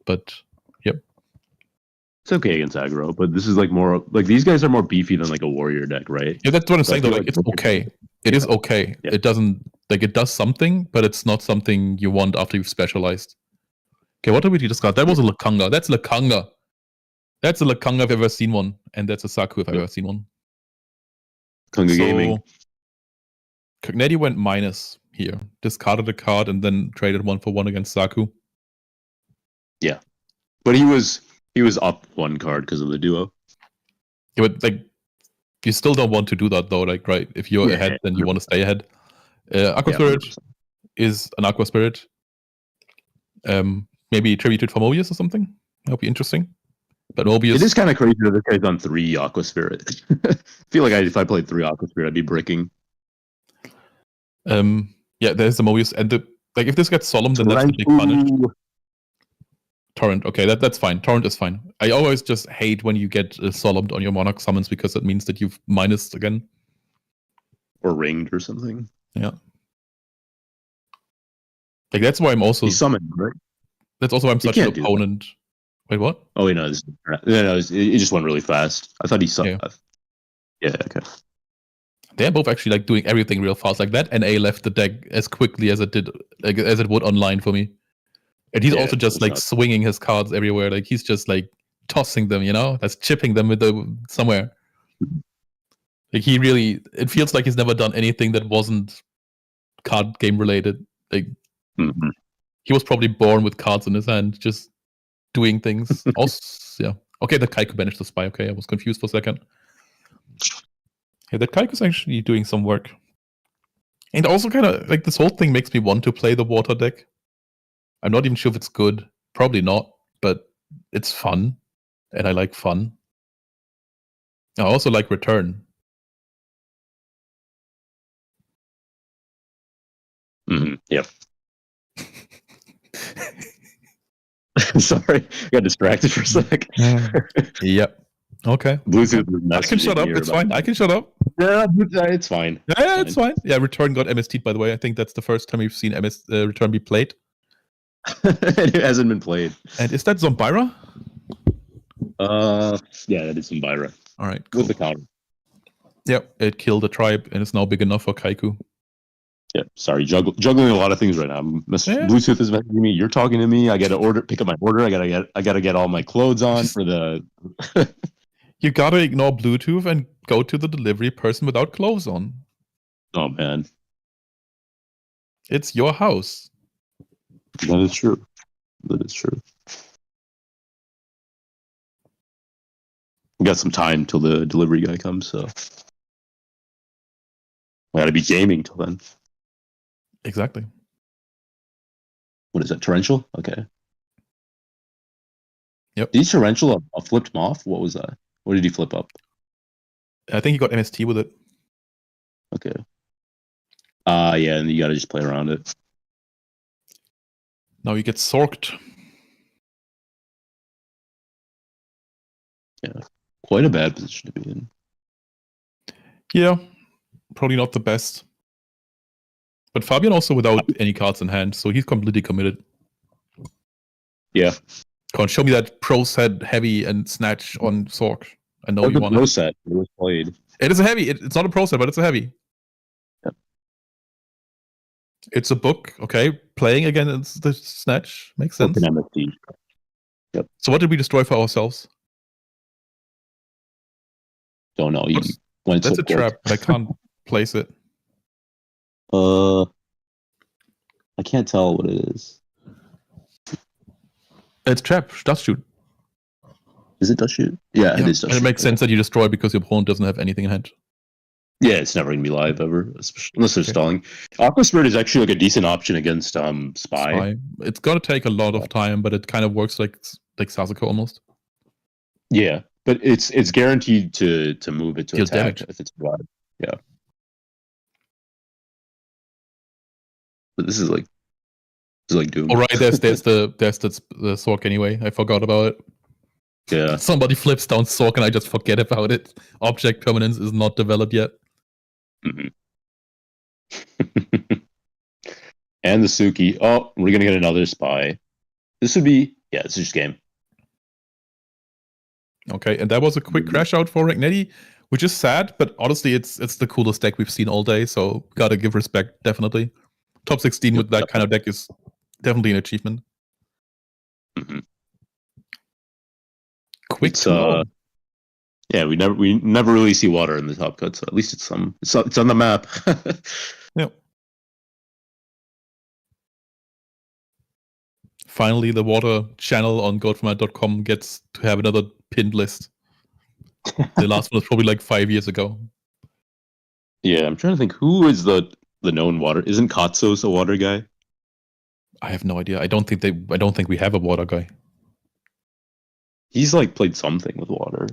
But yep. It's okay against aggro, but this is like more like these guys are more beefy than like a warrior deck, right? Yeah, that's what I'm saying though. Like it's okay. It is okay. Yeah. It doesn't like it does something, but it's not something you want after you've specialized. Okay, what did we discard? That was a Lakanga. That's Lakanga. That's a Lakanga if I've ever seen one, and that's a Saku if I've ever seen one. Lakanga Gaming. Cognetti went minus here, discarded a card, and then traded 1-for-1 against Saku. Yeah, but he was up one card because of the duo. Yeah, but like you still don't want to do that though. Like, right? If you're ahead, then you want to stay ahead. Aqua Spirit 100%. Is an Aqua Spirit. Maybe tributed for Mobius or something. That'll be interesting. But Mobius. It is kind of crazy that this guy's on 3 Aqua Spirit. I feel like if I played 3 Aqua Spirit, I'd be bricking. Yeah, there's the Mobius, and if this gets Solemn, then that's the big punish. Torrent, okay, that's fine. Torrent is fine. I always just hate when you get Solemned on your Monarch summons because that means that you've minused again. Or ringed or something. Yeah. Like that's why I'm also. He summoned, right? That's also why I'm such an opponent. Wait, what? Oh wait, no, it just went really fast. I thought he summoned. Yeah, okay. They're both actually like doing everything real fast. Like that NA left the deck as quickly as it did, like as it would online for me. And he's also just like swinging his cards everywhere. Like he's just like tossing them, that's chipping them with somewhere. Like he really, it feels like he's never done anything that wasn't card game related. Like he was probably born with cards in his hand, just doing things. Also, yeah. Okay, that Kaiku banished the spy. Okay, I was confused for a second. Yeah, that Kaiku's actually doing some work. And also kind of, like, this whole thing makes me want to play the water deck. I'm not even sure if it's good. Probably not, but it's fun. And I like fun. I also like return. Yep. Sorry, got distracted for a sec. Yep. Okay. Bluetooth. I can shut up. It's fine. I can shut up. Yeah, it's fine. Yeah, it's fine. Yeah, Return got MST'd, by the way. I think that's the first time we've seen Return be played. It hasn't been played. And is that Zombira? Yeah, that is Zombira. All right, cool. With the counter. Yep, it killed the tribe, and it's now big enough for Kaiku. Yeah, sorry, juggling a lot of things right now. Bluetooth is messaging me. You're talking to me. I got to pick up my order. I gotta get all my clothes on for the. You gotta ignore Bluetooth and go to the delivery person without clothes on. Oh man, It's your house. that is true. That is true. We got some time till the delivery guy comes, so we gotta be gaming till then. Exactly. What is that? Torrential? Okay. Yep. Did he torrential a flipped moth? What was that? What did he flip up? I think you got MST with it. Okay. Yeah, and you gotta just play around it. Now you get sorked. Yeah. Quite a bad position to be in. Yeah, probably not the best. But Fabian also without any cards in hand, so he's completely committed. Yeah. Come on, show me that pro set heavy and snatch on Sork. I know you want pro it. set. It was played. It is a heavy. It's not a pro set, but it's a heavy. Yep. It's a book, okay? Playing against the snatch makes sense. MST. Yep. So what did we destroy for ourselves? Don't know. You went That's so a trap, but I can't place it. I can't tell what it is. It's trap. Dust shoot. Is it dust shoot? Yeah, it is dust and shoot. it makes sense that you destroy because your opponent doesn't have anything in hand. Yeah, it's never going to be live ever, unless they're stalling. Aqua Spirit is actually like a decent option against Spy. It's going to take a lot of time, but it kind of works like Sasuke almost. Yeah, but it's guaranteed to move it to attack damage if it's live. Yeah. But this is like Doom. All right, there's the Sork anyway. I forgot about it. Yeah. Somebody flips down Sork and I just forget about it. Object permanence is not developed yet. Mm-hmm. And the Suki. Oh, we're gonna get another Spy. This would be this is just game. Okay, and that was a quick crash out for Ragnetti, which is sad, but honestly, it's the coolest deck we've seen all day, so gotta give respect, definitely. Top 16 with that kind of deck is definitely an achievement. Mm-hmm. Quick yeah, we never really see water in the top cut, so at least it's on the map. Yep. Finally, the water channel on goatformat.com gets to have another pinned list. The last one was probably like 5 years ago. Yeah, I'm trying to think who is the known water. Isn't Katsos a water guy? I have no idea. I don't think we have a water guy. He's like played something with water.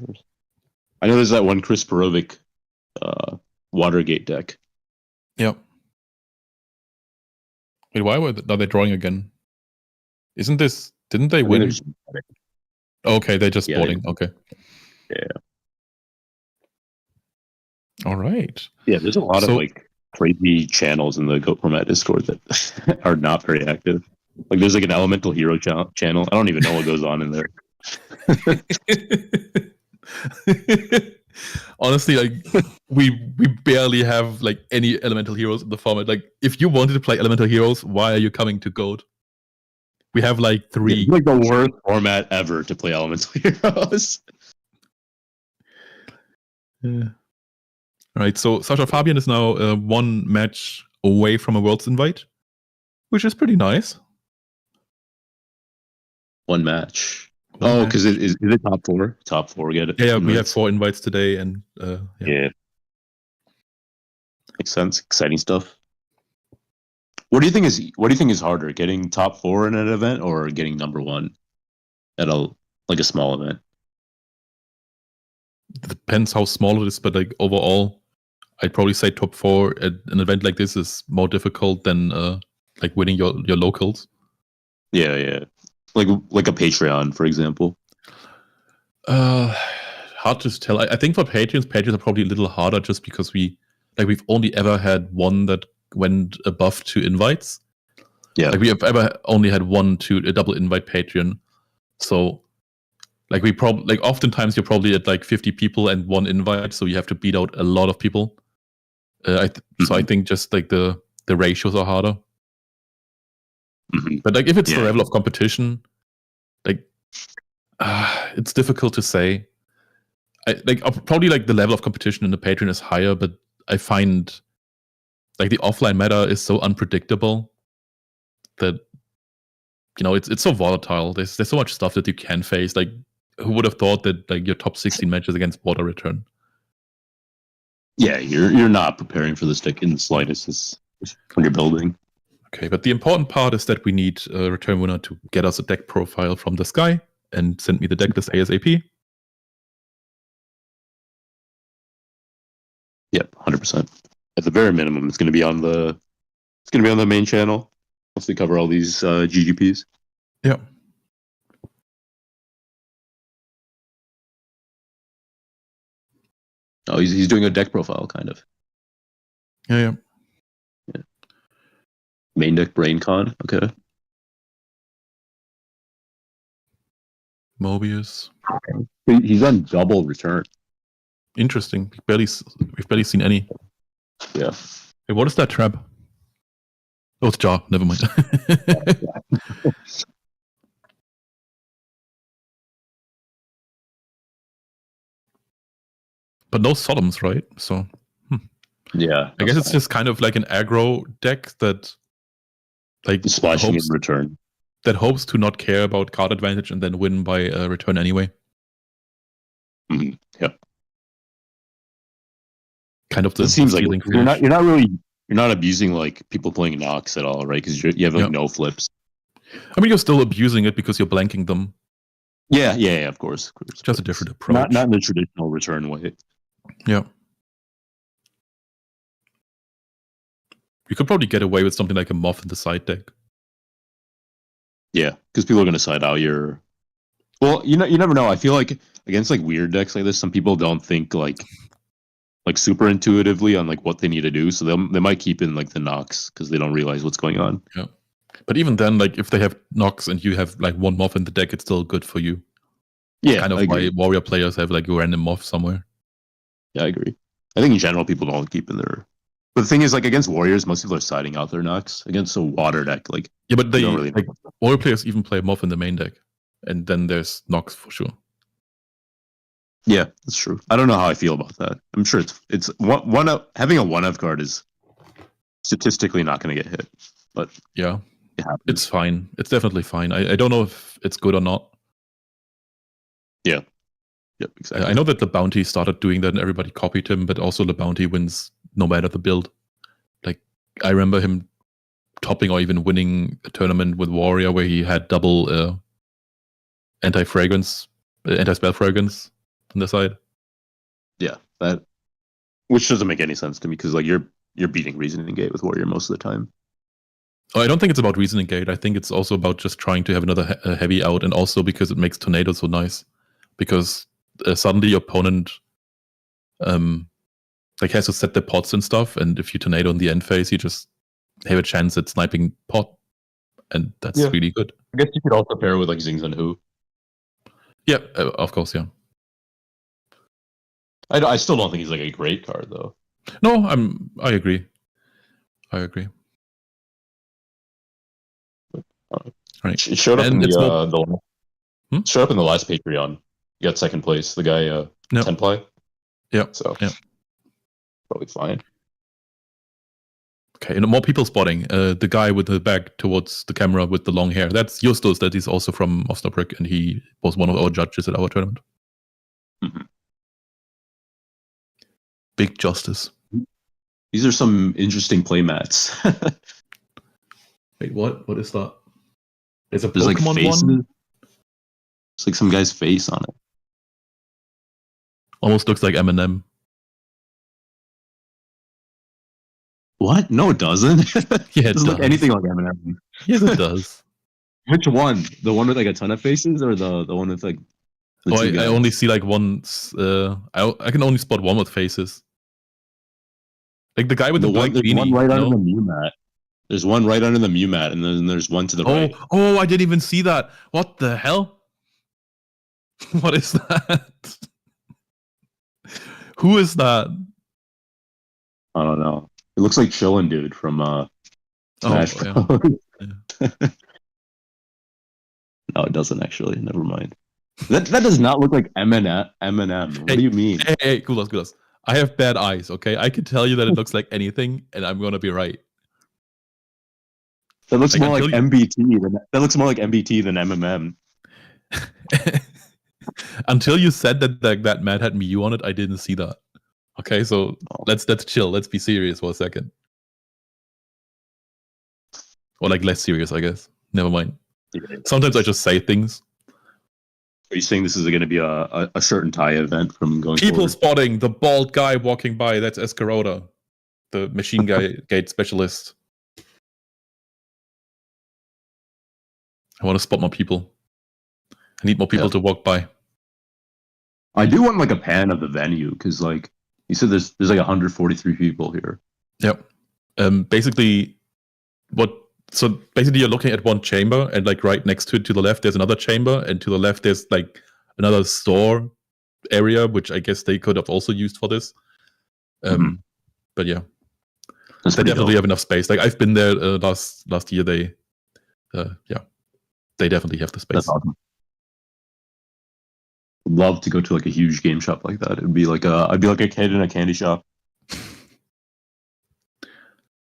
I know there's that one Chris Perovic Watergate deck. Yep. Wait, why are they drawing again? Didn't they win? Okay, they're just boarding. Okay. Yeah. All right. Yeah, there's a lot of like crazy channels in the Goat Format Discord that are not very active. Like there's like an Elemental Hero channel. I don't even know what goes on in there. Honestly, like we barely have like any Elemental Heroes in the format. Like if you wanted to play Elemental Heroes, why are you coming to Goat? We have like 3. It's like the worst format ever to play Elemental Heroes. Yeah. All right, so Sasha Fabian is now 1 match away from a Worlds invite, which is pretty nice. 1 match. Because is it top 4? Top 4 get it. Yeah, we have 4 invites today, and yeah. Makes sense. Exciting stuff. What do you think is harder, getting top 4 in an event or getting number 1 at a small event? It depends how small it is, but like overall, I'd probably say top 4 at an event like this is more difficult than like winning your locals. Yeah. Like a Patreon, for example. Hard to tell. I think for Patreons are probably a little harder just because we've only ever had one that went above 2 invites. Yeah. Like we have ever only had a double invite Patreon. So like oftentimes you're probably at like 50 people and 1 invite, so you have to beat out a lot of people. So I think just like the ratios are harder. Mm-hmm. But like if it's the level of competition, like it's difficult to say. Probably like the level of competition in the Patreon is higher, but I find like the offline meta is so unpredictable that it's so volatile. There's so much stuff that you can face. Like, who would have thought that like your top 16 matches against water return? Yeah, you're not preparing for this deck in the slightest when you're building. Okay, but the important part is that we need a return winner to get us a deck profile from the sky and send me the deck list ASAP. Yep, 100%. At the very minimum, it's going to be on the main channel once we cover all these GGPs. Yeah. Oh, he's doing a deck profile, kind of. Yeah. Main deck BrainCon, okay. Mobius. He's on double return. Interesting. We've barely seen any. Yeah. Hey, what is that trap? Oh, it's Jar. Never mind. But no Sodoms, right? So, yeah. I guess it's just kind of like an aggro deck that, like, splashing in return. That hopes to not care about card advantage and then win by return anyway. Mm-hmm. Yep. Kind of the it seems like you're not abusing like people playing Nox at all, right? Because you have like no flips. I mean, you're still abusing it because you're blanking them. Yeah, of course. Just a different approach. Not in the traditional return way. Yeah. You could probably get away with something like a Moth in the side deck. Yeah, because people are going to side out your... Well, you never know. I feel like against like weird decks like this, some people don't think like super intuitively on like what they need to do, so they might keep in like the Nox because they don't realize what's going on. Yeah. But even then, like if they have Nox and you have like one Moth in the deck, it's still good for you. Yeah, kind of why warrior players have like a random Moth somewhere. Yeah, I agree. I think in general people don't keep in their... But the thing is, like against warriors, most people are siding out their Nox. Against a water deck, like but they don't really like warrior players even play Moth in the main deck, and then there's Nox for sure. Yeah, that's true. I don't know how I feel about that. I'm sure it's having a 1-of card is statistically not going to get hit, but yeah, it's fine. It's definitely fine. I don't know if it's good or not. Yeah. Yep, exactly. I know that the Bounty started doing that and everybody copied him, but also the Bounty wins no matter the build. Like, I remember him topping or even winning a tournament with Warrior where he had double anti-spell fragrance on the side. Yeah, which doesn't make any sense to me because like you're beating Reasoning Gate with Warrior most of the time. Oh, I don't think it's about Reasoning Gate. I think it's also about just trying to have another heavy out, and also because it makes Tornado so nice. Because suddenly your opponent like has to set the pots and stuff, and if you Tornado in the end phase, you just have a chance at sniping pot, and that's really good. I guess you could also pair with like Zings and Who. Yeah, of course, yeah. I still don't think he's like a great card though. No, I agree. Right. It showed up in the showed up in the last Patreon. You got second place. The guy 10 play. Yeah. So probably fine. Okay, and more people spotting. The guy with the back towards the camera with the long hair. That's Justus. That is also from Osnabrück, and he was one of our judges at our tournament. Mm-hmm. Big Justice. These are some interesting play mats. Wait, what? What is that? There's Pokemon like faces. one. It's like some guy's face on it. Almost looks like Eminem. What? No, it doesn't. Yeah, it doesn't look anything like Eminem. Yes, it does. Which one? The one with like a ton of faces, or the one with like? I only see like one. I can only spot one with faces. Like the guy with the black beanie. One right under the Mew mat. There's one right under the Mew mat, and then there's one to the right. Oh! I didn't even see that. What the hell? What is that? Who is that? I don't know. It looks like Chillin' Dude from Smash Bros. Yeah. No, it doesn't actually. Never mind. That does not look like Eminem. What Hey, do you mean? Hey, Gulas. I have bad eyes, okay? I can tell you that it looks like anything, and I'm gonna be right. That looks more like until MBT than MMM. Until you said that Matt had Mew on it, I didn't see that. Okay, so let's chill. Let's be serious for a second. Or like less serious, I guess. Never mind. Yeah. Sometimes I just say things. Are you saying this is going to be a certain tie event from going People forward? spotting the bald guy walking by. That's Escarota, the machine gate specialist. I want to spot more people. I need more people to walk by. I do want like a pan of the venue because like you said, there's like 143 people here. Yep. Basically you're looking at one chamber, and like right next to the left there's another chamber, and to the left there's like another store area, which I guess they could have also used for this. But yeah, they definitely have enough space. Like I've been there last year. They definitely have the space. That's awesome. Love to go to like a huge game shop like that. It'd be like I'd be like a kid in a candy shop.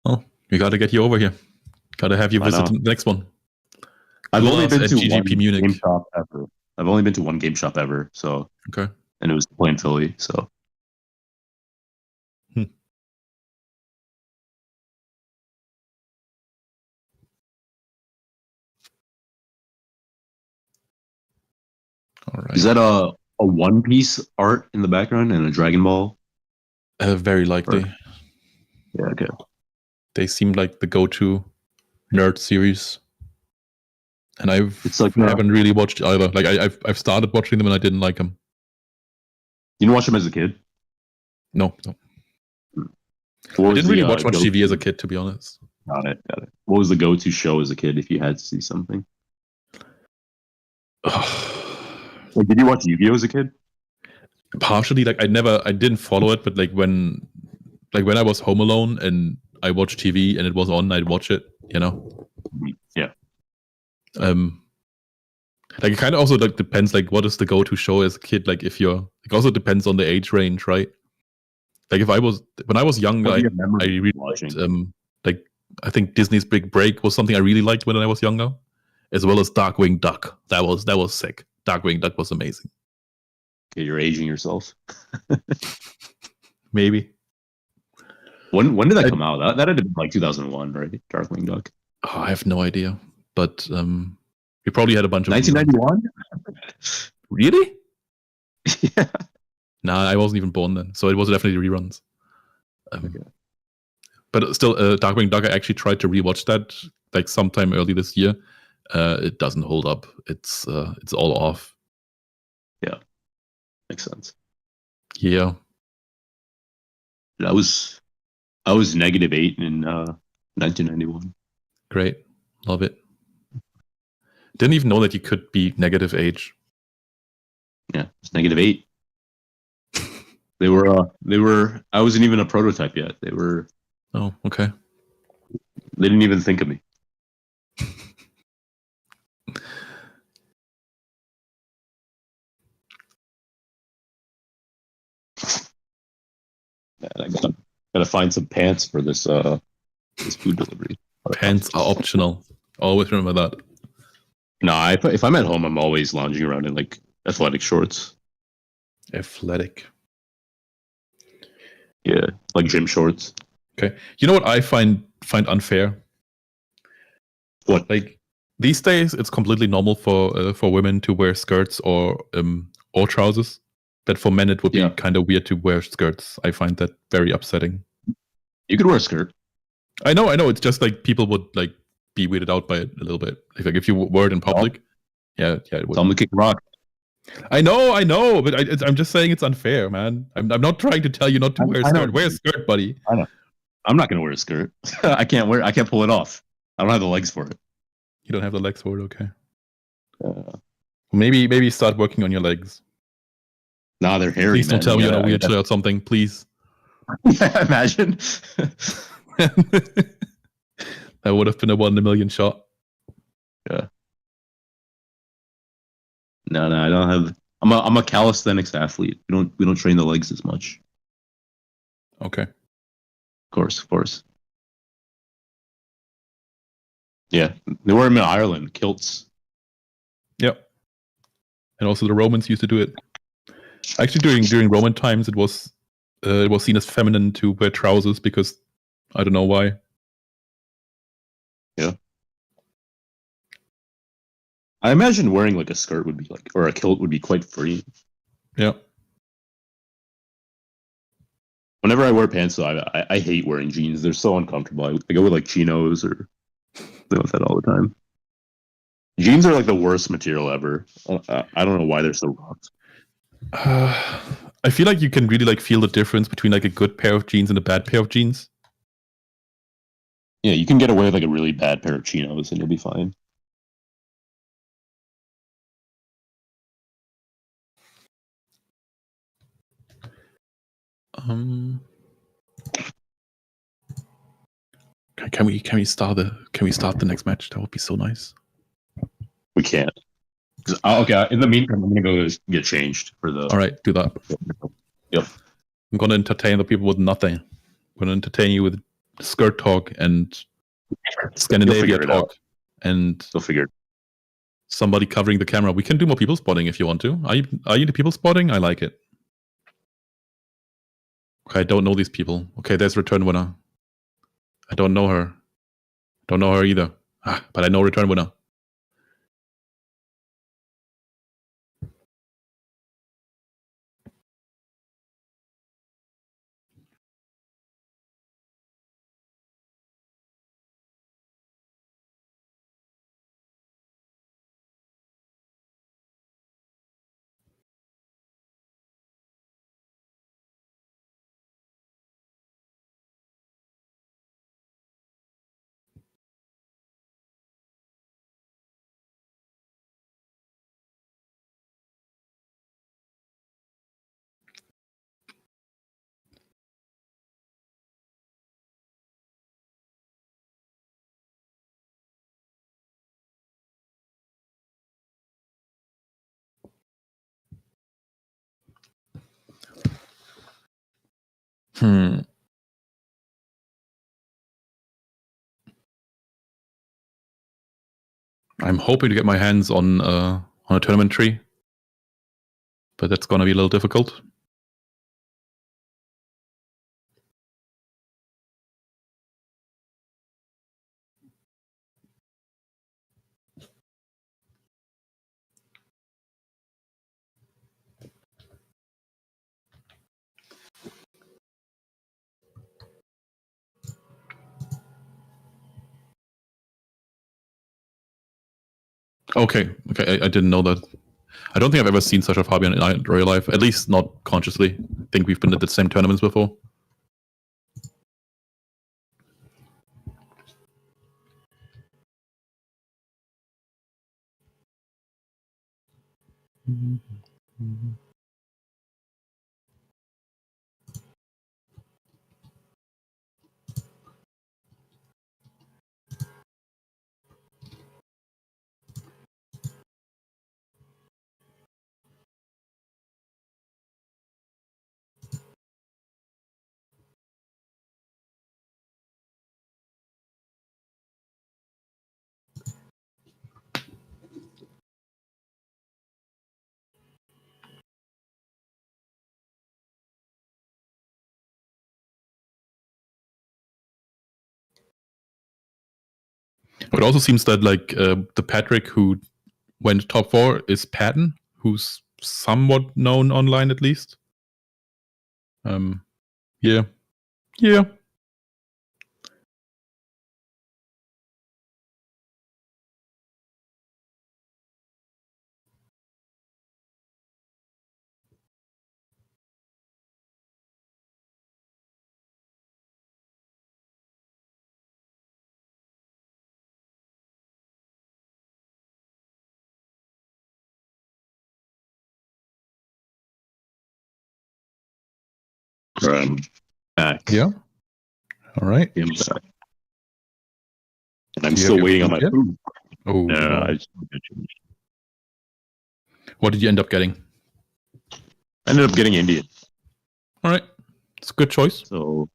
Oh, we got to get you over here. Got to have you visit the next one. I've only been to GGP Munich. Game shop ever. I've only been to one game shop ever. So okay, and it was in Philly. So. All right. Is that a One Piece art in the background and a Dragon Ball? Very likely. Yeah, okay. They seem like the go-to nerd series, and I haven't really watched either. Like I've started watching them and I didn't like them. You didn't watch them as a kid? No. I didn't really watch much TV as a kid, to be honest. Got it. What was the go-to show as a kid if you had to see something? Like, did you watch Yu-Gi-Oh as a kid? Partially, like I didn't follow it, but like when I was home alone and I watched TV and it was on, I'd watch it, you know? Yeah. Like it kind of also like depends, like what is the go-to show as a kid? Like if you're, it also depends on the age range, right? Like when I was young, I really watched, like I think Disney's Big Break was something I really liked when I was younger, as well as Darkwing Duck. That was sick. Darkwing Duck was amazing. Okay, you're aging yourself. Maybe. When did that come out? That had to be like 2001, right? Darkwing Duck. Oh, I have no idea, but we probably had a bunch of 1991. Really? Yeah. Nah, I wasn't even born then, so it was definitely reruns. Okay. But still, Darkwing Duck, I actually tried to rewatch that like sometime early this year. It doesn't hold up. It's all off. Yeah, makes sense. Yeah, I was -8 in 1991. Great, love it. Didn't even know that you could be negative age. Yeah, it's -8. They were. I wasn't even a prototype yet. They were. Oh, okay. They didn't even think of me. I gotta find some pants for this food delivery. Pants are optional. Always remember that. No, if I'm at home, I'm always lounging around in like athletic shorts. Athletic. Yeah, like gym shorts. Okay. You know what I find unfair? What? Like these days, it's completely normal for women to wear skirts or trousers. But for men, it would be kind of weird to wear skirts. I find that very upsetting. You could wear a skirt. I know. It's just like people would like be weirded out by it a little bit. Like if you wear it in public, yeah, it would. Tell them to kick rock. I know, but I'm just saying it's unfair, man. I'm not trying to tell you not to wear a skirt. Wear a skirt, buddy. I know. I'm not gonna wear a skirt. I can't pull it off. I don't have the legs for it. You don't have the legs for it, okay? Maybe start working on your legs. Nah, they're hairy. Please don't tell me you're in a wheelchair or something, please. Yeah, imagine. That would have been a 1 in a million shot. Yeah. No, I don't have. I'm a calisthenics athlete. We don't train the legs as much. Okay. Of course. Yeah, they wear them in Ireland, kilts. Yep. And also the Romans used to do it. Actually, during Roman times, it was seen as feminine to wear trousers because I don't know why. Yeah. I imagine wearing like a skirt would be like, or a kilt would be quite free. Yeah. Whenever I wear pants, though, I hate wearing jeans. They're so uncomfortable. I go with like chinos or something like that all the time. Jeans are like the worst material ever. I don't know why they're so rough. I feel like you can really like feel the difference between like a good pair of jeans and a bad pair of jeans. Yeah, you can get away with like a really bad pair of chinos and you'll be fine. Can we start the next match? That would be so nice. We can't. Okay, in the meantime, I'm gonna go get changed for the. All right, do that. Yep. I'm gonna entertain the people with nothing. I'm gonna entertain you with skirt talk and Scandinavia it talk out. and They'll figure. somebody covering the camera. We can do more people spotting if you want to. Are you the people spotting? I like it. Okay, I don't know these people. Okay, there's return winner. I don't know her. Don't know her either. But I know return winner. I'm hoping to get my hands on a tournament tree, but that's gonna be a little difficult. Okay, I didn't know that. I don't think I've ever seen such a Fabian in real life, at least not consciously. I think we've been at the same tournaments before. It also seems that like the Patrick who went top 4 is Patton, who's somewhat known online at least. Yeah. Back. Yeah. All right. I'm back. And I'm Do you still have your waiting on my food yet? food. Oh, No, no. I just got changed. What did you end up getting? I ended up getting Indian. All right, it's a good choice. So,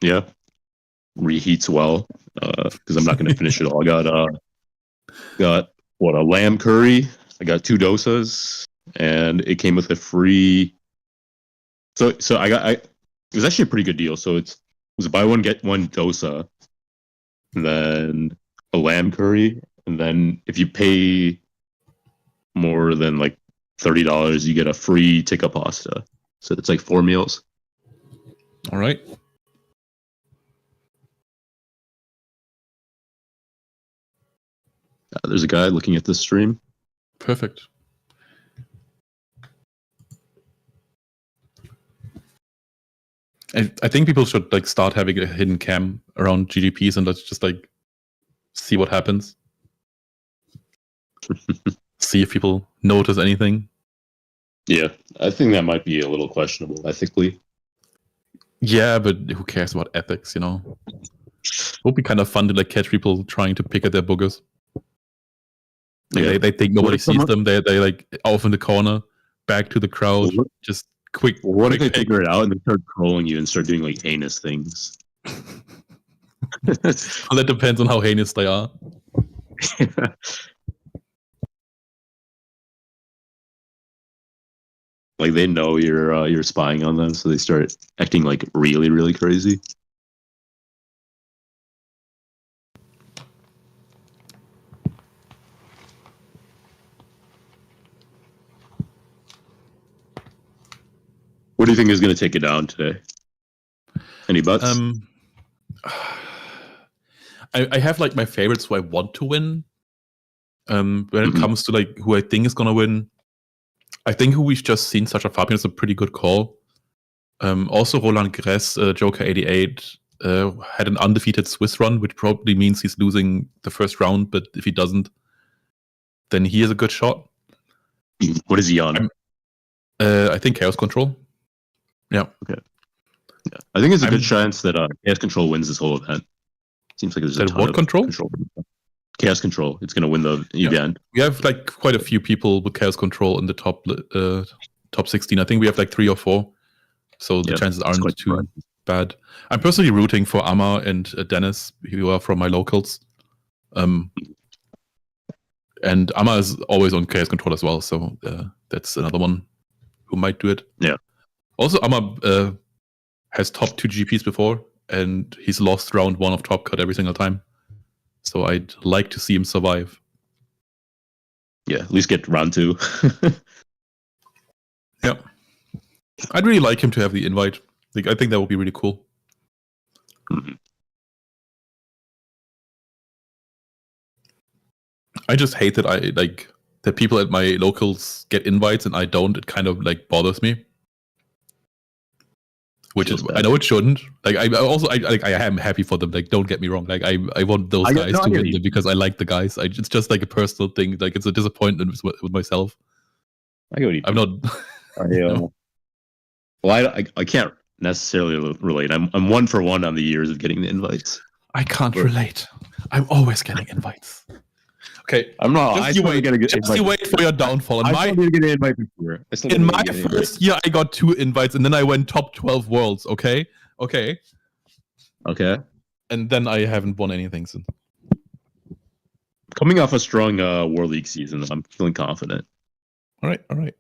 yeah, reheats well because I'm not going to finish it all. I got a lamb curry. I got 2 dosas, and it came with a free. So it was actually a pretty good deal. So it was buy one get one dosa, and then a lamb curry, and then if you pay more than like $30, you get a free tikka pasta. So it's like 4 meals. All right. There's a guy looking at this stream. Perfect. I think people should like start having a hidden cam around GGPs and let's just like see what happens. See if people notice anything. Yeah, I think that might be a little questionable ethically. Yeah, but who cares about ethics, you know? It would be kind of fun to like catch people trying to pick at their boogers. Like, Yeah. they think nobody sees them. They like off in the corner, back to the crowd, just quick. What if they quick figure it out and they start trolling you and start doing like heinous things? Well, that depends on how heinous they are. Like they know you're spying on them, so they start acting like really, really crazy. What do you think is going to take it down today? Any bets? I have like my favorites who I want to win. When it comes to like who I think is gonna win, I think who we've just seen, Sacha Fabian, is a pretty good call. Also, Roland Gress, Joker 88, had an undefeated Swiss run, which probably means he's losing the first round. But if he doesn't, then he is a good shot. What is he on? I think Chaos Control. Yeah. Okay. Yeah. I think it's a good chance that Chaos Control wins this whole event. Seems like there's a ton what of control? Chaos Control. It's going to win the event. We have like quite a few people with Chaos Control in the top 16. I think we have like 3 or 4. So the chances aren't too bad. I'm personally rooting for Amma and Dennis, who are from my locals. And Amma is always on Chaos Control as well. So that's another one who might do it. Yeah. Also, Amma has top 2 GPs before, and he's lost round 1 of Top Cut every single time. So I'd like to see him survive. Yeah, at least get round 2. Yeah. I'd really like him to have the invite. Like, I think that would be really cool. Mm-hmm. I just hate that that people at my locals get invites and I don't. It kind of like bothers me. Which is, I know it shouldn't. Like I am happy for them. Like, don't get me wrong. Like I want those guys to win them because I like the guys. It's just like a personal thing. Like it's a disappointment with myself. I get what you I'm not. Well, I can't necessarily relate. I'm 1 for 1 on the years of getting the invites. I can't relate. I'm always getting invites. Okay, I'm not. Just you wait for your downfall. I still need to get an invite this year. In my first year, I got 2 invites, and then I went top 12 worlds. Okay. And then I haven't won anything since. Coming off a strong World League season, I'm feeling confident. All right.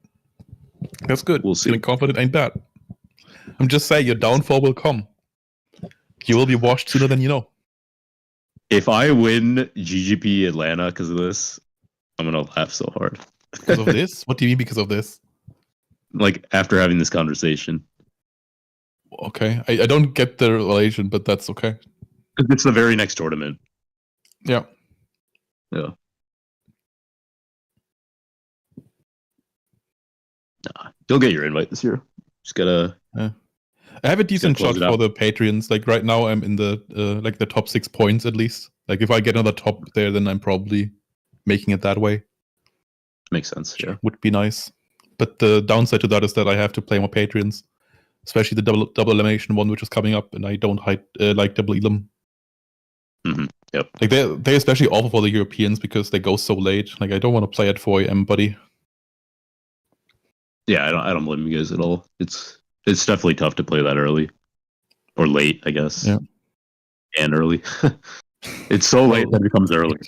That's good. We'll see. Feeling confident ain't bad. I'm just saying, your downfall will come. You will be washed sooner than you know. If I win GGP Atlanta because of this, I'm gonna laugh so hard. Because of this? What do you mean because of this? Like after having this conversation. Okay, I don't get the relation, but that's okay. It's the very next tournament. Yeah. Nah, you'll get your invite this year. Just gotta. I have a decent shot for the Patreons. Like right now, I'm in the like the top 6 points at least. Like if I get another top there, then I'm probably making it that way. Makes sense. Yeah, would be nice. But the downside to that is that I have to play more Patreons, especially the double elimination one, which is coming up, and I don't like double elim. Mm-hmm. Yep. Like they especially awful for the Europeans because they go so late. Like I don't want to play at 4 AM, buddy. Yeah, I don't blame you guys at all. It's definitely tough to play that early or late, I guess. Yeah. And early. It's so late that it becomes early.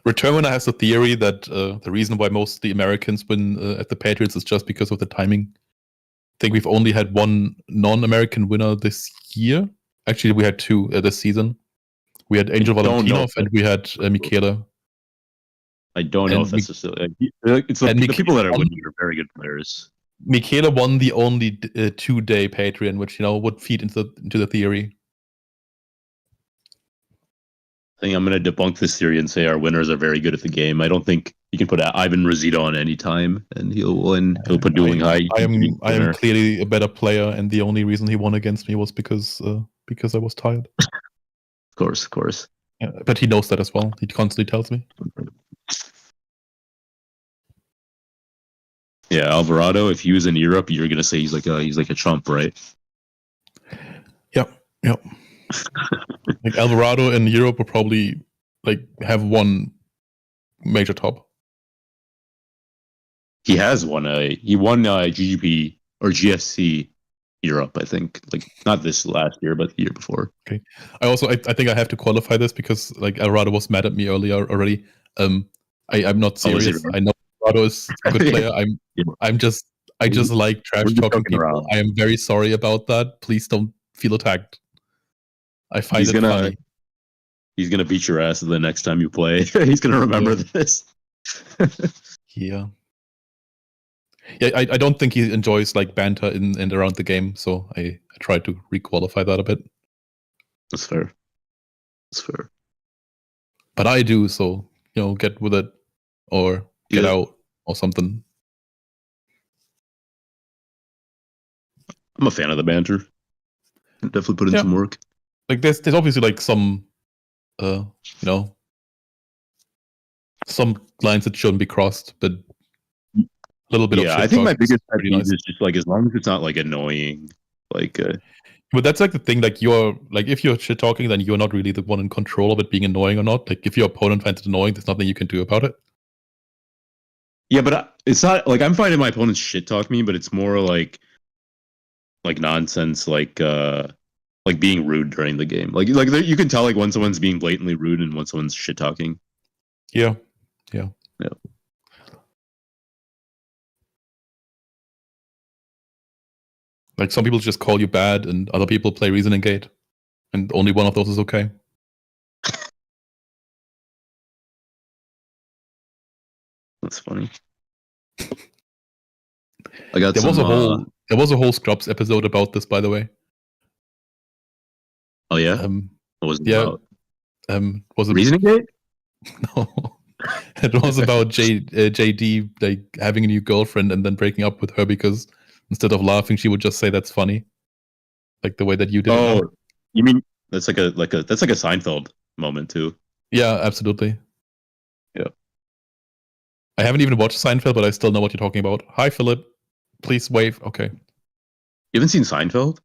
Return Winner has the theory that the reason why most of the Americans win at the Patriots is just because of the timing. I think we've only had one non-American winner this year. Actually, we had two this season. We had Angel Valentinov and we had Michele. I don't know if that's just it's the people that are winning are very good players. Michele won the only 2-day Patreon, which would feed into the theory. I think I'm going to debunk this theory and say our winners are very good at the game. I don't think you can put Ivan Rosita on any time and he'll win. He'll put dueling high. I am clearly a better player, and the only reason he won against me was because I was tired. Of course. Yeah, but he knows that as well. He constantly tells me. Yeah, Alvarado. If he was in Europe, you're gonna say he's like a chump, right? Yep. Like Alvarado in Europe will probably have one major top. He has won he won GGP or GSC Europe, I think. Like not this last year, but the year before. Okay. I think I have to qualify this because Alvarado was mad at me earlier already. I'm not serious. I know Alvarado is a good player. I just like trash talking people. Around. I am very sorry about that. Please don't feel attacked. I find it funny. He's gonna beat your ass the next time you play. He's gonna remember this. Yeah. I don't think he enjoys banter in and around the game, so I try to requalify that a bit. That's fair. But I do, so get with it or get out or something. I'm a fan of the banter. Definitely put in some work. There's obviously some some lines that shouldn't be crossed, but a little bit of shit I think my biggest pet peeve nice. is just as long as it's not annoying. But that's the thing, you're if you're shit talking, then you're not really the one in control of it being annoying or not. If your opponent finds it annoying, there's nothing you can do about it. Yeah, but it's not I'm finding my opponents shit talk me, but it's more like nonsense, being rude during the game. You can tell when someone's being blatantly rude and when someone's shit talking. Yeah. Some people just call you bad, and other people play Reasoning Gate, and only one of those is okay. That's funny. There was a whole Scrubs episode about this, by the way. Oh yeah. What was it about? Was it Reasoning Gate? No. It was about JD having a new girlfriend and then breaking up with her because instead of laughing, she would just say that's funny, the way that you did. Oh, you mean that's that's a Seinfeld moment too? Yeah, absolutely. Yeah. I haven't even watched Seinfeld, but I still know what you're talking about. Hi, Philip. Please wave. Okay. You haven't seen Seinfeld?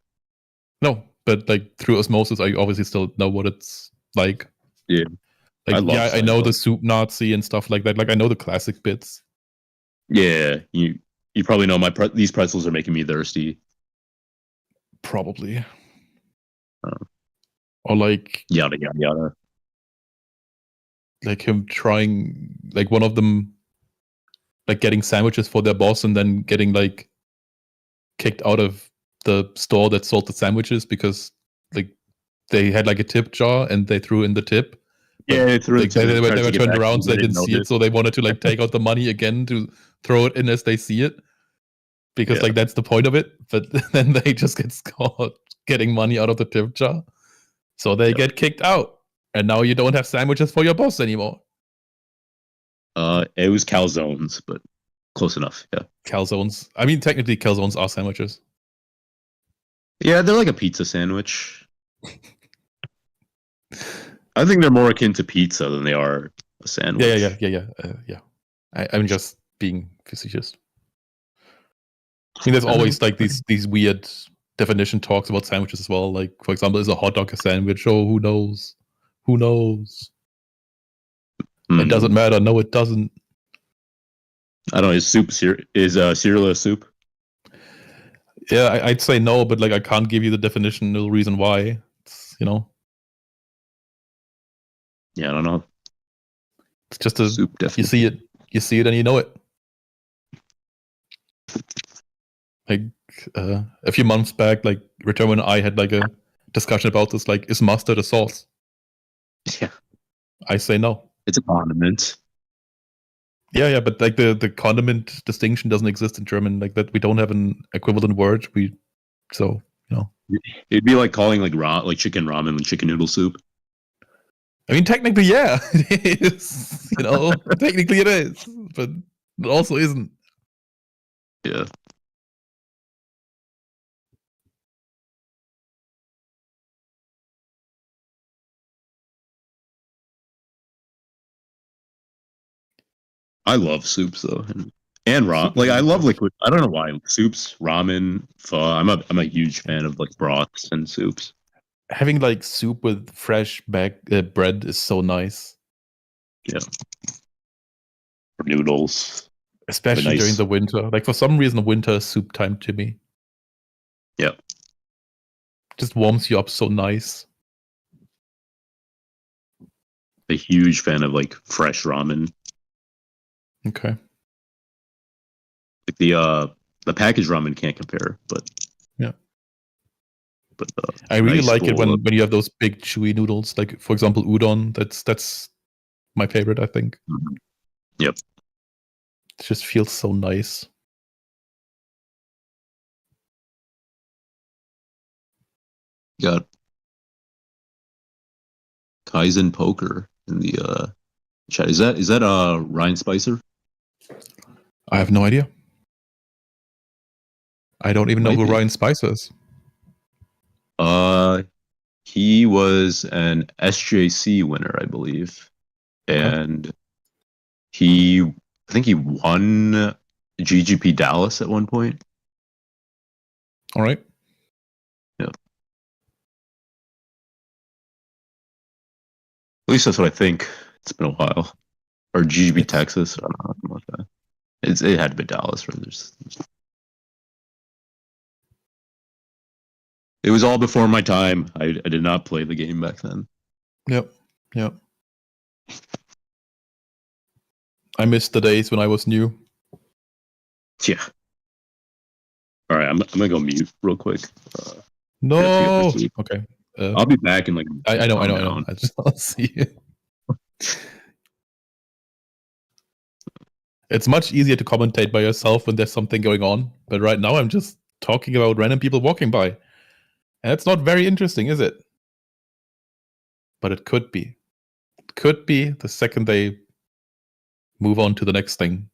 No, but through osmosis, I obviously still know what it's like. Yeah. I know the soup Nazi and stuff like that. I know the classic bits. Yeah, you probably know these pretzels are making me thirsty. Probably. Or yada yada yada. Him trying one of them getting sandwiches for their boss and then getting kicked out of the store that sold the sandwiches because they had a tip jar and they threw in the tip. Yeah, they threw it. They were turned around, so they didn't see it. So they wanted to take out the money again to throw it in as they see it, because that's the point of it. But then they just get caught getting money out of the tip jar, so they get kicked out, and now you don't have sandwiches for your boss anymore. It was calzones, but close enough. Yeah, calzones. I mean, technically, calzones are sandwiches. Yeah, they're like a pizza sandwich. I think they're more akin to pizza than they are a sandwich. Yeah. I'm just being facetious. I mean, there's always these weird definition talks about sandwiches as well. For example, is a hot dog a sandwich? Oh, who knows? It doesn't matter. No, it doesn't. I don't know. Is cereal a soup? Yeah, I'd say no, but like I can't give you the definition, no reason why. It's, Yeah, I don't know. it's just Soup you definitely. see it and you know it. Like a few months back, like Return and I had like a discussion about this, like, is mustard a sauce? Yeah, I say no. it's a condiment. Yeah, but like the condiment distinction doesn't exist in German, like that we don't have an equivalent word. So It'd be like calling like chicken ramen and chicken noodle soup. I mean, technically, yeah, it is. Technically it is, but it also isn't. Yeah. I love soups though, and ramen. Soup is Like I really love good. liquid. I don't know why soups, ramen, pho. I'm a huge fan of like broths and soups. Having like soup with fresh bread is so nice, Yeah, or noodles. Have a especially during nice. the winter. Like for some reason, winter is soup time to me. Yeah, Just warms you up so nice. a huge fan of like fresh ramen. Okay. Like the packaged ramen can't compare, but Yeah. A I really nice like it bowl of. when you have those big chewy noodles, like for example udon. That's my favorite, I think. Yep. It just feels so nice. Got Kaizen Poker in the chat. Is that Ryan Spicer? I have no idea. I don't even know Might who be. Ryan Spicer is. He was an SJC winner, I believe, Okay. and I think he won GGP Dallas at one point. All right. Yeah, at least that's what I think. It's been a while, or GGP It's Texas. I don't know, something like that. It had to be Dallas, right? It was all before my time. I did not play the game back then. Yep. I missed the days when I was new. Yeah. All right, I'm gonna go mute real quick. Gotta pick up my No. sleep. Okay. I'll be back in like. I know. Calm down. I just don't see it. It's much easier to commentate by yourself when there's something going on. But right now, I'm just talking about random people walking by. And it's not very interesting, is it? But it could be. It could be the second they move on to the next thing.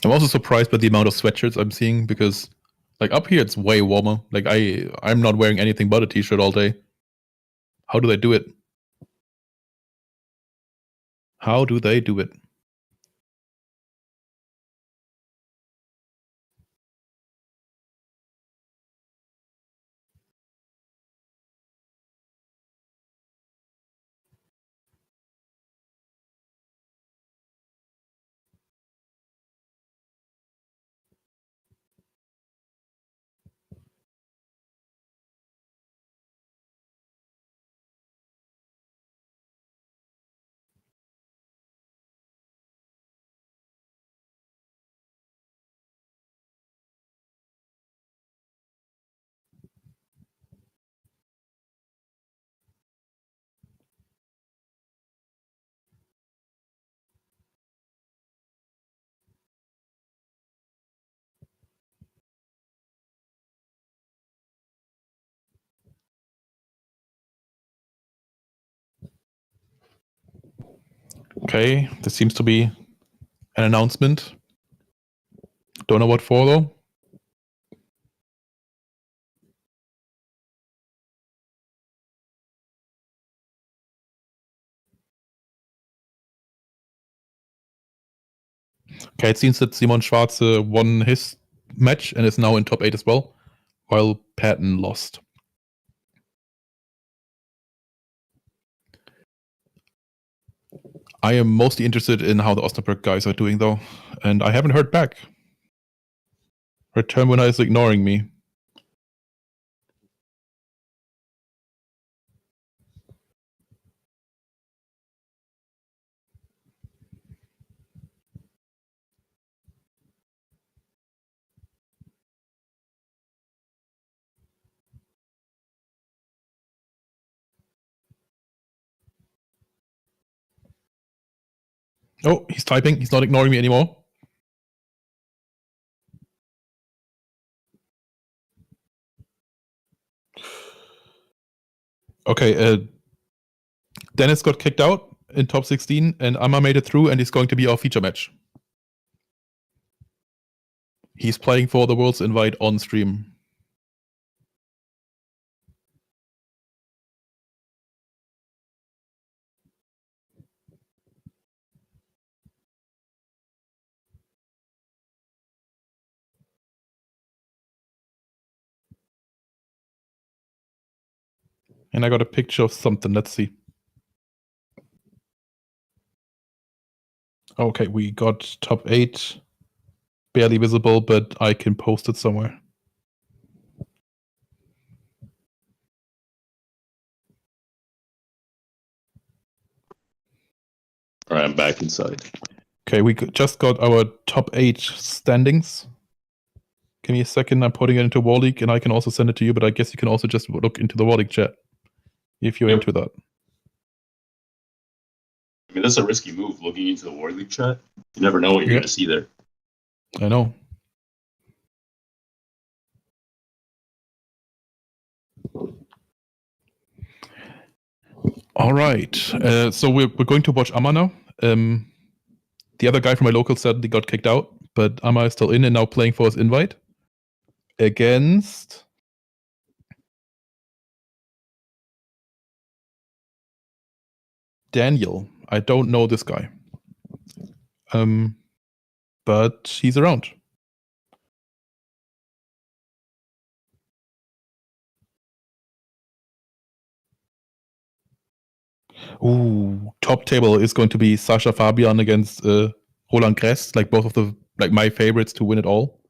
I'm also surprised by the amount of sweatshirts I'm seeing because, like, up here it's way warmer. Like, I'm not wearing anything but a t-shirt all day. How do they do it? How do they do it? Okay, this seems to be an announcement. Don't know what for though. Okay, it seems that Simon Schwarze won his match and is now in top 8 as well, while Patton lost. I am mostly interested in how the Osnabrück guys are doing though, and I haven't heard back. Return winner is ignoring me. Oh, he's typing. He's not ignoring me anymore. Okay, Dennis got kicked out in top 16, and Amma made it through, and he's going to be our feature match. He's playing for the World's Invite on stream. And I got a picture of something. Let's see. Okay, we got top 8. Barely visible, but I can post it somewhere. All right, I'm back inside. Okay, we just got our top 8 standings. Give me a second. I'm putting it into War League, and I can also send it to you, but I guess you can also just look into the War League chat if you're into that. I mean, that's a risky move, looking into the War League chat. You never know what you're going to see there. I know. All right. So we're going to watch Amma now. The other guy from my local sadly got kicked out, but Amma is still in and now playing for his invite against Daniel. I don't know this guy. But he's around. Ooh, top table is going to be Sasha Fabian against Roland Gress. Like both of the my favorites to win it all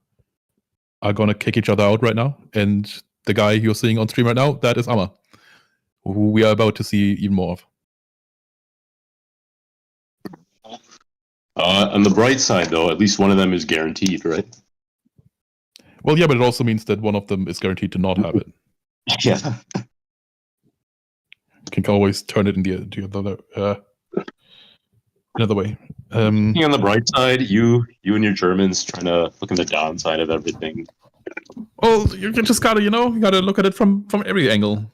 are gonna kick each other out right now. And the guy you're seeing on stream right now, that is Amma, who we are about to see even more of. On the bright side, though, at least one of them is guaranteed, right? Well, yeah, but it also means that one of them is guaranteed to not have it. Yeah. Can always turn it in the another way. On the bright side, you and your Germans trying to look at the downside of everything. Well, you just gotta, you gotta look at it from every angle.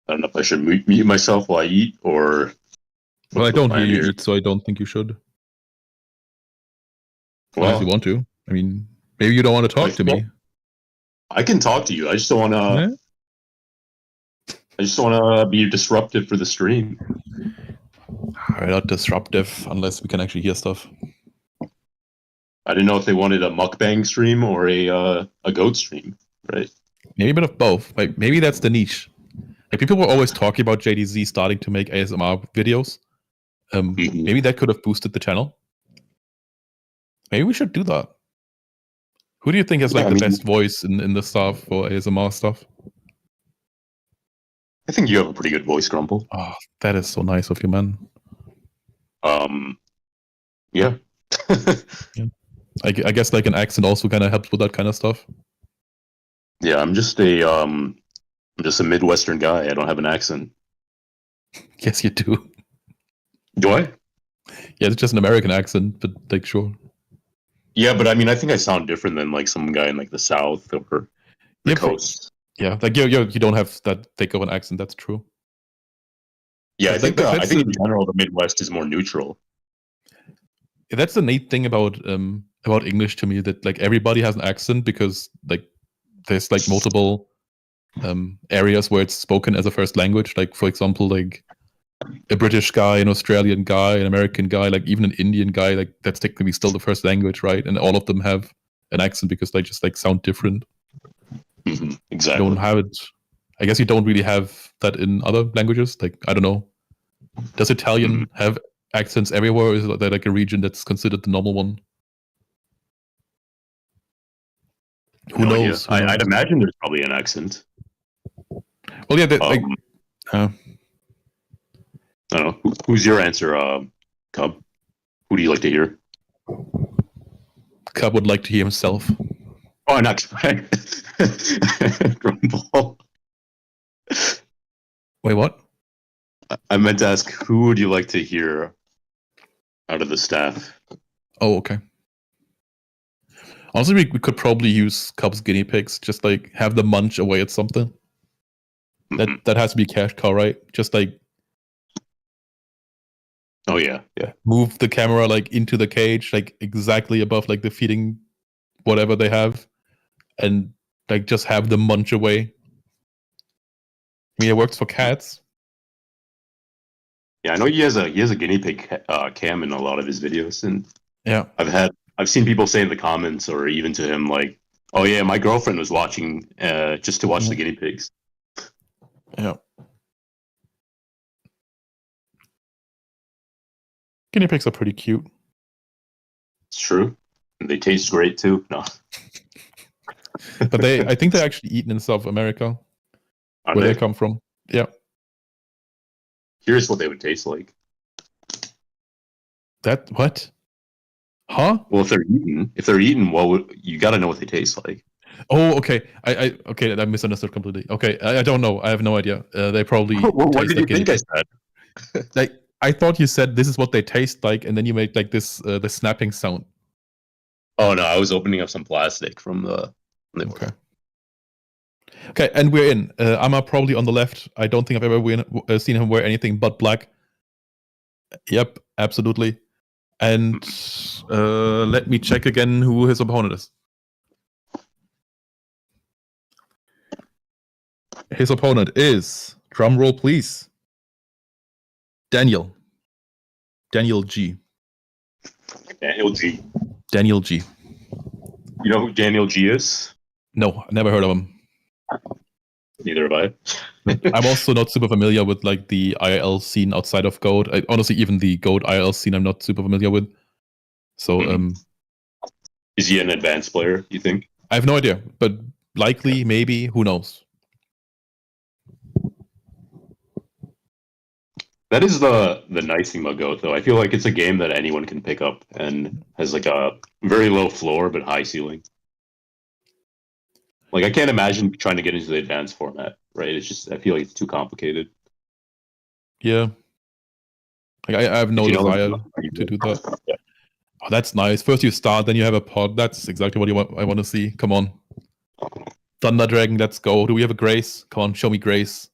I don't know if I should mute myself while I eat, or... Well, I don't hear you eat, so I don't think you should. Well, if you want to. I mean, maybe you don't want to talk to me. I can talk to you. I just don't want to... Yeah? I just want to be disruptive for the stream. We're not disruptive unless we can actually hear stuff. I didn't know if they wanted a mukbang stream or a goat stream, right? Maybe a bit of both. Like maybe that's the niche. Like people were always talking about JDZ starting to make ASMR videos. Maybe that could have boosted the channel. Maybe we should do that. Who do you think has the best voice in the stuff for ASMR stuff? I think you have a pretty good voice, Grumple. Oh, that is so nice of you, man. Yeah. Yeah. I guess like an accent also kind of helps with that kind of stuff. Yeah, I'm just a Midwestern guy. I don't have an accent. Yes, you do. Do I? Yeah, it's just an American accent, but like sure. Yeah, but I mean, I think I sound different than like some guy in like the South or the Yeah, coast. yeah, like you don't have that thick of an accent. That's true. Yeah, But I that's think in general the Midwest is more neutral. that's the neat thing about English to me, that like everybody has an accent because like there's like multiple areas where it's spoken as a first language. Like for example, like a British guy, an Australian guy, an American guy, like even an Indian guy, like that's technically still the first language, right? And all of them have an accent because they just like sound different. You Exactly. don't have it. I guess you don't really have that in other languages. Like I don't know. Does Italian have accents everywhere, or is there like a region that's considered the normal one? Who No idea. knows? Who knows? I'd imagine there's probably an accent. Well, yeah, like I don't know. Who's your answer, Cub? Who do you like to hear? Cub would like to hear himself. Oh, not Grumble. Wait, what? I meant to ask, who would you like to hear out of the staff? Oh, okay. Honestly, we could probably use Cub's guinea pigs. Just like have them munch away at something. That has to be cash cow, right? Just like Oh yeah. move the camera like into the cage, like exactly above like the feeding whatever they have, and like just have them munch away. I mean, it works for cats. Yeah, I know he has a guinea pig cam in a lot of his videos, and Yeah. I've seen people say in the comments or even to him like, "Oh yeah, my girlfriend was watching just to watch the guinea pigs." Yeah. Guinea pigs are pretty cute. It's true. And they taste great too. No. But I think they're actually eaten in South America, where they come from. Yeah. Here's what they would taste like. That what? Huh? Well, if they're eaten, well, you got to know what they taste like. Oh, okay. Okay. I misunderstood completely. Okay, I don't know. I have no idea. They probably. What did you think I said? Like I thought you said this is what they taste like, and then you made like this the snapping sound. Oh no, I was opening up some plastic from the. Okay. Okay, and we're in. Amma probably on the left. I don't think I've ever seen him wear anything but black. Yep, absolutely. And let me check again who his opponent is. His opponent is, drum roll please, Daniel G. Daniel G. Daniel G. You know who Daniel G is? No, never heard of him. Neither have I. I'm also not super familiar with like the IRL scene outside of Goat. Honestly, even the Goat IRL scene, I'm not super familiar with. So, is he an advanced player? You think? I have no idea, but likely, maybe, who knows? That is the nice thing about Goat, though. I feel like it's a game that anyone can pick up and has like a very low floor but high ceiling. Like I can't imagine trying to get into the advanced format, right? It's just I feel like it's too complicated. Yeah, like I have no desire to do that. Yeah. Oh, that's nice. First you start, then you have a pod. That's exactly what I want to see. Come on, Thunder Dragon, let's go. Do we have a Grace? Come on, show me Grace.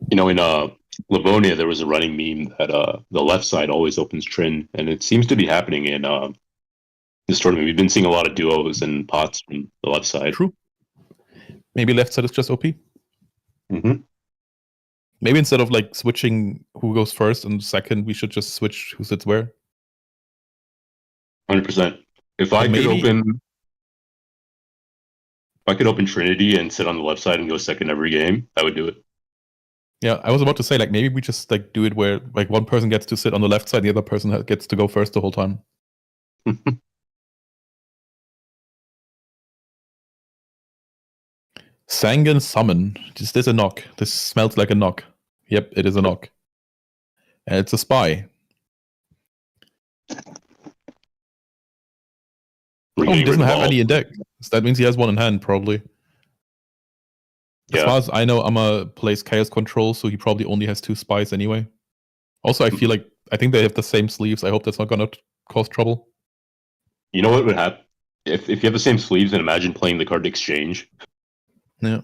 You know, in Livonia, there was a running meme that the left side always opens Trin, and it seems to be happening in this tournament. We've been seeing a lot of duos and pots from the left side. True. Maybe left side is just OP. Mm-hmm. Maybe instead of like switching who goes first and second, we should just switch who sits where. 100%. If I could open Trinity and sit on the left side and go second every game, I would do it. Yeah, I was about to say like maybe we just like do it where like one person gets to sit on the left side, the other person gets to go first the whole time. Sangan Summon. Is this a knock? This smells like a knock. Yep, it is a knock. And it's a spy. Oh, he doesn't have any in deck. So that means he has one in hand, probably. As far as I know, Amma plays Chaos Control, so he probably only has 2 spies anyway. Also, I think they have the same sleeves. I hope that's not gonna cause trouble. You know what would happen? If you have the same sleeves, then imagine playing the card Exchange. Yeah.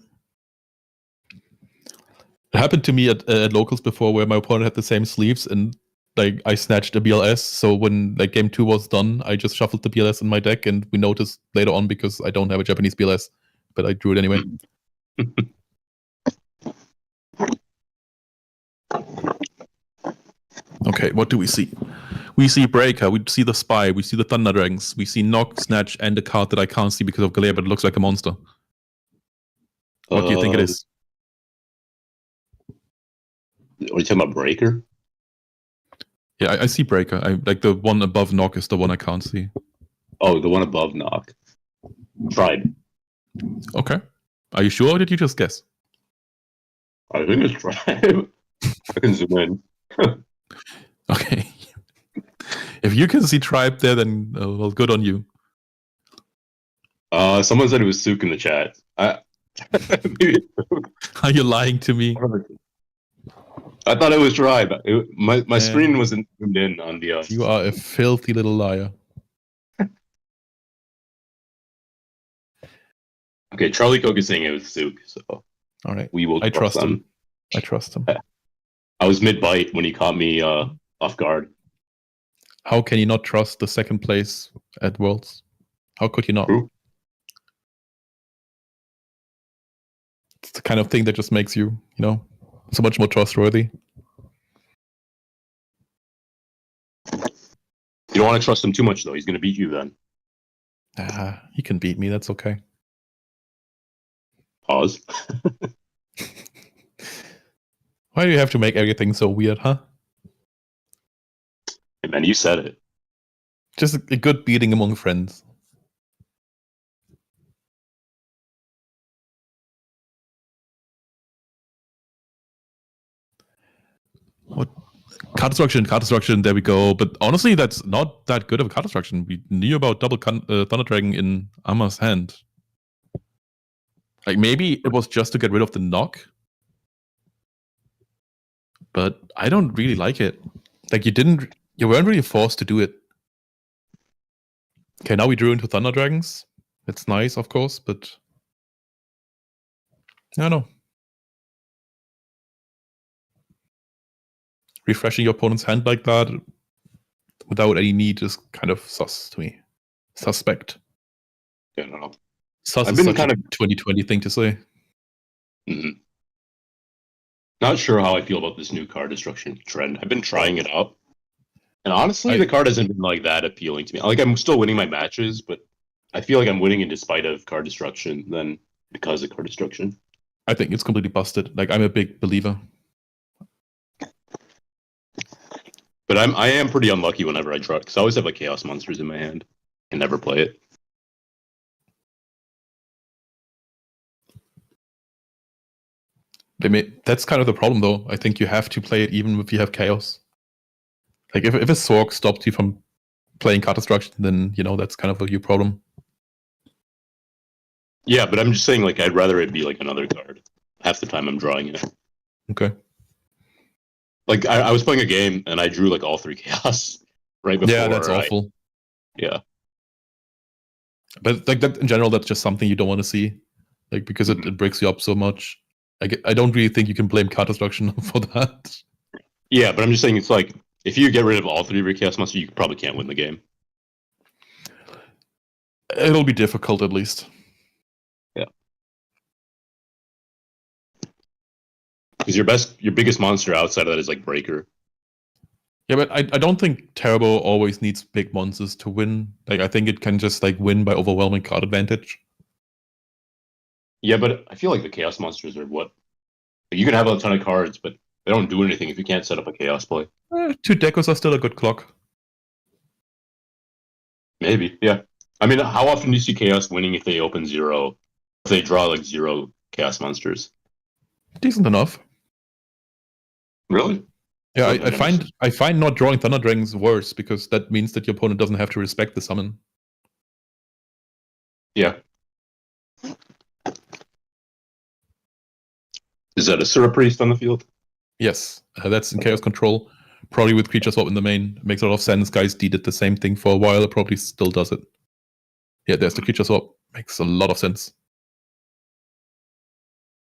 It happened to me at locals before where my opponent had the same sleeves and like I snatched a BLS, so when like game 2 was done, I just shuffled the BLS in my deck and we noticed later on because I don't have a Japanese BLS, but I drew it anyway. Okay, what do we see? We see Breaker, we see the Spy, we see the Thunder Dragons, we see Knock, Snatch, and a card that I can't see because of glare, but it looks like a monster. What do you think it is? Are you talking about Breaker? Yeah, I see Breaker. I like the one above Knock is the one I can't see. Oh, the one above Knock. Tried. Okay. Are you sure or did you just guess? I think it's Tribe. I can zoom in. Okay. If you can see Tribe there, then well, good on you. Someone said it was Sook in the chat. Are you lying to me? I thought it was Tribe. My screen wasn't zoomed in on the. You are a filthy little liar. Okay, Charlie Cook is saying it was Sook, so all right. We will. I trust him. I trust him. I was mid-bite when he caught me off guard. How can you not trust the second place at Worlds? How could you not? True. It's the kind of thing that just makes you, so much more trustworthy. You don't want to trust him too much, though. He's going to beat you then. He can beat me. That's okay. Pause. Why do you have to make everything so weird, huh? Hey, man, you said it. Just a good beating among friends. What? Card destruction, there we go. But honestly, that's not that good of a card destruction. We knew about double Thunder Dragon in Amma's hand. Like, maybe it was just to get rid of the knock. But I don't really like it. Like, you weren't really forced to do it. Okay, now we drew into Thunder Dragons. It's nice, of course, but I don't know. Refreshing your opponent's hand like that without any need is kind of sus to me. Suspect. Yeah, no. Sus is such a 2020 thing to say. Mm-hmm. Not sure how I feel about this new card destruction trend. I've been trying it out. And honestly, the card hasn't been like that appealing to me. Like, I'm still winning my matches, but I feel like I'm winning in despite of card destruction than because of card destruction. I think it's completely busted. Like, I'm a big believer. But I am pretty unlucky whenever I draw it, because I always have like Chaos Monsters in my hand. Can never play it. That's kind of the problem, though. I think you have to play it even if you have Chaos. Like, if a Sorg stops you from playing card destruction, then, that's kind of your problem. Yeah, but I'm just saying, like, I'd rather it be like another card. Half the time I'm drawing it. Okay. Like, I was playing a game, and I drew, like, all 3 Chaos right before. Yeah, that's awful. Yeah. But, like, that, in general, that's just something you don't want to see. Like, because it breaks you up so much. I don't really think you can blame card destruction for that. Yeah, but I'm just saying, it's like, if you get rid of all 3 of your Chaos Monsters, you probably can't win the game. It'll be difficult, at least. Yeah. Because your biggest monster outside of that is like Breaker. Yeah, but I don't think Terrible always needs big monsters to win. Like, I think it can just like win by overwhelming card advantage. Yeah, but I feel like the Chaos Monsters are what? Like, you can have a ton of cards, but they don't do anything if you can't set up a Chaos play. 2 Decos are still a good clock. Maybe, yeah. I mean, how often do you see Chaos winning if they open 0? If they draw like 0 chaos monsters. Decent enough. Really? Yeah, Well, I find not drawing Thunder Dragons worse because that means that your opponent doesn't have to respect the summon. Yeah. Is that a Syrup Priest on the field? Yes, that's in Chaos Control. Probably with Creature Swap in the main. Makes a lot of sense. Guys D did the same thing for a while. It probably still does it. Yeah, there's the Creature Swap. Makes a lot of sense.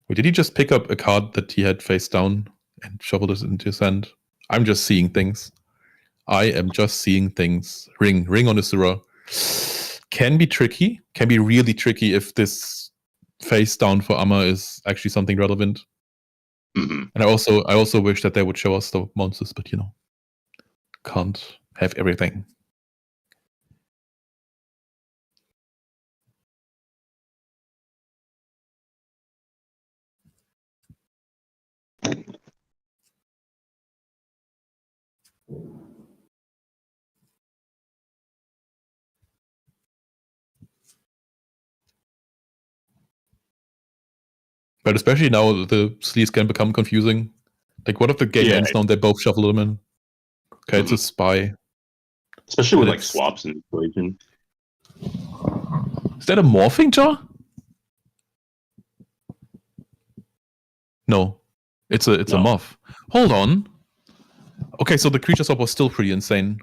Wait, did he just pick up a card that he had face down and shuffled it into his hand? I'm just seeing things. I am just seeing things. Ring on Isura. Can be tricky. Can be really tricky if this face down for Amma is actually something relevant. Mm-hmm. And I also wish that they would show us the monsters, but can't have everything. But especially now the sleeves can become confusing. Like, what if the game ends now and they both shuffle them in? Okay, it's a spy. Especially with like swaps in the equation. Is that a morphing jaw? No. It's a moth. Hold on. Okay, so the creature swap was still pretty insane.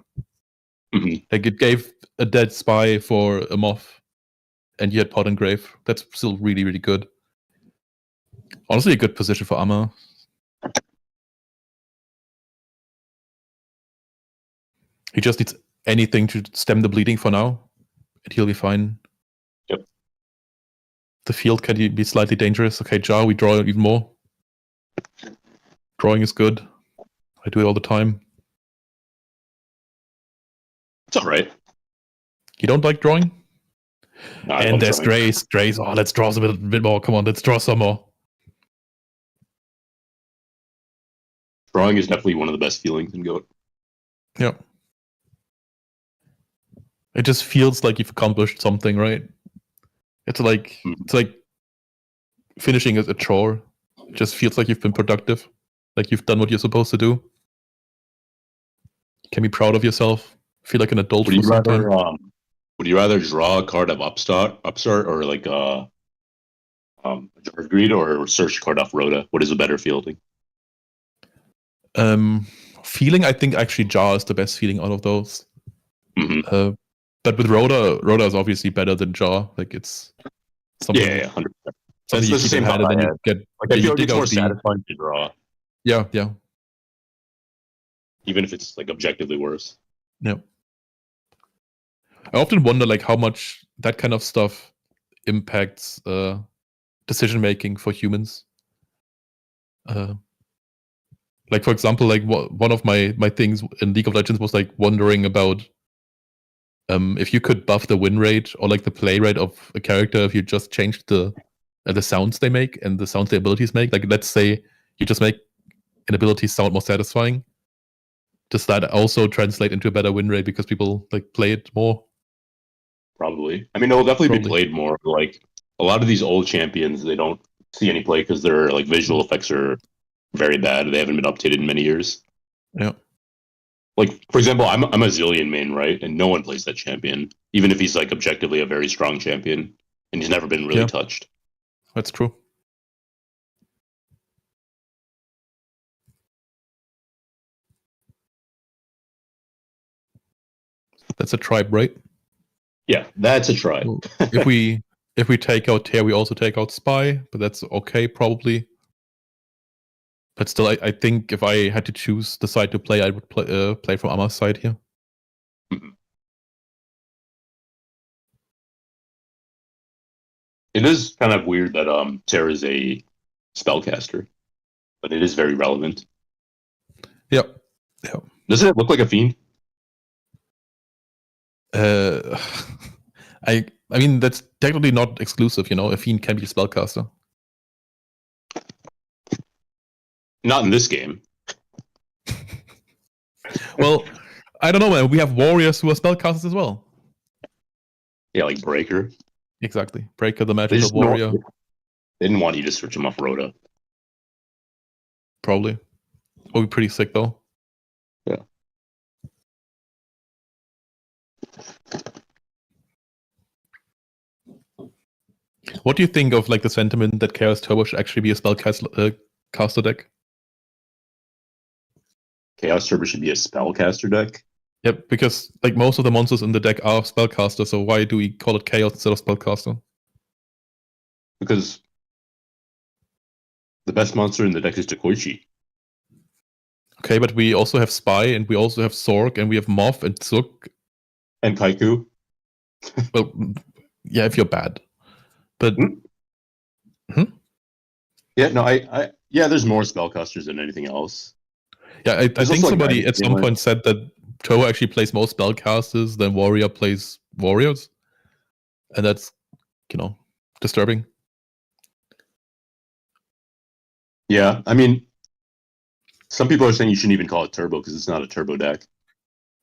Mm-hmm. Like, it gave a dead spy for a moth, and you had Pot and Grave. That's still really, really good. Honestly, a good position for Amma. He just needs anything to stem the bleeding for now, and he'll be fine. Yep. The field can be slightly dangerous. Okay, Jar, we draw even more. Drawing is good. I do it all the time. It's alright. You don't like drawing? No, and there's Grace. Oh, let's draw a bit more. Come on, let's draw some more. Drawing is definitely one of the best feelings in Goat. Yeah. It just feels like you've accomplished something, right? It's like finishing a chore. It just feels like you've been productive. Like you've done what you're supposed to do. You can be proud of yourself. Feel like an adult for some time. Would you rather draw a card of Upstart, or like a Jar of Greed, or search a card off Rhoda? What is a better fielding? Feeling, I think actually Jar is the best feeling out of those. Mm-hmm. But with Rhoda is obviously better than Jar. Like it's something. Yeah, 100%. Something you keep in hand and then you get. Like I feel like it's more satisfying to draw. Yeah. Even if it's like objectively worse. Yeah. I often wonder like how much that kind of stuff impacts decision making for humans. Like for example, like one of my things in League of Legends was like wondering about if you could buff the win rate or like the play rate of a character if you just changed the sounds they make and the sounds the abilities make. Like let's say you just make an ability sound more satisfying. Does that also translate into a better win rate because people like play it more? Probably. I mean, it will definitely be played more. Like a lot of these old champions, they don't see any play because their like visual effects are very bad. They haven't been updated in many years. Yeah. Like for example, I'm a Zillion main, right? And no one plays that champion, even if he's like objectively a very strong champion, and he's never been really touched. That's true. That's a tribe, right? Yeah, that's a tribe. if we take out Tear, we also take out Spy, but that's okay probably. But still, I think if I had to choose the side to play, I would play from Amma's side here. Mm-hmm. It is kind of weird that Tear is a spellcaster, but it is very relevant. Yep. Doesn't it look like a fiend? I mean that's technically not exclusive, a fiend can be a spellcaster. Not in this game. Well, I don't know, man. We have warriors who are spellcasters as well. Yeah, like Breaker. Exactly. Breaker, the magical warrior. They didn't want you to switch him off Rhoda. Probably. Would be pretty sick though. Yeah. What do you think of like the sentiment that Chaos Turbo should actually be a spellcaster deck? Chaos Turbo should be a spellcaster deck. Yep, because like most of the monsters in the deck are spellcaster, so why do we call it Chaos instead of spellcaster? Because the best monster in the deck is Dekoichi. Okay, but we also have Spy, and we also have Sorg, and we have Moth and Zook. And Kaiku. Well, yeah, if you're bad. But Yeah, no, yeah, there's more spellcasters than anything else. yeah, I There's think also, like, somebody Guiding at some Gauntlet. point said that Turbo actually plays more spellcasters than Warrior plays Warriors. And that's, disturbing. Yeah, I mean, some people are saying you shouldn't even call it Turbo because it's not a Turbo deck.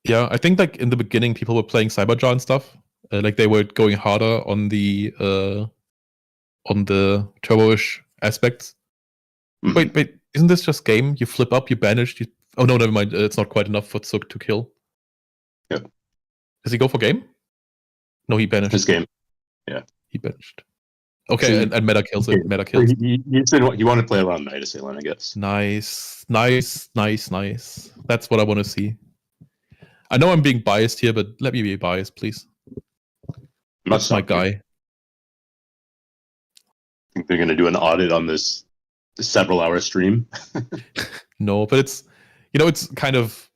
Yeah, I think like in the beginning people were playing Cyberjar and stuff. Like they were going harder on the Turbo-ish aspects. Mhm. Wait, isn't this just game? You flip up, you banish, oh no, never mind. It's not quite enough for Zook to kill. Yep. Does he go for game? No, he banished. This game. He banished. Okay, So and meta kills it. Meta kills. He wanted to play around Night Assailant, I guess. Nice. That's what I want to see. I know I'm being biased here, but let me be biased, please. That's my guy. I think they're going to do an audit on this several-hour stream. No, but it's kind of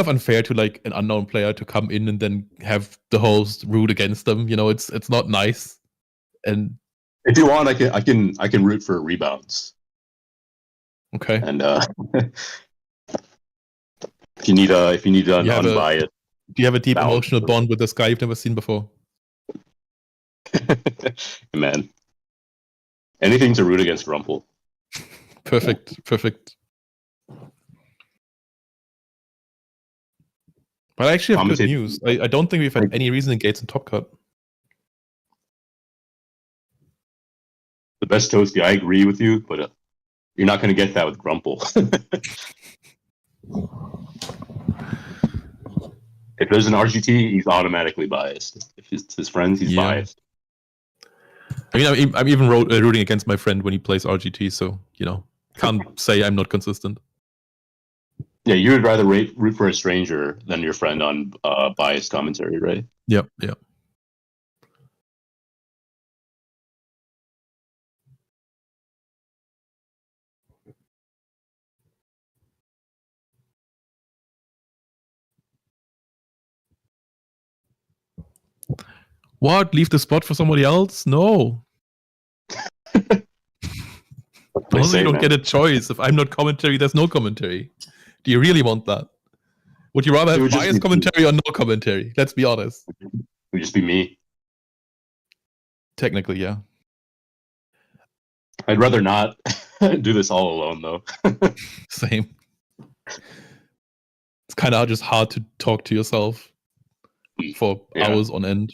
unfair to like an unknown player to come in and then have the host root against them. It's not nice. And If you want, I can root for rebounds. okay. And if you need an unbiased, do you have a deep balance. emotional bond with this guy you've never seen before? Man, anything to root against Rumple. Perfect. But I actually have good news. I don't think we've had any reasoning gates in Top Cut. The best Toasty, I agree with you, but you're not going to get that with Grumple. If there's an RGT, he's automatically biased. If it's his friends, he's biased. I mean, I'm even rooting against my friend when he plays RGT, so, can't say I'm not consistent. Yeah, you would rather root for a stranger than your friend on biased commentary, right? Yep. What? Leave the spot for somebody else? No. Also, you don't get a choice. If I'm not commentary, there's no commentary. Do you really want that? Would you rather have biased commentary or no commentary? Let's be honest. It would just be me. Technically, yeah. I'd rather not do this all alone, though. Same. It's kind of just hard to talk to yourself for hours on end.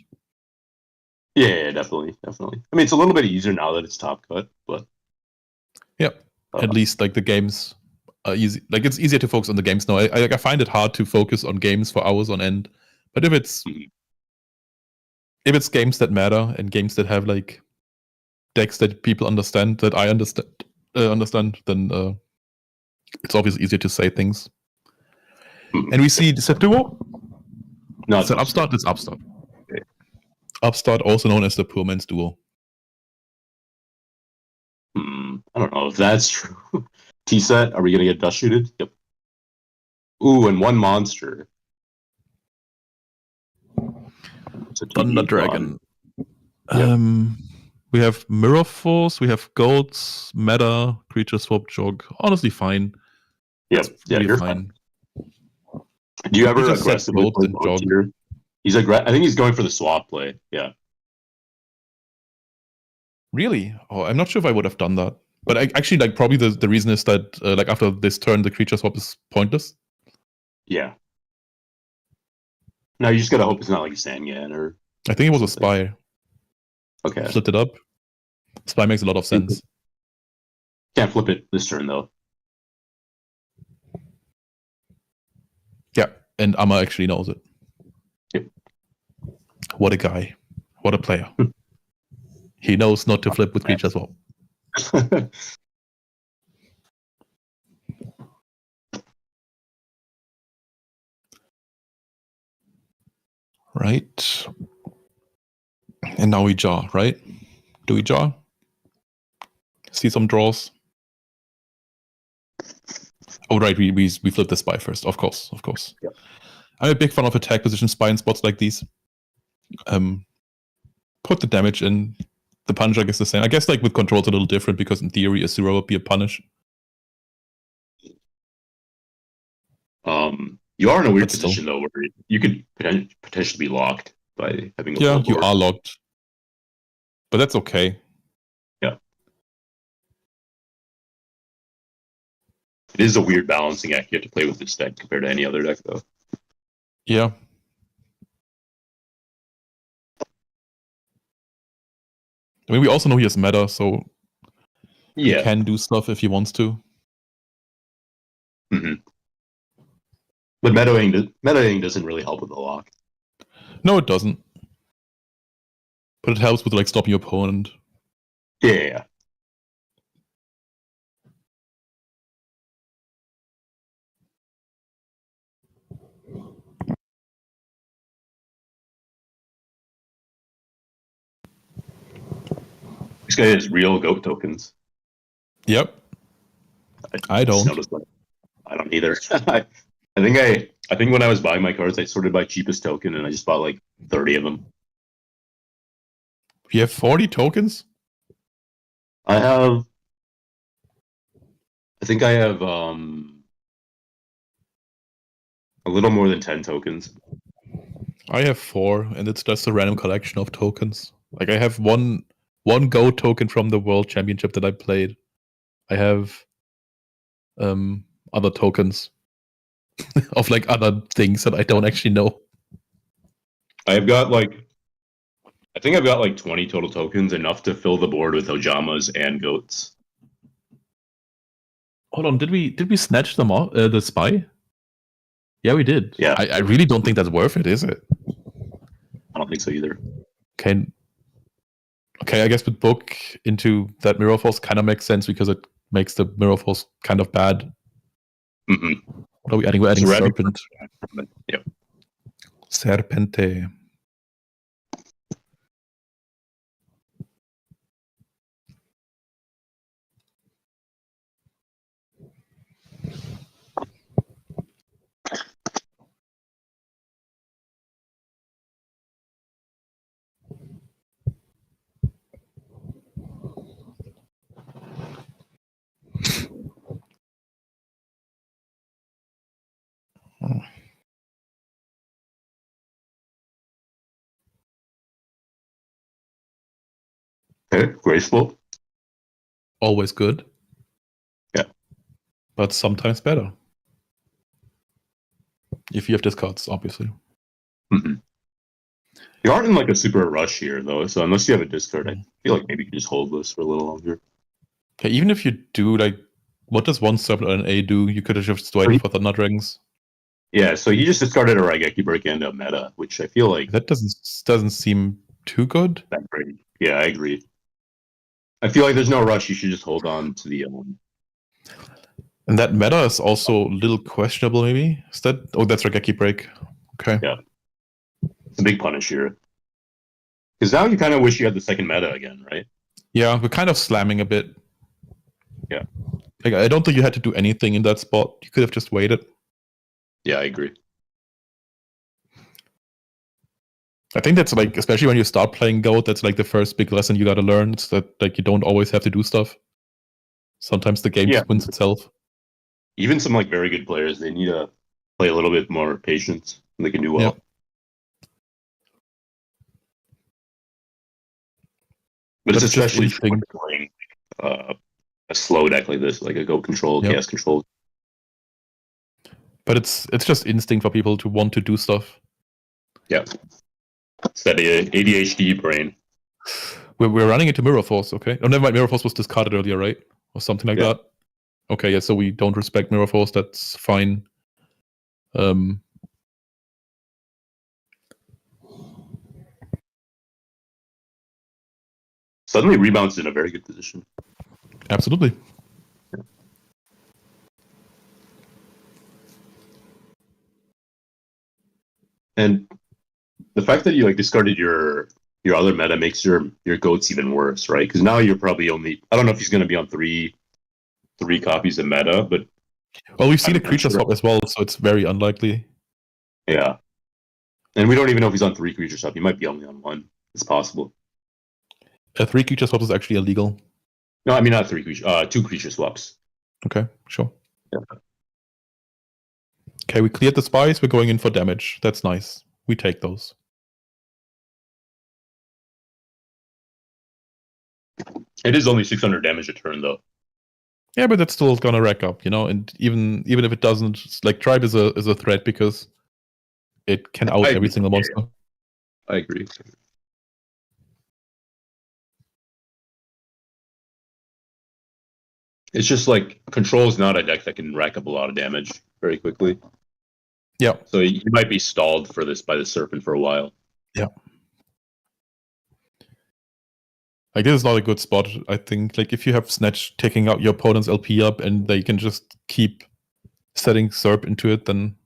Yeah, definitely. I mean, it's a little bit easier now that it's Top Cut, but at least like the games are easy. Like it's easier to focus on the games now. I find it hard to focus on games for hours on end. But if it's games that matter and games that have like decks that people understand, that I understand, then it's obviously easier to say things. And we see, is that duo? No, is that Upstart? It's Upstart. Okay. Upstart, also known as the Poor Man's Duo. I don't know if that's true. T-set, are we going to get dust shooted? Yep. Ooh, and one monster. Thunder Dragon. Yep. We have Mirror Force, we have Goats, Meta, Creature Swap Jog. Honestly, fine. Yep. Yeah, you're fine. Do you ever aggressively play Goats here? I think he's going for the swap play. Yeah. Really? Oh, I'm not sure if I would have done that. But actually, like, probably the reason is that, like, after this turn, the creature swap is pointless. Yeah. No, you just gotta hope it's not like a Sangan or... I think it was a Spy. Okay. Split it up. Spy makes a lot of sense. Can't flip it this turn though. Yeah, and Amma actually knows it. Yep. What a guy. What a player. He knows not to flip with creature as well. Right. And now we jaw, right? Do we jaw? See some draws. Oh, right. We flip the spy first. Of course. Yep. I'm a big fan of attack position spy in spots like these. Put the damage in. The punish, I guess, the same. I guess like with control, it's a little different because in theory, a 0 would be a punish. You are in a weird But still. position though, where you could potentially be locked by having a Yeah, full you board. are locked. But that's okay. Yeah. It is a weird balancing act you have to play with this deck compared to any other deck, though. Yeah. I mean, we also know he has meta, so he can do stuff if he wants to. Mm-hmm. But metaing doesn't really help with the lock. No, it doesn't. But it helps with like stopping your opponent. Yeah. This guy has real goat tokens. Yep. I don't. I don't either. I think when I was buying my cards, I sorted by cheapest token, and I just bought like 30 of them. You have 40 tokens? I think I have a little more than 10 tokens. I have 4, and it's just a random collection of tokens. Like I have one Go token from the World Championship that I played. I have other tokens of like other things that I don't actually know. I think I've got like 20 total tokens, enough to fill the board with Ojamas and goats. Hold on, did we snatch them off the spy? Yeah, we did. Yeah. I really don't think that's worth it, is it? I don't think so either. Okay, I guess with book into that Mirror Force kind of makes sense because it makes the Mirror Force kind of bad. Mm-hmm. What are we adding? We're adding Serpent. Yep. Serpente. Okay, graceful. Always good. Yeah. But sometimes better. If you have discards, obviously. Mm-hmm. You aren't in like a super rush here, though, so unless you have a discard, I feel like maybe you can just hold this for a little longer. Okay, even if you do, like, what does one Serpent and an A do? You could have just waited for Thunder Dragons. Yeah, so you just discarded a Raigeki Break into a meta, which I feel like... That doesn't seem too good. That great. Yeah, I agree. I feel like there's no rush. You should just hold on to the... And that meta is also a little questionable, maybe? Is that... Oh, that's Raigeki Break. Okay. Yeah. It's a big punish here. Because now you kind of wish you had the second meta again, right? Yeah, we're kind of slamming a bit. Yeah. Like, I don't think you had to do anything in that spot. You could have just waited. Yeah, I agree. I think that's like, especially when you start playing Goat, that's like the first big lesson you gotta learn. It's that like you don't always have to do stuff. Sometimes the game just wins itself. Even some like very good players, they need to play a little bit more patience and they can do well. Yeah. But it's That's just especially instinct. playing a slow deck like this, like a Goat control, chaos control. But it's just instinct for people to want to do stuff. Yeah. It's that ADHD brain. We're running into Mirror Force, okay? Oh, never mind. Mirror Force was discarded earlier, right? Or something like that. Okay, yeah. So we don't respect Mirror Force. That's fine. Suddenly, Rebound's in a very good position. Absolutely. And the fact that you like discarded your other meta makes your goats even worse, right? Because now you're probably only, I don't know if he's going to be on three copies of meta, but well, we've seen I'm a creature not sure. swap as well, so it's very unlikely. Yeah, and we don't even know if he's on 3 creature swap. He might be only on 1. It's possible. 3 creature swap is actually illegal. No, I mean not 3 creature. 2 creature swaps. Okay, sure. Yeah. Okay, we cleared the spies. We're going in for damage. That's nice. We take those. It is only 600 damage a turn, though. Yeah, but that's still gonna rack up, you know. And even if it doesn't, like Tribe is a threat because it can out every single monster. I agree. It's just like Control is not a deck that can rack up a lot of damage very quickly. Yeah. So you might be stalled for this by the Serpent for a while. Yeah. Like this is not a good spot. I think like if you have Snatch taking out your opponent's LP up and they can just keep setting Serp into it, then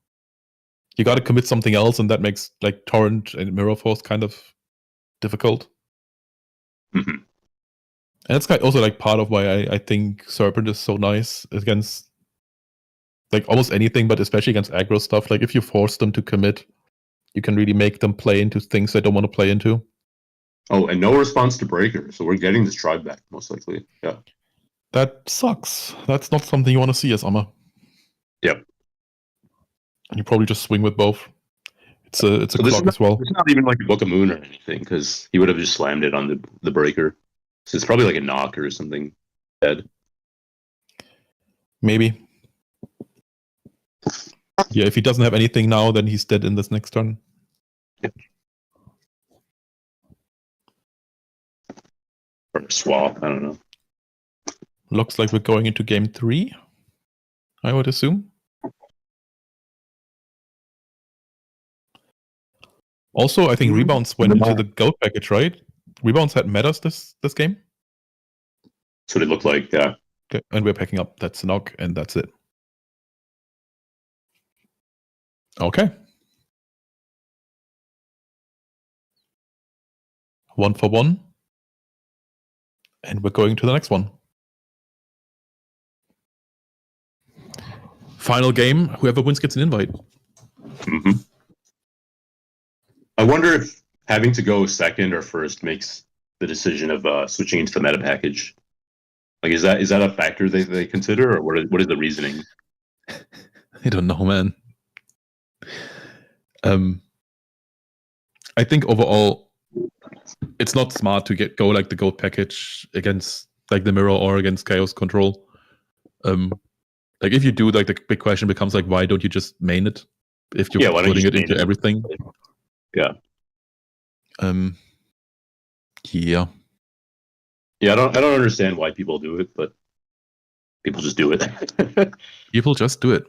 you got to commit something else, and that makes like Torrent and Mirror Force kind of difficult. Mm-hmm. And that's also like part of why I think Serpent is so nice against like almost anything, but especially against aggro stuff. Like if you force them to commit, you can really make them play into things they don't want to play into. Oh, and no response to Breaker, so we're getting this Tribe back, most likely. Yeah. That sucks. That's not something you want to see as Amma. Yep. And you probably just swing with both. It's a clock as well. It's not even like a Book of Moon or anything, because he would have just slammed it on the Breaker. So it's probably like a knock or something dead. Maybe. Yeah, if he doesn't have anything now, then he's dead in this next turn. Yep. Or a swap, I don't know. Looks like we're going into game 3, I would assume. Also, I think Rebounds went into the Goat package, right? Rebounds had metas this game. That's what it looked like, yeah. Okay, and we're picking up that Sinnoh, and that's it. Okay. 1 for 1. And we're going to the next one. Final game. Whoever wins gets an invite. Mm-hmm. I wonder if having to go second or first makes the decision of switching into the meta package. Like, is that a factor they consider, or what is the reasoning? I don't know, man. I think overall, it's not smart to go like the Goat package against like the Mirror or against Chaos Control. Like if you do, like the big question becomes like, why don't you just main it if you're putting it into everything? Yeah. Yeah. Yeah, I don't understand why people do it, but people just do it. People just do it.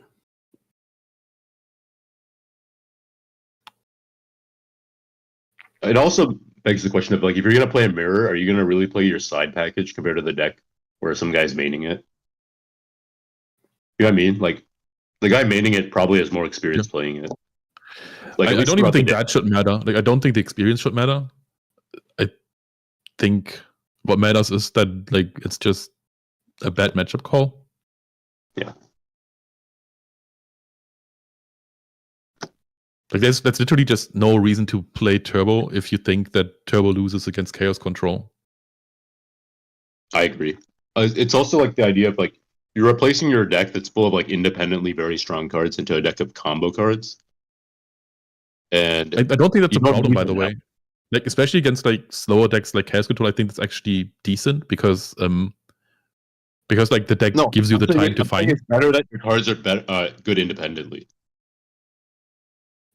It also begs the question of like, if you're gonna play a Mirror, are you gonna really play your side package compared to the deck where some guy's maining it? You know what I mean? Like the guy maining it probably has more experience playing it. Like I don't even think that should matter. Like I don't think the experience should matter. I think what matters is that like it's just a bad matchup call. Yeah. Like that's literally just no reason to play Turbo if you think that Turbo loses against Chaos Control. I agree. It's also like the idea of like you're replacing your deck that's full of like independently very strong cards into a deck of combo cards. And I don't think that's a problem, by the way. Like especially against like slower decks like Chaos Control, I think it's actually decent because like the deck gives you the time to find. It's better that your cards are good independently.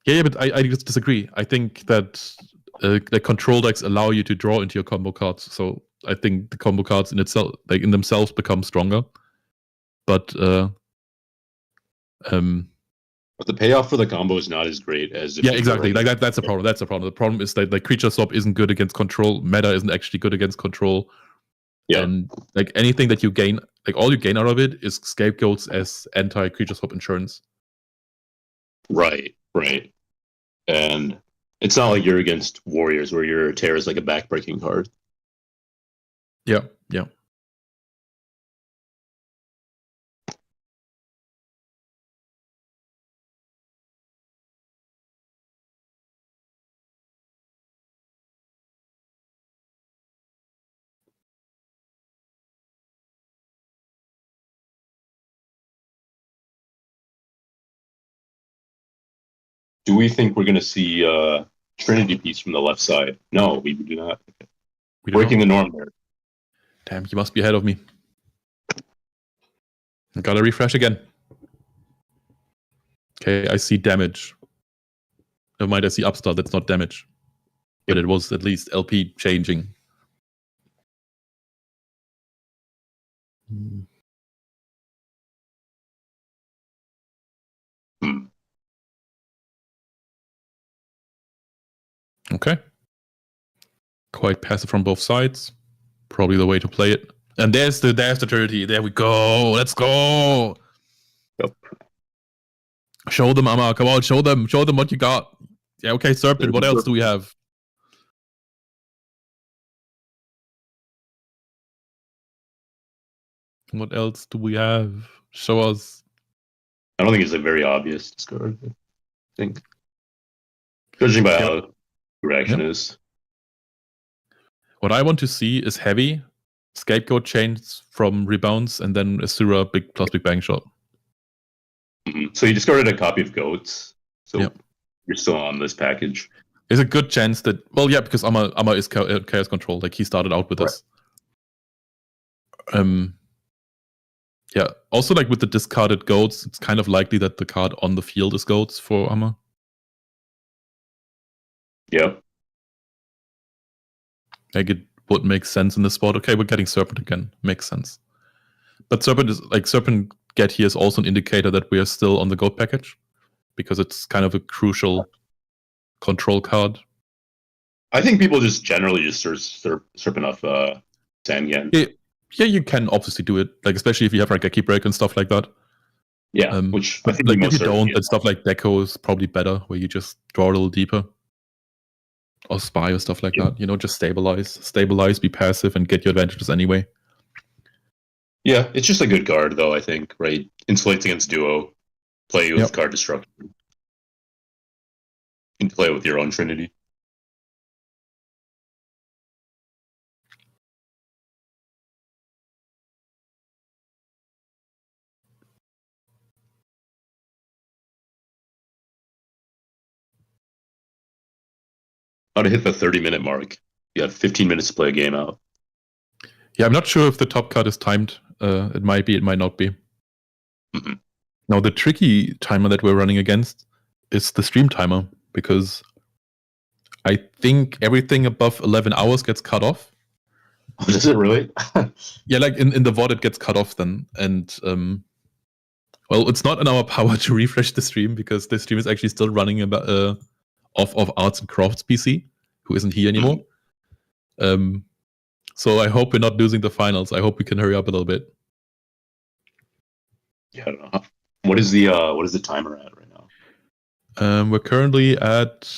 Yeah, but I just disagree. I think that the control decks allow you to draw into your combo cards. So I think the combo cards in itself, like in themselves, become stronger. But But the payoff for the combo is not as great as if yeah, you exactly. were- Like that's the problem. That's the problem. The problem is that like creature swap isn't good against control. Meta isn't actually good against control. Yeah. And like anything that you gain, like all you gain out of it is scapegoats as anti-creature swap insurance. Right. And it's not like you're against warriors where your tear is like a backbreaking card. Yeah. Do we think we're going to see Trinity piece from the left side? No, we do not. We don't Breaking know. the norm there. Damn, you must be ahead of me. I gotta refresh again. Okay, I see damage. Never mind, I see upstart. That's not damage. But it was at least LP changing. Okay. Quite passive from both sides. Probably the way to play it. And there's the 30. There we go. Let's go. Yep. Show them, Amma. Come on, show them what you got. Yeah, okay, Serpent. What else do we have? What else do we have? Show us. I don't think it's a very obvious discard. I think. Judging by how the reaction is. What I want to see is heavy, scapegoat chains from rebounds, and then Asura big plus big bang shot. Mm-hmm. So you discarded a copy of Goats. So Yep. you're still on this package. There's a good chance that, well, yeah, because Amma is chaos control. Like he started out with us. Yeah. Also, like with the discarded goats, it's kind of likely that the card on the field is goats for Amma. Yep. Like it would make sense in this spot. Okay, we're getting Serpent again. Makes sense. But Serpent get here is also an indicator that we are still on the goat package because it's kind of a crucial control card. I think people just generally just Serpent off Sangan. Yeah, you can obviously do it, like especially if you have like a key break and stuff like that. Yeah, which I think like if you certainly don't, then stuff like Deco is probably better, where you just draw a little deeper, or Spy or stuff like that. You know, just stabilize, be passive, and get your advantages anyway. Yeah, it's just a good card though. I think right insulates against duo, play with card destruction, you can play with your own Trinity. How to hit the 30-minute mark. You have 15 minutes to play a game out. Yeah, I'm not sure if the top card is timed. It might be, it might not be. Mm-hmm. Now, the tricky timer that we're running against is the stream timer, because I think everything above 11 hours gets cut off. Oh, does it really? Yeah, like in the VOD it gets cut off then. And, well, it's not in our power to refresh the stream, because the stream is actually still running off of Arts and Crafts PC, who isn't here anymore. So I hope we're not losing the finals. I hope we can hurry up a little bit. Yeah, I don't know. What is the timer at right now? We're currently at...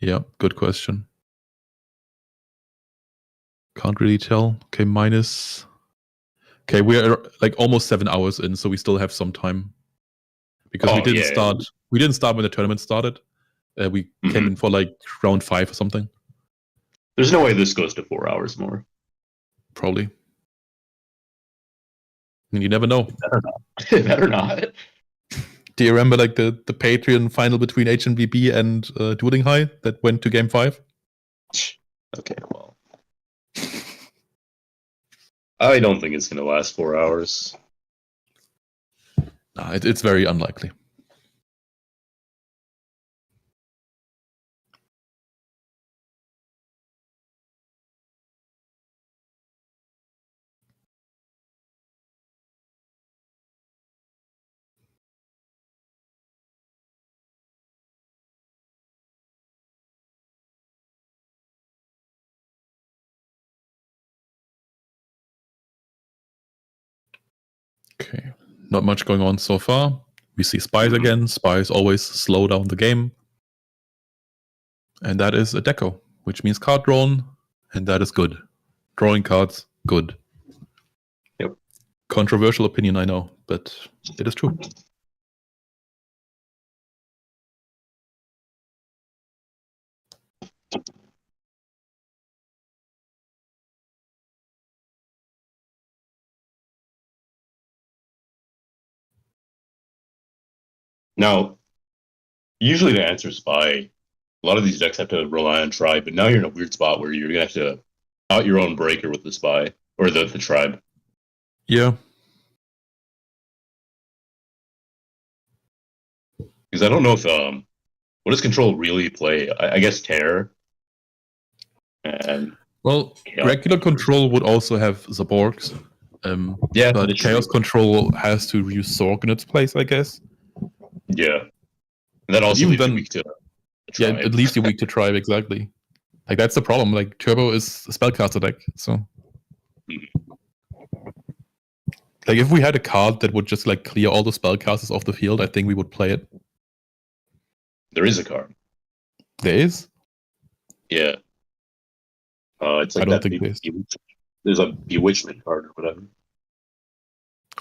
Yeah, good question. Can't really tell. Okay, minus... Okay, we're like almost 7 hours in, so we still have some time. Because we didn't start... We didn't start when the tournament started. We came in for like round 5 or something. There's no way this goes to 4 hours more. Probably. I mean, you never know. It better not. Do you remember like the Patreon final between HNBB and Dueling High that went to game 5? Okay, well. I don't think it's going to last 4 hours. No, it's very unlikely. Not much going on so far. We see spies again. Spies always slow down the game. And that is a deco, which means card drawn, and that is good. Drawing cards, good. Yep. Controversial opinion, I know, but it is true. Now, usually the answer is spy. A lot of these decks have to rely on tribe, but now you're in a weird spot where you're gonna have to out your own breaker with the spy or the tribe. Yeah. Because I don't know if what does control really play? I guess tear. And Well, regular control would also have Zaborgs. yeah, but that's chaos true. control has to use Zorg in its place, I guess. Yeah. And that also even leaves then- you weak to Yeah, tribe. it leaves you weak to tribe, exactly. Like, that's the problem. Like, Turbo is a spellcaster deck, so... Like, if we had a card that would just, like, clear all the spellcasters off the field, I think we would play it. There is a card. There is? Yeah. It's like I don't that think there is. there's a bewitchment card or whatever.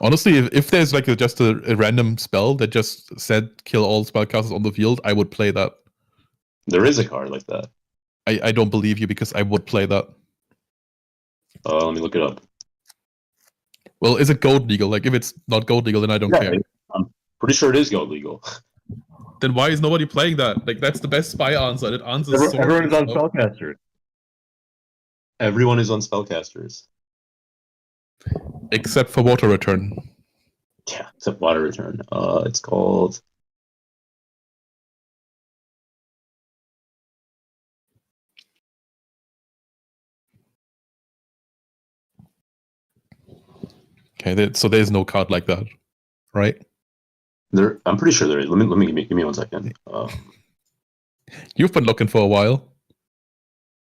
Honestly, if there's, like, just a random spell that just said kill all spellcasters on the field, I would play that. There is a card like that. I don't believe you, because I would play that. Let me look it up. Well, is it gold legal? Like, if it's not gold legal, then I don't care. I'm pretty sure it is gold legal. Then why is nobody playing that? Like, that's the best spy answer. It answers so Everyone is on stuff. spellcaster. Everyone is on spellcasters. Except for water return. Yeah, except water return. It's called. Okay, so there's no card like that, right? I'm pretty sure there is. Let me give me 1 second. You've been looking for a while.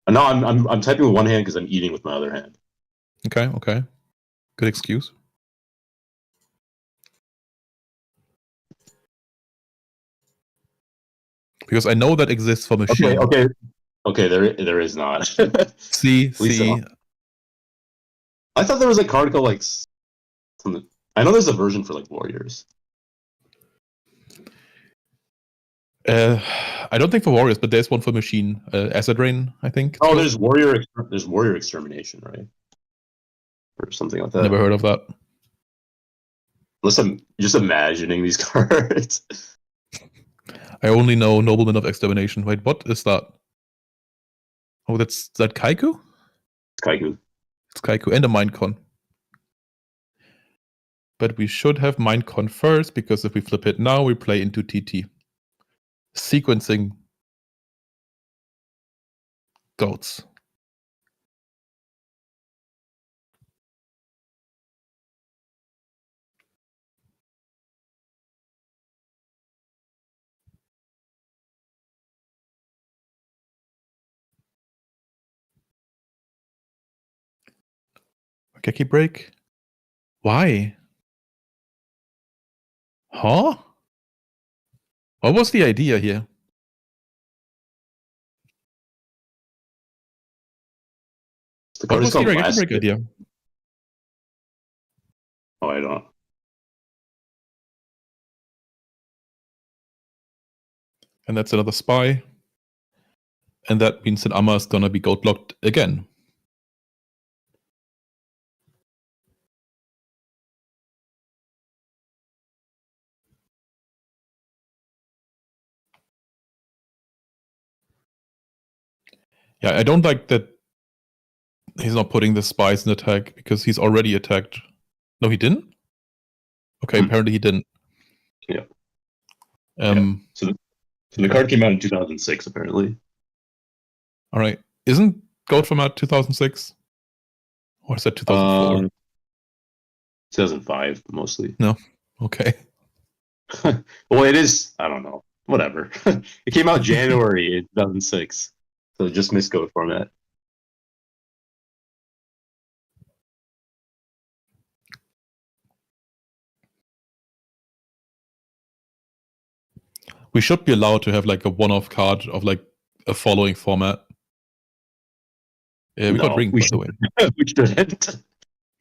No, I'm typing with one hand because I'm eating with my other hand. Okay. Good excuse. Because I know that exists for machine. Okay. There is not. See. I thought there was a card called like something. I know there's a version for like warriors. I don't think for warriors, but there's one for machine. Acid Rain, I think. Oh, there's warrior extermination, right? Or something like that. Never heard of that. Unless I'm just imagining these cards. I only know Nobleman of Extermination. Wait, what is that? Oh, that's that Kaiku? It's Kaiku. It's Kaiku and a Mindcon. But we should have Mindcon first, because if we flip it now, we play into TT. Sequencing goats. Geki break? Why? Huh? What was the idea here? The What card was is the called Geki Last break Hit. idea? Oh, I don't. And that's another spy. And that means that Amma is gonna be goat locked again. Yeah, I don't like that he's not putting the spies in attack, because he's already attacked. No, he didn't? Okay, apparently he didn't. Yeah. So the card came out in 2006, apparently. All right. Isn't Goat from out 2006? Or is that 2004? 2005, mostly. No. Okay. Well, it is. I don't know. Whatever. It came out January in 2006, so just missed Goat format. We should be allowed to have like a one-off card of like a following format. Yeah, we got ring, by the way. We shouldn't.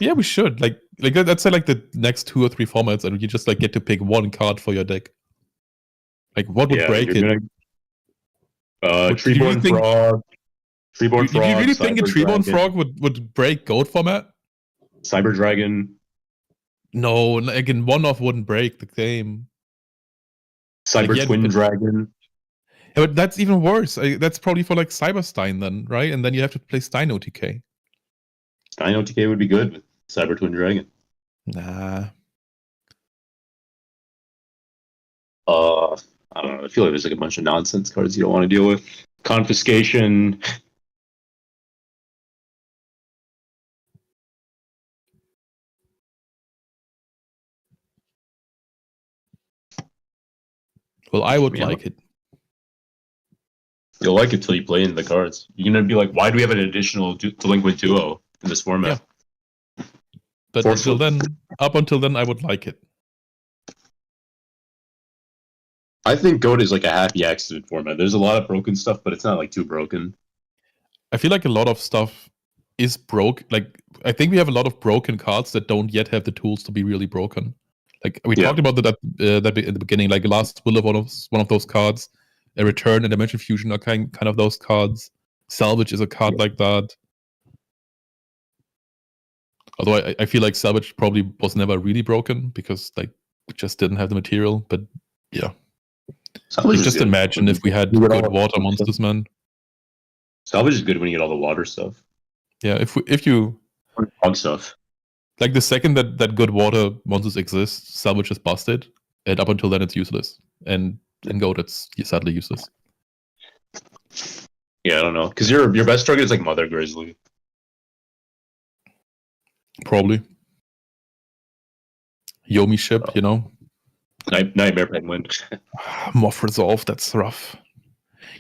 Yeah, we should. Like let's say like the next 2 or 3 formats, and you just like get to pick one card for your deck. Like what would break it? Treeborn Frog. Treeborn Frog. Do you really think a Treeborn Dragon. Frog would break Goat format? Cyber Dragon. No, again, one-off wouldn't break the game. Cyber Twin Dragon. Yeah, but that's even worse. That's probably for like Cyberstein then, right? And then you have to play Steino TK. Steino TK would be good with Cyber Twin Dragon. Nah. I don't know. I feel like there's like a bunch of nonsense cards you don't want to deal with. Confiscation. Well, I would like it. You'll like it till you play into the cards. You're gonna be like, why do we have an additional delinquent duo in this format? Yeah. But up until then, I would like it. I think Goat is like a happy accident format. There's a lot of broken stuff, but it's not like too broken. I feel like a lot of stuff is broke. Like I think we have a lot of broken cards that don't yet have the tools to be really broken. Like we talked about that in the beginning. Like Last Will of one of those cards. A Return and Dimension Fusion are kind of those cards. Salvage is a card like that. Although I feel like Salvage probably was never really broken because like we just didn't have the material. But yeah. Just imagine if we had good water monsters, man. Salvage is good when you get all the water stuff. Yeah, if you bug stuff. Like the second that good water monsters exist, Salvage is busted, and up until then it's useless. And in Goat it's sadly useless. Yeah, I don't know. Because your best target is like Mother Grizzly. Probably. Yomi ship, you know. Nightmare Penguin. Moth Resolve, that's rough.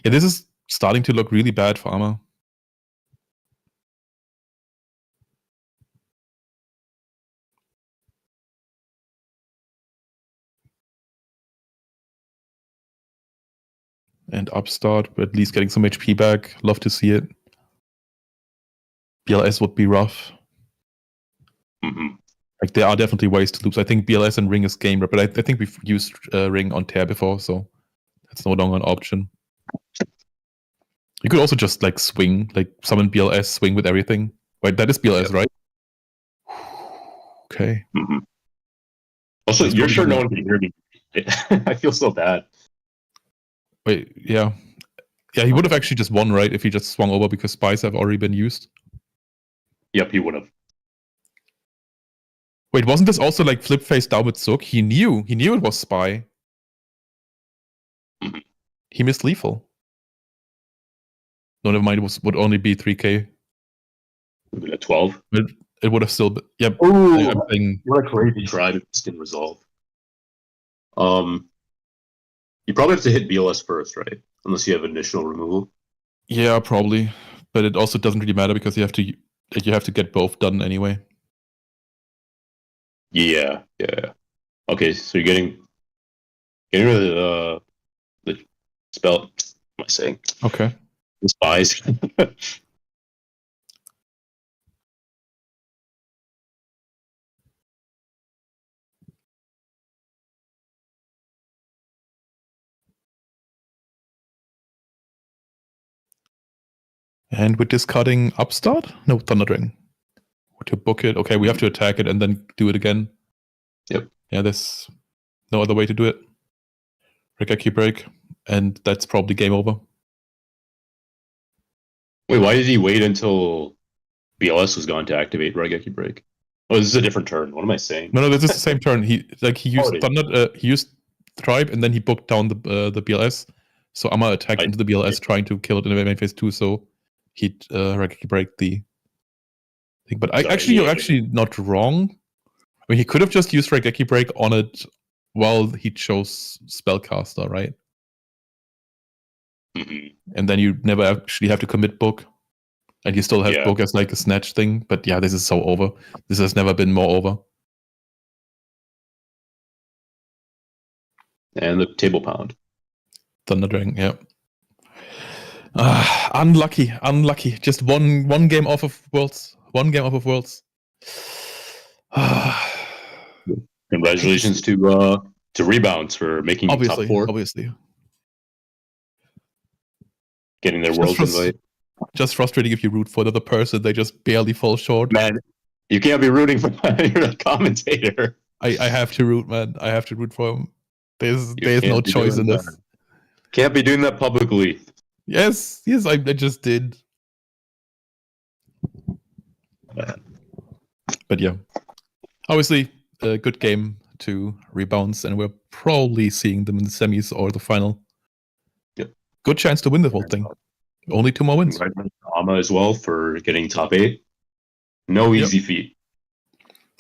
Yeah, this is starting to look really bad for Armor. And Upstart, but at least getting some HP back. Love to see it. BLS would be rough. Mm-hmm. Like there are definitely ways to lose. I think BLS and Ring is game, but I think we've used Ring on Tear before, so that's no longer an option. You could also just like swing, like summon BLS, swing with everything. Wait, that is BLS, right? Okay. Mm-hmm. Also, you're sure no one can hear me. I feel so bad. Wait, yeah. Yeah, he would have actually just won, right? If he just swung over because spies have already been used. Yep, he would have. Wait, wasn't this also like flip face down with Zook? He knew it was spy. Mm-hmm. He missed lethal. No, never mind. It would only be 3k. Would have 12. It would have still been. Yep. Ooh, what a crazy try to skin resolve. You probably have to hit BLS first, right? Unless you have initial removal. Yeah, probably. But it also doesn't really matter because you have to get both done anyway. Yeah. Okay, so you're getting rid of the spell. What am I saying? Okay. The spies. And we're discarding Upstart? No, Thunder Dragon. Or to book it. Okay, we have to attack it and then do it again. Yep. Yeah, there's no other way to do it. Regeki break. And that's probably game over. Wait, why did he wait until BLS was gone to activate Regeki break? Oh, this is a different turn. What am I saying? No, this is the same turn. He used Thunder. He used Tribe and then he booked down the BLS. So Amma attacked into the BLS trying to kill it in the main phase 2. So he'd Regeki break the thing. But you're actually not wrong. I mean, he could have just used Regeki break on it while he chose Spellcaster, right? Mm-hmm. And then you never actually have to commit book. And you still have book as like a snatch thing. But yeah, this is so over. This has never been more over. And the table pound. Thunder Dragon, yeah. Unlucky. Just one game off of Worlds. Congratulations to Rebounds for making top 4. Obviously. Getting their Worlds invite. Just frustrating if you root for the other person, they just barely fall short. Man, you can't be rooting for you're a commentator. I have to root, man. I have to root for him. There's no choice in this. Can't be doing that publicly. Yes, I just did. But yeah, obviously a good game to Rebounds, and we're probably seeing them in the semis or the final. Yep. Good chance to win the whole thing. Only 2 more wins. Ama as well for getting top 8. No easy feat.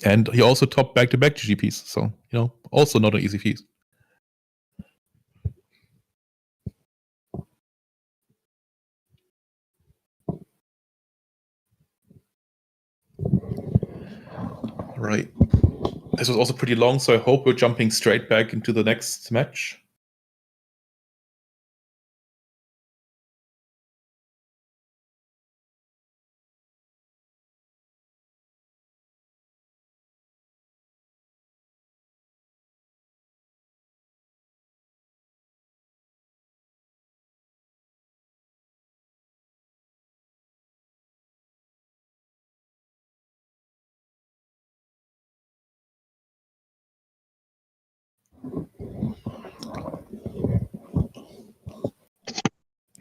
And he also topped back-to-back GGPs, so also not an easy feat. Right. This was also pretty long, so I hope we're jumping straight back into the next match.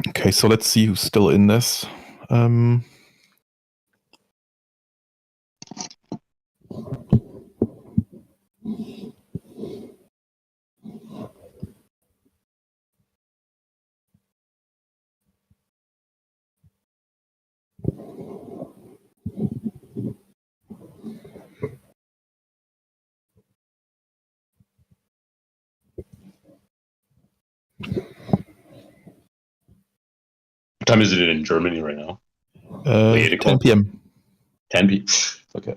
Okay, so let's see who's still in this. What time is it in Germany right now? 10 p.m. 10 p.m. Okay.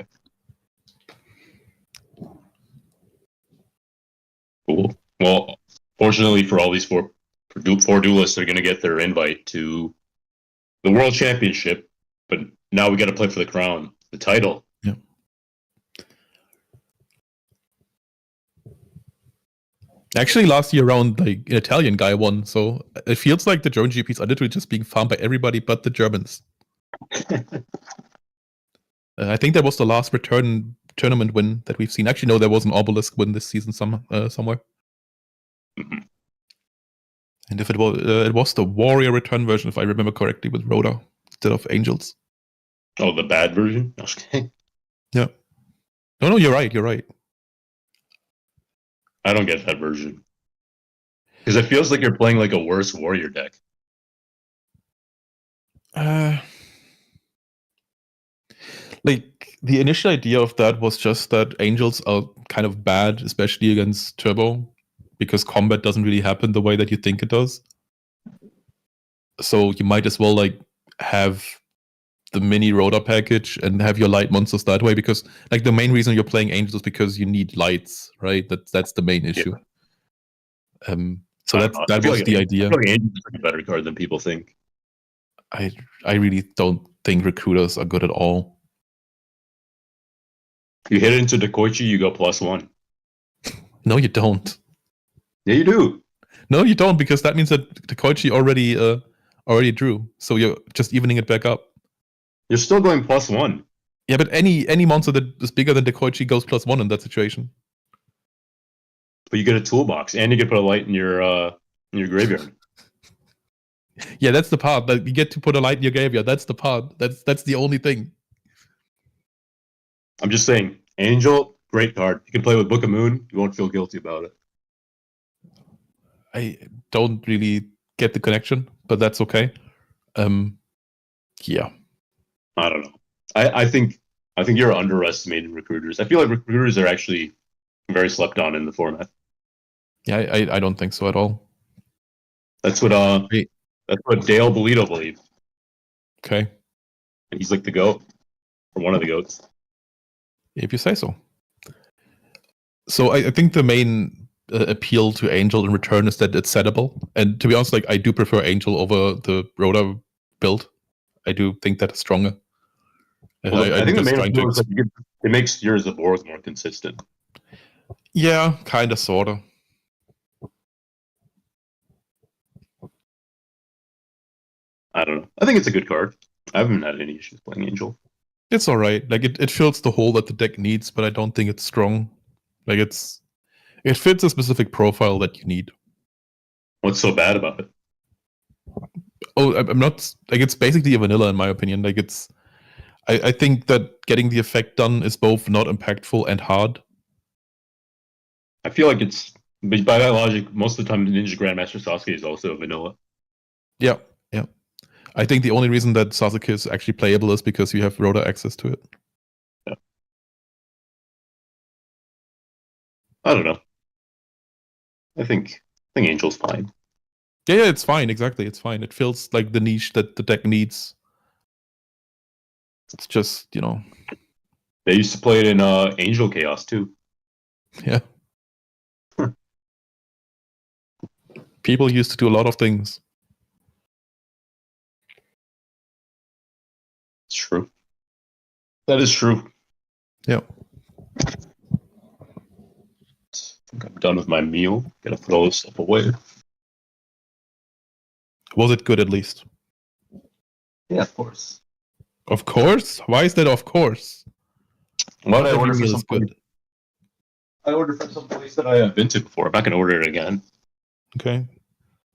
Cool. Well, fortunately for all these four duelists, they're going to get their invite to the World Championship, but now we got to play for the crown, the title. Yeah. Actually, last year around, an Italian guy won, so it feels like the German GPs are literally just being farmed by everybody but the Germans. I think that was the last return tournament win that we've seen. Actually, no, there was an Obelisk win this season somewhere. Mm-hmm. And if it was the Warrior return version, if I remember correctly, with Rhoda instead of Angels. Oh, the bad version? Okay. Yeah. No, you're right. I don't get that version. Because it feels like you're playing like a worse Warrior deck. Like, the initial idea of that was just that Angels are kind of bad, especially against Turbo, because combat doesn't really happen the way that you think it does. So you might as well have the mini Rhoda package and have your light monsters that way, because the main reason you're playing Angels is because you need lights, right? That's the main issue. Yeah. So that was the idea. I feel like Angels is a better card than people think. I really don't think Recruiters are good at all. You hit it into Dekoichi, you go +1. No, you don't. Yeah, you do. No, you don't, because that means that Dekoichi already drew. So you're just evening it back up. You're still going +1. Yeah, but any monster that is bigger than Dekoichi goes +1 in that situation. But you get a toolbox, and you can put a light in your graveyard. Yeah, that's the part. That you get to put a light in your graveyard. That's the part. That's the only thing. I'm just saying, Angel, great card. You can play with Book of Moon. You won't feel guilty about it. I don't really get the connection, but that's okay. Yeah. I don't know. I think you're underestimating Recruiters. I feel like Recruiters are actually very slept on in the format. Yeah, I don't think so at all. That's what Dale Bolito believes. Okay. And he's like the GOAT. Or one of the GOATs. If you say so. So I think the main appeal to Angel in return is that it's settable. And to be honest, like I do prefer Angel over the Rhoda build. I do think that is stronger. Well, I think the just main trying to appeal is that it makes Years of Borg more consistent. yeah, kind of, sort of. I don't know. I think it's a good card. I haven't had any issues playing Angel. It's all right. Like it fills the hole that the deck needs, but I don't think it's strong. Like it fits a specific profile that you need. What's so bad about it? Oh, I'm not like it's basically a vanilla in my opinion. Like I think that getting the effect done is both not impactful and hard. I feel like it's, but by that logic, most of the time Ninja Grandmaster Sasuke is also a vanilla. Yeah. I think the only reason that Sasuke is actually playable is because you have Rhoda access to it. Yeah. I don't know. I think Angel's fine. Yeah, it's fine. Exactly, it's fine. It fills like the niche that the deck needs. It's just They used to play it in Angel Chaos too. Yeah. People used to do a lot of things. It's true. That is true. Yeah. I think I'm done with my meal. Gotta put all this stuff away. Was it good at least? Yeah, of course. Of course? Why is that of course? Why would I Every order for meal some is good. I ordered from some place that I have been to before. I'm not gonna order it again. Okay.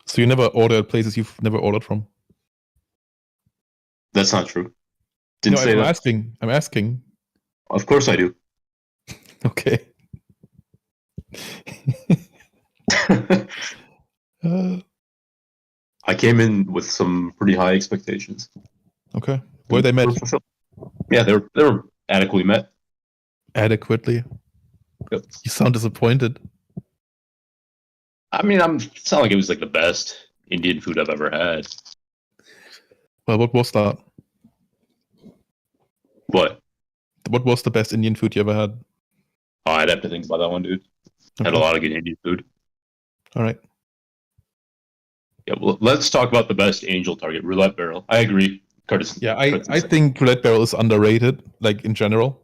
So you never order at places you've never ordered from? That's not true. Didn't say I'm that. asking. I'm asking. Of course I do. Okay. I came in with some pretty high expectations. Okay. Were they met? Yeah, they were adequately met. Adequately? Yep. You sound disappointed. I mean, it's not like it was like the best Indian food I've ever had. Well, what was that? What? What was the best Indian food you ever had? Oh, I'd have to think about that one, dude. Okay. Had a lot of good Indian food. All right. Yeah, well, let's talk about the best Angel target, Roulette Barrel. I agree. Curtis. Yeah, I think Roulette Barrel is underrated, like in general.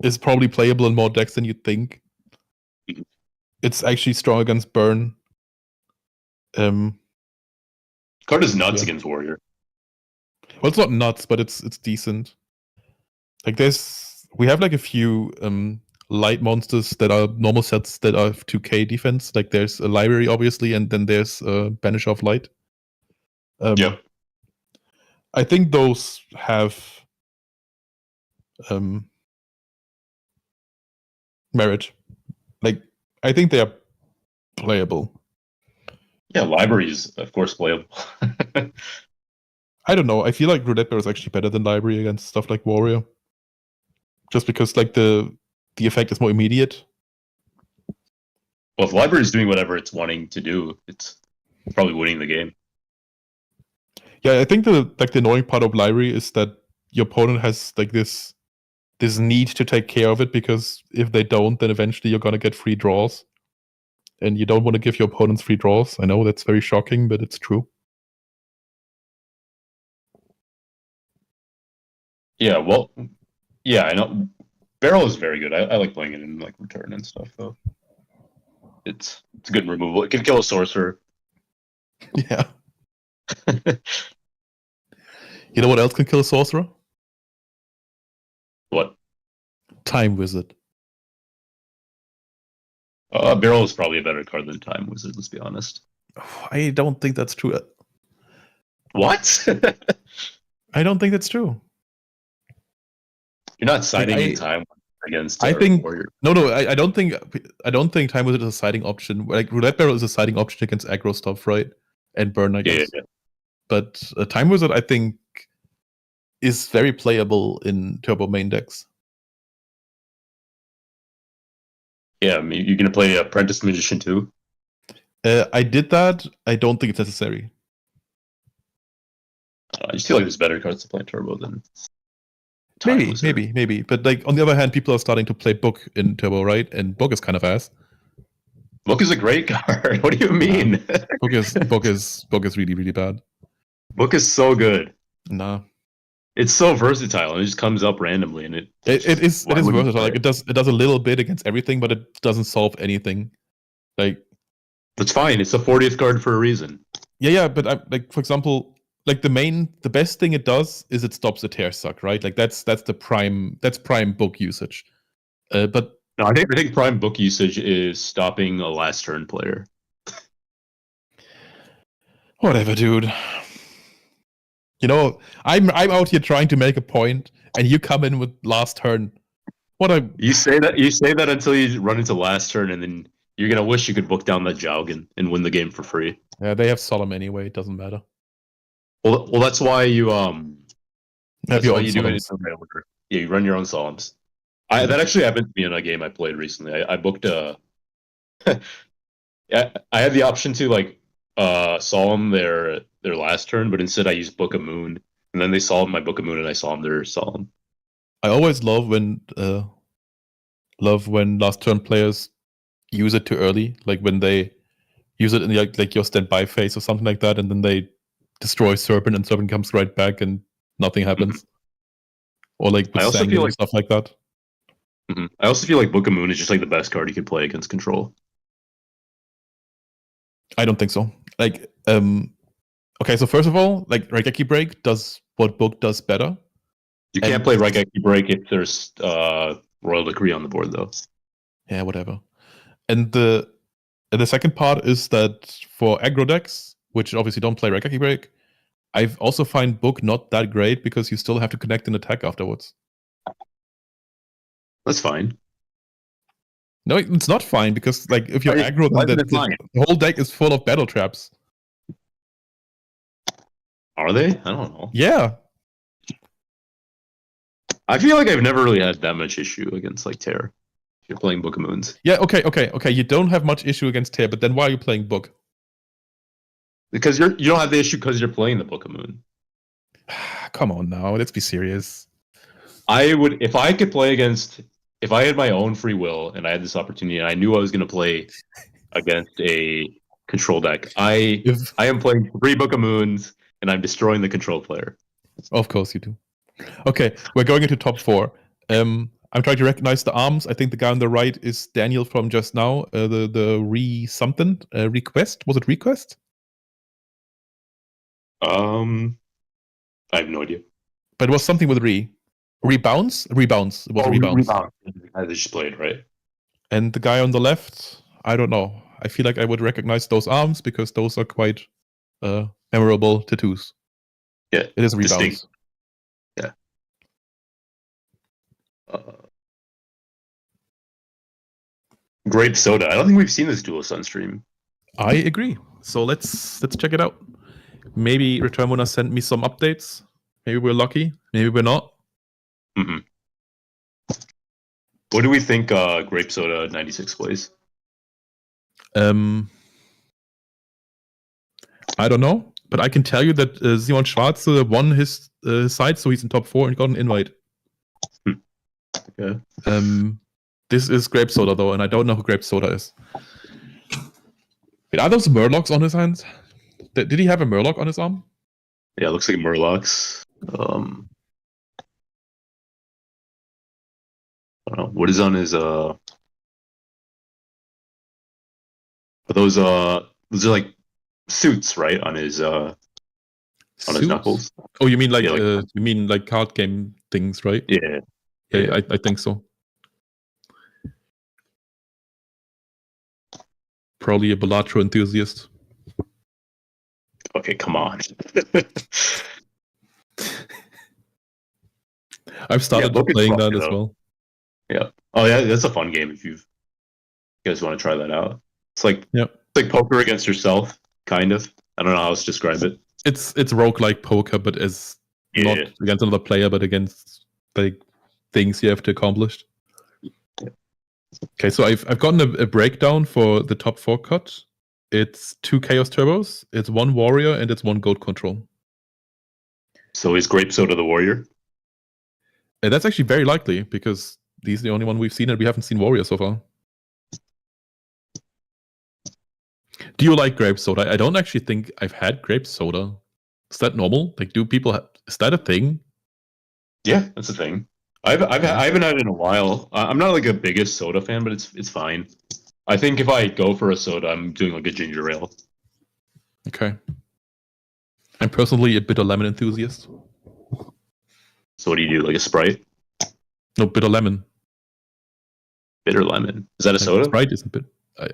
It's probably playable in more decks than you'd think. Mhm. It's actually strong against burn. Card is nuts against Warrior. Well, it's not nuts, but it's decent. Like we have like a few light monsters that are normal sets that are 2k defense. Like there's a library obviously, and then there's Banisher of Light. Yep. I think those have merit. Like I think they are playable. Yeah, library is of course playable. I don't know. I feel like Roulette Barrel is actually better than library against stuff like Warrior. Just because like the effect is more immediate. Well, if library is doing whatever it's wanting to do, it's probably winning the game. Yeah, I think the annoying part of library is that your opponent has like this need to take care of it, because if they don't, then eventually you're gonna get free draws. And you don't want to give your opponents free draws. I know that's very shocking, but it's true. Yeah, well, yeah, I know. Barrel is very good. I like playing it in like return and stuff though. It's a good removal. It can kill a sorcerer. Yeah. You know what else can kill a sorcerer? What? Time Wizard. Barrel is probably a better card than Time Wizard, let's be honest. I don't think that's true. What? I don't think that's true. You're not siding in Time against I think Warrior. No, I don't think Time Wizard is a siding option. Like Roulette Barrel is a siding option against aggro stuff, right? And burn, I guess. Yeah. But Time Wizard, I think, is very playable in Turbo main decks. Yeah, I mean, you're gonna play Apprentice Magician too. I did that. I don't think it's necessary. I just feel like there's better cards to play in Turbo than timeless. Maybe. But like on the other hand, people are starting to play Book in Turbo, right? And Book is kind of ass. Book is a great card. What do you mean? Book is really, really bad. Book is so good. Nah. It's so versatile, and it just comes up randomly, and it is why wouldn't you versatile. play Like it? it does a little bit against everything, but it doesn't solve anything. Like That's fine. It's the 40th card for a reason. yeah, but like for example, like the best thing it does is it stops a tear suck, right? Like that's prime Book usage. But No, I think prime book usage is stopping a last turn player. whatever, dude. You know, I'm out here trying to make a point, and you come in with last turn. You say that until you run into last turn, and then you're gonna wish you could book down that Jaugen and win the game for free. Yeah, they have Solemn anyway. It doesn't matter. Well, that's why you Have that's your why own you do it in Solemns. the mail order. Yeah, you run your own solemns. That actually happened to me in a game I played recently. I booked a. I had the option to like solemn their last turn, but instead I used Book of Moon, and then they solemn my Book of Moon, and I solemn their solemn. I always love when last turn players use it too early, like when they use it in like your standby phase or something like that, and then they destroy Serpent, and Serpent comes right back, and nothing happens. Or like with I also feel Sangin like- and stuff like that. I also feel like Book of Moon is just like the best card you could play against control. I don't think so. Like, okay, so first of all, like Raigeki Break does what Book does better. You can't play Raigeki Break if there's Royal Decree on the board, though. Yeah, whatever. And the second part is that for aggro decks, which obviously don't play Raigeki Break, I've also find Book not that great because you still have to connect an attack afterwards. That's fine. No, it's not fine because like if you're aggro, why then is it fine? the whole deck is full of battle traps. Are they? I don't know. Yeah. I feel like I've never really had that much issue against like Terror. If you're playing Book of Moons. Yeah, okay. You don't have much issue against Tear, but then why are you playing Book? Because you don't have the issue because you're playing the Book of Moon. Come on now, let's be serious. I would, if I could play against, if I had my own free will and I had this opportunity and I knew I was going to play against a control deck, I am playing 3 Book of Moons and I'm destroying the control player. Of course you do. Okay, we're going into top 4. I'm trying to recognize the arms. I think the guy on the right is Daniel from just now. The re-something? Request? Was it Request? I have no idea. But it was something with Rebounds? Rebounds. It was Rebounds. I just played, right? And the guy on the left, I don't know. I feel like I would recognize those arms because those are quite memorable tattoos. Yeah. It is Rebounds. Distinct. Yeah. Grape Soda. I don't think we've seen this Dual Sun stream. I agree. So let's check it out. Maybe Return Winner sent me some updates. Maybe we're lucky. Maybe we're not. Mm-hmm. What do we think Grape Soda 96 plays? I don't know, but I can tell you that Simon Schwarze won his side, so he's in top 4 and got an invite. Okay. This is Grape Soda though, and I don't know who Grape Soda is. Wait, are those Murlocs on his hands? Did he have a Murloc on his arm? Yeah, it looks like Murlocs. I don't know. What is on his are those are like suits, right? On his Suits? knuckles. Oh, you mean like, Yeah, you mean like card game things, right? Yeah. Yeah, I think so. Probably a Balatro enthusiast. Okay, come on. I've started Book is playing fun, that as though. well. Yeah. Oh yeah, that's a fun game if you guys want to try that out. It's like Yep. it's like poker against yourself, kind of. I don't know how else to describe it. It's roguelike poker, but as not against another player, but against like things you have to accomplish. Yeah. Okay, so I've gotten a breakdown for the top 4 cut. It's 2 Chaos Turbos, it's 1 Warrior, and it's 1 Goat Control. So is Grape Soda the warrior? That's actually very likely because he's the only one we've seen, and we haven't seen Warrior so far. Do you like grape soda? I don't actually think I've had grape soda. Is that normal? Like, do people is that a thing? Yeah, that's the thing. I haven't had it in a while. I'm not like a biggest soda fan, but it's fine. I think if I go for a soda, I'm doing like a ginger ale. Okay. I'm personally a bitter lemon enthusiast. So what do you do? Like a Sprite? No, bitter lemon. Bitter lemon. Is that a soda? Sprite isn't bit.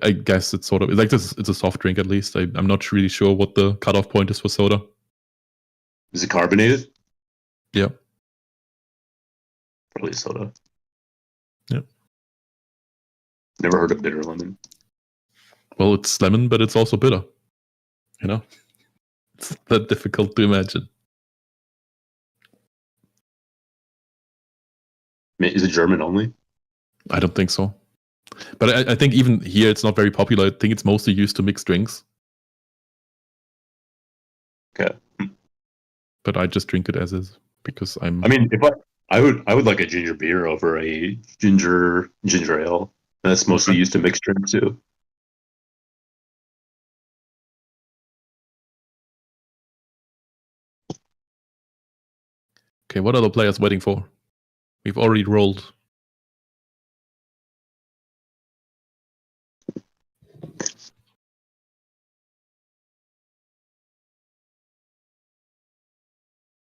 I guess it's sort of like this. It's a soft drink at least. I'm not really sure what the cutoff point is for soda. Is it carbonated? Yeah. Probably a soda. Yeah. Never heard of bitter lemon. Well, it's lemon, but it's also bitter. You know? It's that difficult to imagine. Is it German only? I don't think so. But I think even here it's not very popular. I think it's mostly used to mix drinks. Okay. But I just drink it as is because I'm. I mean, if I would like a ginger beer over a ginger ale. That's mostly used to mix drinks too. Okay, what are the players waiting for? We've already rolled.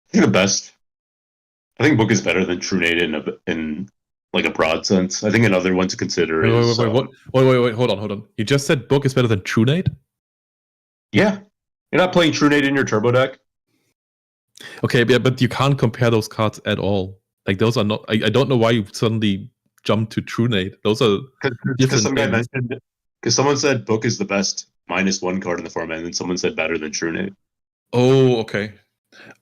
I think the best. I think Book is better than Trunade in like a broad sense. I think another one to consider is. Wait, hold on. You just said Book is better than Trunade? Yeah, you're not playing Trunade in your turbo deck. Okay, yeah, but you can't compare those cards at all. Like those are not. I don't know why you suddenly jumped to Trunade. Those are because some guy mentioned. Because someone said Book is the best -1 card in the format, and then someone said better than Trunade. Oh, okay.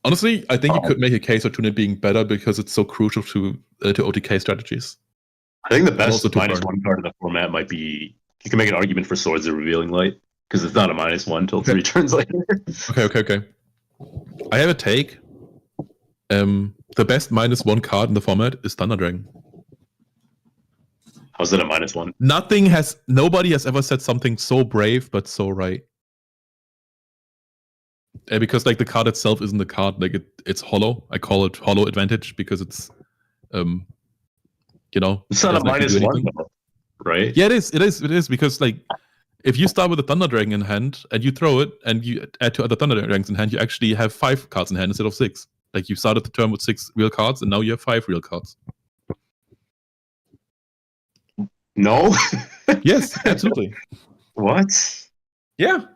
Honestly, I think you could make a case for Trunade being better because it's so crucial to OTK strategies. I think the best -1 card in the format might be. You can make an argument for Swords of Revealing Light because it's not a -1 till 3 turns later. Okay. I have a take. The best -1 card in the format is Thunder Dragon. How's that a -1? Nobody has ever said something so brave but so right. Because like the card itself isn't the card, like it's hollow. I call it hollow advantage because it's it's not a -1 though, right? Yeah, it is because like if you start with a Thunder Dragon in hand and you throw it and you add 2 other Thunder Dragons in hand, you actually have 5 cards in hand instead of 6. Like you started the turn with 6 real cards and now you have 5 real cards. No. Yes, absolutely. What? Yeah.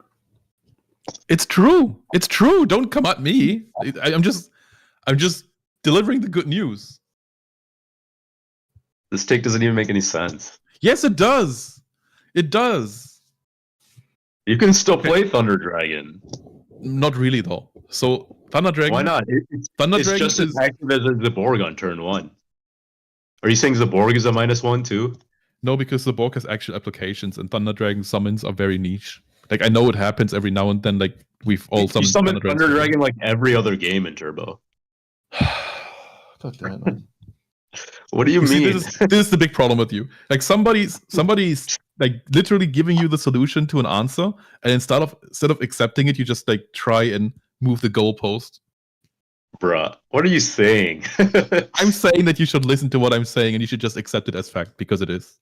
It's true. It's true. Don't come at me. I'm just delivering the good news. This take doesn't even make any sense. Yes, it does. It does. You can still play Thunder Dragon. Not really though. So Thunder Dragon. Why not? It's just as active as the Borg on turn 1. Are you saying the Borg is a -1 too? No, because the Borg has actual applications and Thunder Dragon summons are very niche. Like I know it happens every now and then. Like we've all summoned Thunder Dragon like every other game in Turbo. God damn it. What do you mean? See, this is the big problem with you. Like somebody's like literally giving you the solution to an answer, and instead of accepting it, you just like try and move the goalpost. Bruh, what are you saying? I'm saying that you should listen to what I'm saying, and you should just accept it as fact because it is.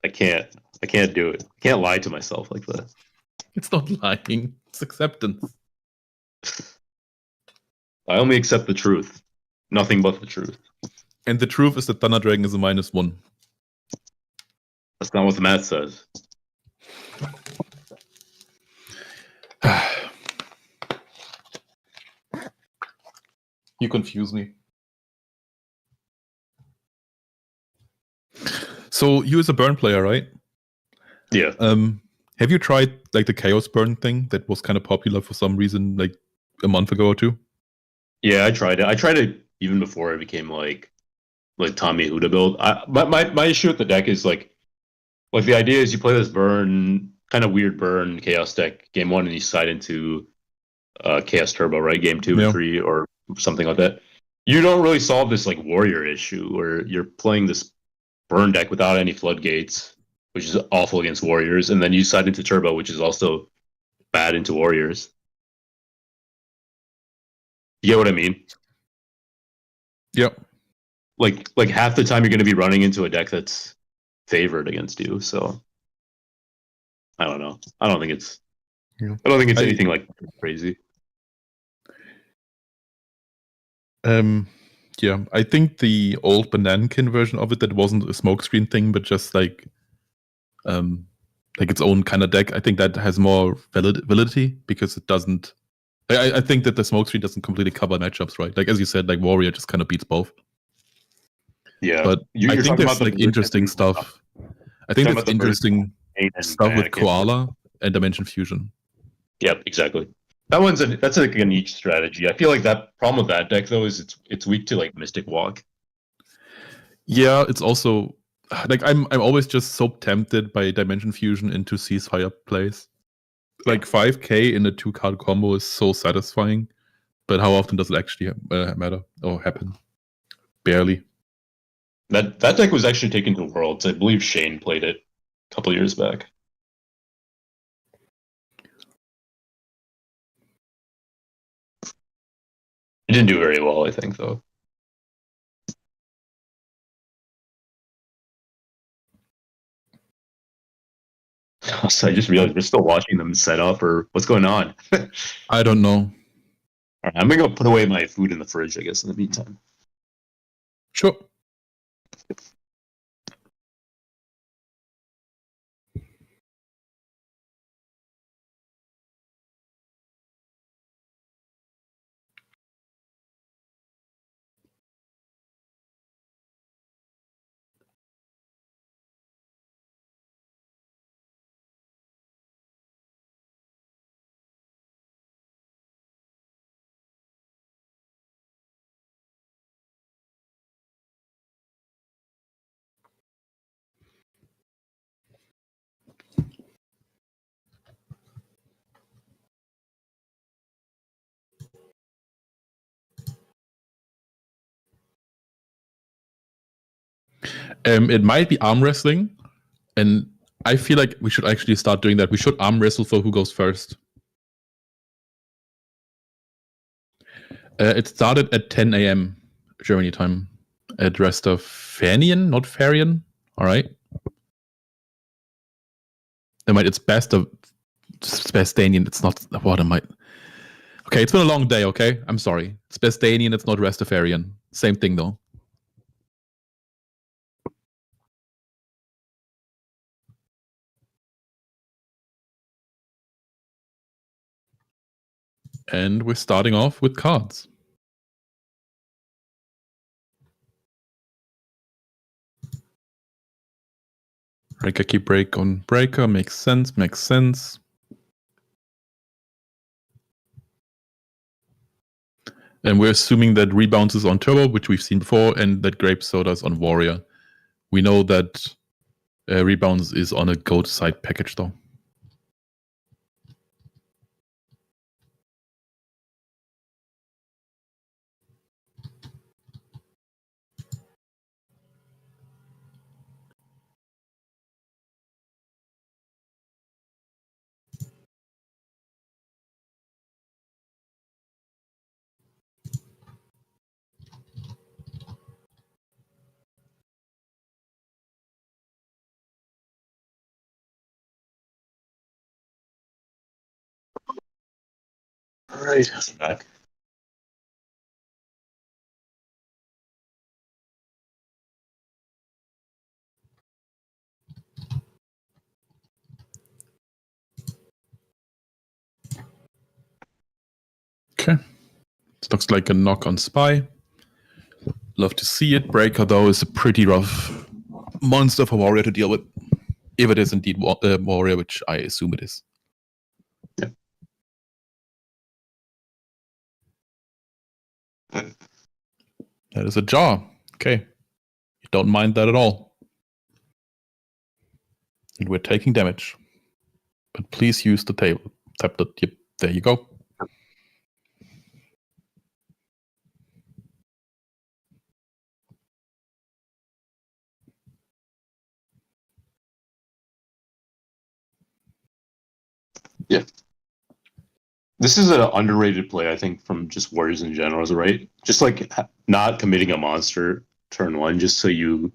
I can't do it. I can't lie to myself like that. It's not lying. It's acceptance. I only accept the truth. Nothing but the truth. And the truth is that Thunder Dragon is a -1. That's not what the math says. You confuse me. So you as a burn player, right? Yeah. Have you tried like the Chaos Burn thing that was kind of popular for some reason like a month ago or 2? Yeah, I tried it. I tried it even before it became like Tommy Huda build. My issue with the deck is like the idea is you play this burn, kind of weird burn chaos deck game 1 and you side into Chaos Turbo, right? Game 2 and 3 or something like that. you don't really solve this like warrior issue where you're playing this burn deck without any floodgates, which is awful against warriors, and then you side into turbo, which is also bad into warriors. You get what I mean? Yep. Like half the time you're going to be running into a deck that's favored against you. So I don't know. I don't think it's. Yeah. I don't think it's anything like crazy. Yeah, I think the old Bananakin version of it, that wasn't a smokescreen thing, but just like its own kind of deck. I think that has more validity because it doesn't. I think that the smokescreen doesn't completely cover matchups, right? Like as you said, like Warrior just kind of beats both. Yeah, but I think there's like interesting stuff. I think there's interesting stuff with Koala and Dimension Fusion. Yep, exactly. That's like a niche strategy. I feel like that problem with that deck though is it's weak to like Mystic Walk. Yeah, it's also like I'm always just so tempted by Dimension Fusion into Ceasefire plays. Like 5k in a 2-card combo is so satisfying, but how often does it actually matter or happen? Barely. That deck was actually taken to Worlds. I believe Shane played it a couple years back. It didn't do very well, I think, though. So I just realized we're still watching them set up, or what's going on? I don't know. All right, I'm gonna go put away my food in the fridge, I guess, in the meantime. Sure. It might be arm wrestling, and I feel like we should actually start doing that. We should arm wrestle for who goes first. It started at 10 a.m. Germany time at rest of Fanian, not Farian. All right. It's best of Bestanian. It's not. What am I? Okay, it's been a long day. Okay, I'm sorry. It's Bestanian. It's not Rastafarian. Same thing though. And we're starting off with cards. Breaker key break on breaker. Makes sense. Makes sense. And we're assuming that rebounds is on turbo, which we've seen before, and that grape soda is on warrior. We know that rebounds is on a goat side package though. All right, back. Okay. This looks like a knock on Spy. Love to see it. Breaker, though, is a pretty rough monster for Warrior to deal with. If it is indeed Warrior, which I assume it is. Yeah. That is a jaw. Okay. You don't mind that at all. And we're taking damage. But please use the table. Tap the... Yep, there you go. This is an underrated play, I think, from just Warriors in general, right? Just like not committing a monster turn 1, just so you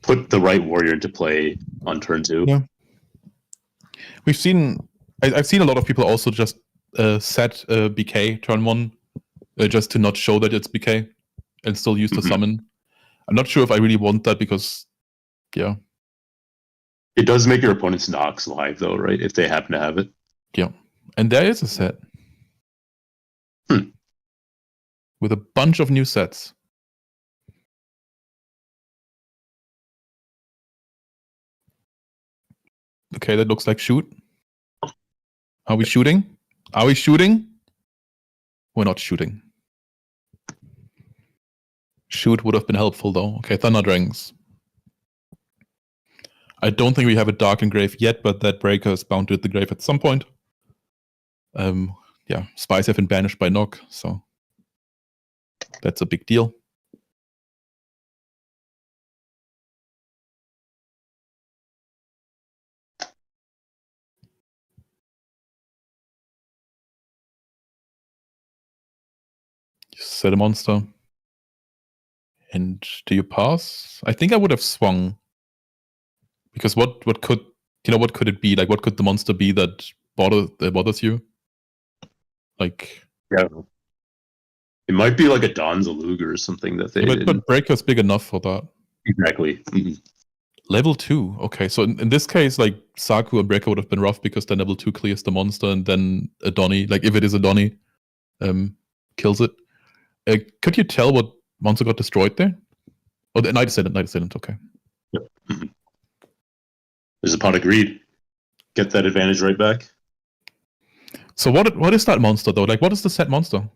put the right Warrior into play on turn 2. Yeah. I've seen a lot of people also just set BK turn 1 just to not show that it's BK and still use the summon. I'm not sure if I really want that because, yeah. It does make your opponent's Nox live, though, right? If they happen to have it. Yeah. And there is a set. With a bunch of new sets. Okay, that looks like shoot. Are we shooting? Are we shooting? We're not shooting. Shoot would have been helpful, though. Okay, Thunder Dragons. I don't think we have a Dark Engrave yet, but that Breaker is bound to hit the grave at some point. Yeah, Spies have been banished by Nock, so that's a big deal. You set a monster. And do you pass? I think I would have swung. Because what could it be? Like, what could the monster be that bothers you? Like, yeah, it might be like a Donzalug or something that they. But Breaker's big enough for that. Exactly. Level 2. Okay, so in this case, like Saku and Breaker would have been rough because then level 2 clears the monster, and then a Donny, like if it is a Donny, kills it. Could you tell what monster got destroyed there? Oh, the Night Assailant. Okay. Yep. There's a Pot of Greed. Get that advantage right back. So what is that monster though? Like, what is the set monster?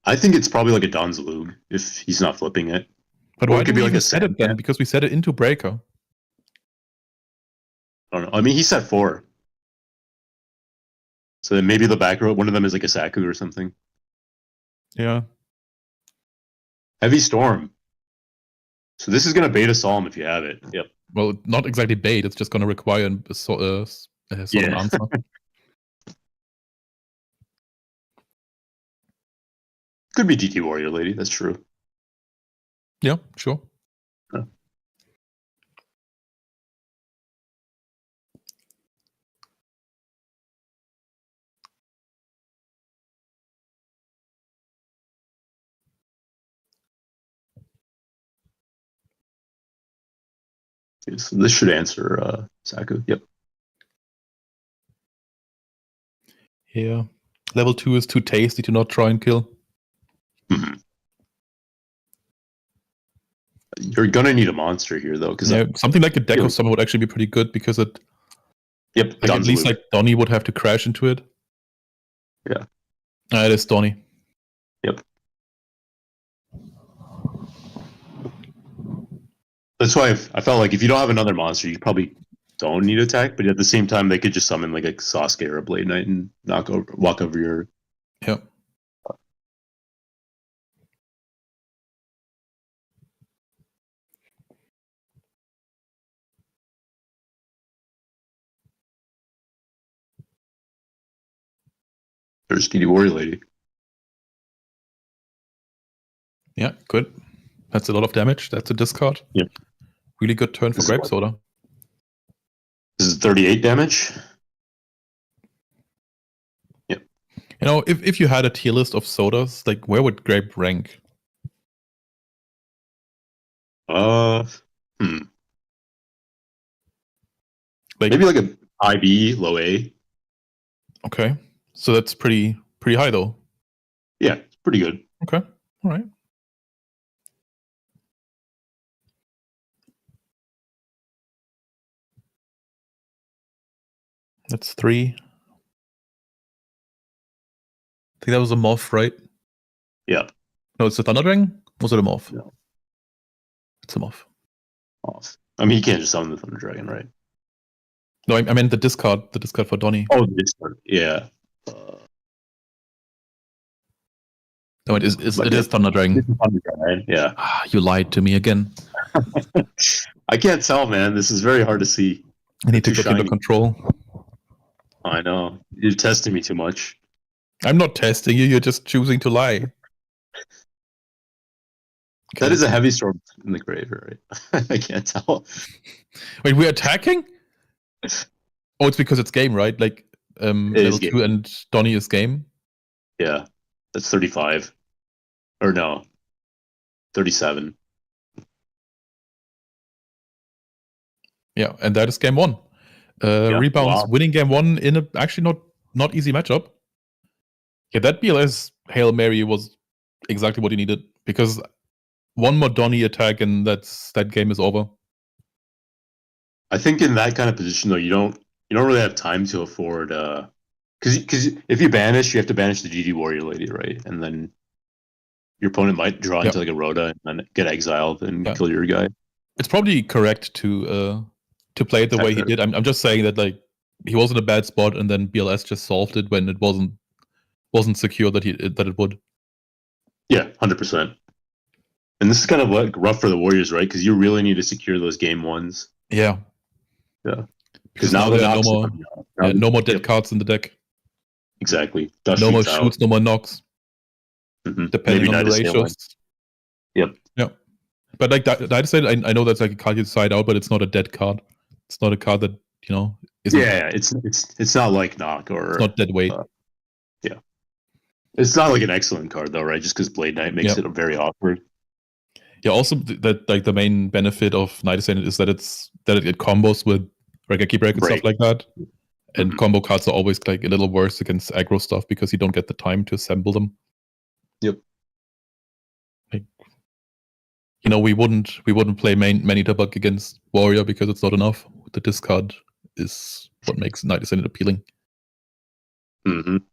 I think it's probably like a Donzalug if he's not flipping it. But why could we like set it then? Because we set it into Breaker. I don't know. I mean, he set 4. So then maybe the back row, one of them is like a Saku or something. Yeah. Heavy Storm. So this is going to bait a Solemn if you have it. Yep. Well, not exactly bait. It's just going to require a sort of answer. Could be DT Warrior Lady. That's true. Yeah, sure. Huh. Okay, so this should answer Saku. Yep. Yeah. Level 2 is too tasty to not try and kill. Mm-hmm. You're gonna need a monster here, though, because something like a Deco Summon would actually be pretty good because it. Yep. Like, at least like Donny would have to crash into it. Yeah. It is Donny. Yep. That's why I felt like if you don't have another monster, you probably don't need attack. But at the same time, they could just summon like a Sasuke or a Blade Knight and walk over your. Yep. There's DT Warrior Lady. Yeah, good. That's a lot of damage. That's a discard. Yep. Really good turn for Grape Soda. This is 38 damage. Yep. You know, if you had a tier list of sodas, like where would Grape rank? Like, Maybe like a IB, low A. Okay. So that's pretty high though. Yeah, it's pretty good. Okay. All right. That's 3. I think that was a morph, right? Yeah. No, it's a Thunder Dragon? Was it a morph? No. It's a morph. Off. I mean, you can't just summon the Thunder Dragon, right? No, I meant the discard for Donny. Oh, the discard. Yeah. No, it is Thunder Dragon. Thunder Dragon. Yeah. You lied to me again. I can't tell, man. This is very hard to see. I need to get under control. I know. You're testing me too much. I'm not testing you. You're just choosing to lie. That is a heavy storm in the grave, right? I can't tell. Wait, we're attacking? Oh, it's because it's game, right? Like, level 2 and Donnie is game? Yeah. That's 35. Or no. 37. Yeah, and that is game 1. Rebounds winning game 1 in a actually not easy matchup. Yeah, that BLS Hail Mary was exactly what he needed, because one more Donnie attack and that game is over. I think in that kind of position though, you don't really have time to afford because if you banish, you have to banish the GD Warrior Lady, right? And then your opponent might draw into like a Rhoda and then get exiled and kill your guy. It's probably correct to play it the way he did. I'm just saying that like he was in a bad spot and then BLS just solved it when it wasn't secure that it would. Yeah, 100%. And this is kind of like rough for the Warriors, right? Because you really need to secure those game ones. Yeah. Yeah. Because now there are no more dead cards in the deck. Exactly. No more shoots, no more knocks. Mm-hmm. Depending on the ratios. Yep. Yeah. But like I said, I know that's like a card you decide out, but it's not a dead card. It's not a card that, isn't. Yeah, it's not like knock or it's not dead weight. Yeah. It's not like an excellent card though, right? Just because Blade Knight makes it very awkward. Yeah, also that like the main benefit of Night Ascendant is that it combos with Regaki Break and stuff like that. And combo cards are always like a little worse against aggro stuff because you don't get the time to assemble them. Yep. Like, we wouldn't play many Tabak against Warrior because it's not enough. The discard is what makes Night Ascendant appealing. 100%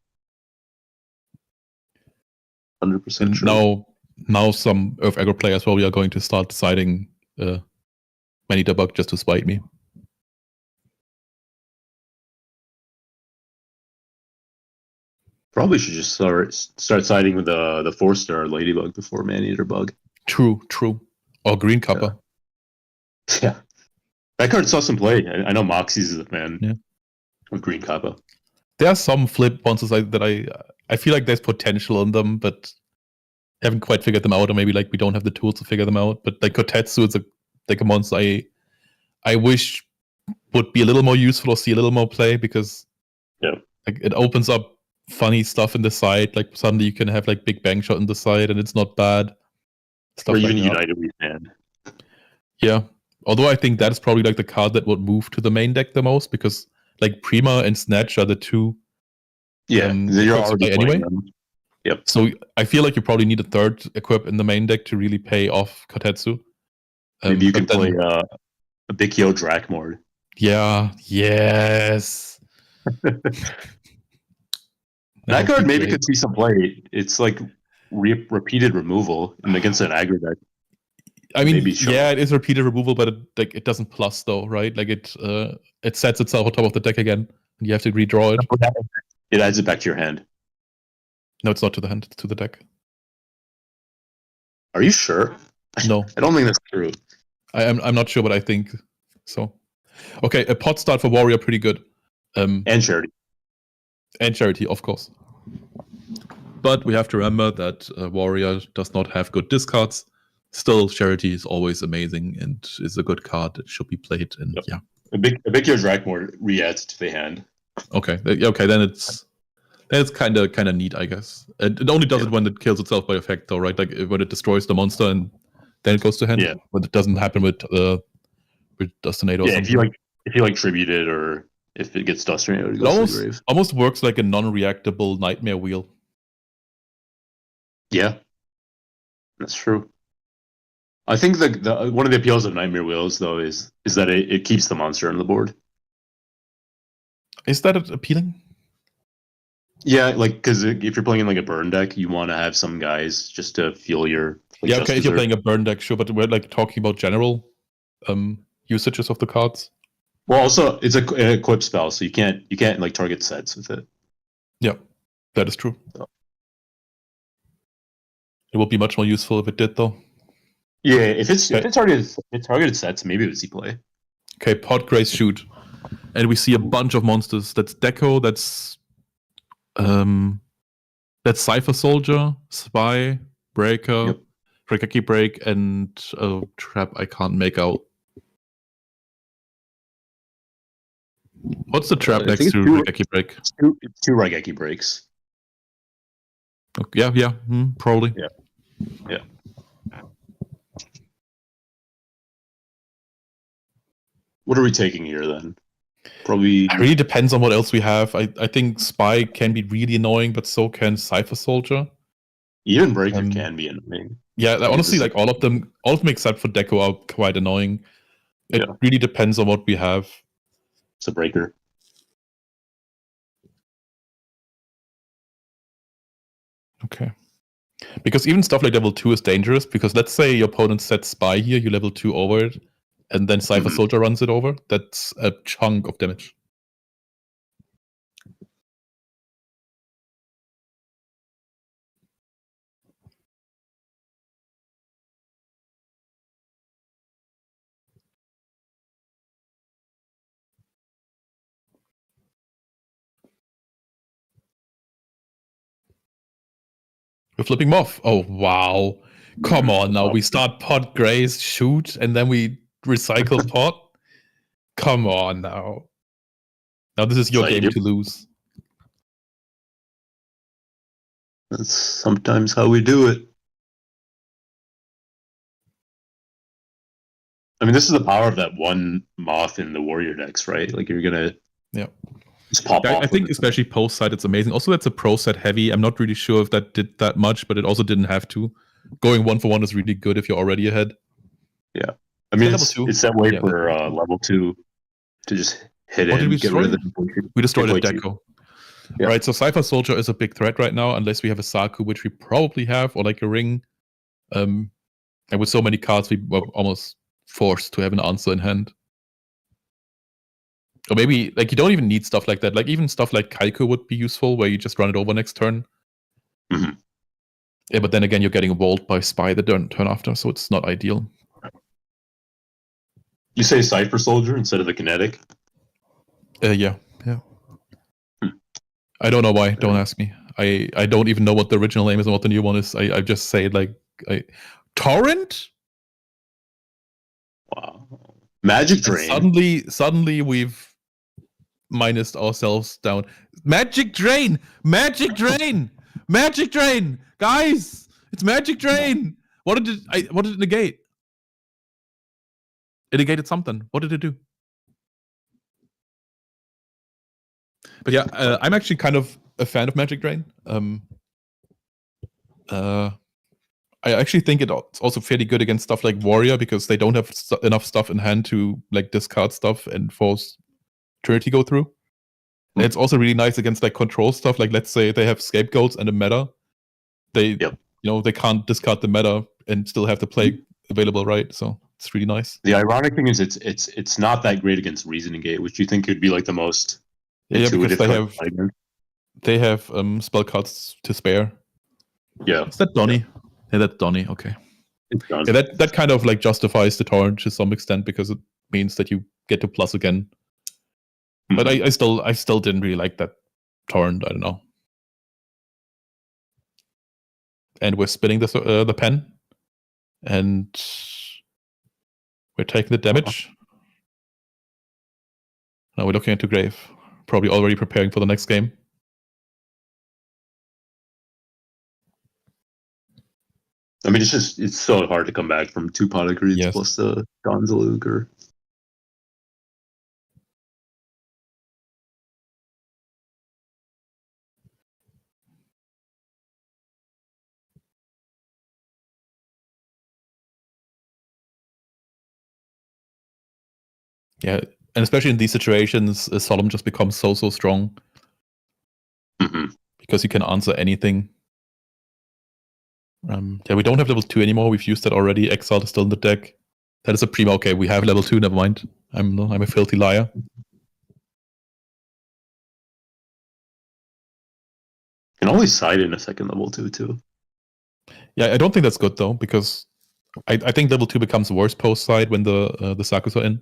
and true. Now some Earth aggro players probably are going to start deciding many Tabak just to spite me. Probably should just start siding with the 4-star Ladybug before Man-Eater Bug. True. Or Green Kappa. Yeah. That card saw some play. I know Moxie's is a fan of Green Kappa. There are some flip monsters that I feel like there's potential in them, but haven't quite figured them out, or maybe like we don't have the tools to figure them out. But like Kotetsu is a monster I wish would be a little more useful or see a little more play, because like it opens up funny stuff in the side. Like suddenly you can have like Big Bang Shot in the side and it's not bad. Stuff or even like United We Stand. Yeah. Although I think that's probably like the card that would move to the main deck the most, because like Prima and Snatch are the two. Yeah, you're already anyway. Them. Yep. So I feel like you probably need a third equip in the main deck to really pay off Kotetsu. Maybe you can play a Bikyo Drakmord. Yeah. Yes. That card maybe could see some play. It's like repeated removal and against an aggro deck. I mean, it is repeated removal, but it doesn't plus though, right? Like it sets itself on top of the deck again, and you have to redraw it. It adds it back to your hand. No, it's not to the hand; it's to the deck. Are you sure? No, I don't think that's true. I'm not sure, but I think so. Okay, a pot start for Warrior, pretty good. And Charity. And Charity, of course. But we have to remember that Warrior does not have good discards. Still, Charity is always amazing and is a good card that should be played. And yeah, a big Drakmord re-adds to the hand. Okay, then it's kind of neat, I guess. It only does it when it kills itself by effect, though, right? Like when it destroys the monster and then it goes to hand. Yeah, but it doesn't happen with Dustinator. Yeah, if you tribute it, or if it gets Dustinator, it goes to the grave. Almost works like a non-reactable Nightmare Wheel. Yeah, that's true. I think the one of the appeals of Nightmare Wheels, though, is that it keeps the monster on the board. Is that appealing? Yeah, like because if you're playing in like a burn deck, you want to have some guys just to feel your. Like, yeah, okay. If you're playing a burn deck, sure, but we're like talking about general usages of the cards. Well, also it's an equip spell, so you can't like target sets with it. Yeah, that is true. So. It would be much more useful if it did, though. Yeah, if it's targeted sets, maybe it would see play. Okay, Pot Grace Shoot. And we see a bunch of monsters. That's Deco, that's Cypher Soldier, Spy, Breaker, Rekaki Break, and a trap I can't make out. What's the trap next to Rekaki Break? Two Raigeki breaks. Okay, yeah, probably. Yeah. What are we taking here then? Probably. It really depends on what else we have. I think Spy can be really annoying, but so can Cypher Soldier. Even Breaker can be annoying. Yeah, honestly, like all of them except for Deco are quite annoying. It really depends on what we have. It's a Breaker. Okay. Because even stuff like level 2 is dangerous, because let's say your opponent sets Spy here, you level 2 over it, and then Cypher Soldier runs it over. That's a chunk of damage. We're flipping Moth. Oh, wow. Come on now. We start pot Grace, shoot, and then we recycle pot. Come on now. Now this is your game to lose. That's sometimes how we do it. I mean, this is the power of that one Moth in the Warrior decks, right? Like, you're going to just pop off. I think especially post-side, it's amazing. Also, that's a pro-set heavy. I'm not really sure if that did that much, but it also didn't have to. Going 1-for-1 is really good if you're already ahead. Yeah. I mean, it's that way for level 2 to just hit it and get rid of the... We destroyed a Deco. Yeah. Right, so Cypher Soldier is a big threat right now, unless we have a Saku, which we probably have, or like a Ring. And with so many cards, we were almost forced to have an answer in hand. Or maybe, like, you don't even need stuff like that. Like, even stuff like Kaiko would be useful, where you just run it over next turn. Mm-hmm. Yeah, but then again, you're getting walled by Spy the turn after, so it's not ideal. You say Cypher Soldier instead of the Kinetic? Yeah. I don't know why. Don't ask me. I don't even know what the original name is and what the new one is. I just say it like... Torrent? Wow. Magic Drain. Suddenly we've minused ourselves down. Magic Drain! Magic Drain! Magic Drain! Guys! It's Magic Drain! What did it negate? It negated something. What did it do? But yeah, I'm actually kind of a fan of Magic Drain. I actually think it's also fairly good against stuff like Warrior, because they don't have enough stuff in hand to like discard stuff and force Trinity go through. And it's also really nice against like control stuff. Like, let's say they have Scapegoats and a meta. They they can't discard the meta and still have the play available, right? So it's really nice. The ironic thing is it's not that great against Reasoning Gate, which you think could be like the most intuitive. Because they have spell cards to spare. Yeah. Is that Donnie? Yeah, that's Donnie. Okay. Yeah, that kind of like justifies the torrent to some extent, because it means that you get to plus again. Mm-hmm. But I still didn't really like that torrent. I don't know. And we're spinning the pen, and we're taking the damage. Now we're looking into grave, probably already preparing for the next game. I mean, it's so hard to come back from 2 pot of greeds plus the Gonzaluk or... Yeah, and especially in these situations, Solemn just becomes so strong. Mm-hmm. Because you can answer anything. Yeah, we don't have level 2 anymore. We've used that already. Exile is still in the deck. That is a primo. Okay, we have level 2. Never mind. I'm a filthy liar. You can always side in a second level 2 too. Yeah, I don't think that's good though, because I think level 2 becomes worse post side when the Sakus are in.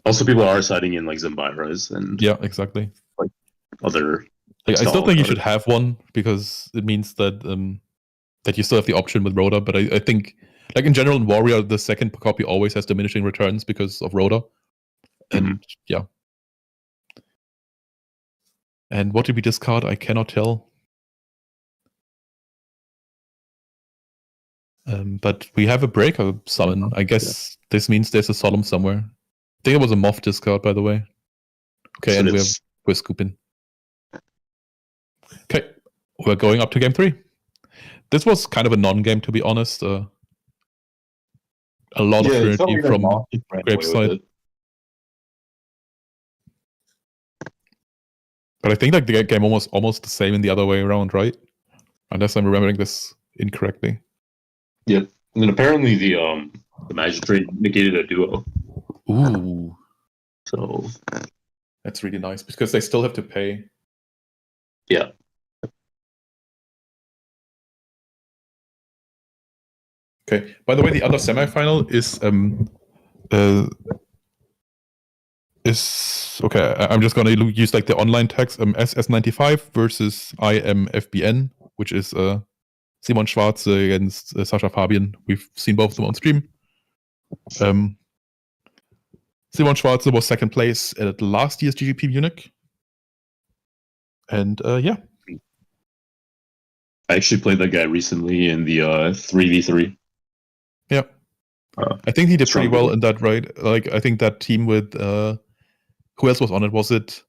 Also, people are siding in like Zambairas and Yeah, exactly. other. Like, I still think you cards. should have one because it means that that you still have the option with Rhoda. But I think, like in general, in Warrior, the second copy always has diminishing returns because of Rhoda. And yeah. And what did we discard? I cannot tell. But we have a breaker summon. I guess this means there's a Solemn somewhere. I think it was a Moth discard, by the way. Okay, So and it's- we're scooping. Okay, we're going up to game 3. This was kind of a non-game, to be honest. A lot of it felt Trinity like that from Moth just ran away Grape's with side. it. But I think like the game almost the same in the other way around, right? Unless I'm remembering this incorrectly. Yeah, and then apparently the magistrate negated a duo. Ooh, So that's really nice because they still have to pay. yeah, Okay. By the way, the other semifinal is okay. I'm just gonna use like the online text. SS95 versus IMFBN, which is Simon Schwarze against Sascha Fabian. We've seen both of them on stream. Simon Schwarze was second place at last year's GGP Munich. And yeah. I actually played that guy recently in the 3v3. Yeah. I think he did pretty strong well game. in that, right? Like, I think that team with who else was on it? Was it?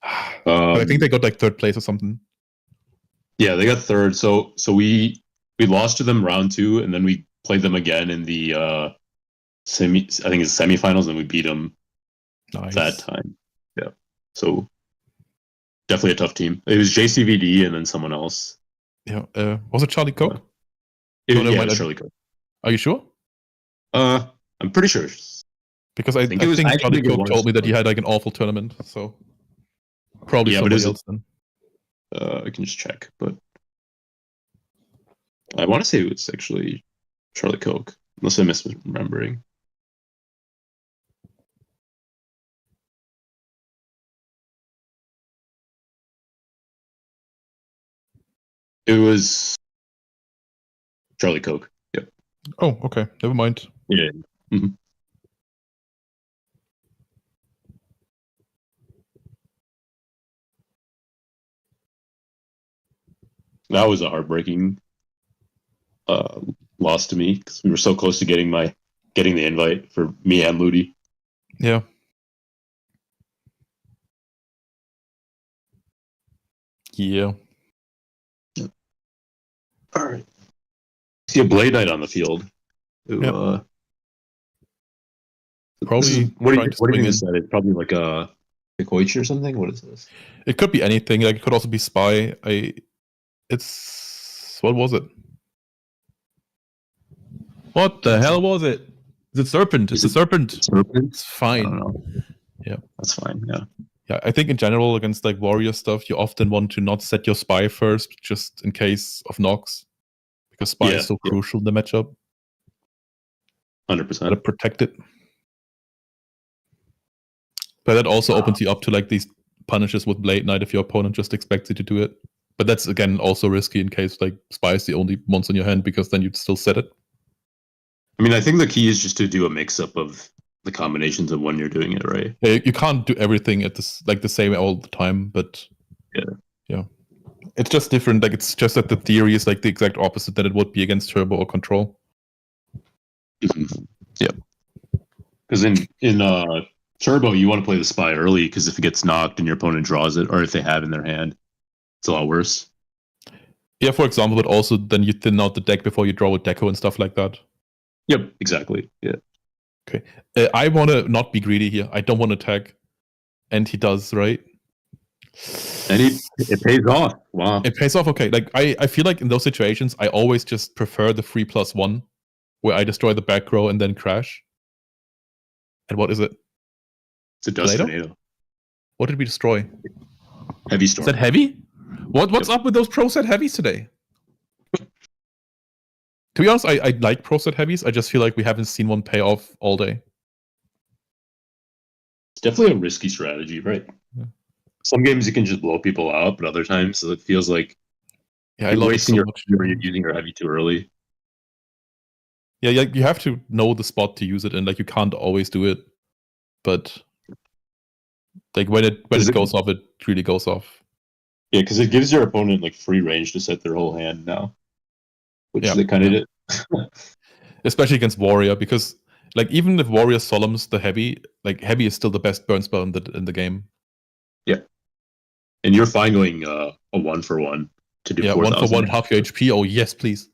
I think they got like third place or something. Yeah, they got third. So we lost to them round 2, and then we played them again in the I think it's semifinals, and we beat them Nice. that time. Yeah. So definitely a tough team. It was JCVD and then someone else. Yeah. Was it Charlie Cook? It, No, never yeah, mind. it was Charlie Cook. Are you sure? I'm pretty sure. Because I think, it was- I Charlie think it Cook was- told me that he had like an awful tournament. So probably Yeah, but somebody is it- else then. I can just check, but I want to say it was actually Charlie Cook, unless I'm misremembering. It was Charlie Cook. Yep. Oh, okay. Never mind. Yeah. Mhm. That was a heartbreaking loss to me because we were so close to getting the invite for me and Ludi. Yeah. Yeah. All right. See a Blade Knight on the field. Who, Yep. this Probably is- what do trying you to what do you swing think this is? It's probably like a Koichi or something. What is this? It could be anything. Like it could also be Spy. It's what was it? What the hell was it? Is it Serpent? It's Is a Serpent. Serpent? It's I fine. don't know. Yeah. That's fine. Yeah. Yeah, I think in general against like warrior stuff, you often want to not set your Spy first, just in case of knocks, because Spy Yeah, is so yeah. crucial in the matchup. 100%. Gotta protect it. But that also opens you up to like these punishes with Blade Knight if your opponent just expects you to do it. But that's again also risky in case like Spy is the only monster in your hand, because then you'd still set it. I mean, I think the key is just to do a mix up of the combinations of when you're doing it, right? Yeah, you can't do everything at this like the same all the time, but yeah, it's just different. Like it's just that the theory is like the exact opposite that it would be against Turbo or Control. Yeah. Because in Turbo, you want to play the Spy early, because if it gets knocked and your opponent draws it, or if they have in their hand, it's a lot worse. Yeah, for example, but also then you thin out the deck before you draw a deco and stuff like that. Yep, exactly. Yeah. Okay, I want to not be greedy here. I don't want to tag, and he does, right? And it pays off. Wow. It pays off. Okay, like I feel like in those situations, I always just prefer the 3+1, where I destroy the back row and then crash. And what is it? It's a dust Tornado? tornado. What did we destroy? Heavy Is storm. that heavy? What's up with those pro set heavies today? To be honest, I like pro set heavies. I just feel like we haven't seen one pay off all day. It's definitely a risky strategy, right? Yeah. Some games you can just blow people out, but other times it feels like Yeah, I you're love it wasting so your much. or you're using your heavy too early. Yeah, you have to know the spot to use it in. Like, you can't always do it, but like when it goes off, it really goes off. Yeah, because it gives your opponent like free range to set their whole hand now, which they kind of did. Especially against warrior, because like even if warrior solemns the heavy, like heavy is still the best burn spell in the game. Yeah, and you're fine going a 1-for-1 to do 4,000. 1 for 1, half your HP. Oh yes, please.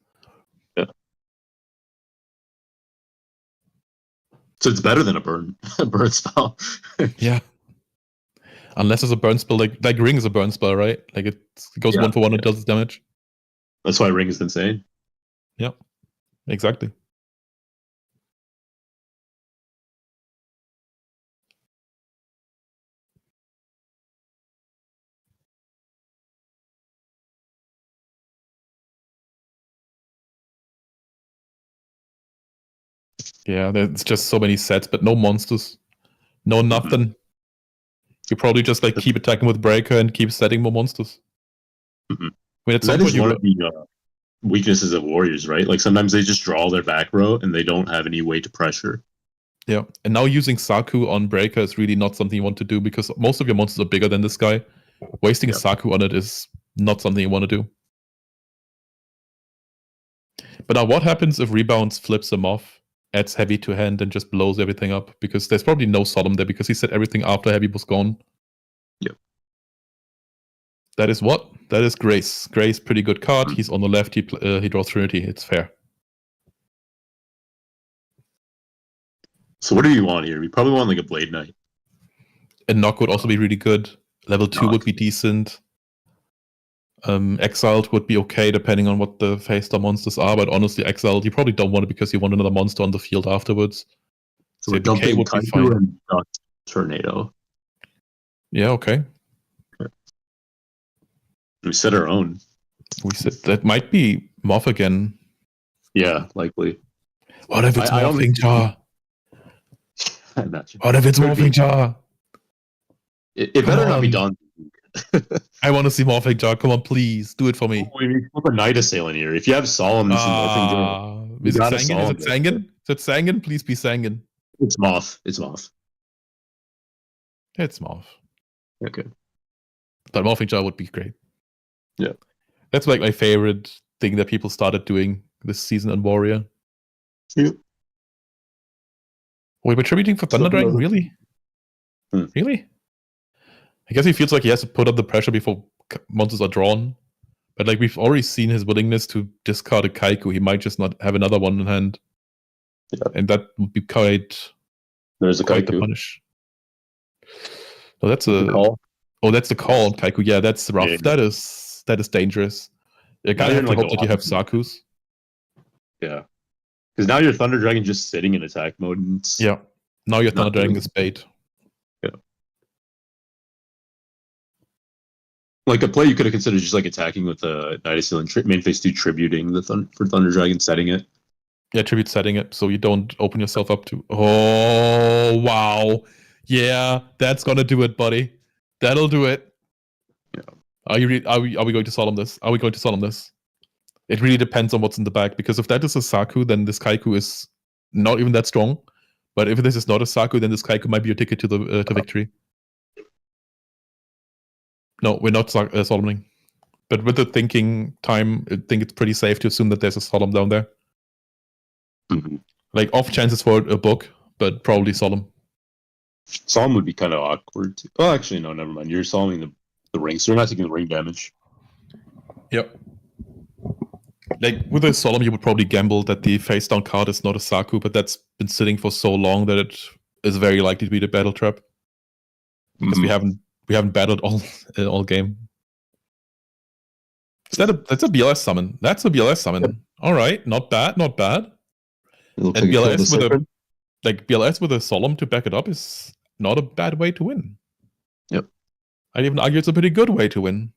Yeah. So it's better than a burn spell. Yeah. Unless it's a burn spell, like Ring is a burn spell, right? Like it goes 1 for 1 and does its damage. That's why Ring is insane. Yeah, exactly. Yeah, there's just so many sets, but no monsters. No nothing. You probably just like keep attacking with Breaker and keep setting more monsters. Mm-hmm. I mean, at some that point is one of the weaknesses of warriors, right? Like sometimes they just draw their back row and they don't have any way to pressure. Yeah, and now using Saku on Breaker is really not something you want to do because most of your monsters are bigger than this guy. Wasting a Saku on it is not something you want to do. But now what happens if Rebounds flips him off, adds heavy to hand, and just blows everything up? Because there's probably no Solemn there because he said everything after heavy was gone. Yep. That is what? That is Grace. Grace, pretty good card. He's on the left. He draws Trinity. It's fair. So what do you want here? We probably want like a Blade Knight. And Knock would also be really good. Level 2 would be decent. Exiled would be okay depending on what the face star monsters are, but honestly, Exiled you probably don't want it because you want another monster on the field afterwards. So we're dumping Kaifu and Tornado. Yeah, okay. We set our own. We said that might be Moth again. Yeah, likely. What if it's Morphing Jar? What if it's Morphing Jar? It better not be done. I want to see Morphing Jar. Come on, please. Do it for me. We need a Night Assailant here. If you have Solemn and Morphing Jar. Is it Sangan? Is it Sangan? Is it Sangan? Please be Sangan. It's Moth. It's Moth. It's Moth. Okay. But Morphing Jar would be great. Yeah. That's like my favorite thing that people started doing this season on Warrior. Yeah. Wait, we're tributing for Thunder Dragon? Really? Really? I guess he feels like he has to put up the pressure before monsters are drawn. But like we've already seen his willingness to discard a Kaiku. He might just not have another one in hand. Yeah. And that would be quite... There's a Kaiku. The punish. Oh, that's a... Call. Oh, that's the call on Kaiku. Yeah, that's rough. Yeah. That is dangerous. You gotta have to hope that you have Sakus. Yeah. Because now your Thunder Dragon just sitting in attack mode. And yeah. Now your Thunder Dragon is bait. Yeah. Like a play you could have considered just like attacking with a Night Assailant main phase 2 tributing for Thunder Dragon, setting it. Yeah, tribute setting it so you don't open yourself up to... Oh, wow. Yeah, that's gonna do it, buddy. That'll do it. Yeah. Are we going to solemn this? Are we going to solemn this? It really depends on what's in the back, because if that is a Saku, then this Kaiku is not even that strong. But if this is not a Saku, then this Kaiku might be your ticket to the to victory. No, we're not solemning. But with the thinking time, I think it's pretty safe to assume that there's a solemn down there. Mm-hmm. Like off chances for a book, but probably solemn. Solemn would be kind of awkward too. Oh, actually, no, never mind. You're solving the ring, so you're not taking the ring damage. Yep. Like with a solemn, you would probably gamble that the face down card is not a Saku, but that's been sitting for so long that it is very likely to be the battle trap. Because we haven't battled all game. That's a BLS summon. That's a BLS summon. Yep. All right, not bad, not bad. And BLS with a solemn to back it up is not a bad way to win. Yep. I'd even argue it's a pretty good way to win.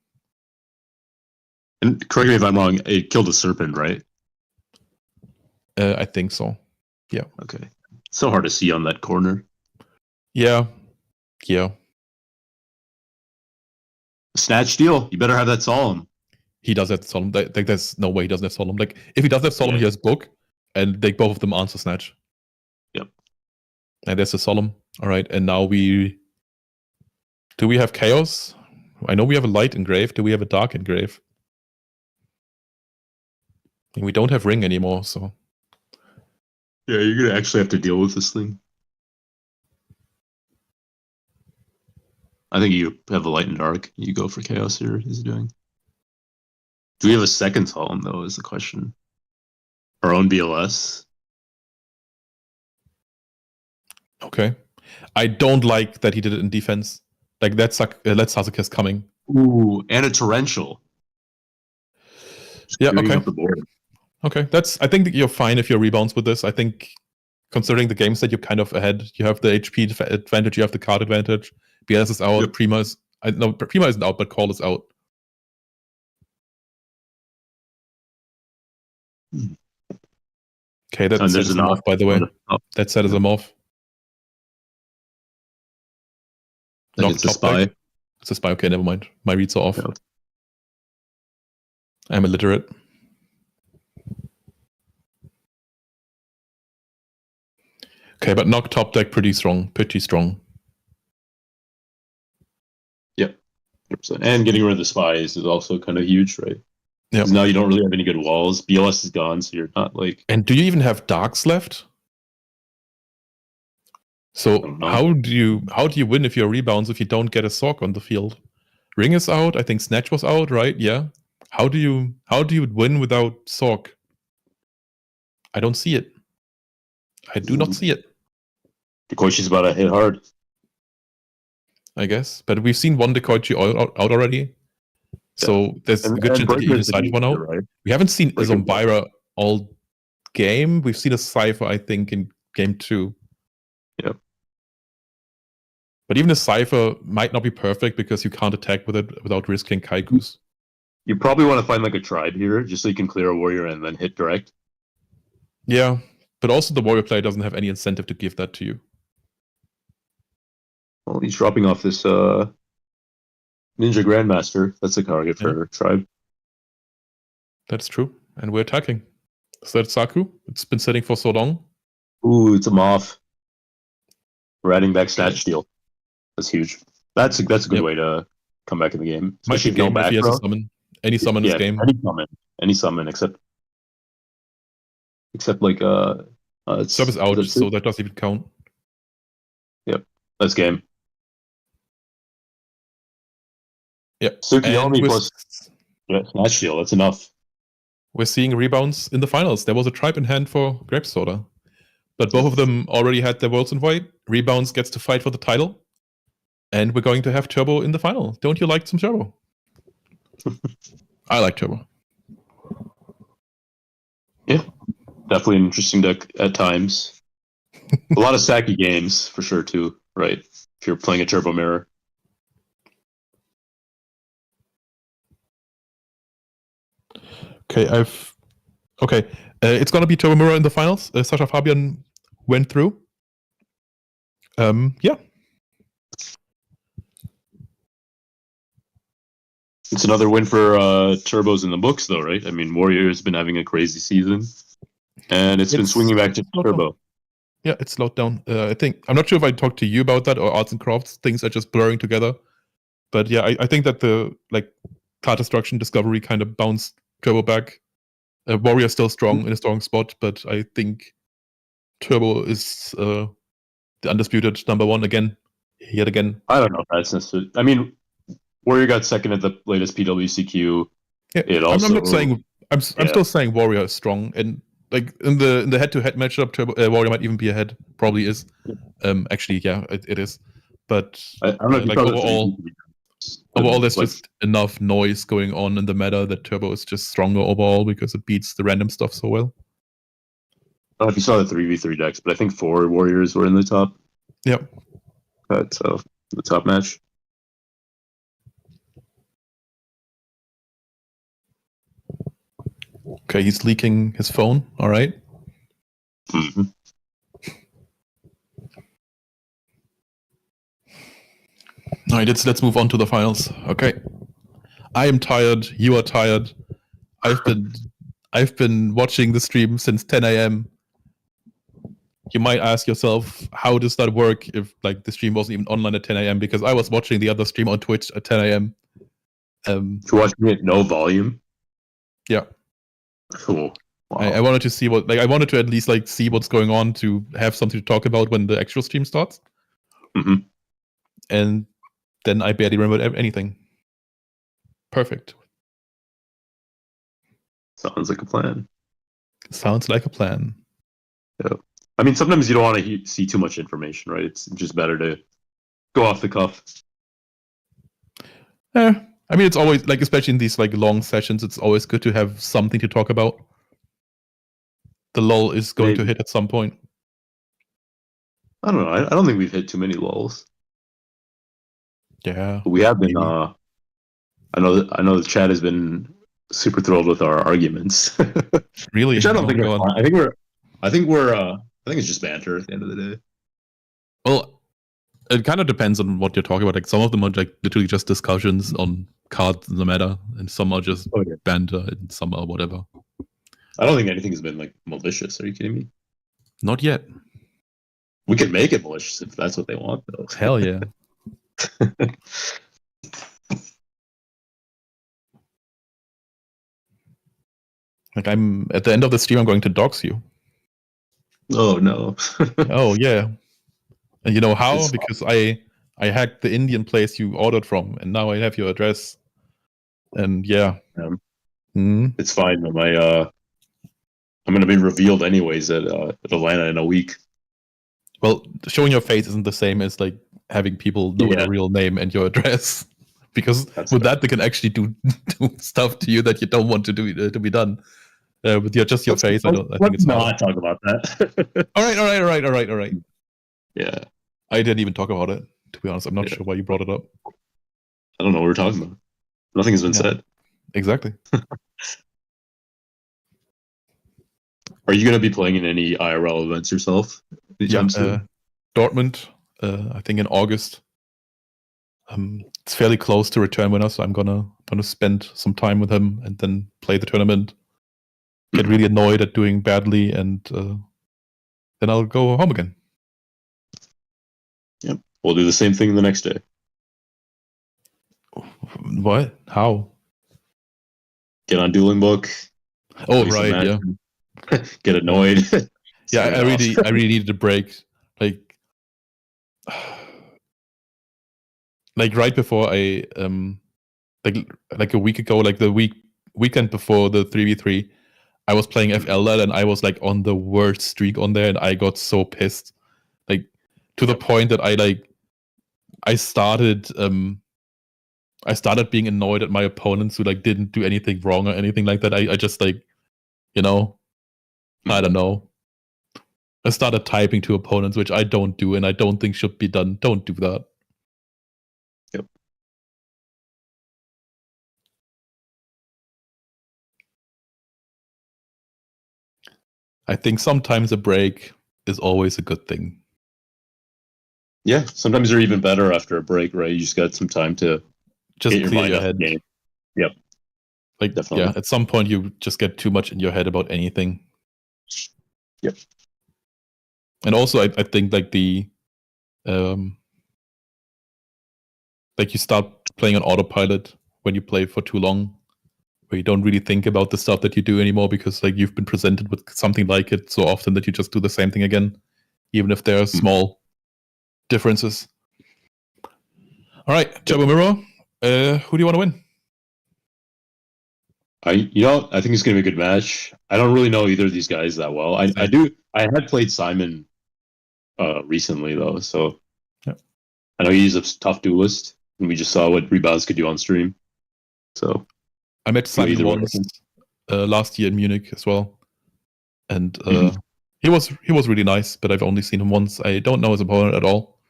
And correct me if I'm wrong, it killed a serpent, right? I think so. Yeah. Okay. So hard to see on that corner. Yeah. Yeah. Snatch steal. You better have that solemn. He does have Solemn. Like, there's no way he doesn't have Solemn. Like, if he doesn't have Solemn, he has Book, and they both of them answer Snatch. Yep. And there's the Solemn. All right, and now do we have Chaos? I know we have a Light Engrave. Do we have a Dark Engrave? And we don't have Ring anymore, so. Yeah, you're going to actually have to deal with this thing. I think you have a Light and Dark. You go for Chaos here, he's doing. Do we have a second Solemn, though, is the question. Our own BLS? Okay. I don't like that he did it in defense. Like, let's Sasuke's coming. Ooh, and a Torrential. Just Yeah, clearing okay. up the board. Okay, I think that you're fine if you're rebounds with this. I think, considering the games that you're kind of ahead, you have the HP advantage, you have the card advantage. BLS is out, Yep. Prima isn't out, but Call is out. Okay, that set is him off, by the way. That set is him off. It's a spy. Deck. It's a spy. Okay, never mind. My reads are off. Yeah. I'm illiterate. Okay, but knock top deck pretty strong. Yep. 100%. And getting rid of the spies is also kind of huge, right? Yeah. Now you don't really have any good walls. BLS is gone, so you're not like. And do you even have darks left? So how do you win if you're rebounds if you don't get a Sork on the field? Ring is out. I think Snatch was out, right? Yeah. How do you win without Sork? I don't see it. I do not see it. Dekoichi's about to hit hard. I guess. But we've seen one Dekoichi out already. So there's a good chance that he decided one out. Right? We haven't seen a Zombira all game. We've seen a Cypher, I think, in game 2. Yep. But even a Cypher might not be perfect because you can't attack with it without risking Kaikus. You probably want to find like a tribe here, just so you can clear a warrior and then hit direct. Yeah, but also the warrior player doesn't have any incentive to give that to you. Well, he's dropping off this Ninja Grandmaster. That's a target for tribe. That's true. And we're attacking. Is that Saku? It's been sitting for so long. Ooh, it's a Moth. We're adding back Snatch Steal. That's huge. That's a good way to come back in the game. Especially if he has a summon. Any summon in this game. Any summon except like Sub is out, so that doesn't even count. Yep. That's game. Yep. Tsukiyomi plus Snatch Steal, that's enough. We're seeing rebounds in the finals. There was a tribe in hand for Grape Soda. But both of them already had their Worlds in White. Rebounds gets to fight for the title. And we're going to have Turbo in the final. Don't you like some Turbo? I like Turbo. Yeah. Definitely an interesting deck at times. A lot of Saki games, for sure, too, right? If you're playing a Turbo Mirror. Okay, it's gonna be Turbo Mirror in the finals. Sasha Fabian went through. Yeah. It's another win for Turbos in the books, though, right? I mean, Warrior has been having a crazy season, and it's been swinging back to Turbo. Yeah, it's slowed down. I think I'm not sure if I talked to you about that or Arts and Crafts. Things are just blurring together. But yeah, I think that the card destruction discovery kind of bounced Turbo back. Warrior still strong in a strong spot, but I think Turbo is the undisputed number one yet again. I don't know if that's necessarily. I mean, Warrior got second at the latest PWCQ. Yeah, I'm not saying. I'm still saying Warrior is strong, and in the head-to-head matchup, Warrior might even be ahead. Probably is. Actually, yeah, it is. But I don't know overall, there's just enough noise going on in the meta that Turbo is just stronger overall because it beats the random stuff so well. I don't know if you saw the 3v3 decks, but I think 4 Warriors were in the top. Yep. So the top match. Okay, he's leaking his phone. All right. Mm-hmm. All right, let's move on to the finals. Okay, I am tired. You are tired. I've been watching the stream since 10 a.m. You might ask yourself, how does that work if like the stream wasn't even online at 10 a.m. Because I was watching the other stream on Twitch at 10 a.m. You're watching it no volume. Yeah. Cool. Wow. I wanted to see I wanted to at least like see what's going on to have something to talk about when the actual stream starts. Mm-hmm. And then I barely remembered anything. Perfect. Sounds like a plan. Sounds like a plan. Yeah. I mean, sometimes you don't want to see too much information, right? It's just better to go off the cuff. Yeah. I mean, it's always like, especially in these like long sessions, it's always good to have something to talk about. The lull is going to hit at some point. I don't know. I don't think we've hit too many lulls. Yeah, but we have been. I know the chat has been super thrilled with our arguments. Really? Which I don't think we're. I think it's just banter at the end of the day. Well, it kind of depends on what you're talking about. Like some of them are like literally just discussions on cards in the meta, and some are just banter, and some are whatever. I don't think anything has been like malicious. Are you kidding me? Not yet. We could make it malicious if that's what they want, though. Hell yeah. Like I'm at the end of the stream, I'm going to dox you. Oh no. Oh yeah. And you know how? Because I hacked the Indian place you ordered from, and now I have your address. And yeah. It's fine. I'm gonna be revealed anyways at Atlanta in a week. Well, showing your face isn't the same as like having people know your real name and your address. Because with that, they can actually do stuff to you that you don't want to be done. With just your face, I think it's not talk about that. All right. Yeah. I didn't even talk about it, to be honest. I'm not sure why you brought it up. I don't know what we're talking about. Nothing has been said. Exactly. Are you going to be playing in any IRL events yourself? Dortmund, I think in August. It's fairly close to return winner, so I'm gonna spend some time with him and then play the tournament. Get really annoyed at doing badly, and then I'll go home again. Yep, we'll do the same thing the next day. What? How? Get on Dueling Book. Oh right, yeah. Get annoyed. Yeah, I really needed a break. Like right before I like a week ago, like the weekend before the 3v3, I was playing FLL and I was like on the worst streak on there, and I got so pissed, like to the point that I started being annoyed at my opponents who like didn't do anything wrong or anything like that. I just like, I don't know. I started typing to opponents, which I don't do and I don't think should be done. Don't do that. Yep. I think sometimes a break is always a good thing. Yeah, sometimes they're even better after a break, right? You just got some time to just clear your head. Game. Yep. Like, definitely. Yeah, at some point you just get too much in your head about anything. Yep. And also, I think like like you start playing on autopilot when you play for too long, where you don't really think about the stuff that you do anymore because like you've been presented with something like it so often that you just do the same thing again, even if there are small differences. All right, Jabba Mirror, who do you want to win? I think it's gonna be a good match. I don't really know either of these guys that well. I had played Simon recently though, so I know he's a tough duelist, and we just saw what Rebounds could do on stream. So I met Simon once last year in Munich as well, and he was really nice, but I've only seen him once. I don't know his opponent at all.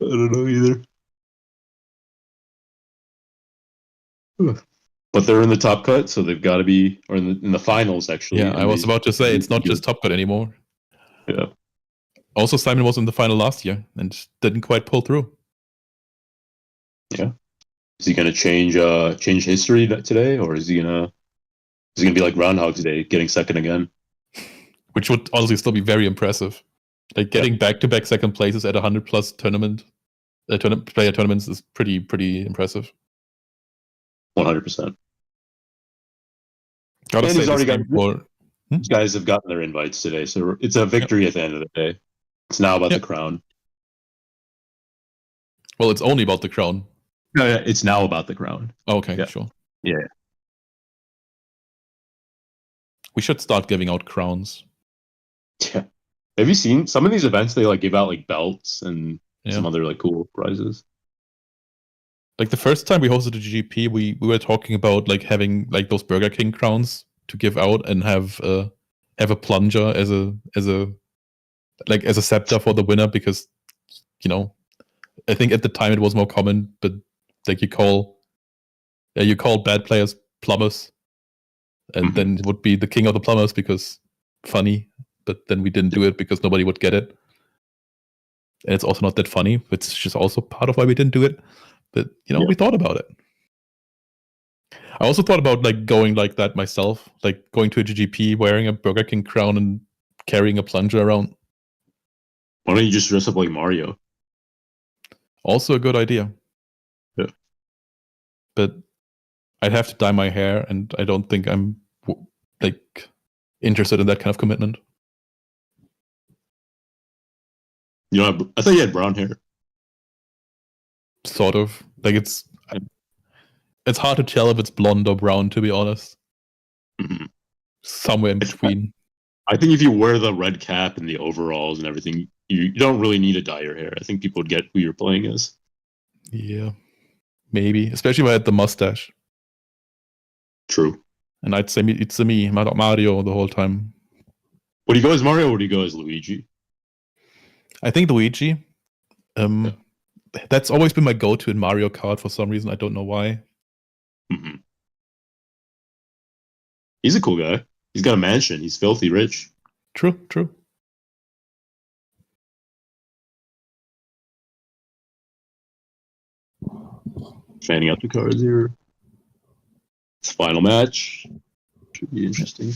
I don't know either. But they're in the top cut, so they've got to be, or in the finals actually. Yeah, I was about to say it's not just top cut anymore. Yeah. Also, Simon was in the final last year and didn't quite pull through. Yeah. Is he gonna change history today, or is he gonna be like Groundhog today, getting second again? Which would honestly still be very impressive. Like getting back-to-back second places at 100+ player tournaments is pretty impressive. 100%. Gotta And say he's already got. for These guys have gotten their invites today, so it's a victory at the end of the day. It's now about the crown. well, it's only about the crown. No, yeah, it's now about the crown. Okay, Yeah. sure. Yeah. We should start giving out crowns. Yeah. Have you seen some of these events? They like give out like belts and Yeah. some other like cool prizes. Like the first time we hosted the GGP, we were talking about like having like those Burger King crowns to give out and have a plunger as a scepter for the winner, because I think at the time it was more common, but like you call bad players plumbers, and then it would be the king of the plumbers because funny, but then we didn't do it because nobody would get it. And it's also not that funny. It's just also part of why we didn't do it. But we thought about it. I also thought about like going like that myself, like going to a GGP wearing a Burger King crown and carrying a plunger around. Why don't you just dress up like Mario? Also a good idea. Yeah. But I'd have to dye my hair, and I don't think I'm like interested in that kind of commitment. I thought you had brown hair. Sort of. Like it's hard to tell if it's blonde or brown, to be honest. Mm-hmm. Somewhere in between. I think if you wear the red cap and the overalls and everything, you don't really need to dye your hair. I think people would get who you're playing as. Yeah. Maybe. Especially if I had the mustache. True. And I'd say it's me, Mario, the whole time. Would he go as Mario or would he go as Luigi? I think Luigi. That's always been my go-to in Mario Kart for some reason. I don't know why. Mm-hmm. He's a cool guy. He's got a mansion. He's filthy rich. True. Fanning out the cards here. It's final match. Should be interesting.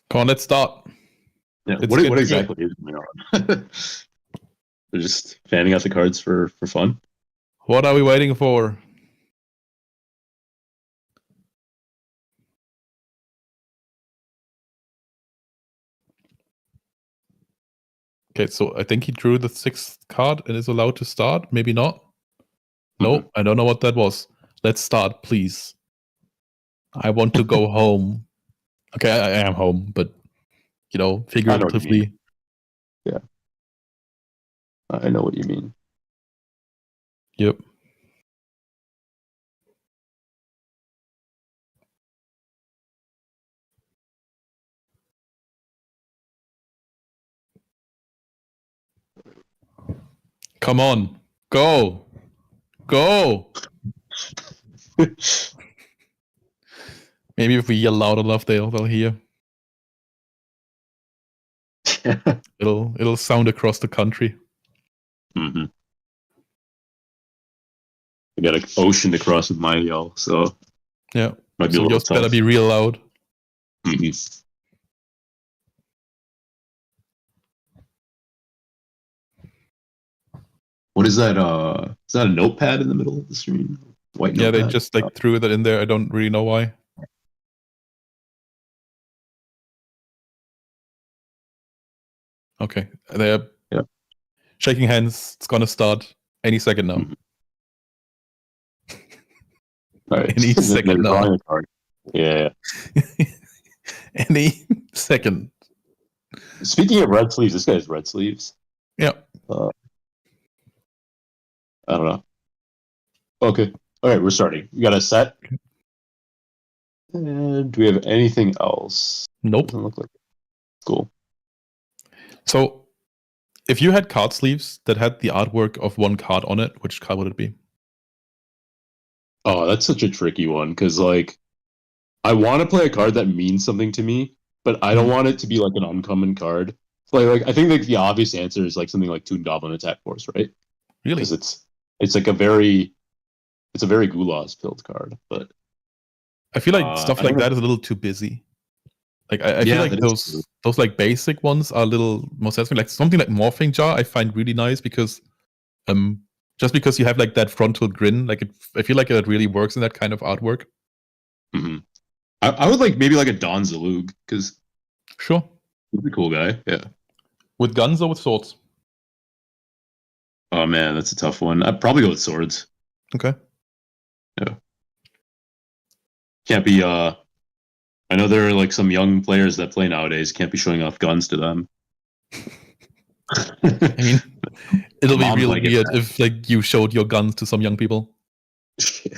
Come on, let's start. Yeah. What exactly is going on? They're just fanning out the cards for fun. What are we waiting for? Okay, so I think he drew the 6th card and is allowed to start. Maybe not. No, I don't know what that was. Let's start, please. I want to go home. Okay, I am home, but figuratively. Yeah. I know what you mean. Yep. Come on. Go. Maybe if we yell loud enough, they'll hear. It'll sound across the country. Mm-hmm. I got an ocean to cross with my yell, so yeah. Might be so yours better be real loud. Mm-hmm. What is that? Is that a notepad in the middle of the screen? White notepad? Yeah, they just threw that in there. I don't really know why. Okay, they're shaking hands. It's gonna start any second now. Mm-hmm. All right. Any second now. Yeah. Any second. Speaking of red sleeves, this guy has red sleeves. Yeah. I don't know. Okay. All right, we're starting. We got a set. And do we have anything else? Nope. Doesn't look like it. Cool. So, if you had card sleeves that had the artwork of one card on it, which card would it be? Oh, that's such a tricky one because, like, I want to play a card that means something to me, but I don't want it to be like an uncommon card. Like I think like the obvious answer is like something like Toon Goblin Attack Force, right? Really? Because it's like a very Gulas filled card, but I feel like stuff I like don't that know. is a little too busy. Like I feel Yeah, like that is true. those like basic ones are a little more satisfying. Like something like Morphing Jar, I find really nice because just because you have like that frontal grin, like I feel like it really works in that kind of artwork. Mhm. I would like maybe like a Don Zalug because Sure. he's a cool guy. Yeah. With guns or with swords? Oh man, that's a tough one. I'd probably go with swords. Okay. Yeah. Can't be I know there are like some young players that play nowadays. Can't be showing off guns to them. I mean, it'll be Moms real might get weird mad. if like you showed your guns to some young people. Yeah.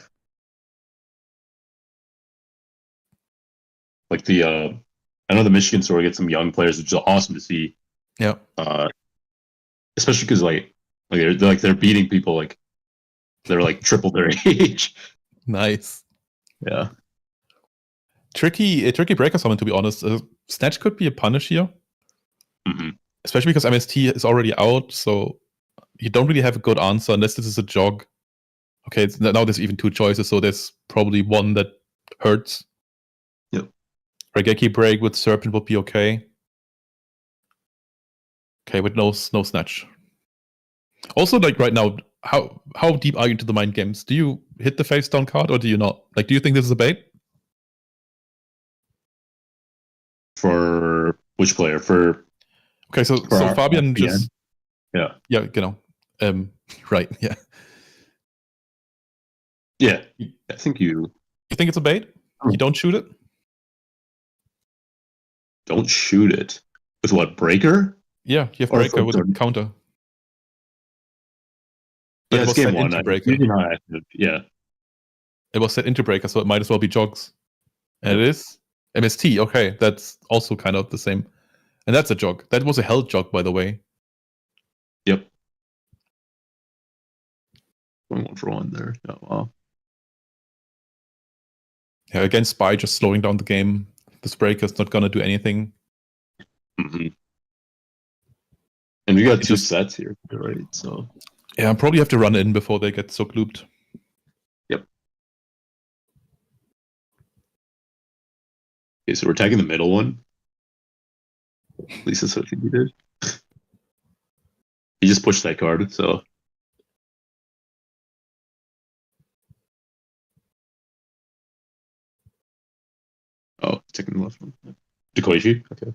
Like the I know the Michigan store gets some young players, which is awesome to see. Yeah. Especially because they're beating people like they're like triple their age. Nice. Yeah. Tricky breaker summon, to be honest. Snatch could be a punish here. Mm-hmm. Especially because MST is already out, so you don't really have a good answer unless this is a jog. Okay, now there's even two choices, so there's probably one that hurts. Yep. Regeki break with Serpent would be okay. Okay, with no snatch. Also, like right now, how deep are you into the mind games? Do you hit the face down card or do you not? Like, do you think this is a bait? For which player? For Okay, so our Fabian FPN? just Yeah. right, yeah. Yeah. I think you You think it's a bait? You don't shoot it? don't shoot it. With what, breaker? Yeah, you have Or breaker from with a counter. But Yeah, it it's was game set one. into It's breaker. usually not active. Yeah. It was set into breaker, so it might as well be jogs. And it is MST. Okay, that's also kind of the same. And that's a jog. That was a held jog, by the way. Yep. 1 for 1 there. Oh, wow. Yeah, again, Spy just slowing down the game. This breaker's not gonna do anything. Mm-hmm. And we got It two just- sets here, right? So Yeah, I probably have to run in before they get so looped. yep. Okay, so we're tagging the middle one. At least that's what he did. He just pushed that card, so taking the left one. Dekoichi? Okay.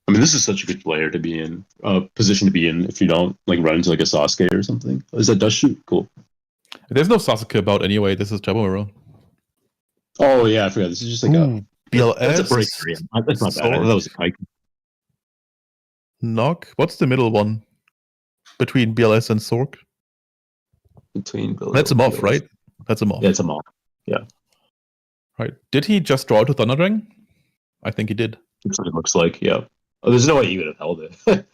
I mean, this is such a good player to be in, position to be in if you don't like run into like a Sasuke or something. Is that dust shoot? Cool. There's no Sasuke about anyway. This is Jabomaro. Oh yeah, I forgot. This is just like BLS. that's a breaker. Yeah. That's not bad. I thought that was a kite. Knock. What's the middle one between BLS and Sork? Between That's a moth, right? That's a moth. Yeah, it's a moth. Yeah. Right. Did he just draw to Thunderdrang? I think he did. That's what it looks like. Yeah. Oh, there's no way he would have held it.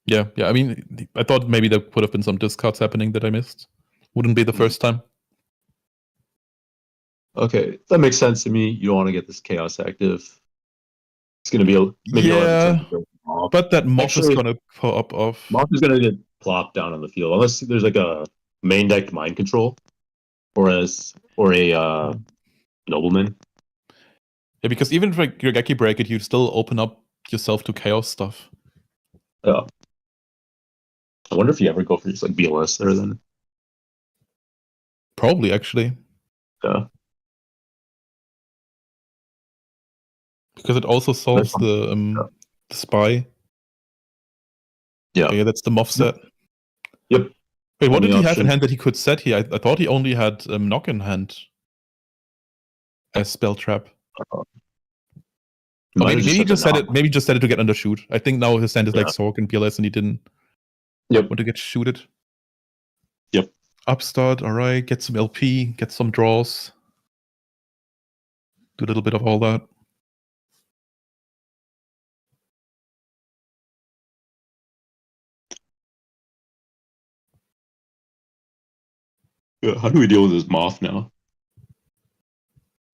Yeah. I mean, I thought maybe there could have been some discards happening that I missed. Wouldn't be the first time. Okay, that makes sense to me. You don't want to get this chaos active. It's going to be maybe Yeah, 11 off. but that moth Actually, is gonna pop off. Moth is going to get plopped down on the field unless there's like a main decked mind control or a nobleman. Yeah, because even if like Regeki break it, you still open up yourself to chaos stuff. Yeah. I wonder if you ever go for just like BLS there then. Probably actually. Yeah. Because it also solves the spy. Yeah. Okay, that's the moth set. Yep. Wait, what Only did he have option. in hand that he could set here? I thought he only had knock in hand as spell trap. Maybe just set it. Maybe just set it to get undershoot. I think now his hand is like Sork and PLS, and he didn't want to get shooted. Yep. Upstart, all right. Get some LP. Get some draws. Do a little bit of all that. Yeah, how do we deal with this moth now?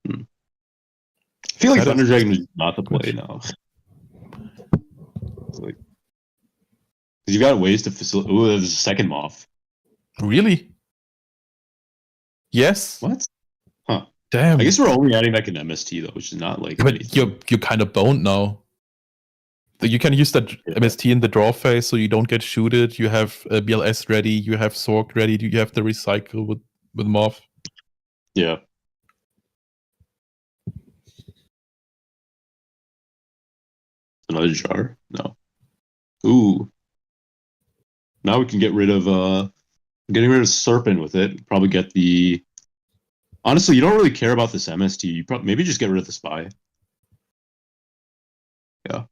I feel like That Thunder is Dragon is not the good. play now. Like, 'cause you got ways to facilitate. Oh, there's a second moth. Really? Yes. What? Huh. Damn. I guess we're only adding like an MST though, which is not like. But anything. you're kind of boned now. You can use that MST in the draw phase, so you don't get shooted. You have BLS ready. You have Sorg ready. You have the recycle with Moth. Yeah. Another jar? No. Ooh. Now we can get rid of getting rid of Serpent with it. Probably get the. Honestly, you don't really care about this MST. You maybe just get rid of the spy. Yeah.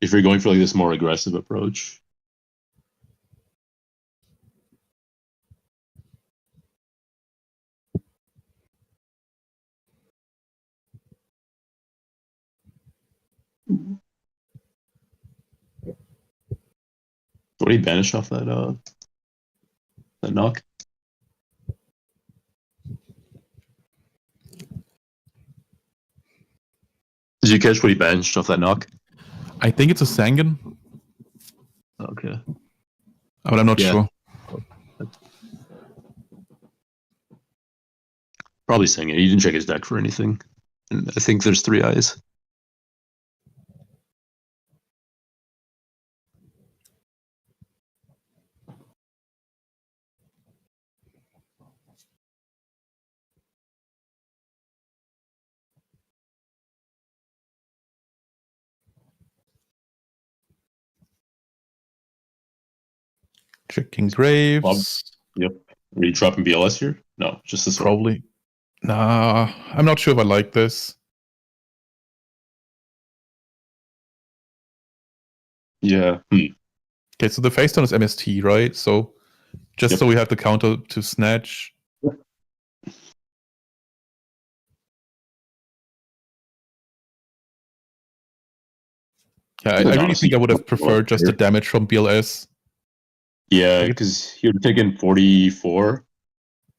If you're going for like this more aggressive approach. What did he banish off that knock? Did you catch what he banished off that knock? I think it's a Sangan, Okay. but I'm not Yeah. sure. Probably saying it. He didn't check his deck for anything. And I think there's 3 eyes. Checking Graves. Yep. Are you dropping BLS here? No, just this one. Probably. Nah, I'm not sure if I like this. Yeah. Okay, so the face down is MST, right? So just Yep. so we have the counter to snatch. Yeah, I really think I would have preferred just the damage from BLS. Yeah, because you're taking 44.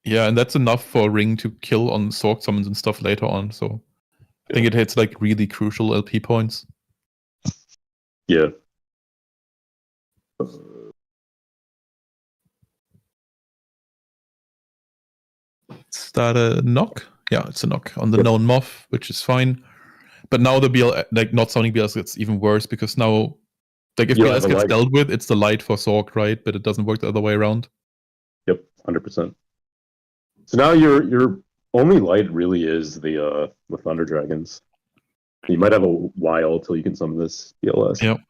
Yeah, and that's enough for Ring to kill on Sorg summons and stuff later on. So I think it hits like really crucial LP points. Yeah. Is that a knock? Yeah, it's a knock on the known Moth, which is fine. But now the BL, like not summoning BLS gets even worse because now, like if BLS gets dealt with, it's the light for Sorg, right? But it doesn't work the other way around. Yep, 100%. So now your only light really is the Thunder Dragons. You might have a while till you can summon this BLS. Yep.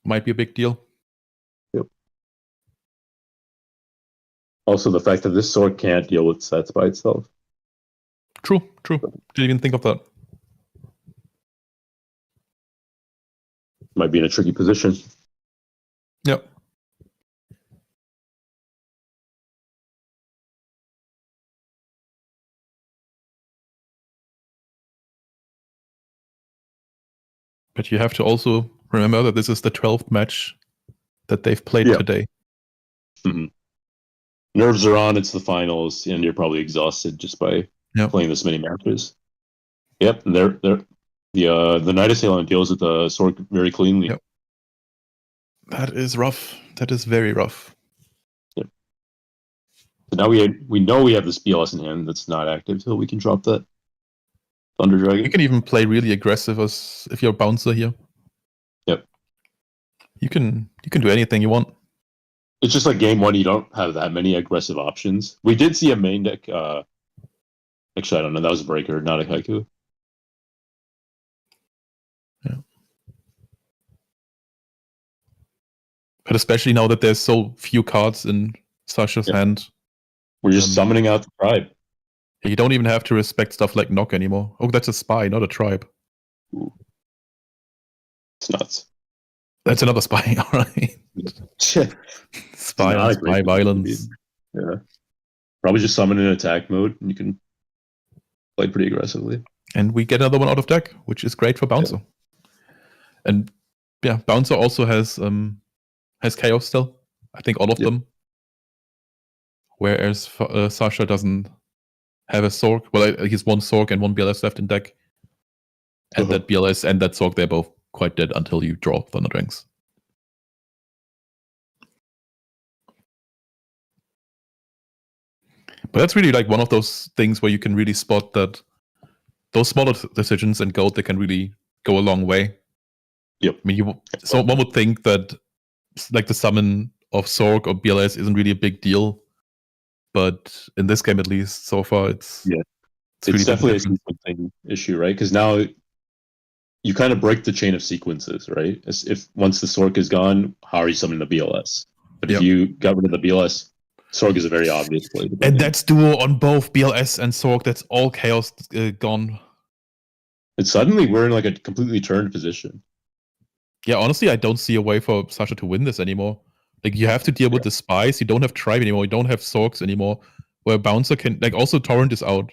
Might be a big deal. Yep. Also, the fact that this sword can't deal with sets by itself. True. Didn't even think of that. Might be in a tricky position. Yep. But you have to also remember that this is the 12th match that they've played today. Mm-hmm. Nerves are on, it's the finals, and you're probably exhausted just by playing this many matches. Yep, and the Night Assailant deals with the sword very cleanly. Yep. That is rough. That is very rough. Yep. So now we know we have this BLS in hand that's not active, so we can drop that Thunder Dragon. You can even play really aggressive as if you're a bouncer here. Yep. You can do anything you want. It's just like game one, you don't have that many aggressive options. We did see a main deck. Actually, I don't know. That was a breaker, not a haiku. Yeah. But especially now that there's so few cards in Sasha's hand. We're just summoning out the tribe. You don't even have to respect stuff like knock anymore. Oh, that's a spy, not a tribe. Ooh. It's nuts. That's another spy, all right. Spy Not on a spy great violence. Yeah. Probably just summon in attack mode, and you can play pretty aggressively. And we get another one out of deck, which is great for Bouncer. And yeah, Bouncer also has Chaos still. I think all of them. Whereas Sasha doesn't have a Sorg. Well, he's one Sorg and one BLS left in deck. And that BLS and that Sorg, they're both quite dead until you draw Thunder Drinks. But that's really like one of those things where you can really spot that those smaller decisions in Goat, they can really go a long way. Yep. I mean, so one would think that like the summon of Sorg or BLS isn't really a big deal, but in this game at least, so far, it's really definitely a sequencing issue, right? Because now you kind of break the chain of sequences, right? If once the Sorg is gone, how are you summoning the BLS? But if you got rid of the BLS, Sorg is a very obvious play. And that's duo on both BLS and Sorg. That's all chaos gone. And suddenly we're in like a completely turned position. Yeah, honestly, I don't see a way for Sasha to win this anymore. Like, you have to deal with the spies. You don't have Tribe anymore. You don't have Sorgs anymore. Where Bouncer can, like, also Torrent is out.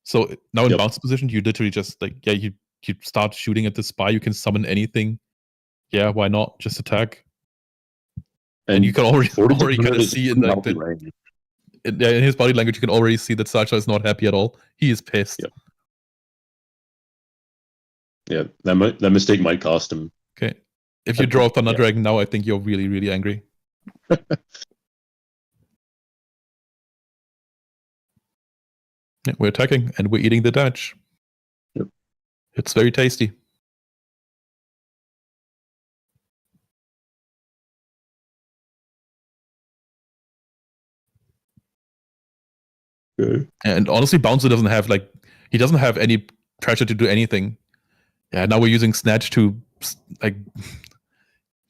So now in Bouncer position, you literally just, like, you start shooting at the spy. You can summon anything. Yeah, why not? Just attack. And you can already kind of see in, like, in his body language, you can already see that Sasha is not happy at all. He is pissed. Yeah, that mistake might cost him. Okay. If you draw Thunder Dragon now, I think you're really, really angry. Yeah, we're attacking and we're eating the Dutch. Yep. It's very tasty. Good. And honestly, Bouncer doesn't have he doesn't have any pressure to do anything. Yeah, now we're using Snatch to like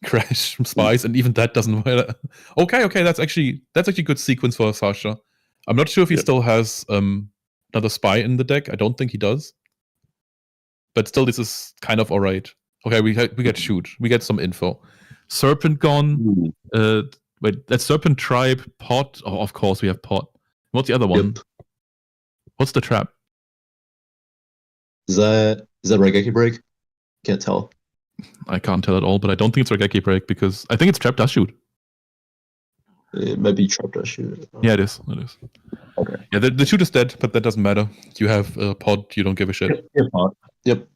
crash some spies, and even that doesn't matter. Okay, that's actually good sequence for Sasha. I'm not sure if he still has another spy in the deck. I don't think he does. But still, this is kind of alright. Okay, we get shoot. We get some info. Serpent gone. Wait, that's Serpent Tribe, Pot. Oh, of course we have Pot. What's the other one? What's the trap? Is that Raigeki Break? Can't tell. I can't tell at all, but I don't think it's Raigeki Break because I think it's Trap Dust Shoot. It might be Trap Dust Shoot. Yeah, it is. Okay. Yeah, the shoot is dead, but that doesn't matter. You have a pod, you don't give a shit. Yeah, pod. Yep.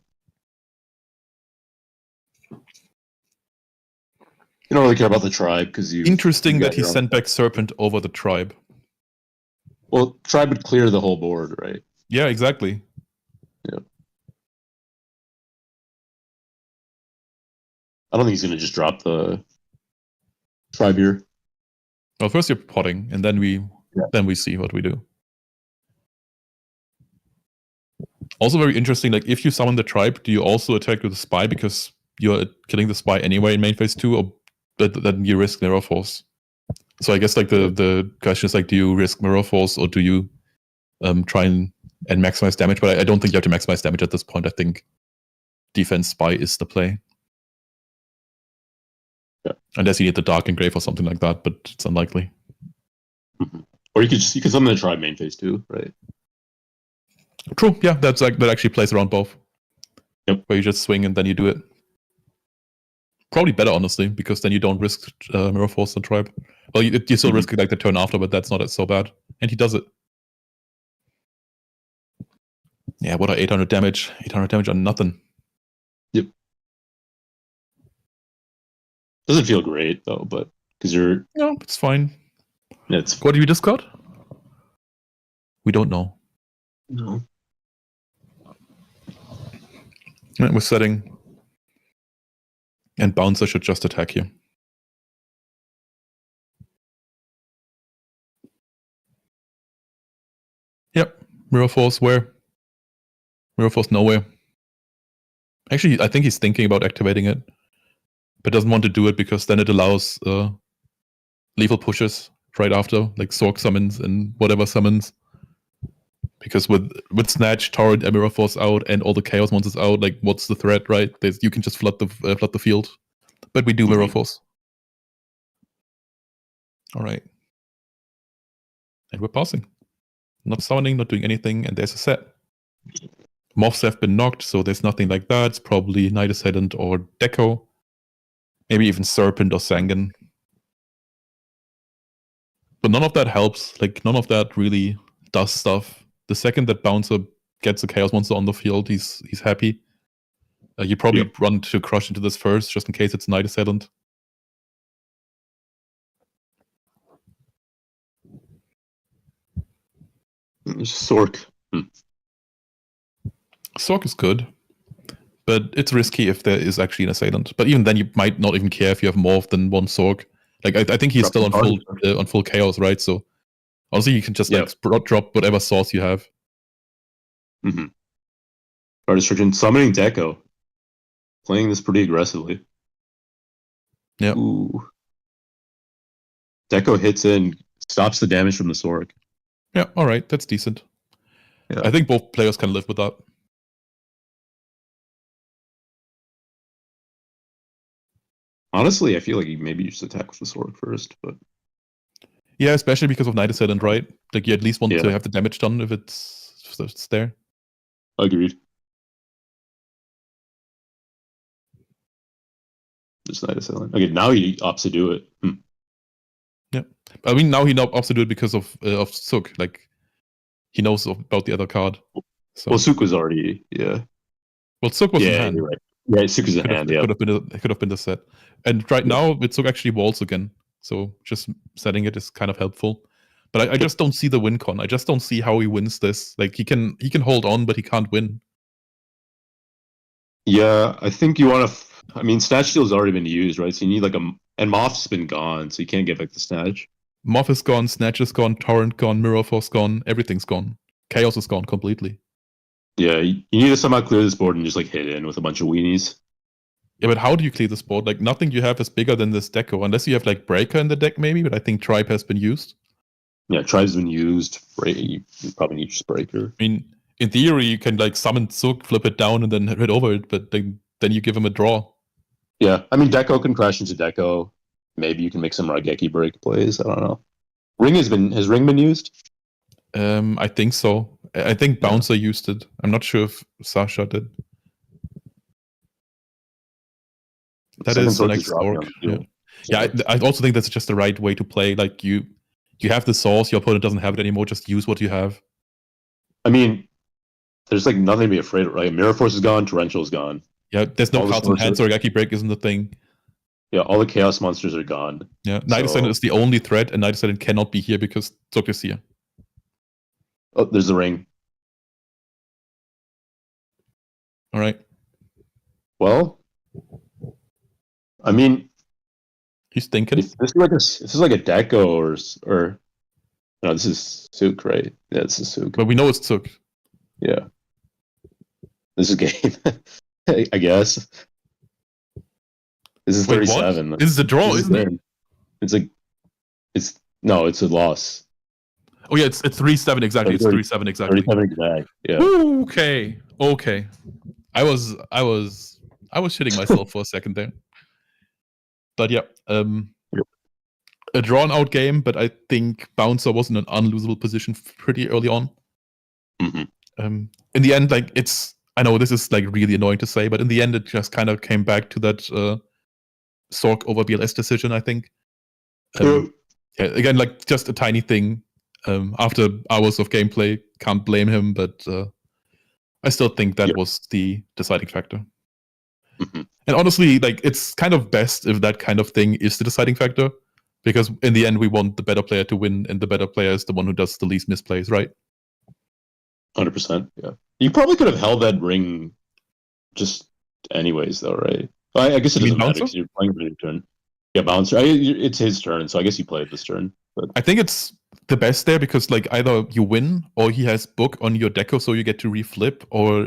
You don't really care about the tribe because you. Interesting that he sent back Serpent over the tribe. Well, tribe would clear the whole board, right? Yeah, exactly. Yeah. I don't think he's going to just drop the tribe here. Well, first you're potting, and then we see what we do. Also very interesting, like if you summon the tribe, do you also attack with the spy because you're killing the spy anyway in main phase 2, or then you risk Mirror Force? So I guess like the question is like, do you risk Mirror Force or do you try and maximize damage? But I don't think you have to maximize damage at this point. I think defense spy is the play. Yeah. Unless you need the Dark Engrave or something like that, but it's unlikely. Mm-hmm. Or you could summon the tribe main phase 2, right? True, yeah, that actually plays around both. Yep. Where you just swing and then you do it. Probably better, honestly, because then you don't risk Mirror Force and Tribe. Well, you still risk like the turn after, but that's not so bad. And he does it. Yeah, what are 800 damage? 800 damage on nothing. Yep. Doesn't feel great though, but because you're. No, it's fine. It's. What do you discard? We don't know. No. Yeah, we're setting. And Bouncer should just attack here. Yep. Mirror Force where? Mirror Force nowhere. Actually, I think he's thinking about activating it. But doesn't want to do it because then it allows lethal pushes right after, like Sorg summons and whatever summons. Because with Snatch, Torrent, and Mirror Force out, and all the Chaos monsters out, like what's the threat, right? You can just flood the field. But we do Mirror Force. All right. And we're passing. Not summoning, not doing anything, and there's a set. Moths have been knocked, so there's nothing like that. It's probably Night Assailant or Deco. Maybe even Serpent or Sangan. But none of that helps. Like, none of that really does stuff. The second that Bouncer gets a Chaos Monster on the field, he's happy. You probably run to Crush into this first, just in case it's Night Assailant. Sork. Sork is good, but it's risky if there is actually an Assailant. But even then, you might not even care if you have more than one Sork. Like, I think he's still on full Chaos, right? So, also you can just drop whatever source you have. Mm-hmm. Artist Surgeon summoning Deco. Playing this pretty aggressively. Yeah. Ooh. Deco hits in, stops the damage from the Sork. Yeah, all right, that's decent. Yeah. I think both players can live with that. Honestly, I feel like maybe you should attack with the Sork first, but yeah, especially because of Night Assailant, right? Like, you at least want to have the damage done if it's there. Agreed. Just Night Assailant. Okay, now he opts to do it. Yeah, I mean, now he opts to do it because of Suk. Like, he knows about the other card. So. Well, Suk was already, Well, Suk was in hand. You're right. Yeah, Suk was in hand, It could have been the set. And right now, Suk actually walls again. So just setting it is kind of helpful. But I just don't see the win con. I just don't see how he wins this. Like, he can hold on, but he can't win. Yeah, I think you want to... I mean, Snatch Steel's already been used, right? So you need like a... And Moth's been gone, so you can't get back the Snatch. Moth is gone, Snatch is gone, Torrent gone, Mirror Force gone, everything's gone. Chaos is gone completely. Yeah, you need to somehow clear this board and just like hit in with a bunch of weenies. Yeah, but how do you clear this board? Like, nothing you have is bigger than this Deco, unless you have like Breaker in the deck maybe, but I think Tribe has been used. Yeah, Tribe's been used. You probably need just Breaker. I mean, in theory, you can like summon Suk, flip it down, and then hit over it, but then you give him a draw. Yeah, I mean, Deco can crash into Deco. Maybe you can make some Raigeki break plays. I don't know. Has Ring been used? I think so. I think Bouncer used it. I'm not sure if Sasha did. That is the next orc. Yeah, I also think that's just the right way to play. Like, you have the source, your opponent doesn't have it anymore, just use what you have. I mean, there's like nothing to be afraid of, right? Mirror Force is gone, Torrential's gone. Yeah, there's no cards in hand, so Raigeki Break isn't the thing. Yeah, all the Chaos monsters are gone. Yeah, Night Assailant is the only threat, and Night Assailant cannot be here because Suk is here. Oh, there's the ring. All right. Well, I mean, he's thinking. This is like a Deco or no, this is Suk, right? Yeah, this is Suk. But we know it's Suk. Yeah, this is game. I guess. This is 37. What? This is a draw, isn't it? It's a loss. Oh yeah, it's 3-7 exactly. It's 3-7 exactly. 37 exact. Yeah. Ooh, okay. I was shitting myself for a second there. But yeah, a drawn out game, but I think Bouncer was in an unlosable position pretty early on. Mm-hmm. In the end, like, I know this is like really annoying to say, but in the end it just kind of came back to that Sork over BLS decision, I think. Yeah, again, like, just a tiny thing. After hours of gameplay, can't blame him, but I still think that was the deciding factor. Mm-hmm. And honestly, like, it's kind of best if that kind of thing is the deciding factor, because in the end we want the better player to win, and the better player is the one who does the least misplays, right? 100%. Yeah, you probably could have held that ring just anyways, though, right? I guess it doesn't matter because you're playing for your turn. Yeah, Bouncer. It's his turn, so I guess you played this turn. But I think it's the best there because, like, either you win or he has book on your deco, so you get to reflip, or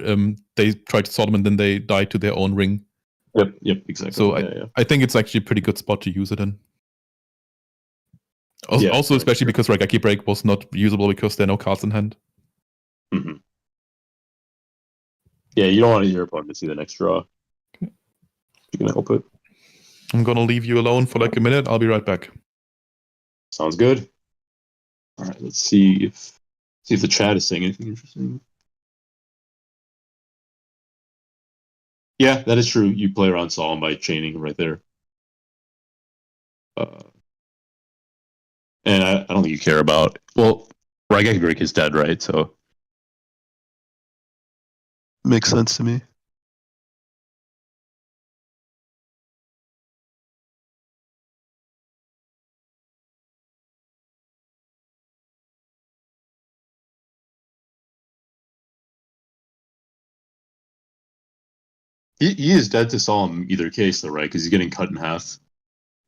they try to sort them and then they die to their own ring. Yep, exactly. So I think it's actually a pretty good spot to use it in. Also, especially because Raigeki Break was not usable because there are no cards in hand. Mm-hmm. Yeah, you don't want your opponent to see the next draw. You're gonna help it. I'm gonna leave you alone for like a minute. I'll be right back. Sounds good. All right, let's see if the chat is saying anything interesting. Yeah, that is true. You play around Solemn by chaining right there. And I don't think you care about. Well, Raigeki Break is dead, right? So makes sense to me. He is dead to Solemn either case, though, right? Because he's getting cut in half.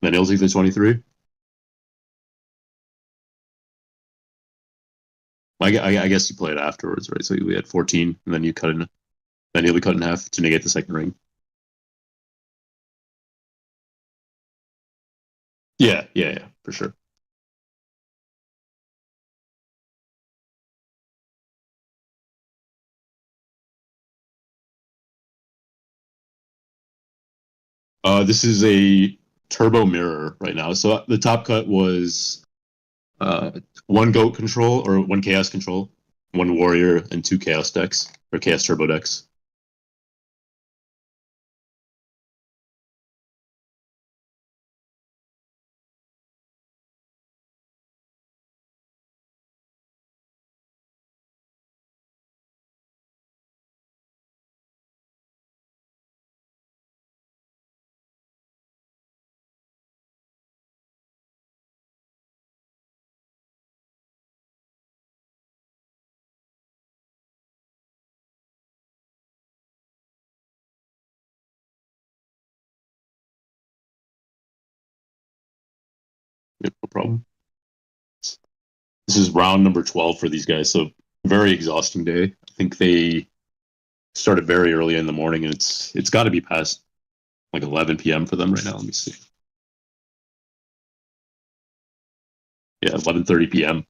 Then he'll take the 23. I guess you play it afterwards, right? So we had 14, and then you cut in. Then he'll be cut in half to negate the second ring. Yeah, for sure. This is a turbo mirror right now. So the top cut was one goat control or one chaos control, one warrior, and 2 chaos decks or chaos turbo decks. Yep, no problem. This is round number 12 for these guys, so very exhausting day. I think they started very early in the morning, and it's got to be past like 11 p.m. for them right now. Let me see. Yeah, 11:30 p.m.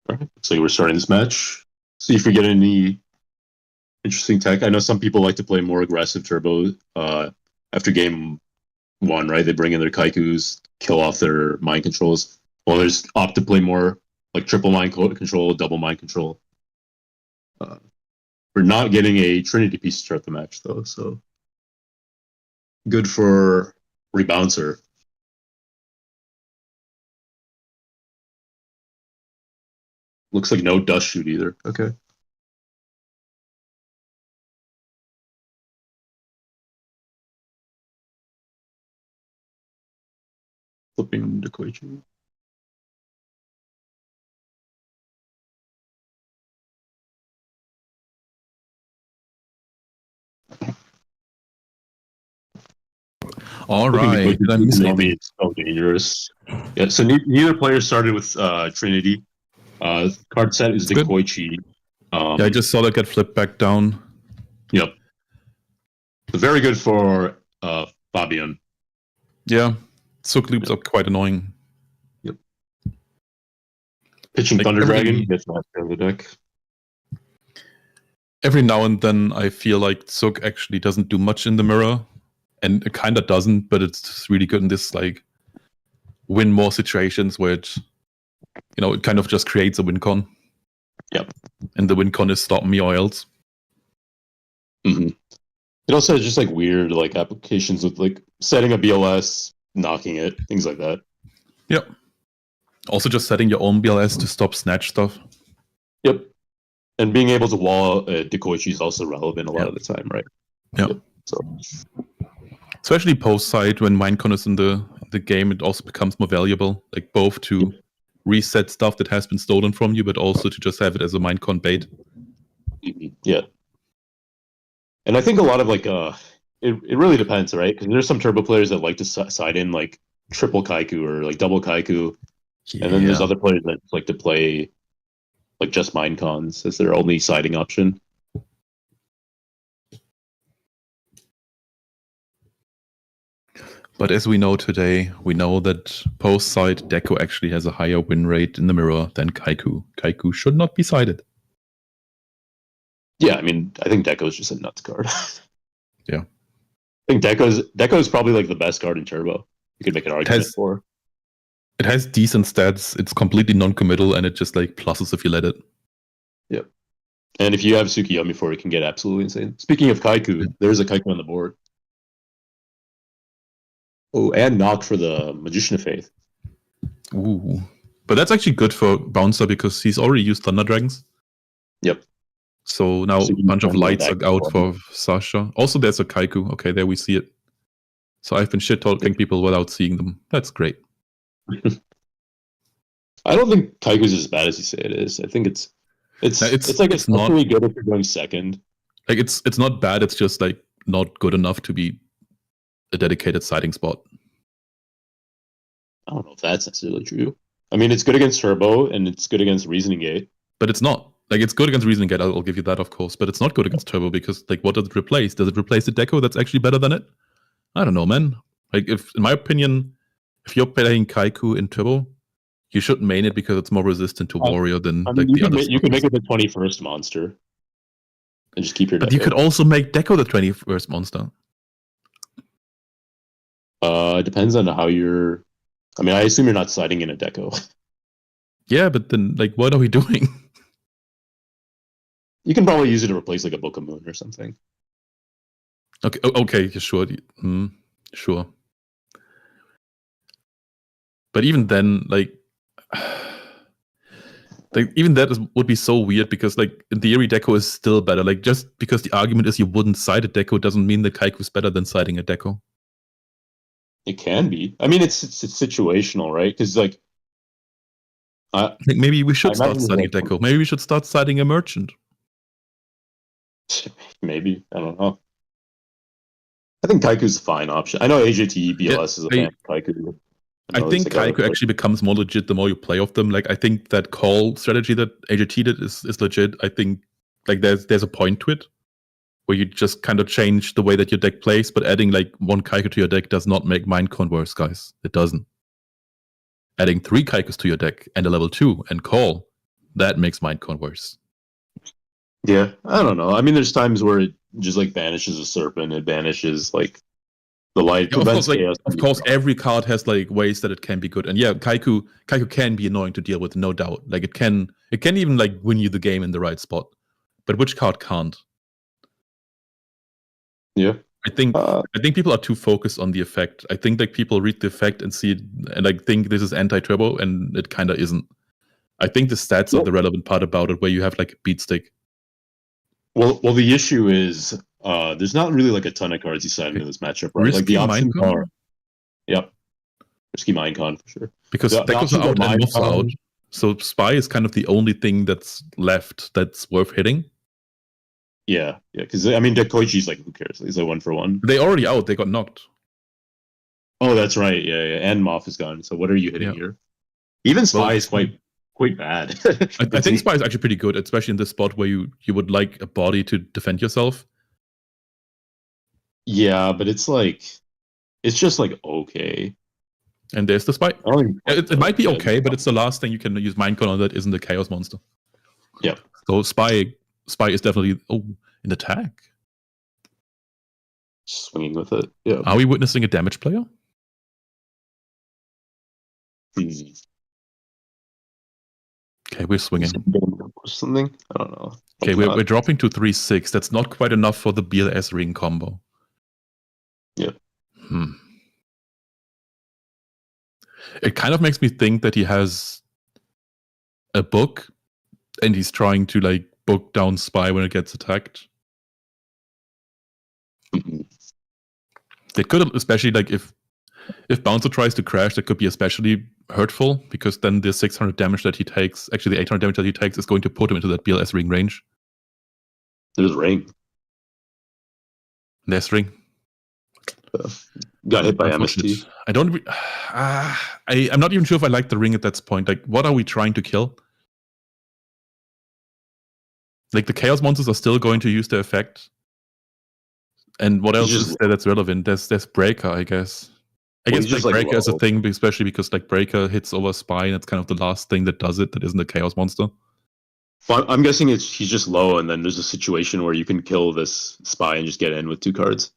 All right, looks like we're starting this match. See if we get any interesting tech. I know some people like to play more aggressive turbo after game 1, right? They bring in their Kaikus, kill off their mind controls. Well, there's opt to play more like triple mind control, double mind control. We're not getting a Trinity piece to start the match, though, so good for Rebouncer. Looks like no dust shoot either. Okay. Flipping to Koichi. All right. Did I miss anything? It's so dangerous. Yeah, so neither player started with Trinity. Card set is the Good. Koichi. Yeah, I just saw that get flipped back down. Yep. Very good for Fabian. Yeah. Sook loops are quite annoying. Yep. Pitching Like Thunder Dragon gets last of the deck. Every now and then I feel like Sook actually doesn't do much in the mirror. And it kind of doesn't, but it's really good in this like win more situations where it, it kind of just creates a win con. Yep. And the win con is stop me or else. Mm-hmm. It also has just like weird like applications with like setting a BLS, knocking it, things like that. Yep. Also just setting your own BLS to stop snatch stuff. Yep. And being able to wall Dekoichi is also relevant a lot of the time, right? Yep. So especially post side when Minecon is in the game, it also becomes more valuable, like both to reset stuff that has been stolen from you, but also to just have it as a minecon bait. Yeah. And I think a lot of like it really depends, right? Because there's some turbo players that like to side in like triple kaiku or like double kaiku, and then there's other players that like to play like just minecons as their only siding option. But as we know today, we know that post-side Deco actually has a higher win rate in the mirror than Kaiku. Kaiku should not be sided. Yeah, I mean, I think Deco is just a nuts card. Yeah. I think Deco is probably like the best card in Turbo. You could make an argument for. It has decent stats. It's completely non-committal, and it just like pluses if you let it. Yep. And if you have Tsukiyomi for it, it can get absolutely insane. Speaking of Kaiku, there's a Kaiku on the board. Oh, and Knock for the Magician of Faith. Ooh. But that's actually good for Bouncer because he's already used Thunder Dragons. Yep. So now a bunch of lights are out for Sasha. Also, there's a Kaiku. Okay, there we see it. So I've been shit-talking people without seeing them. That's great. I don't think Kaiku's as bad as you say it is. I think it's not really good if you're going second. Like it's not bad. It's just like not good enough to be a dedicated siding spot. I don't know if that's necessarily true. I mean, it's good against Turbo and it's good against Reasoning Gate. But it's not. Like, it's good against Reasoning Gate, I'll give you that, of course. But it's not good against Turbo because, like, what does it replace? Does it replace the Deco that's actually better than it? I don't know, man. Like, if, in my opinion, if you're playing Kaiku in Turbo, you should main it because it's more resistant to Warrior than I mean, like the other. You can make it the 21st monster and just keep your Deco. But you could also make Deco the 21st monster. It depends on how you're... I mean, I assume you're not siding in a Deco. Yeah, but then, like, what are we doing? You can probably use it to replace, like, a Book of Moon or something. Okay, sure. Sure. But even then, like even that would be so weird because, like, in theory, Deco is still better. Like, just because the argument is you wouldn't side a Deco doesn't mean that Kaiku is better than siding a Deco. It can be. I mean, it's situational, right? Because, like, maybe we should start siding a Deco. Maybe we should start siding a Merchant. Maybe. I don't know. I think Kaiku's a fine option. I know AJT BLS is a fan of Kaiku. I think Kaiku actually becomes more legit the more you play of them. Like, I think that call strategy that AJT did is legit. I think, like, there's a point to it where you just kind of change the way that your deck plays, but adding, like, one Kaiku to your deck does not make Minecon worse, guys. It doesn't. Adding 3 Kaikus to your deck and a level 2 and call, that makes Minecon worse. Yeah, I don't know. I mean, there's times where it just, like, banishes a Serpent. It banishes, like, the light. Yeah, of course, every card has, like, ways that it can be good. And yeah, Kaiku can be annoying to deal with, no doubt. Like, it can even, like, win you the game in the right spot. But which card can't? Yeah. I think people are too focused on the effect. I think, like, people read the effect and see it and, like, think this is anti-turbo, and it kind of isn't. I think the stats are the relevant part about it, where you have, like, a beat stick. Well, the issue is there's not really, like, a ton of cards you side into this matchup, right? Like, the options are, yep, Risky Minecon for sure. Because Decos are out and Moths are out, so Spy is kind of the only thing that's left that's worth hitting. Yeah, because, I mean, Dekoichi's like, who cares? He's like 1-for-1. They already out. They got knocked. Oh, that's right. Yeah. And Moth is gone. So what are you hitting here? Even Spy is quite bad. I think Spy is actually pretty good, especially in this spot where you would like a body to defend yourself. Yeah, but it's just like okay. And there's the Spy. It might be okay, but it's the last thing you can use Minecon on that isn't the Chaos Monster. Yeah. So Spy is definitely in attack. Swinging with it. Yeah. Are we witnessing a damage player? Okay, we're swinging. Something? I don't know. Okay, we're dropping to 3-6. That's not quite enough for the BLS ring combo. Yeah. It kind of makes me think that he has a book and he's trying to, like, book down Spy when it gets attacked. It could, especially, like, if If Bouncer tries to crash, that could be especially hurtful, because then the 600 damage that he takes, actually the 800 damage that he takes, is going to put him into that BLS ring range. There's ring. There's ring. Got hit by Unfortunate. MST. I don't. I'm not even sure if I like the ring at that point. Like, what are we trying to kill? Like, the Chaos monsters are still going to use their effect. And what else is there that's relevant? There's Breaker, I guess. I guess like Breaker is a thing, especially because like Breaker hits over Spy, and it's kind of the last thing that does it that isn't a Chaos monster. Well, I'm guessing he's just low, and then there's a situation where you can kill this Spy and just get in with 2 cards.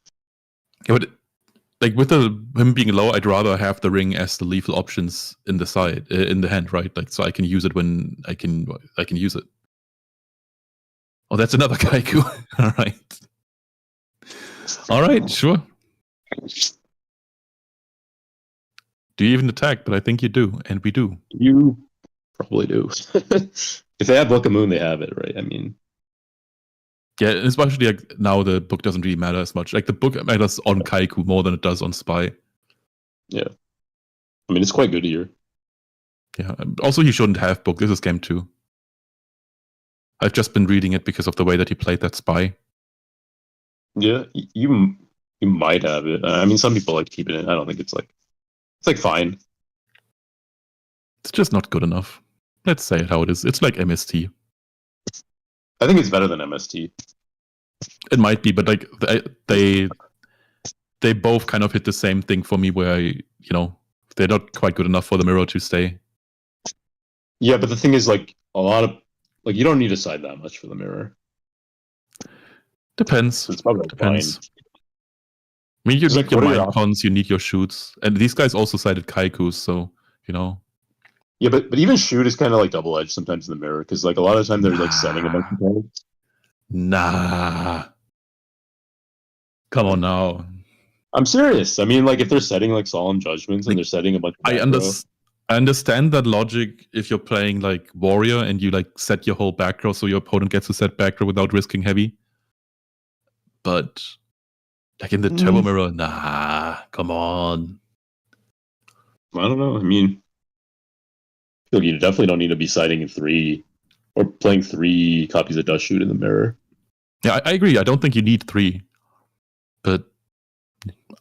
Yeah, but like with him being low, I'd rather have the ring as the lethal options in the side, in the hand, right? Like, so I can use it when I can use it. Oh, that's another Kaiku. All right, sure. Do you even attack? But I think you do, and we do. You probably do. If they have Book of Moon, they have it, right? I mean, yeah, especially like now the book doesn't really matter as much. Like the book matters on Kaiku more than it does on Spy. Yeah, I mean it's quite good here. Yeah. Also, he shouldn't have book. This is game 2. I've just been reading it because of the way that he played that Spy. Yeah, you might have it. I mean, some people like keeping it. I don't think it's like fine. It's just not good enough. Let's say it how it is. It's like MST. I think it's better than MST. It might be, but like they both kind of hit the same thing for me, where they're not quite good enough for the mirror to stay. Yeah, but the thing is, like a lot of you don't need to side that much for the mirror. Depends. It's probably Depends. fine. I mean, you need your mind cons, you need your shoots, and these guys also cited Kaikus, so Yeah, but even shoot is kind of like double edged sometimes in the mirror, because like a lot of the time they're like setting a bunch of cards. Nah. Come on now. I'm serious. I mean, like if they're setting like solemn judgments and they're setting a bunch of I understand that logic if you're playing like warrior and you like set your whole back row so your opponent gets to set back row without risking heavy. But like in the turbo mirror, nah, come on. I don't know. I mean, I feel like you definitely don't need to be siding in 3 or playing 3 copies of Dust Shoot in the mirror. Yeah, I agree. I don't think you need 3. But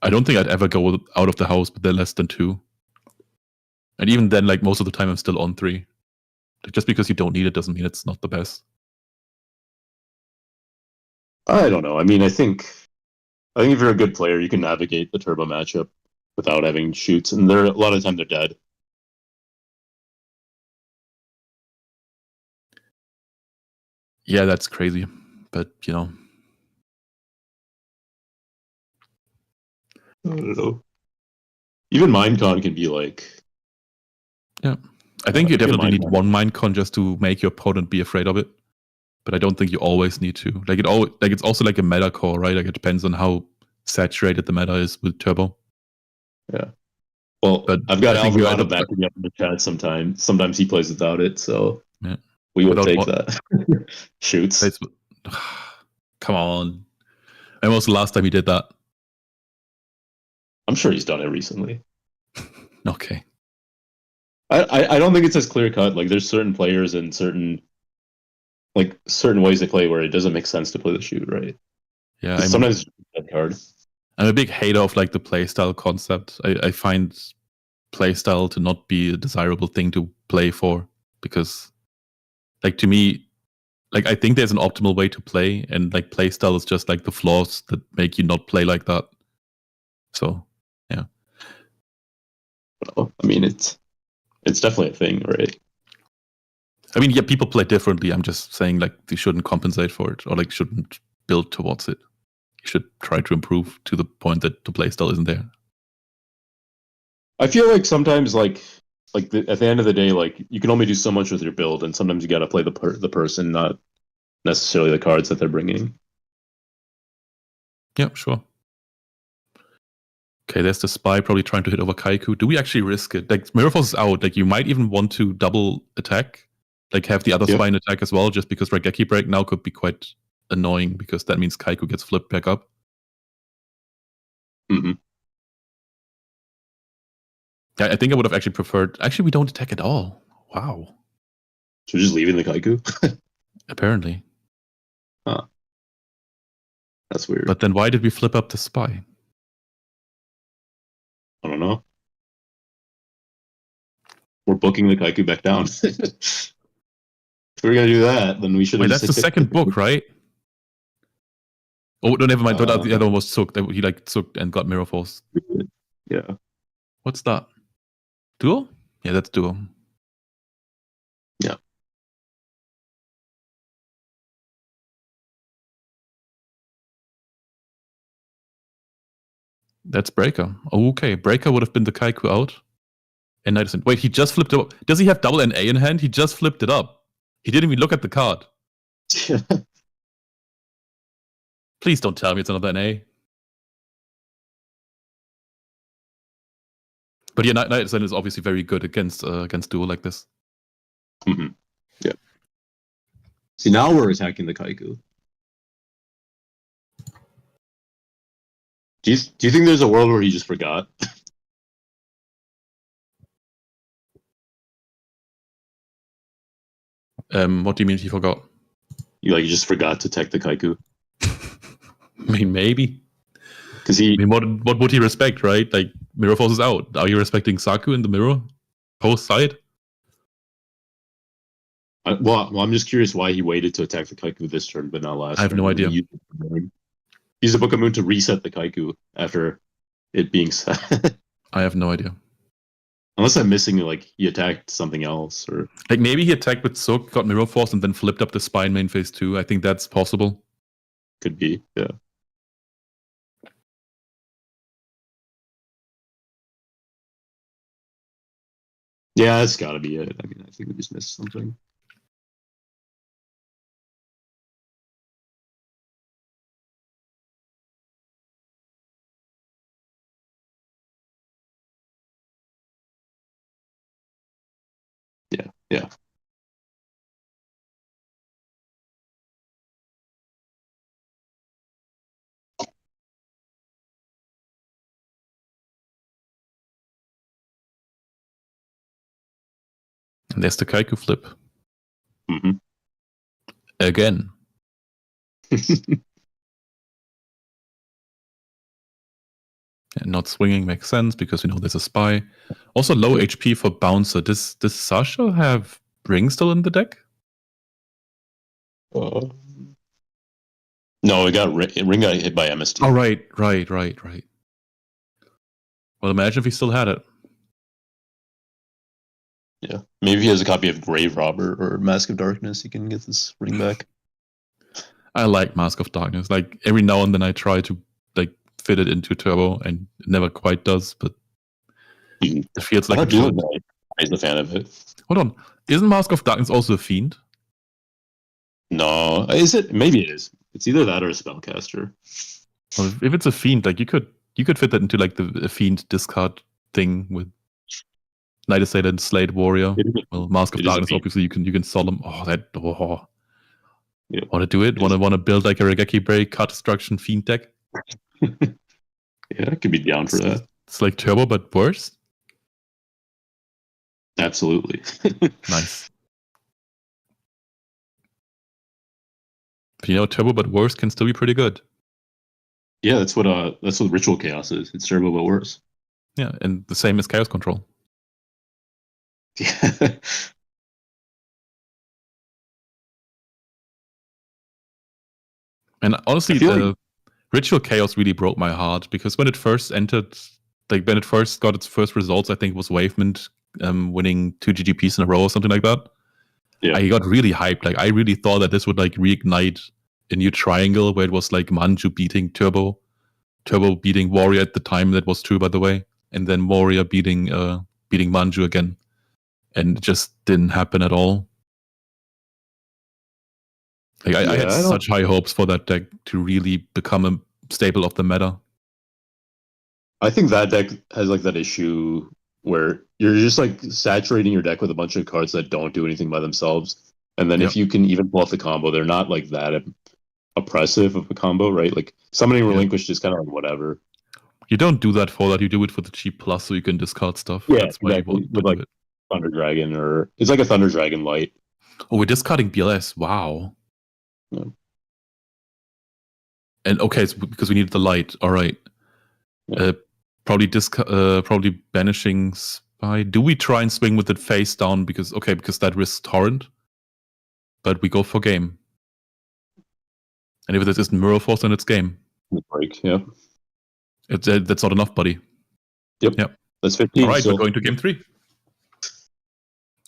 I don't think I'd ever go out of the house with the less than 2. And even then, like most of the time, I'm still on 3. Like, just because you don't need it doesn't mean it's not the best. I don't know. I mean, I think if you're a good player, you can navigate the turbo matchup without having shoots, and a lot of the time they're dead. Yeah, that's crazy, but I don't know. Even Minecon can be like. Yeah, I think you definitely need one Minecon just to make your opponent be afraid of it. But I don't think you always need to. Like it's also like a meta core, right? Like it depends on how saturated the meta is with turbo. Yeah. Well, but I've got Alvarado backing me up in the chat sometimes. Sometimes he plays without it, so yeah. We will take that. Shoots. Come on. When was the last time he did that? I'm sure he's done it recently. Okay. I don't think it's as clear cut. Like there's certain players and certain ways they play where it doesn't make sense to play the shoot, right? Yeah. Sometimes that card. I'm a big hater of like the playstyle concept. I find playstyle to not be a desirable thing to play for, because like to me, like I think there's an optimal way to play, and like playstyle is just like the flaws that make you not play like that. So yeah. Well, I mean it's definitely a thing, right? I mean, yeah, people play differently. I'm just saying like they shouldn't compensate for it, or like shouldn't build towards it. You should try to improve to the point that the playstyle isn't there. I feel like sometimes at the end of the day, like you can only do so much with your build, and sometimes you got to play the person, not necessarily the cards that they're bringing. Yeah, sure. Okay, there's the Spy probably trying to hit over Kaiku. Do we actually risk it? Like Mirror Force is out. Like you might even want to double attack, like have the other Spy in attack as well, just because Raigeki Break now could be quite annoying, because that means Kaiku gets flipped back up. Mm-hmm. Yeah, I think I would have actually preferred. Actually, we don't attack at all. Wow. So we're just leaving the Kaiku? Apparently. Huh. That's weird. But then why did we flip up the spy? I don't know. We're booking the Kaiku back down. If we're gonna do that, then we should. Wait, that's the second book, right? Oh no, never mind. The other one was Zook. He like Zooked and got Mirror Force. Yeah. What's that? Duel? Yeah, that's Duel. Yeah. That's Breaker. Oh, okay, Breaker would have been the Kaiku out. And Knight Ascent. Wait, he just flipped it up. Does he have double NA in hand? He just flipped it up. He didn't even look at the card. Please don't tell me it's another NA. But yeah, Knight Ascent is obviously very good against Duel like this. Mm-hmm. Yeah. See, now we're attacking the Kaiku. Do you think there's a world where he just forgot? What do you mean he forgot? You just forgot to tech the Kaiku? I mean, maybe. Because he. I mean, what would he respect, right? Like, Mirror Force is out. Are you respecting Saku in the mirror? Post side? Well, I'm just curious why he waited to attack the Kaiku this turn, but not last. I have no idea. Use the Book of Moon to reset the Kaiku after it being set. I have no idea. Unless I'm missing, he attacked something else, or like maybe he attacked with Zook, got Mirror Force, and then flipped up the spine main phase 2. I think that's possible. Could be, yeah. Yeah, that's got to be it. I mean, I think we just missed something. Yeah. And there's the Kaiku flip. Mm-hmm. Again. And not swinging makes sense because we know there's a spy. Also low HP for Bouncer. Does Sasha have Ring still in the deck? No, Ring got hit by MST. Oh, right. Well, imagine if he still had it. Yeah. Maybe he has a copy of Grave Robber or Mask of Darkness. He can get this ring back. I like Mask of Darkness. Like, every now and then I try to fit it into Turbo, and it never quite does, but it feels like it should. I'm a fan of it. Hold on. Isn't Mask of Darkness also a fiend? No. Is it? Maybe it is. It's either that or a spellcaster. Well, if it's a fiend, you could fit that into the fiend discard thing with Night Assailant, Slade Warrior. Well, Mask of Darkness, obviously you can solemn. Yeah. Want to do it? Want to build a Regeki Break, Card Destruction, Fiend deck? Yeah, I could be down for that. It's like Turbo, but worse? Absolutely. Nice. But Turbo, but worse can still be pretty good. Yeah, that's what Ritual Chaos is. It's Turbo, but worse. Yeah, and the same as Chaos Control. Yeah. And honestly, Ritual Chaos really broke my heart because when it first entered, when it first got its first results, I think it was Wavement winning 2 GGPs in a row or something like that. Yeah. I got really hyped. I really thought that this would reignite a new triangle where it was Manju beating Turbo beating Warrior at the time. That was true, by the way, and then Warrior beating Manju again, and it just didn't happen at all. I had such high hopes for that deck to really become a staple of the meta. I think that deck has that issue where you're just saturating your deck with a bunch of cards that don't do anything by themselves. And then if you can even pull off the combo, they're not that oppressive of a combo, right? Summoning Relinquished is kind of whatever. You don't do that for that. You do it for the cheap plus, so you can discard stuff. Yeah, That's why exactly. you want to With do it. Thunder Dragon, or it's like a Thunder Dragon light. Oh, we're discarding BLS. Wow. Yeah. And okay, it's because we needed the light. All right. Yeah. Probably banishing Spy. Do we try and swing with it face down because that risks Torrent? But we go for game. And if this isn't Mirror Force, then it's game. Break, yeah. That's not enough, buddy. Yep. That's 15. All right, so. we're going to game 3.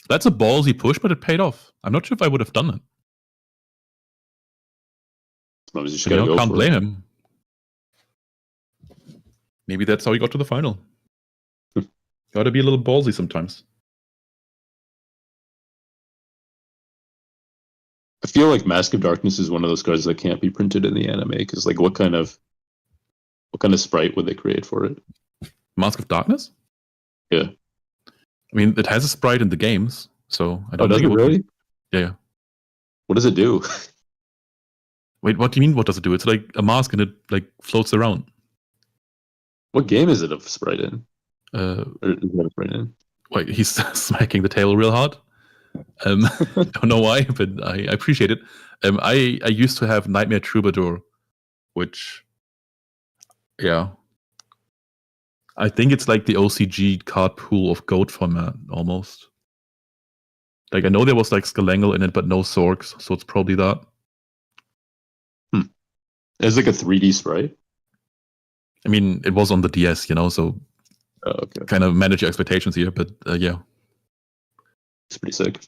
That's a ballsy push, but it paid off. I'm not sure if I would have done it. Sometimes you just But, gotta go can't for blame it. him. Maybe that's how he got to the final. Gotta be a little ballsy sometimes. I feel like Mask of Darkness is one of those cards that can't be printed in the anime, because like what kind of sprite would they create for it? Mask of Darkness? Yeah. I mean, it has a sprite in the games, so I don't does think it really? Yeah. What does it do? Wait, what do you mean? What does it do? It's like a mask and it like floats around. What game is it a sprite in? Or is it a sprite in? Wait, he's smacking the table real hard. Don't know why, but I appreciate it. I used to have Nightmare Troubadour, which, yeah, I think it's like the OCG card pool of Goat format almost. Like I know there was like Skalangle in it, but no Sorks, so it's probably that. It's like a 3D sprite. I mean, it was on the DS, so okay. Kind of manage your expectations here, but yeah. It's pretty sick.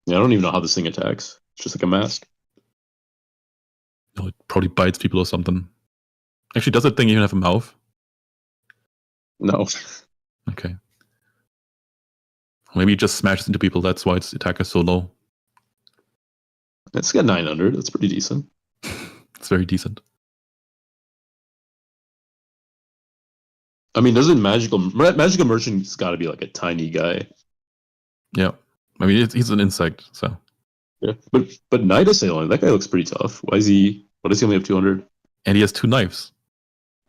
Yeah, I don't even know how this thing attacks. It's just like a mask. No, it probably bites people or something. Actually, does that thing even have a mouth? No. Okay. Maybe it just smashes into people, that's why its attack is so low. It's got 900. That's pretty decent. It's very decent. I mean, doesn't Magical Merchant's got to be like a tiny guy? Yeah. I mean, he's an insect, so. Yeah, but Night Assailant, that guy looks pretty tough. Why does he only have 200? And he has 2 knives.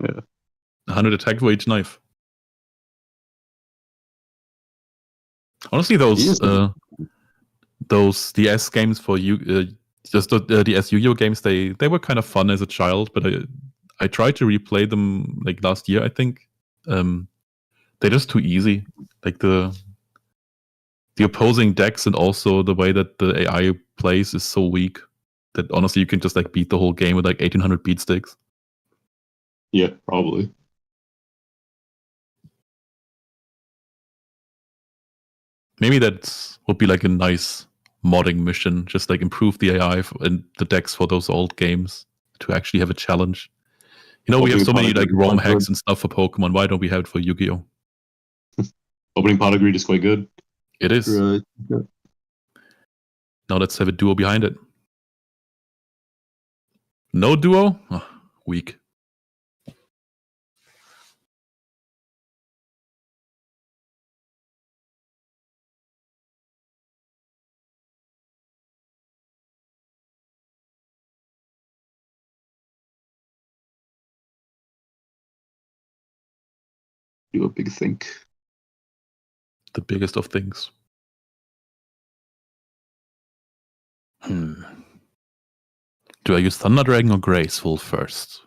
Yeah. 100 attack for each knife. Honestly, those DS games for you, just the DS Yu-Gi-Oh games, they were kind of fun as a child, but I tried to replay them like last year, I think. They're just too easy. Like the opposing decks and also the way that the AI plays is so weak that honestly you can just like beat the whole game with like 1800 beat sticks. Yeah, probably. Maybe that would be like a nice modding mission, just like improve the AI and the decks for those old games to actually have a challenge. We have so many like ROM hacks and stuff for Pokemon. Why don't we have it for Yu-Gi-Oh? Opening Pot of Greed is quite good. It is. Right. Yeah. Now let's have a duo behind it. No duo? Oh, weak. Do a big think. The biggest of things. Do I use Thunder Dragon or Graceful first?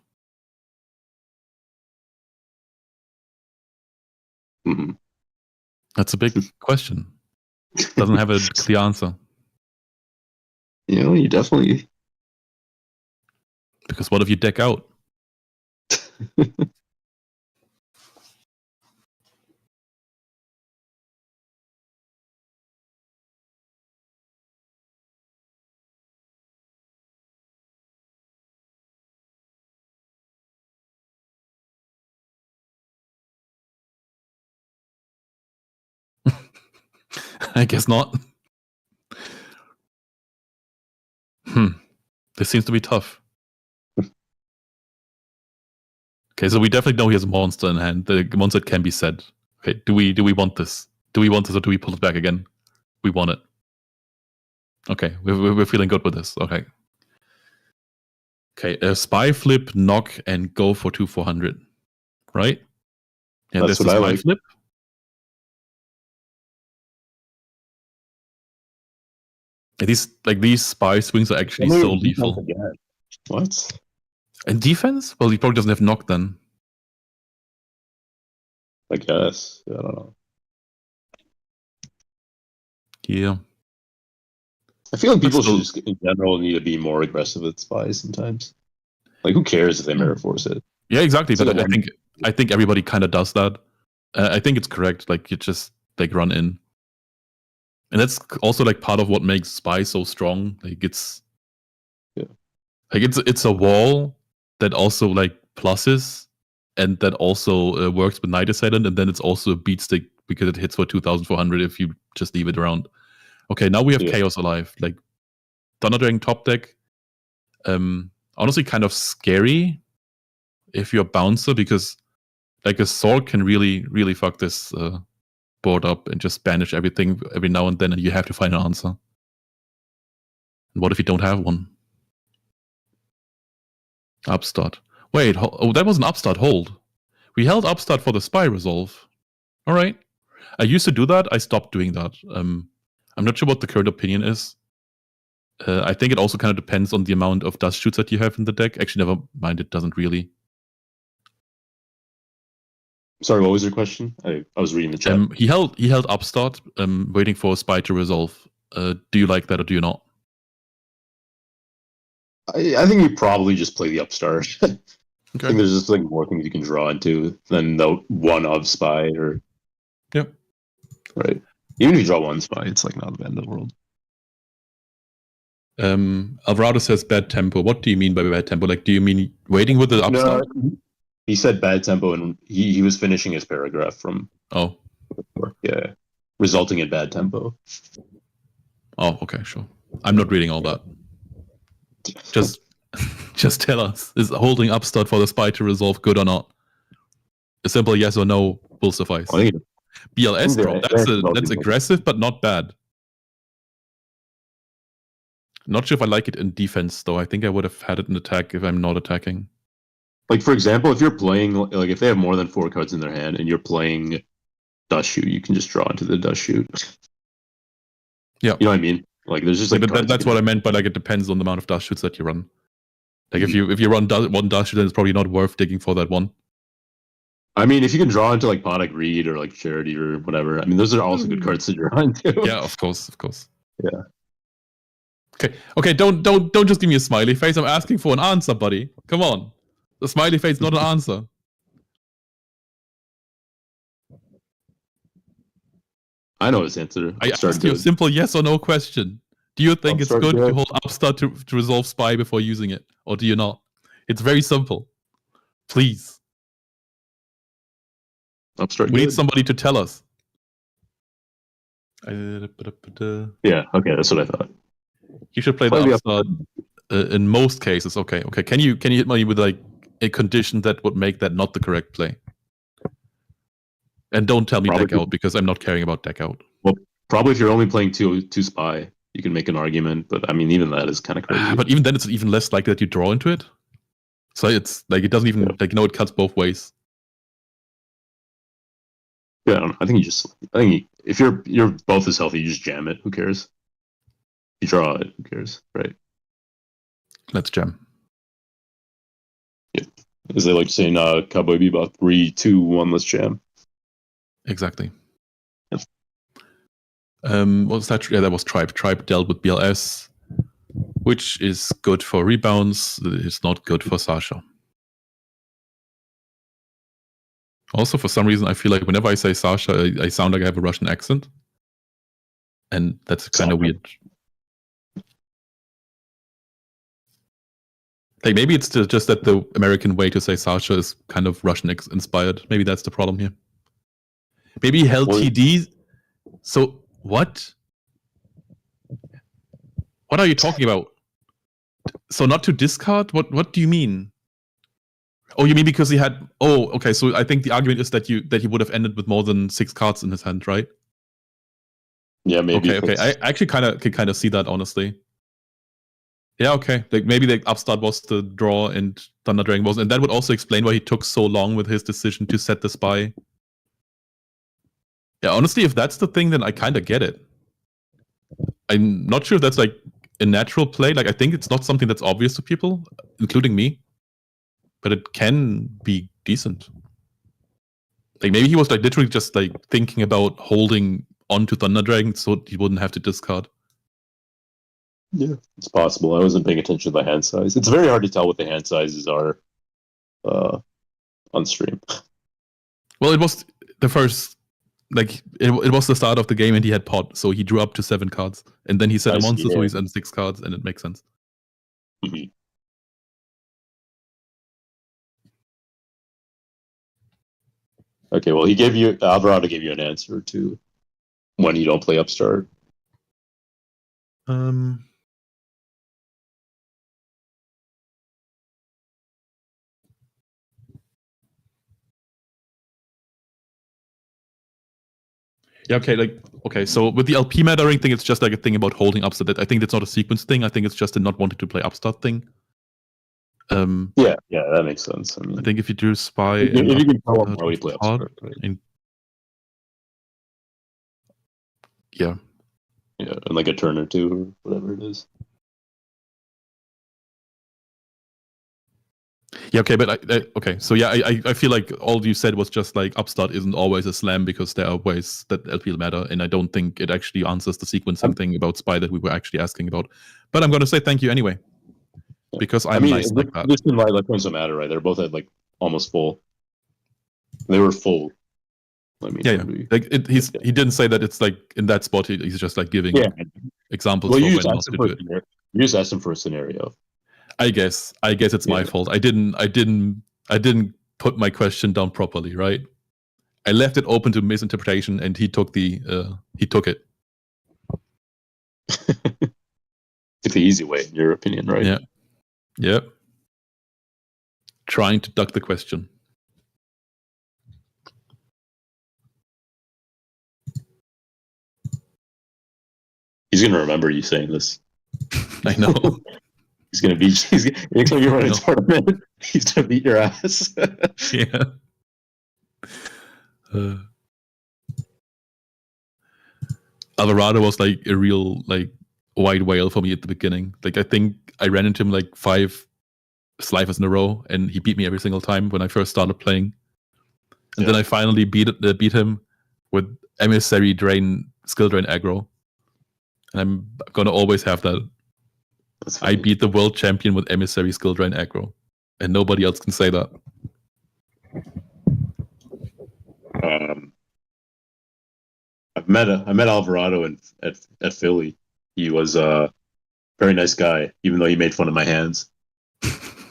Mm-hmm. That's a big question. Doesn't have a clear answer. You definitely. Because what if you deck out? I guess not. This seems to be tough. Okay, so we definitely know he has a monster in hand. The monster can be said. Okay, do we want this? Do we want this or do we pull it back again? We want it. Okay, we're feeling good with this. Okay. Okay, spy, flip, knock, and go for 2/400. Right? Yeah, That's that's the what I spy like. flip. And these spy swings are actually so lethal. Again. What? And defense? Well, he probably doesn't have knock then. I guess. I don't know. Yeah. I feel like people still- should just, in general, need to be more aggressive with spies sometimes. Like, who cares if they mirror force it? Yeah, exactly. It's But like I think everybody kind of does that. I think it's correct. Like you just like run in, and that's also like part of what makes spy so strong. Like it's it's a wall that also like pluses, and that also works with Night Assailant, and then it's also a beat stick because it hits for 2,400 if you just leave it around. Okay, now we have Chaos Alive. Like Thunder Dragon top deck. Honestly, kind of scary if you're a bouncer because like a sword can really, really fuck this board up and just banish everything every now and then, and you have to find an answer. And what if you don't have one? Upstart. Wait, that was an upstart hold. We held upstart for the spy resolve. All right. I used to do that. I stopped doing that. I'm not sure what the current opinion is. I think it also kind of depends on the amount of dust shoots that you have in the deck. Actually, never mind. It doesn't really. Sorry, what was your question? I was reading the chat. He held upstart, waiting for a spy to resolve. Do you like that or do you not? I think you probably just play the upstart. I Okay. think there's just like more things you can draw into than the one of spy or. Yep. Right. Even if you draw one spy, it's like not the end of the world. Alvarado says bad tempo. What do you mean by bad tempo? Like, do you mean waiting with the upstart? No, he said bad tempo, and he was finishing his paragraph from. Oh. Yeah. Resulting in bad tempo. Oh, okay, sure. I'm not reading all that. Just tell us, is holding upstart for the spy to resolve good or not? A simple yes or no will suffice. BLS drop, that's aggressive but not bad. Not sure if I like it in defense though. I think I would have had it in attack if I'm not attacking. Like for example, if you're playing like if they have more than 4 cards in their hand and you're playing dust shoot, you can just draw into the dust shoot. Yeah. You know what I mean? Like there's just like that's what I meant by like it depends on the amount of dust shoots that you run. Like if you run one dust shoot, then it's probably not worth digging for that one. I mean, if you can draw into like Ponic Reed or like Charity or whatever, I mean, those are also good cards to draw into. Yeah, of course. Yeah. Okay. Don't just give me a smiley face. I'm asking for an answer, buddy. Come on, the smiley face is not an answer. I know his answer. I asked you a simple yes or no question. Do you think it's good to hold upstart to resolve spy before using it, or do you not? It's very simple. Please. Upstart. We need somebody to tell us. Yeah. Okay, that's what I thought. You should play the upstart in most cases. Okay. Can you hit me with like a condition that would make that not the correct play? And don't tell me deck out because I'm not caring about deck out. Well, probably if you're only playing two spy, you can make an argument. But I mean, even that is kind of crazy. But even then, it's even less likely that you draw into it. So it's like it doesn't even it cuts both ways. Yeah, I don't know. I think if you're both as healthy, you just jam it. Who cares? You draw it. Who cares? Right? Let's jam. Yeah. As they like to say in Cowboy Bebop, 3, 2, 1, let's jam. Exactly. Yep. What was that? Yeah, that was Tribe. Tribe dealt with BLS, which is good for rebounds. It's not good for Sasha. Also, for some reason, I feel like whenever I say Sasha, I sound like I have a Russian accent. And that's kind of weird. Like maybe it's just that the American way to say Sasha is kind of Russian inspired. Maybe that's the problem here. Maybe he held TD. So what? What are you talking about? So not to discard? What do you mean? Oh, you mean because he had? Oh, okay. So I think the argument is that he would have ended with more than 6 cards in his hand, right? Yeah, maybe. Okay. I actually can kind of see that honestly. Yeah, okay. Like maybe the Upstart was the draw and Thunder Dragon was, and that would also explain why he took so long with his decision to set the spy. Yeah, honestly, if that's the thing, then I kind of get it. I'm not sure if that's like a natural play. Like I think it's not something that's obvious to people, including me, but it can be decent. Like maybe he was like literally just like thinking about holding onto Thunder Dragon so he wouldn't have to discard. Yeah, it's possible. I wasn't paying attention to the hand size. It's very hard to tell what the hand sizes are on stream. Well, it was the first, like it was the start of the game, and he had pot, so he drew up to 7 cards, and then he set a monster, so he's on 6 cards, and it makes sense. Mm-hmm. Okay, well, Alvarado gave you an answer to when you don't play Upstart. Yeah, okay, so with the LP mattering thing, it's just like a thing about holding Upstart. I think that's not a sequence thing. I think it's just a not wanting to play Upstart thing. Yeah, that makes sense. I mean, I think if you do Spy, if you can tell him how you play Upstart, right? Yeah, in like a turn or two, or whatever it is. Yeah, okay, but okay, so yeah, I feel like all you said was just like Upstart isn't always a slam because there are ways that LP matter, and I don't think it actually answers the sequencing thing about Spy that we were actually asking about. But I'm going to say thank you anyway, because I'm nice like that. This and Lilac doesn't matter, right? They're both at like almost full. They were full. I mean, like he didn't say that it's like in that spot. He's just like giving examples. Well, you just asked him for a scenario. I guess it's my fault. I didn't put my question down properly, right? I left it open to misinterpretation, and he took it. It's the easy way, in your opinion, right? Yeah. Yep. Trying to duck the question. He's gonna remember you saying this. I know. He's gonna beat you. Next time you run a tournament, he's gonna beat your ass. Yeah. Alvarado was like a real like white whale for me at the beginning. Like I think I ran into him like 5 slivers in a row, and he beat me every single time when I first started playing. And then I finally beat him with Emissary Drain, Skill Drain aggro. And I'm gonna always have that. I beat the world champion with Emissary Skill Drain aggro, and nobody else can say that. I met Alvarado at Philly. He was a very nice guy, even though he made fun of my hands.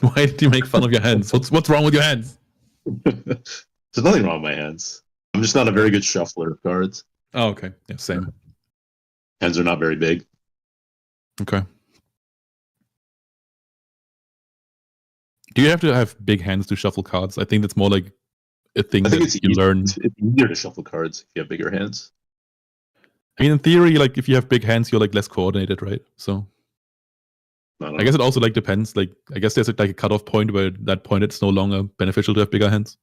Why did you make fun of your hands? What's wrong with your hands? There's nothing wrong with my hands. I'm just not a very good shuffler of cards. Oh, okay. Yeah, same. Hands are not very big. Okay. Do you have to have big hands to shuffle cards? I think that's more like a thing that you learn. It's easier to shuffle cards if you have bigger hands. I mean, in theory, like if you have big hands, you're like less coordinated, right? So I guess it also like depends. Like I guess there's like a cutoff point where at that point it's no longer beneficial to have bigger hands.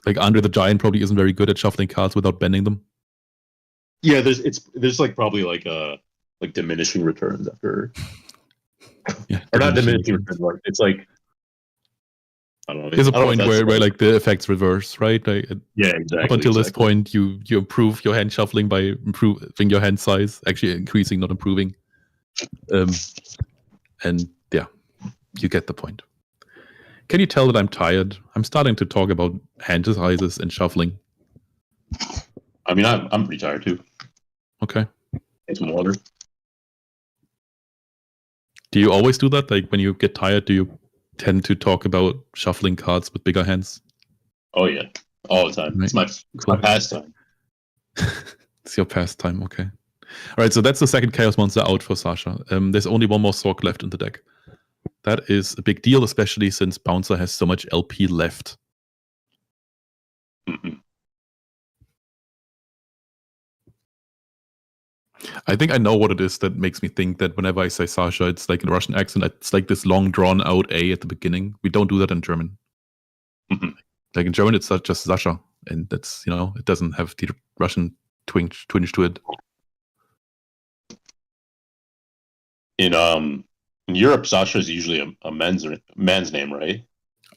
Like Andre the Giant probably isn't very good at shuffling cards without bending them. Yeah, there's like probably like diminishing returns after. Yeah, or not diminishing returns. It's like I don't know. There's a point where like the effects reverse, right? Like, yeah, exactly. Up until this point, you improve your hand shuffling by improving your hand size, actually increasing, not improving. And yeah, you get the point. Can you tell that I'm tired? I'm starting to talk about hand sizes and shuffling. I mean, I'm pretty tired too. Okay. Get some water. Do you always do that? Like when you get tired, do you tend to talk about shuffling cards with bigger hands? Oh yeah, all the time. Right. It's my pastime. It's your pastime, okay. All right, so that's the second Chaos Monster out for Sasha. There's only one more Sork left in the deck. That is a big deal, especially since Bouncer has so much LP left. Mm-hmm. I think I know what it is that makes me think that whenever I say Sasha, it's like in a Russian accent. It's like this long drawn out A at the beginning. We don't do that in German. Mhm. Like in German, it's just Sasha, and that's it doesn't have the Russian twinge to it. In Europe, Sasha is usually a man's name, right?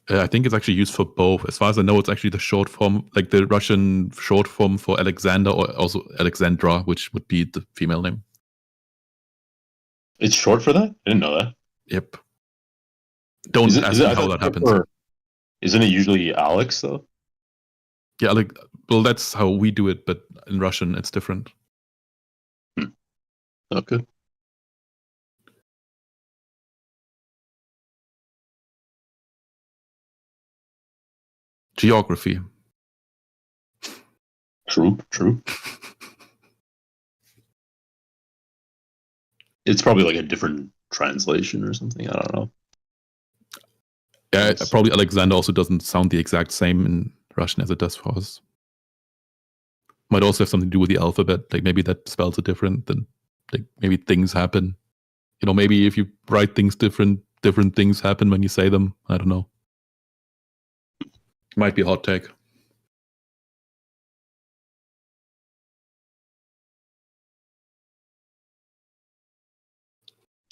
I think it's actually used for both. As far as I know, it's actually the short form, like the Russian short form for Alexander, or also Alexandra, which would be the female name. It's short for that? I didn't know that. Yep. Don't ask me how that happens. Isn't it usually Alex, though? Yeah, well, that's how we do it, but in Russian, it's different. Okay. Geography. True. It's probably like a different translation or something. I don't know. Yeah, probably Alexander also doesn't sound the exact same in Russian as it does for us. Might also have something to do with the alphabet. Like maybe that spells it different. Then like maybe things happen. Maybe if you write things different things happen when you say them. I don't know. Might be a hot take.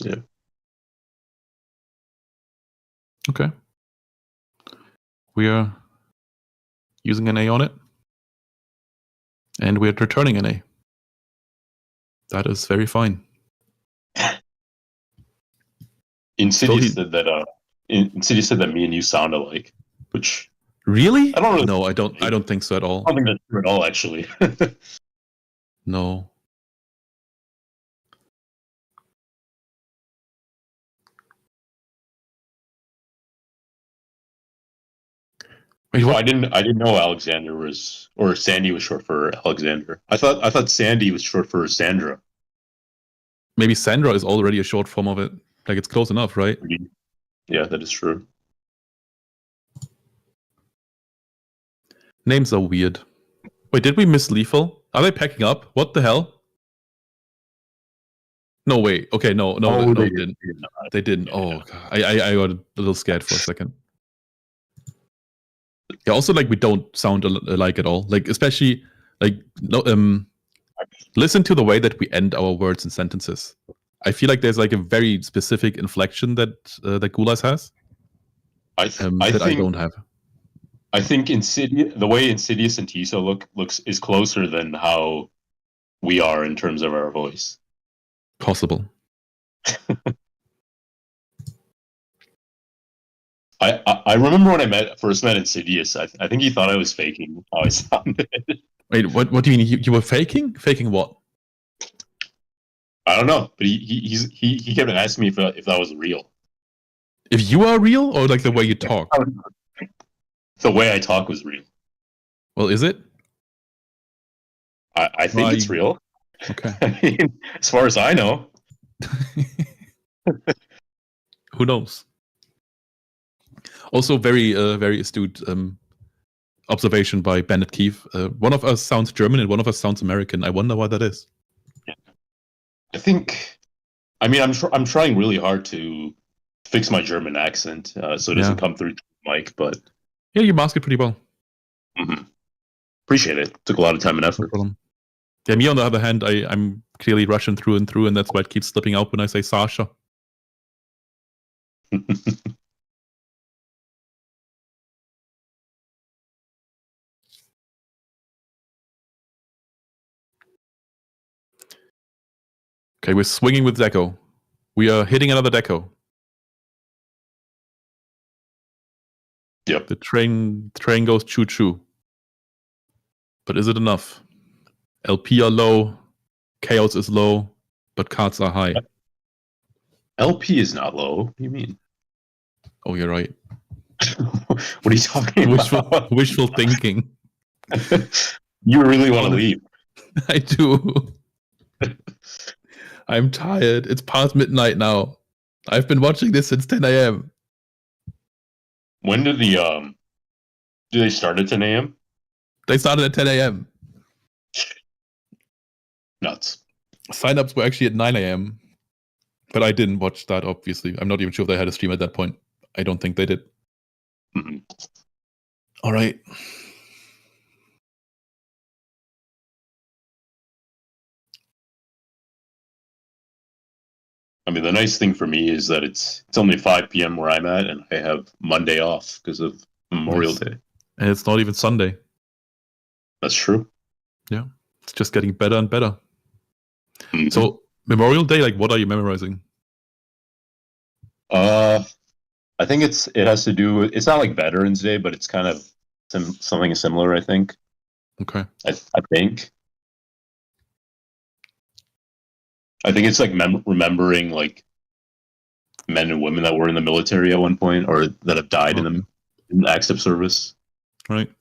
Yeah. Okay. We are using an A on it. And we're returning an A. That is very fine. Insidious said that Insidious said that me and you sound alike, which really? I don't really. No, I don't think so at all. I don't think that's true at all, actually. No. Wait, what? I didn't know Alexander or Sandy was short for Alexander. I thought Sandy was short for Sandra. Maybe Sandra is already a short form of it. Like it's close enough, right? Yeah, that is true. Names are weird. Wait, did we miss Lethal? Are they packing up? What the hell? No, wait. Okay, no, they didn't. They didn't. Yeah. Oh, God. I got a little scared for a second. Yeah, also, like, we don't sound alike at all. Like, especially, like, listen to the way that we end our words and sentences. I feel like there's, like, a very specific inflection that Gulas has. I don't have. I think the way Insidious and Tiso looks is closer than how we are in terms of our voice. Possible. I remember when I first met Insidious. I think he thought I was faking how I sounded. Wait, what do you mean? You were faking? Faking what? I don't know, but he kept asking me if that was real. If you are real, or like the way you talk? The way I talk was real. Well, is it? I think it's real. Okay. I mean, as far as I know. Who knows? Also, very astute observation by Bennett Keefe. One of us sounds German and one of us sounds American. I wonder why that is. I think. I mean, I'm trying really hard to fix my German accent so it doesn't come through the mic, but yeah, you mask it pretty well. Mm-hmm. Appreciate it. Took a lot of time and effort. No problem. Yeah, me on the other hand, I'm clearly Russian through and through, and that's why it keeps slipping out when I say Sasha. Okay, we're swinging with Deco. We are hitting another Deco. Yep. The train goes choo-choo. But is it enough? LP are low, chaos is low, but cards are high. LP is not low. What do you mean? Oh, you're right. What are you talking about? Wishful thinking. You really want to leave. I do. I'm tired. It's past midnight now. I've been watching this since 10 a.m. When did do they start at 10 a.m.? They started at 10 a.m. Nuts. Sign-ups were actually at 9 a.m., but I didn't watch that, obviously. I'm not even sure if they had a stream at that point. I don't think they did. Mm-hmm. All right. I mean, the nice thing for me is that it's only 5 p.m. where I'm at, and I have Monday off because of Memorial Day. And it's not even Sunday. That's true. Yeah. It's just getting better and better. Mm-hmm. So, Memorial Day, like, what are you memorizing? I think it has to do with, it's not like Veterans Day, but it's kind of something similar, I think. Okay. I think it's like remembering like men and women that were in the military at one point or that have died in the acts of service. Right.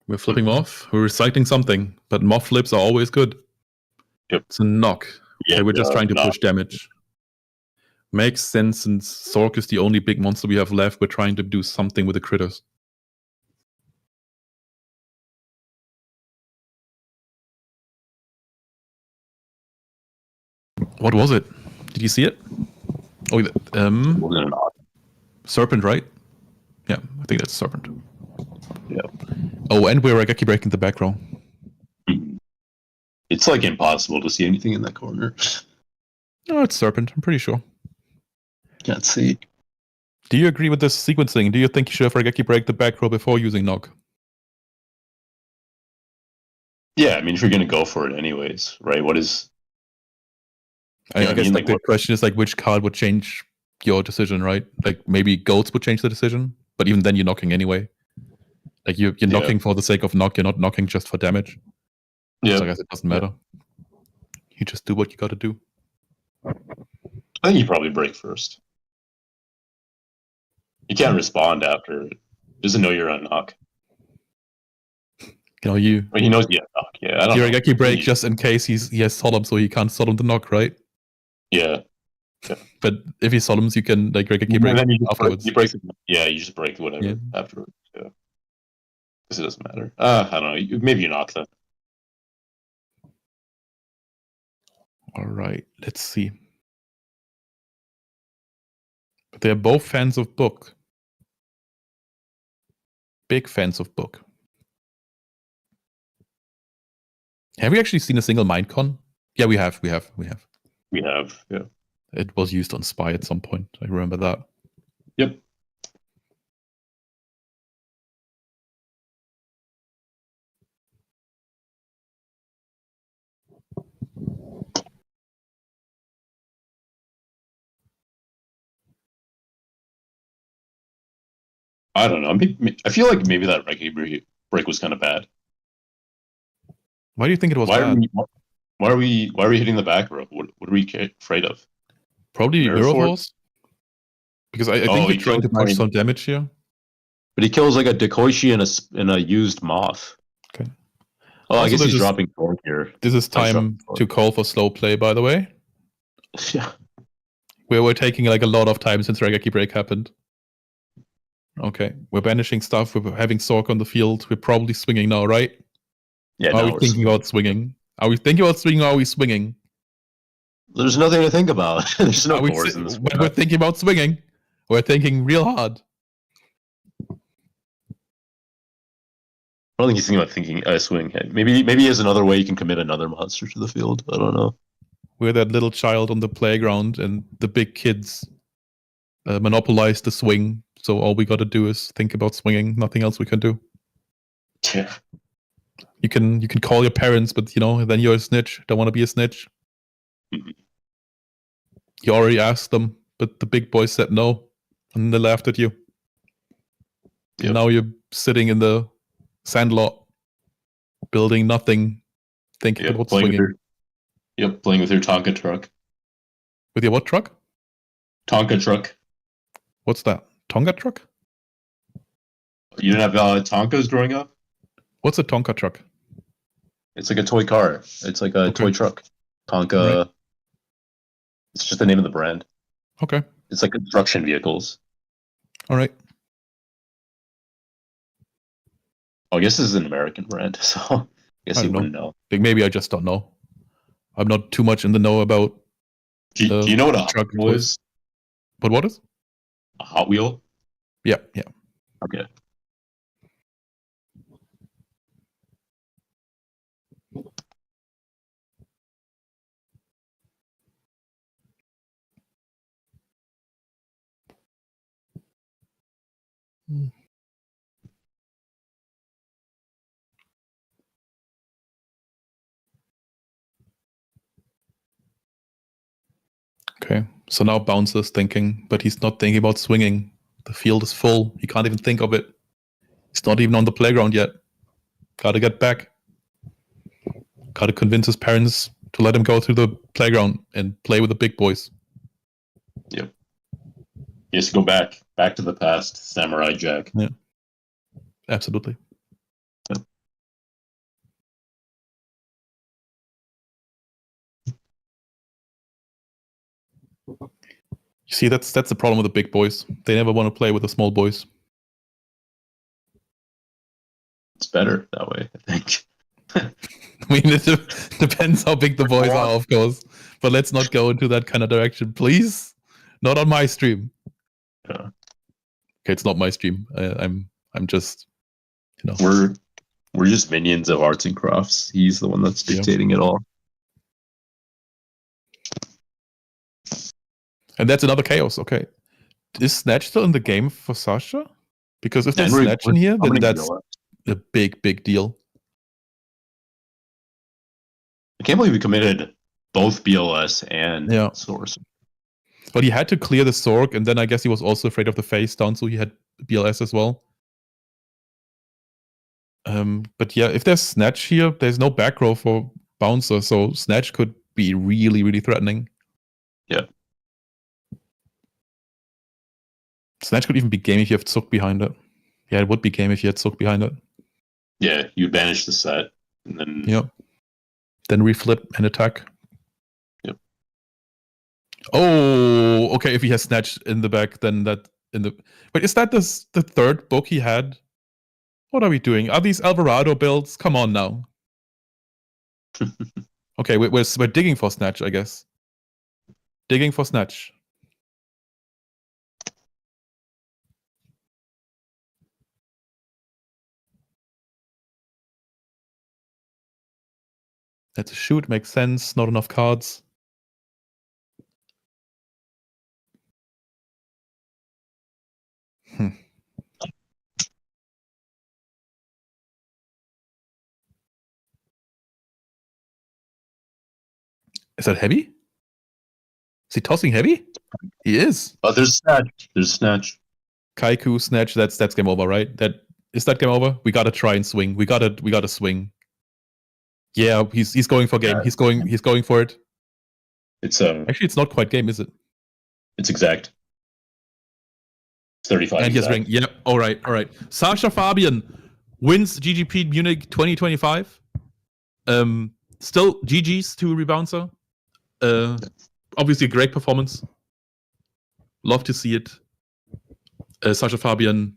We're flipping off. We're reciting something, but moth flips are always good. Yep. It's a knock. Yeah, Okay, we're just trying to knock. push damage. Makes sense since Sork is the only big monster we have left. We're trying to do something with the critters. What was it? Did you see it? Oh, serpent, right? Yeah, I think that's serpent. Yeah. Oh, and we're Raigeki breaking the back row. It's like impossible to see anything in that corner. No, it's serpent. I'm pretty sure. Can't see. Do you agree with this sequencing? Do you think you should have Raigeki break the back row before using knock? Yeah, I mean, if you're gonna go for it anyways, right? What is? I guess like the question is like which card would change your decision, right? Like maybe goats would change the decision, but even then you're knocking anyway. Like you're knocking for the sake of knock. You're not knocking just for damage. Yeah, so I guess it doesn't matter. You just do what you got to do. I think you probably break first. You can't respond after. It doesn't know you're on knock. You know you. Well, he knows you have knock. Yeah, I don't know. Raigeki break just in case he has solemn, so he can't solemn the knock, right? Yeah. But if he solemns, you can like Raigeki break afterwards. You break. Yeah, you just break whatever afterwards. Yeah. Because it doesn't matter. I don't know. Maybe you knock that. All right, let's see. But they're both fans of book. Big fans of book. Have we actually seen a single Minecon? Yeah, we have. Yeah. It was used on Spy at some point. I remember that. Yep. I don't know. I feel like maybe that Raigeki break was kind of bad. Why do you think it was bad? Why are we hitting the back row? What are we afraid of? Probably Mirror Force. Because I think we're trying to push some damage here. But he kills like a Dekoichi and a used moth. Okay. Oh, I guess he's dropping Thorn here. This is time to call for slow play, by the way. Yeah. We're taking like a lot of time since Raigeki break happened. Okay, we're banishing stuff. We're having Sork on the field. We're probably swinging now, right? Yeah. Are we thinking about swinging? Are we thinking about swinging or are we swinging? There's nothing to think about. There's no force in this. But we're thinking about swinging. We're thinking real hard. I don't think he's thinking about swing. Maybe he has another way you can commit another monster to the field. I don't know. We're that little child on the playground, and the big kids monopolize the swing. So all we got to do is think about swinging. Nothing else we can do. Yeah. You can call your parents, but then you're a snitch. Don't want to be a snitch. Mm-hmm. You already asked them, but the big boys said no, and they laughed at you. Yep. Now you're sitting in the sandlot, building nothing, thinking about swinging. Playing with your Tonka truck. With your what truck? Tonka truck. What's that? Tonga truck? You didn't have Tonkas growing up? What's a Tonka truck? It's like a toy car. It's like a toy truck. Tonka. Right. It's just the name of the brand. Okay. It's like construction vehicles. All right. I guess this is an American brand, so I guess you wouldn't know. Maybe I just don't know. I'm not too much in the know about. Do you know what a Hot Wheel is? But what is? A Hot Wheel? Yeah. Okay. Okay, so now Bouncer's thinking, but he's not thinking about swinging. The field is full. He can't even think of it. He's not even on the playground yet. Gotta get back. Gotta convince his parents to let him go to the playground and play with the big boys. Yep. He has to go back to the past, Samurai Jack. Yeah, absolutely. Yep. You see, that's the problem with the big boys. They never want to play with the small boys. It's better that way, I think. I mean, it depends how big the boys are, of course. But let's not go into that kind of direction, please. Not on my stream. Yeah. Okay, it's not my stream. I'm just, We're just minions of arts and crafts. He's the one that's dictating it all. And that's another chaos. Okay, is Snatch still in the game for Sasha? Because if there's Snatch in here, then that's a big deal. I can't believe we committed both BLS and Source. But he had to clear the Sorg, and then I guess he was also afraid of the face down, so he had BLS as well. But yeah, if there's Snatch here, there's no back row for Bouncer, so Snatch could be really threatening. Yeah. Snatch could even be game if you have Zug behind it. Yeah, it would be game if you had Zug behind it. Yeah, you banish the set, and then... Yep. Then reflip and attack. Yep. Oh, okay, if he has Snatch in the back, then that... Wait, is that the third book he had? What are we doing? Are these Alvarado builds? Come on now. Okay, we're digging for Snatch, I guess. Digging for Snatch. That's a shoot, makes sense. Not enough cards. Is that heavy? Is he tossing heavy? He is. Oh, there's Snatch. There's Snatch. Kaiku, Snatch, that's game over, right? Is that game over? We gotta try and swing. We gotta swing. Yeah, he's going for game. He's going for it. It's actually it's not quite game, is it? It's exact. It's 35. And he has ring. Yep. All right. Sasha Fabian wins GGP Munich 2025. Still GG's to Rebouncer. Obviously a great performance. Love to see it. Sasha Fabian,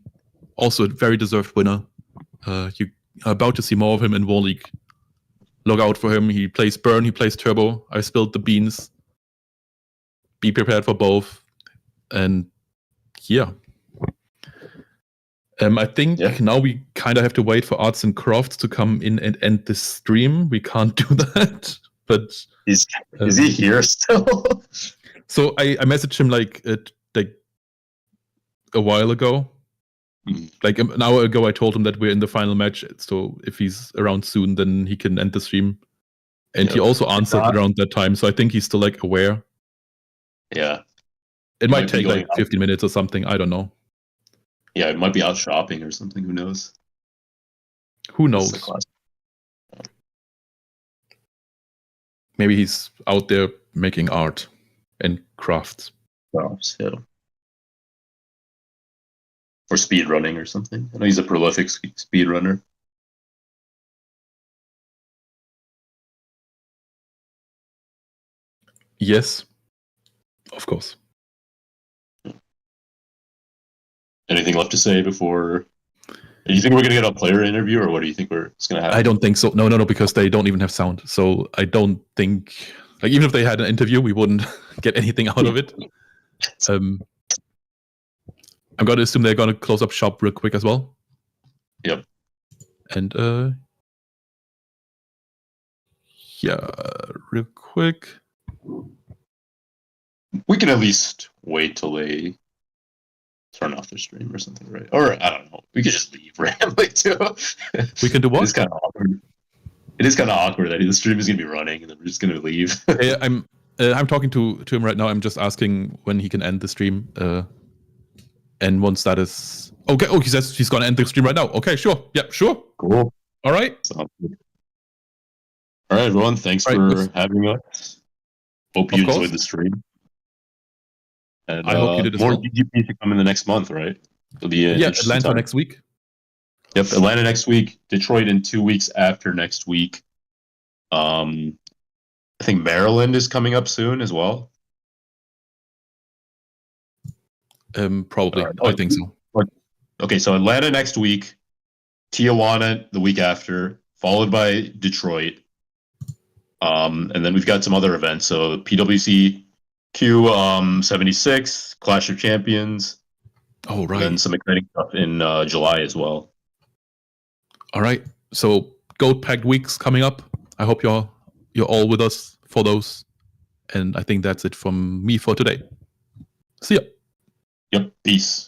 also a very deserved winner. You are about to see more of him in War League. Look out for him. He plays Burn, he plays Turbo. I spilled the beans. Be prepared for both. And Yeah. I think now we kind of have to wait for Arts and Crafts to come in and end this stream. We can't do that. But is he here still? So I messaged him like a while ago. Like an hour ago, I told him that we're in the final match. So if he's around soon, then he can end the stream. And he also answered around that time. So I think he's still like aware. Yeah. It might take like 15 minutes or something. I don't know. Yeah, it might be out shopping or something. Who knows? Who knows? Maybe he's out there making art and crafts. Yeah. Or speed running or something. I know he's a prolific speed runner. Yes, of course. Anything left to say before? Do you think we're going to get a player interview, or what do you think it's going to happen? I don't think so. No, because they don't even have sound. So I don't think, like, even if they had an interview, we wouldn't get anything out of it. I'm going to assume they're going to close up shop real quick as well. Yep. And yeah, real quick. We can at least wait till they turn off their stream or something, right? Or I don't know. We could just leave randomly too. We can do what? It's kind of awkward. It is kind of awkward that the stream is going to be running and then we're just going to leave. I'm talking to him right now. I'm just asking when he can end the stream. And once that is okay, he says he's going to end the stream right now. Okay, sure. Yeah, sure. Cool. All right. Sounds good. All right, everyone. Thanks for having us. Hope you enjoyed the stream. And I hope you did as more well. DGP to come in the next month, right? It'll be Atlanta next week. Yep, Atlanta next week. Detroit in 2 weeks after next week. I think Maryland is coming up soon as well. Probably. I think so. Okay, so Atlanta next week, Tijuana the week after, followed by Detroit. And then we've got some other events. So PWC Q 76, Clash of Champions. Oh, right. And some exciting stuff in July as well. All right. So Goat Packed weeks coming up. I hope you're all with us for those. And I think that's it from me for today. See ya. Yep. Peace.